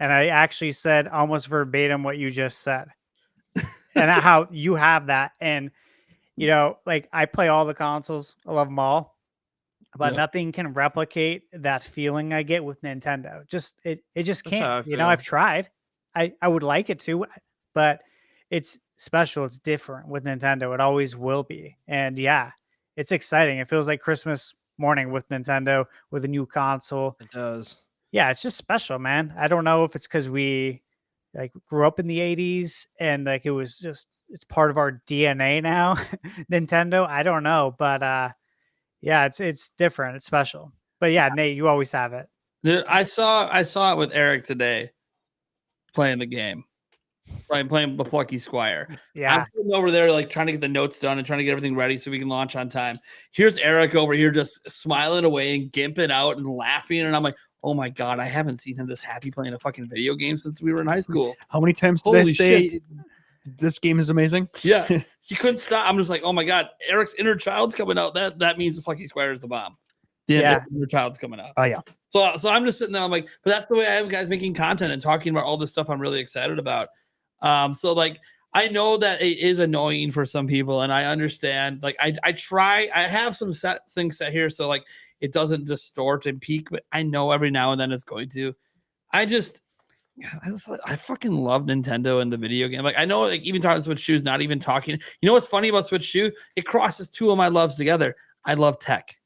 And I actually said almost verbatim what you just said. And how you have that. And like I play all the consoles. I love them all. But Yeah. nothing can replicate that feeling I get with Nintendo. Just it just That's how I can't. feel. I've tried. I would like it to, but it's special. It's different with Nintendo. It always will be. And yeah, it's exciting. It feels like Christmas morning with Nintendo with a new console. It does. Yeah, it's just special, man. I don't know if it's because we like grew up in the 80s and like it's part of our DNA now. Nintendo. I don't know. But yeah, it's different. It's special. But yeah, Nate, you always have it. Dude, I saw it with Eric today playing the game. Playing the Plucky Squire. Yeah. I'm sitting over there like trying to get the notes done and trying to get everything ready so we can launch on time. Here's Eric over here just smiling away and gimping out and laughing. And I'm like, oh my God, I haven't seen him this happy playing a fucking video game since we were in high school. How many times did I Holy say shit. this game is amazing? Yeah. He couldn't stop. I'm just like, oh my God, Eric's inner child's coming out. That means the Plucky Squire is the bomb. Yeah. Inner child's coming out. Oh yeah. So I'm just sitting there. I'm like, but that's the way I am, guys, making content and talking about all this stuff I'm really excited about. So like, I know that it is annoying for some people, and I understand. Like, I have some things set here so like it doesn't distort and peak, but I know every now and then it's going to. I fucking love Nintendo and the video game. Like, I know, like, even talking Switch 2 is not even talking. You know what's funny about Switch 2? It crosses two of my loves together. I love tech.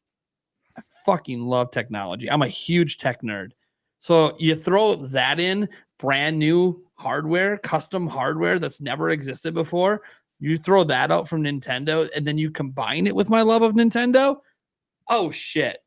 I fucking love technology. I'm a huge tech nerd. So you throw that in, brand new hardware, custom hardware that's never existed before. You throw that out from Nintendo, and then you combine it with my love of Nintendo. Oh shit.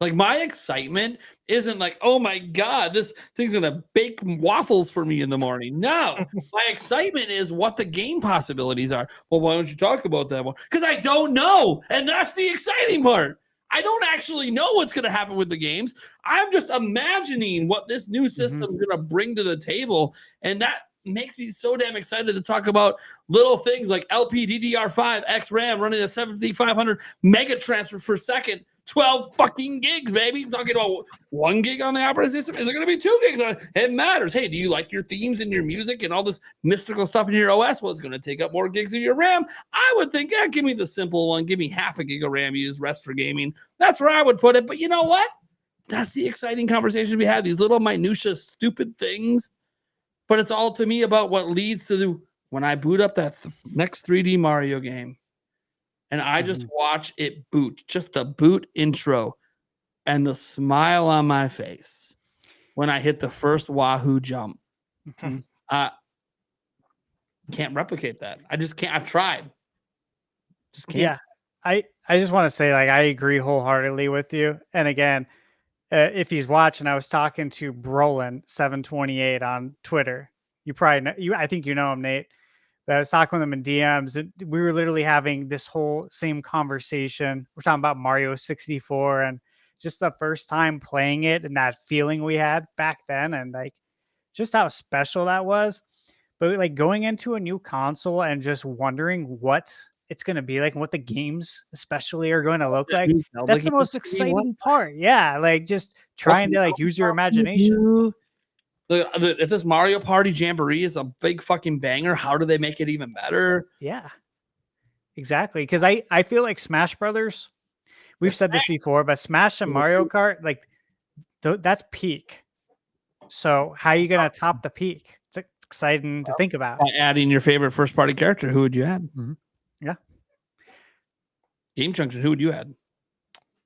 Like, my excitement isn't like, oh my God, this thing's gonna bake waffles for me in the morning. No, my excitement is what the game possibilities are. Well, why don't you talk about that one? Because I don't know, and that's the exciting part. I don't actually know what's going to happen with the games. I'm just imagining what this new system is going to bring to the table. And that makes me so damn excited to talk about little things like LPDDR5 X RAM running at 7,500 mega transfers per second. 12 fucking gigs, baby. I'm talking about 1 gig on the operating system. Is it going to be 2 gigs? It matters. Hey, do you like your themes and your music and all this mystical stuff in your OS? Well, it's going to take up more gigs of your RAM. I would think, yeah, give me the simple one. Give me half a gig of RAM used, rest for gaming. That's where I would put it. But you know what? That's the exciting conversation we have. These little minutia, stupid things. But it's all to me about what leads to when I boot up that next 3D Mario game and I just watch it boot, just the boot intro and the smile on my face when I hit the first Wahoo jump. Can't replicate that. I just can't. I've tried. Just can't. Yeah. I just want to say, like, I agree wholeheartedly with you. And again, if he's watching, I was talking to Brolin728 on Twitter. You probably know, I think you know him, Nate. But I was talking with him in DMs, and we were literally having this whole same conversation. We're talking about Mario 64 and just the first time playing it and that feeling we had back then, and like just how special that was. But like going into a new console and just wondering what it's going to be like and what the games especially are going to look like. That's the most exciting part. Yeah. Like just trying to like use your imagination. If this Mario Party Jamboree is a big fucking banger, how do they make it even better? Yeah, exactly. Because I feel like Smash Brothers, we've said this before, but Smash and Mario Kart, like that's peak. So how are you going to top the peak? It's exciting to think about. By adding your favorite first party character, who would you add? Yeah. Game Junction, who would you add?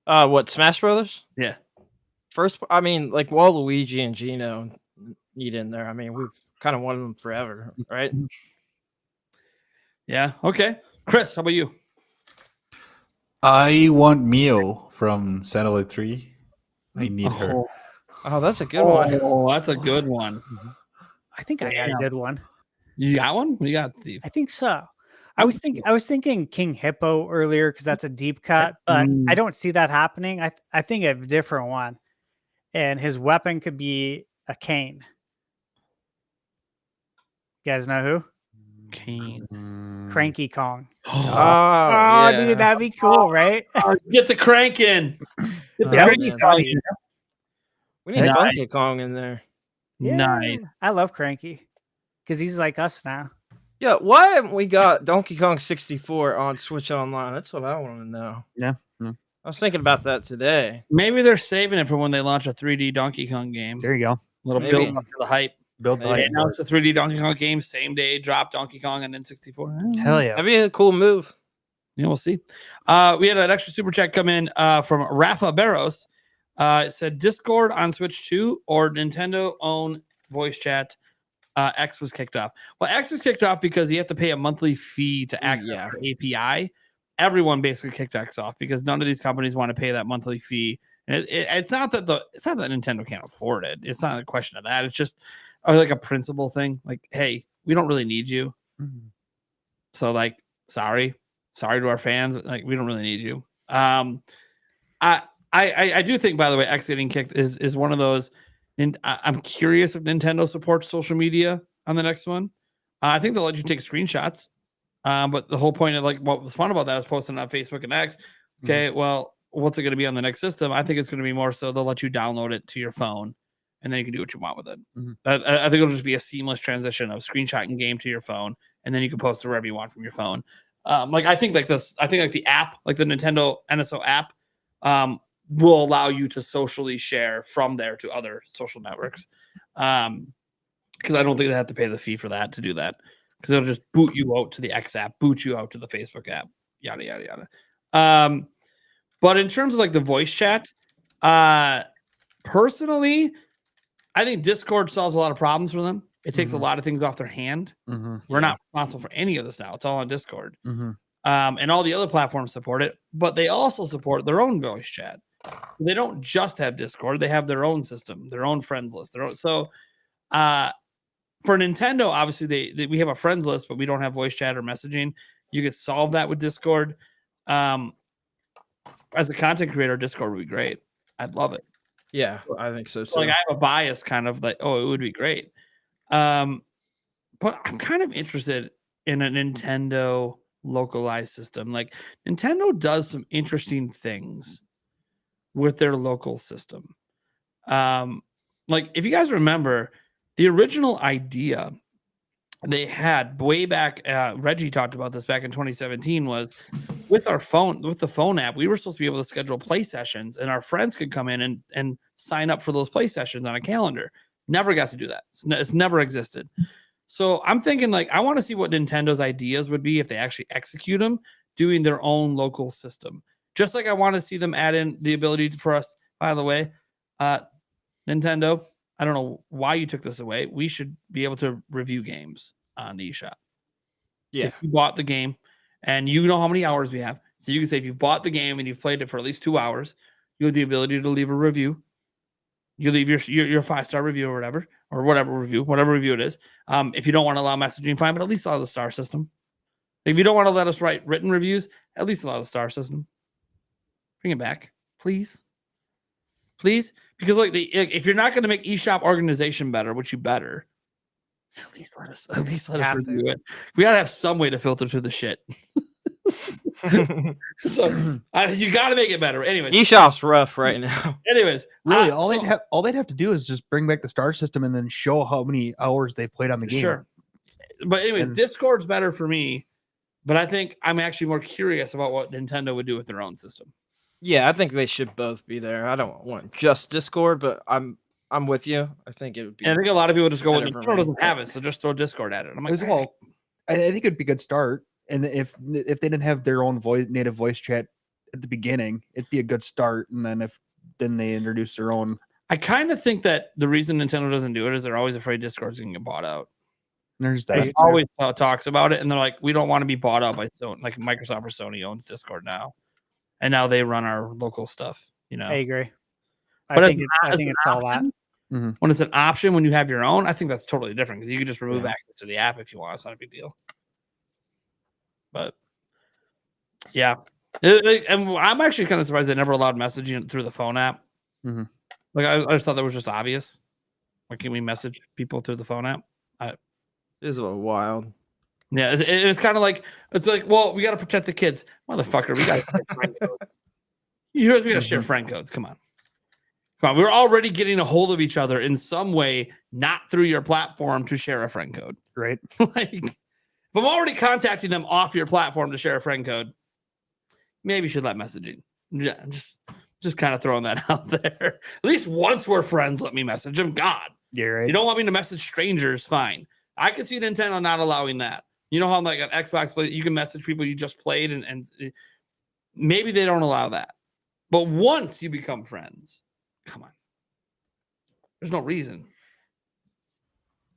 What, Smash Brothers? Yeah. First, I mean, like Waluigi and Gino need in there. I mean, we've kind of wanted them forever, right? Yeah. Okay. Chris, how about you? I want Mio from Satellite 3. I need her. Oh, that's a good one. Oh, that's a good one. I think I got a good one. You got one? What do you got, Steve? I think so. I was thinking King Hippo earlier because that's a deep cut, but I don't see that happening. I think a different one, and his weapon could be a cane. You guys know who? Cane. Cranky Kong. Oh, yeah. Dude, that'd be cool, right? Get the crank in. Get the That crank would be in. funny. We need Funky Kong in there. Yeah, Nice. I love Cranky because he's like us now. Yeah, why haven't we got Donkey Kong 64 on Switch Online? That's what I want to know. Yeah. I was thinking about that today. Maybe they're saving it for when they launch a 3D Donkey Kong game. There you go. Little Maybe. build up to the hype. Build the They hype. announced a 3D Donkey Kong game, same day, drop Donkey Kong and N64. Hell yeah. That'd be a cool move. Yeah, we'll see. We had an extra super chat come in from Rafa Barros. It said Discord on Switch 2 or Nintendo own voice chat. X was kicked off. Well, X was kicked off because you have to pay a monthly fee to access the API. Everyone basically kicked X off because none of these companies want to pay that monthly fee. And it's not that Nintendo can't afford it. It's not a question of that. It's just like a principle thing. Like, hey, we don't really need you. So, like, sorry to our fans, but like, we don't really need you. I do think, by the way, X getting kicked is one of those. And I'm curious if Nintendo supports social media on the next one. I think they'll let you take screenshots. But the whole point of like what was fun about that is posting on Facebook and X. Okay, well, what's it going to be on the next system? I think it's going to be more so they'll let you download it to your phone, and then you can do what you want with it. I think it'll just be a seamless transition of screenshotting game to your phone, and then you can post it wherever you want from your phone. I think the app, like the Nintendo NSO app, will allow you to socially share from there to other social networks. Because I don't think they have to pay the fee for that to do that. Because it'll just boot you out to the X app, boot you out to the Facebook app, yada, yada, yada. But in terms of like the voice chat, personally, I think Discord solves a lot of problems for them. It takes a lot of things off their hand. We're not responsible for any of this now. It's all on Discord. And all the other platforms support it, but they also support their own voice chat. They don't just have Discord; they have their own system, their own friends list. So, for Nintendo, obviously, we have a friends list, but we don't have voice chat or messaging. You could solve that with Discord. As a content creator, Discord would be great. I'd love it. Yeah, I think so too. Like I have a bias, kind of like, oh, it would be great. But I'm kind of interested in a Nintendo localized system. Like Nintendo does some interesting things with their local system. Like if you guys remember, the original idea they had way back, Reggie talked about this back in 2017, was with the phone app, we were supposed to be able to schedule play sessions and our friends could come in and sign up for those play sessions on a calendar. Never got to do that. It's never existed. So I'm thinking like I want to see what Nintendo's ideas would be if they actually execute them, doing their own local system. Just like I want to see them add in the ability for us. By the way, Nintendo, I don't know why you took this away. We should be able to review games on the eShop. Yeah. If you bought the game and you know how many hours we have. So you can say if you've bought the game and you've played it for at least 2 hours, you have the ability to leave a review. You leave your 5-star review or whatever review it is. If you don't want to allow messaging, fine, but at least allow the star system. If you don't want to let us write written reviews, at least allow the star system. Bring it back, please. Please, because like if you're not going to make eShop organization better, which you better, at least let us review it. We gotta have some way to filter through the shit. So you got to make it better. Anyways, eShop's rough right now. Anyways, really, all they'd have to do is just bring back the star system and then show how many hours they've played on the game. Sure. But anyways, Discord's better for me. But I think I'm actually more curious about what Nintendo would do with their own system. Yeah, I think they should both be there. I don't want just Discord, but I'm with you. I think it would be. And I think a lot of people just go, better for Nintendo me. doesn't have it, so just throw Discord at it. I'm like, Well, I think it'd be a good start. And if they didn't have their own native voice chat at the beginning, it'd be a good start. And then they introduce their own. I kind of think that the reason Nintendo doesn't do it is they're always afraid Discord's going to get bought out. There's There's that. always talks about it, and they're like, we don't want to be bought out by Sony. Like Microsoft or Sony owns Discord now, and now they run our local stuff. You know, I agree. But I think it's all that. When it's an option, when you have your own, I think that's totally different because you can just remove access to the app if you want. It's not a big deal. But yeah, and I'm actually kind of surprised they never allowed messaging through the phone app. Mm-hmm. Like I just thought that was just obvious. Why can't we message people through the phone app? It is a little wild. Yeah, it's kind of like well, we got to protect the kids, motherfucker. We got to share friend codes. We got to share friend codes. Come on. We're already getting a hold of each other in some way, not through your platform to share a friend code. Right. Like, if I'm already contacting them off your platform to share a friend code, maybe you should let messaging. Yeah, I'm just kind of throwing that out there. At least once we're friends, let me message them. God, yeah, right. You don't want me to message strangers? Fine. I can see Nintendo not allowing that. You know how like on Xbox, you can message people you just played, and maybe they don't allow that. But once you become friends, come on. There's no reason.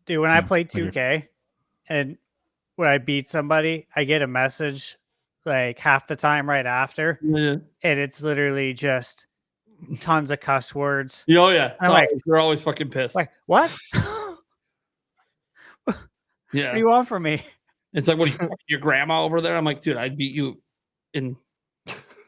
Dude, when I play 2K and when I beat somebody, I get a message like half the time right after. Yeah. And it's literally just tons of cuss words. Oh, yeah. They're always fucking pissed. Like, what? Yeah. What do you want from me? It's like, what, you fucking your grandma over there? I'm like, dude, I beat you in.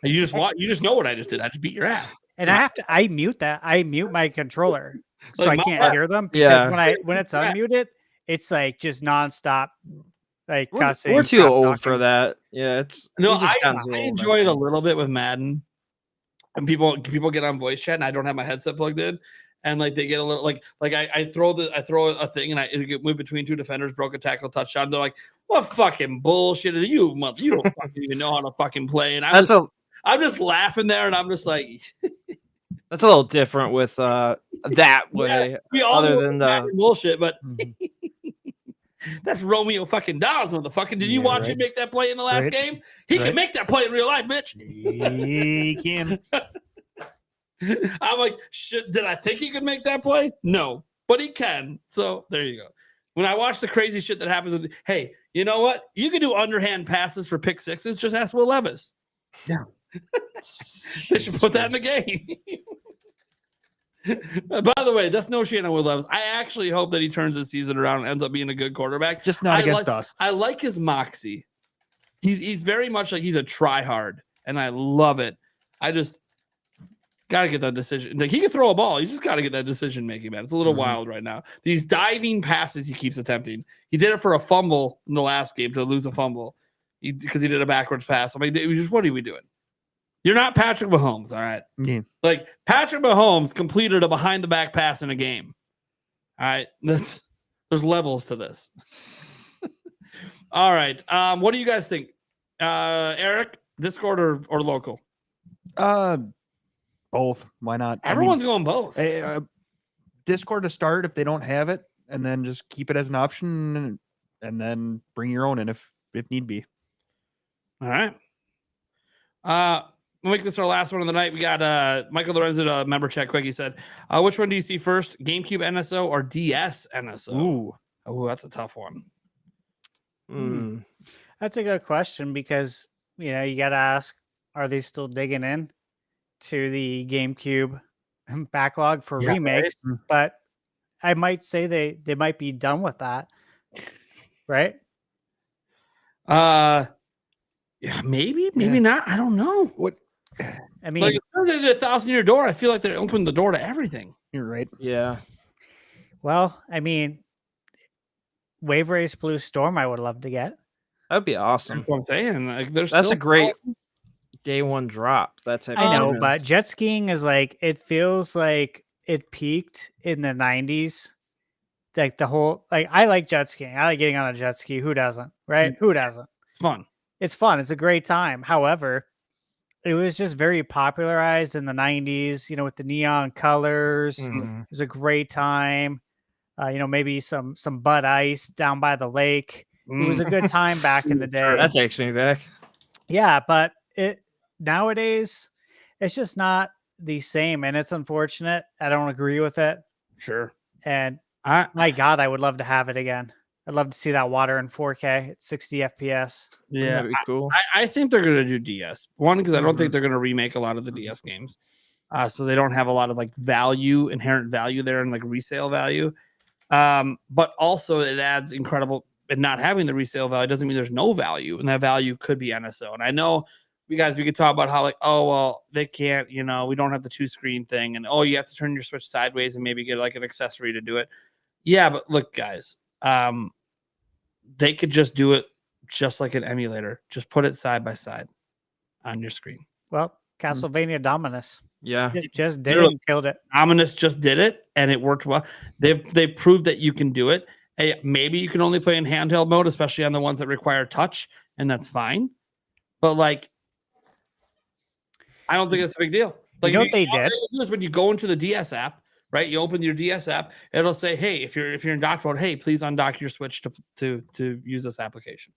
You just know what I just did. I just beat your ass. And I mute that. I mute my controller so Like I can't hear them. Because Yeah. when it's unmuted, it's like just nonstop, like cussing. We're too old for that. Yeah, it's No, we just I gotten too old, enjoy it a little bit with Madden, and people get on voice chat, and I don't have my headset plugged in, and like they get a little like I throw a thing, and it went between two defenders, broke a tackle, touchdown. They're like, "What fucking bullshit is you? You don't fucking even know how to fucking play." And I'm just laughing there, and I'm just like, that's a little different with that way. Yeah, we all other know than the the bullshit, but. That's Romeo fucking Dawes, motherfucker. Did you watch him make that play in the last game? He can make that play in real life, bitch. He can. I'm like, did I think he could make that play? No, but he can. So there you go. When I watch the crazy shit that happens, hey, you know what? You can do underhand passes for pick sixes. Just ask Will Levis. Yeah. They should put that in the game. By the way, that's no shit on Will Levis. I actually hope that he turns his season around and ends up being a good quarterback. Just not against us. I like his moxie. He's very much like he's a try-hard, and I love it. I just got to get that decision. Like, he can throw a ball. You just got to get that decision-making, man. It's a little wild right now. These diving passes he keeps attempting. He did it for a fumble in the last game to lose a fumble because he did a backwards pass. I mean, it was just, what are we doing? You're not Patrick Mahomes, all right? Yeah. Like, Patrick Mahomes completed a behind-the-back pass in a game. All right? There's levels to this. All right. What do you guys think? Eric, Discord or local? Both. Why not? Everyone's going both. Discord to start if they don't have it. and then just keep it as an option, and then bring your own in if need be. All right. We'll make this our last one of the night. We got Michael Lorenzo, member check quick. He said, which one do you see first, GameCube NSO or DS NSO? Ooh. Oh, that's a tough one. That's a good question because, you got to ask, are they still digging in to the GameCube backlog for remakes? Right. But I might say they might be done with that. Right? Yeah, maybe not. I don't know. What? I mean, Like, if they did a 1,000-year door, I feel like they opened the door to everything. You're right. Yeah. well, I mean, Wave Race Blue Storm, I would love to get. That'd be awesome. That's what I'm saying. Like, That's still a great day one drop. That's I know, but jet skiing is like, it feels like it peaked in the 90s. Like the whole, like, I like jet skiing. I like getting on a jet ski. Who doesn't? Right? Who doesn't? It's fun. It's fun. It's a great time. However, it was just very popularized in the 90s, with the neon colors. It was a great time. Maybe some Bud Ice down by the lake. It was a good time back in the day. That takes me back. Yeah, but nowadays it's just not the same, and it's unfortunate. I don't agree with it. Sure. And my God, I would love to have it again. I'd love to see that water in 4K at 60 FPS. Yeah, That'd be cool. I think they're going to do DS. One, because I don't think they're going to remake a lot of the DS games. So they don't have a lot of like inherent value there and like resale value. But also it adds incredible, and not having the resale value doesn't mean there's no value, and that value could be NSO. And I know we could talk about how like, oh, well, they can't, we don't have the 2-screen thing, and you have to turn your Switch sideways and maybe get like an accessory to do it. Yeah, but look, guys, they could just do it just like an emulator. Just put it side by side on your screen. Well, Castlevania Dominus. Yeah. It just did it and killed it. Dominus just did it, and it worked well. They proved that you can do it. Hey, maybe you can only play in handheld mode, especially on the ones that require touch, and that's fine. But like, I don't think it's a big deal. Like, what they did? Is when you go into the DS app, right? You open your DS app, it'll say, "Hey, if you're in dock mode, hey, please undock your Switch to use this application."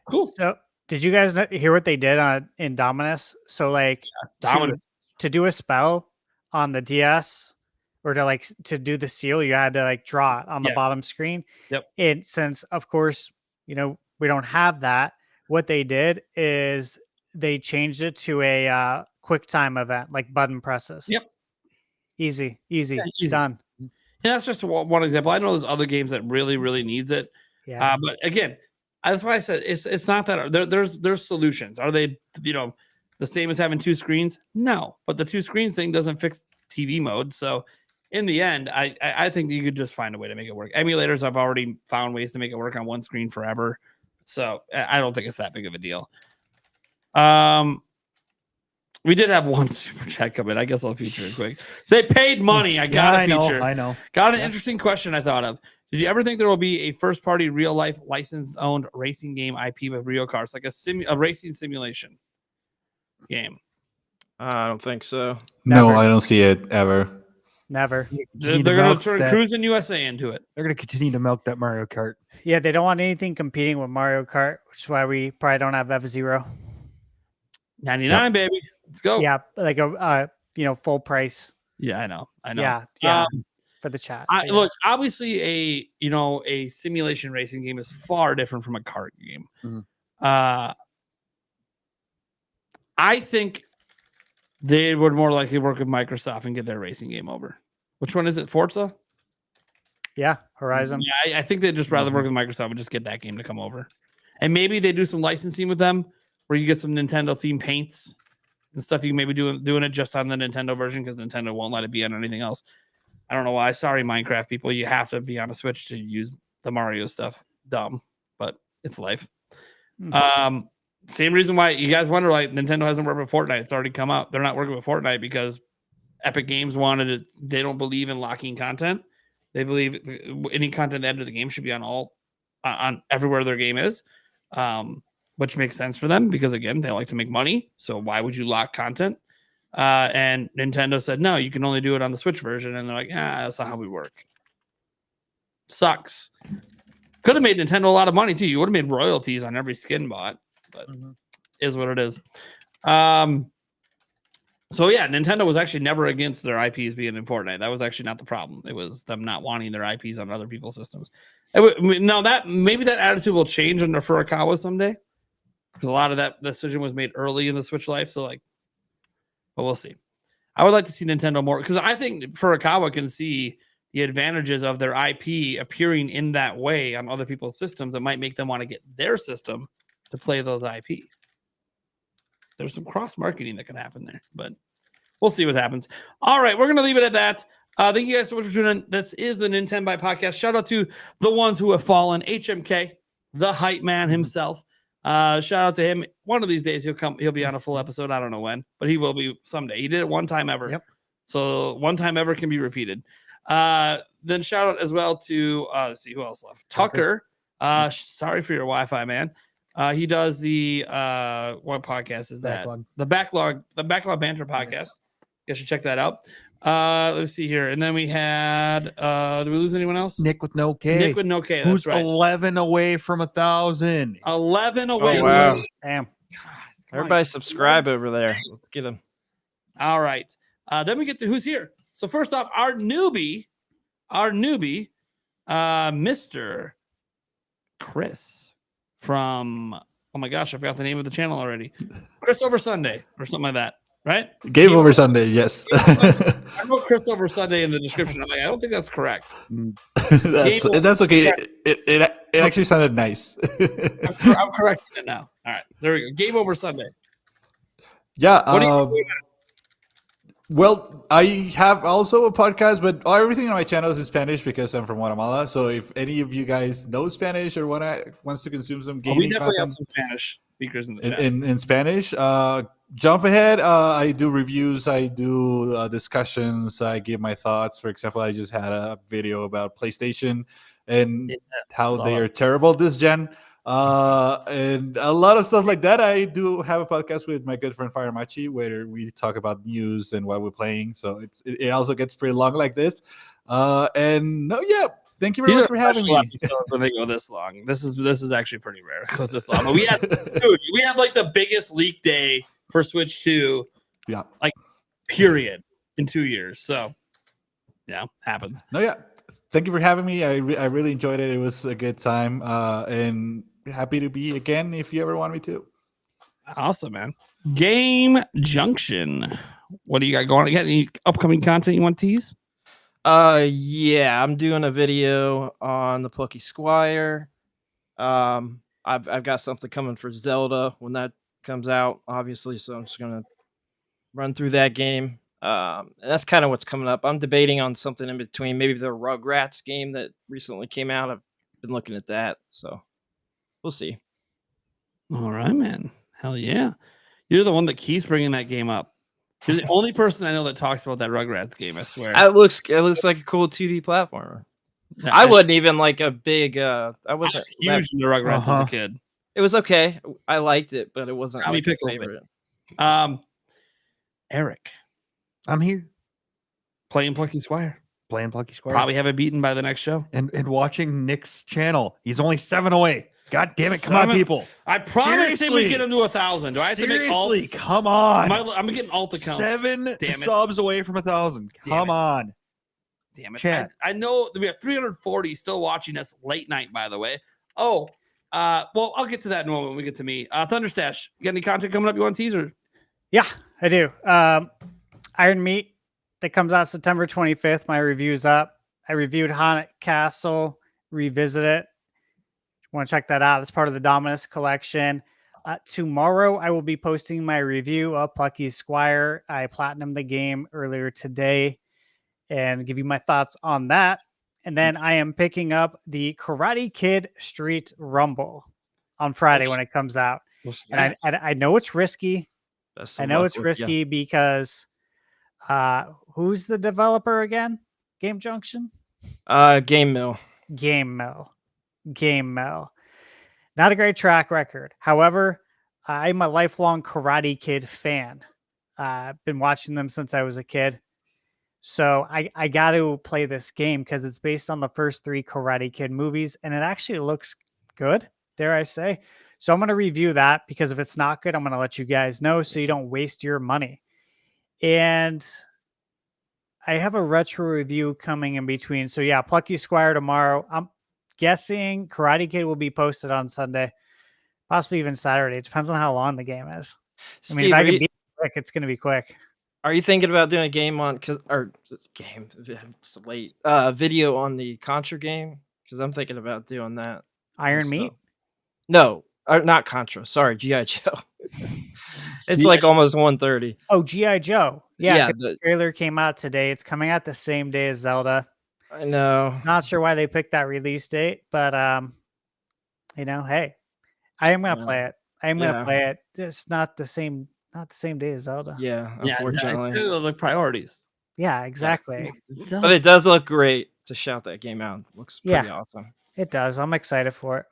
Cool. So, did you guys hear what they did in Dominus? So, like, Dominus. To do a spell on the DS or to do the seal, you had to like draw it on the bottom screen. Yep. And since, of course, we don't have that, what they did is they changed it to a quick time event, like button presses. Yep. Easy. Yeah, easy. Done. Yeah, that's just one example. I know there's other games that really, really needs it. Yeah. But again, that's why I said it's not that there's solutions. Are they the same as having 2 screens? No, but the 2 screens thing doesn't fix TV mode. So in the end, I think that you could just find a way to make it work. Emulators, I've already found ways to make it work on one screen forever. So I don't think it's that big of a deal. We did have one super chat come in. I guess I'll feature it quick. They paid money. I got to feature. I know. Got an interesting question I thought of. Did you ever think there will be a first-party, real-life, licensed-owned racing game IP with real cars, like a racing simulation game? I don't think so. No, Never. I don't see it ever. Never. They're going to turn Cruising USA into it. They're going to continue to milk that Mario Kart. Yeah, they don't want anything competing with Mario Kart, which is why we probably don't have F-Zero. 99, baby. Let's go. Yeah, like a full price. Yeah, I know. Yeah. For the chat. Look, obviously a simulation racing game is far different from a kart game. Mhm. I think they would more likely work with Microsoft and get their racing game over. Which one is it? Forza? Yeah, Horizon. Yeah, I think they'd just rather work with Microsoft and just get that game to come over. And maybe they do some licensing with them where you get some Nintendo themed paints and stuff. You can maybe doing it just on the Nintendo version because Nintendo won't let it be on anything else. I don't know why. Sorry, Minecraft people. You have to be on a Switch to use the Mario stuff. Dumb, but it's life. Mhm. Same reason why you guys wonder why Nintendo hasn't worked with Fortnite. It's already come out. They're not working with Fortnite because Epic Games wanted it. They don't believe in locking content. They believe any content they add to the game should be on everywhere their game is, which makes sense for them because again they like to make money. So why would you lock content? And Nintendo said no, you can only do it on the Switch version, and they're like, that's not how we work. Sucks. Could have made Nintendo a lot of money too. You would have made royalties on every skin bought, but is what it is. So yeah, Nintendo was actually never against their IPs being in Fortnite. That was actually not the problem. It was them not wanting their IPs on other people's systems. Now that maybe that attitude will change under Furukawa someday, because a lot of that decision was made early in the Switch life. So but we'll see. I would like to see Nintendo more, because I think Furukawa can see the advantages of their IP appearing in that way on other people's systems that might make them want to get their system to play those IP. There's some cross marketing that can happen there, but we'll see what happens. All right, we're going to leave it at that. Thank you guys so much for tuning in. This is the Nintenbyte Podcast. Shout out to the ones who have fallen. HMK, the hype man himself. Shout out to him. One of these days he'll be on a full episode. I don't know when, but he will be someday. He did it one time ever. Yep. So one time ever can be repeated. Then shout out as well to let's see who else left. Tucker. Sorry for your Wi-Fi, man. He does the what podcast is that? The Backlog Banter podcast. You should check that out. Let's see here. And then we had did we lose anyone else? Nick with no K. Nick with no K. Who's that's right. 11 away from 1,000. 11 away. Oh, wow. Damn. God, Everybody subscribe over there. Let's get them. All right. Then we get to who's here. So first off, our newbie, Mr. Chris from, oh my gosh, I forgot the name of the channel already. Chris Over Sunday or something like that, right? Game Over Sunday, yes. I wrote Chris Over Sunday in the description. I'm like, I don't think that's correct. That's okay. It actually sounded nice. I'm correcting it now. All right, there we go. Game Over Sunday. Yeah. What are you doing? Well, I have also a podcast, but everything on my channel is in Spanish because I'm from Guatemala. So if any of you guys know Spanish or wants to consume some gaming we definitely have content some Spanish speakers in the chat. in Spanish, jump ahead. I do reviews. I do discussions. I give my thoughts. For example, I just had a video about PlayStation and how they are terrible this gen. And a lot of stuff like that. I do have a podcast with my good friend Firemachi where we talk about news and what we're playing. So it also gets pretty long like this. And no, yeah, thank you very much for having me. When they go this long, this is actually pretty rare. It goes this long. But we had like the biggest leak day for Switch 2. Yeah, like period in 2 years. So yeah, happens. No, yeah. Thank you for having me. I really enjoyed it. It was a good time. And happy to be again if you ever want me to. Awesome, man. Game Junction. What do you got going? You got any upcoming content you want to tease? Yeah, I'm doing a video on the Plucky Squire. I've got something coming for Zelda when that comes out, obviously. So I'm just gonna run through that game. And that's kind of what's coming up. I'm debating on something in between, maybe the Rugrats game that recently came out. I've been looking at that, so we'll see. All right, man. Hell yeah. You're the one that keeps bringing that game up. You're the only person I know that talks about that Rugrats game, I swear. It looks like a cool 2D platformer. Yeah, I wasn't even like a big I wasn't huge into Rugrats as a kid. It was okay. I liked it, but it wasn't Tommy like my Pickles, favorite. Eric. I'm here. Playing Plucky Squire. Squire. Probably have it beaten by the next show. And watching Nick's channel. He's only 7 away. God damn it. Come on, people. I promised him we'd get him to 1,000. Do I have to make alts? Come on. I'm getting alt accounts. 7 subs away from 1,000. Come on. Damn it. Chat. I know that we have 340 still watching us late night, by the way. Oh, well, I'll get to that in a moment when we get to me. Thunderstash, you got any content coming up you want to teaser? Yeah, I do. Iron Meat that comes out September 25th. My review's up. I reviewed Haunted Castle, Revisit It. Want to check that out? That's part of the Dominus collection. Tomorrow, I will be posting my review of Plucky Squire. I platinumed the game earlier today and give you my thoughts on that. And then I am picking up the Karate Kid Street Rumble on Friday when it comes out. And I know it's risky. I know it's risky because who's the developer again? Game Junction? Game Mill. Not a great track record. However, I'm a lifelong Karate Kid fan. I've been watching them since I was a kid. So I got to play this game because it's based on the first 3 Karate Kid movies, and it actually looks good, dare I say. So I'm going to review that, because if it's not good, I'm going to let you guys know so you don't waste your money. And I have a retro review coming in between. So yeah, Plucky Squire tomorrow. I'm guessing Karate Kid will be posted on Sunday, possibly even Saturday. It depends on how long the game is. I mean, Steve, if I are can you, beat it quick, it's going to be quick. are you thinking about doing a game on it's late video on the Contra game? Because I'm thinking about doing that. Iron myself. Meat? No, not Contra. Sorry, GI Joe. It's like almost 1:30. Oh, G.I. Joe. Yeah, Yeah, 'cause the trailer came out today. It's coming out the same day as Zelda. I know. Not sure why they picked that release date, but hey, I am gonna play it. I am gonna Yeah. play it. It's not the same day as Zelda. Yeah, Yeah, unfortunately. it's like priorities. Yeah, exactly. But it does look great to shout that game out. It looks pretty Yeah. awesome. It does. I'm excited for it.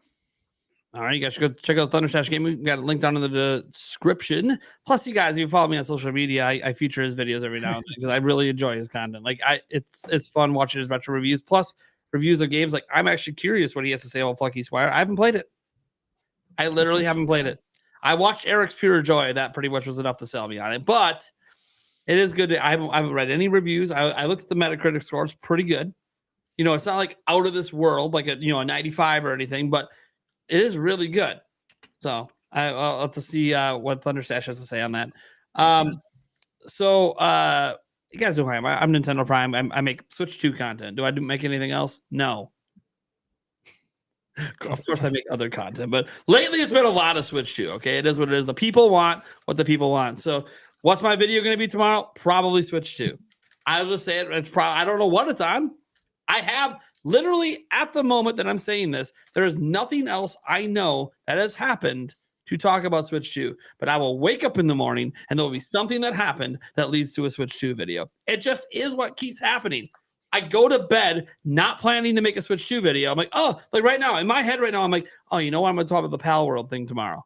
All right, you guys should go check out Thunderstash Game. We got it linked down in the description. Plus, you guys, if you follow me on social media, I feature his videos every now and then because I really enjoy his content. Like, it's fun watching his retro reviews. Plus, reviews of games. Like, I'm actually curious what he has to say about Plucky Squire. I haven't played it. I literally haven't played it. I watched Eric's Pure Joy. That pretty much was enough to sell me on it. But it is good. I haven't read any reviews. I looked at the Metacritic score. It's pretty good. You know, it's not like out of this world, like a 95 or anything, but it is really good. So I'll have to see what Thunderstash has to say on that. You guys know who I am. I'm Nintendo Prime. I make Switch 2 content. Do I make anything else? No. Of course, I make other content, but lately it's been a lot of Switch 2. Okay, it is what it is. The people want what the people want. So, what's my video going to be tomorrow? Probably Switch 2. I'll just say it. It's probably I don't know what it's on. I have literally at the moment that I'm saying this, there is nothing else I know that has happened to talk about Switch 2. But I will wake up in the morning and there will be something that happened that leads to a Switch 2 video. It just is what keeps happening. I go to bed not planning to make a Switch 2 video. I'm like, oh, like right now, in my head right now, I'm like, oh, you know what? I'm going to talk about the Pal World thing tomorrow.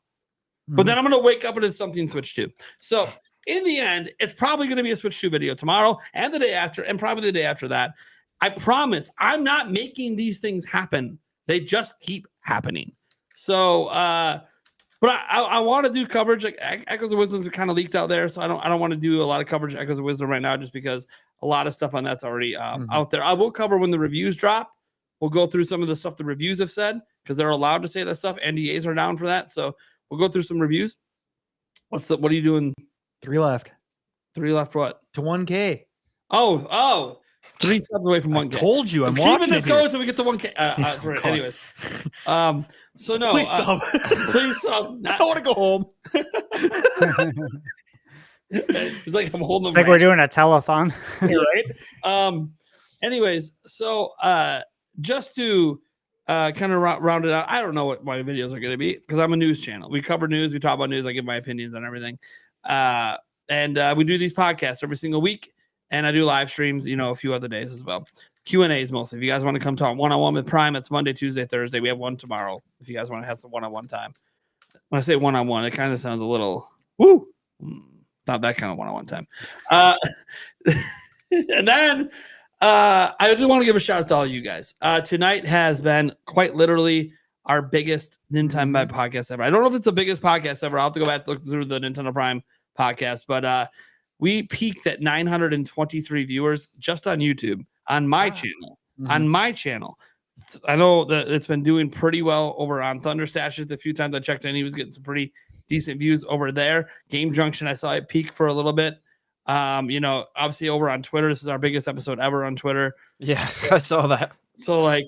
But then I'm going to wake up and it's something Switch 2. So in the end, it's probably going to be a Switch 2 video tomorrow and the day after and probably the day after that. I promise I'm not making these things happen. They just keep happening. So, but I want to do coverage. Like Echoes of Wisdom are kind of leaked out there, so I don't want to do a lot of coverage of Echoes of Wisdom right now, just because a lot of stuff on that's already out there. I will cover when the reviews drop. We'll go through some of the stuff the reviews have said because they're allowed to say that stuff. NDAs are down for that, so we'll go through some reviews. What are you doing? 3 left. 3 left. What to 1K? Oh. 3 steps away from 1K. I told you, I'm keeping this going here. until we get to 1K. Anyways, so no, Please sub. Please sub. I want to go home. It's like I'm holding. It's like we're doing a telethon, right? Anyways, so just to kind of round it out, I don't know what my videos are going to be because I'm a news channel. We cover news, we talk about news, I give my opinions on everything, and we do these podcasts every single week. And I do live streams, a few other days as well. Q&As mostly. If you guys want to come talk one-on-one with Prime, it's Monday, Tuesday, Thursday. We have one tomorrow. If you guys want to have some one-on-one time. When I say one-on-one, it kind of sounds a little, not that kind of one-on-one time. And then I do want to give a shout out to all you guys. Tonight has been quite literally our biggest Nintenbyte podcast ever. I don't know if it's the biggest podcast ever. I'll have to go back and look through the Nintendo Prime podcast, but we peaked at 923 viewers just on YouTube on my channel. On my channel, I know that it's been doing pretty well over on Thunderstash. The few times I checked in, he was getting some pretty decent views over there. Game Junction, I saw it peak for a little bit. Obviously over on Twitter, this is our biggest episode ever on Twitter. Yeah, I saw that. So like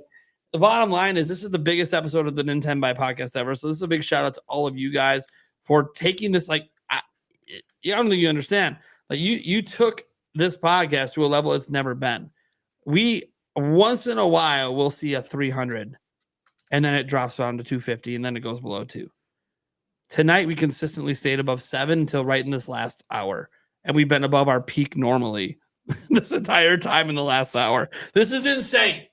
the bottom line is this is the biggest episode of the Nintenbyte podcast ever. So this is a big shout out to all of you guys for taking this. Like, I don't think you understand. Like you took this podcast to a level it's never been. We once in a while we'll see a 300 and then it drops down to 250 and then it goes below 2. Tonight we consistently stayed above 7 until right in this last hour. And we've been above our peak normally this entire time in the last hour. This is insane.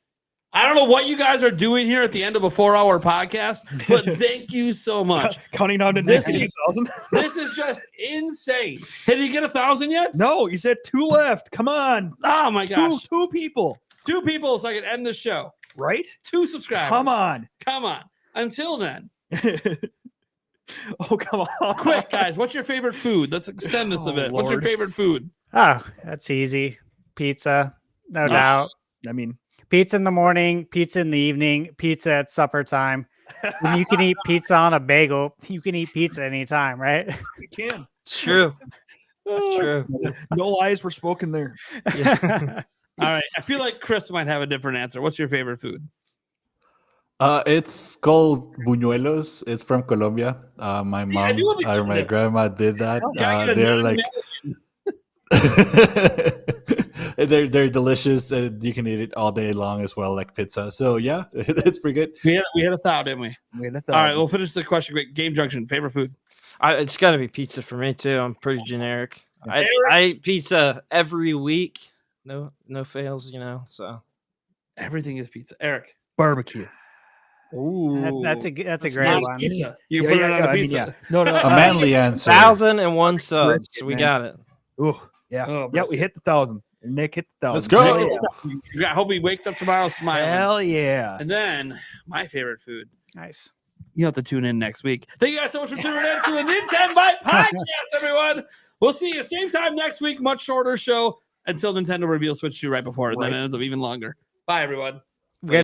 I don't know what you guys are doing here at the end of a 4-hour podcast, but thank you so much. Counting down to This 90,000. This is just insane. Hey, did you get 1,000 yet? No, you said 2 left. Come on. Oh my gosh. Two people. 2 people so I can end the show. Right? 2 subscribers. Come on. Come on. Until then. Oh, come on. Quick, guys. What's your favorite food? Let's extend this a Oh, bit. What's your Lord. favorite food? Oh, that's easy. Pizza, no doubt. I mean, Pizza in the morning, pizza in the evening, pizza at supper time. When you can eat pizza on a bagel, you can eat pizza anytime, right? you can. It's true. It's true. No lies were spoken there. Yeah. All right. I feel like Chris might have a different answer. What's your favorite food? It's called buñuelos. It's from Colombia. My See, I mom knew it'd be or something my different. grandma did that. Can I get a They're like they're delicious, and you can eat it all day long as well, like pizza. So yeah, it's pretty good. We had 1,000, didn't we? We had All right. We'll finish the question quick. Game Junction. Favorite food? It's got to be pizza for me too. I'm pretty generic. I eat pizza every week. No fails, So Everything is pizza. Eric. Barbecue. Ooh. That's a great not one. pizza. You Yeah, put yeah, it on yeah, a I mean, pizza. yeah. No, no. A manly answer. 1,001 subs. Brisket, We man. got it. Ooh, yeah. Oh, Yeah, we hit the 1,000. Nick hit the 1,000. Let's go. Heck I hope he wakes up tomorrow smiling. Hell yeah. And then my favorite food. Nice. You have to tune in next week. Thank you guys so much for tuning in to the Nintenbyte Podcast, everyone. We'll see you same time next week. Much shorter show until Nintendo reveals Switch 2 right before it. Then it ends up even longer. Bye, everyone.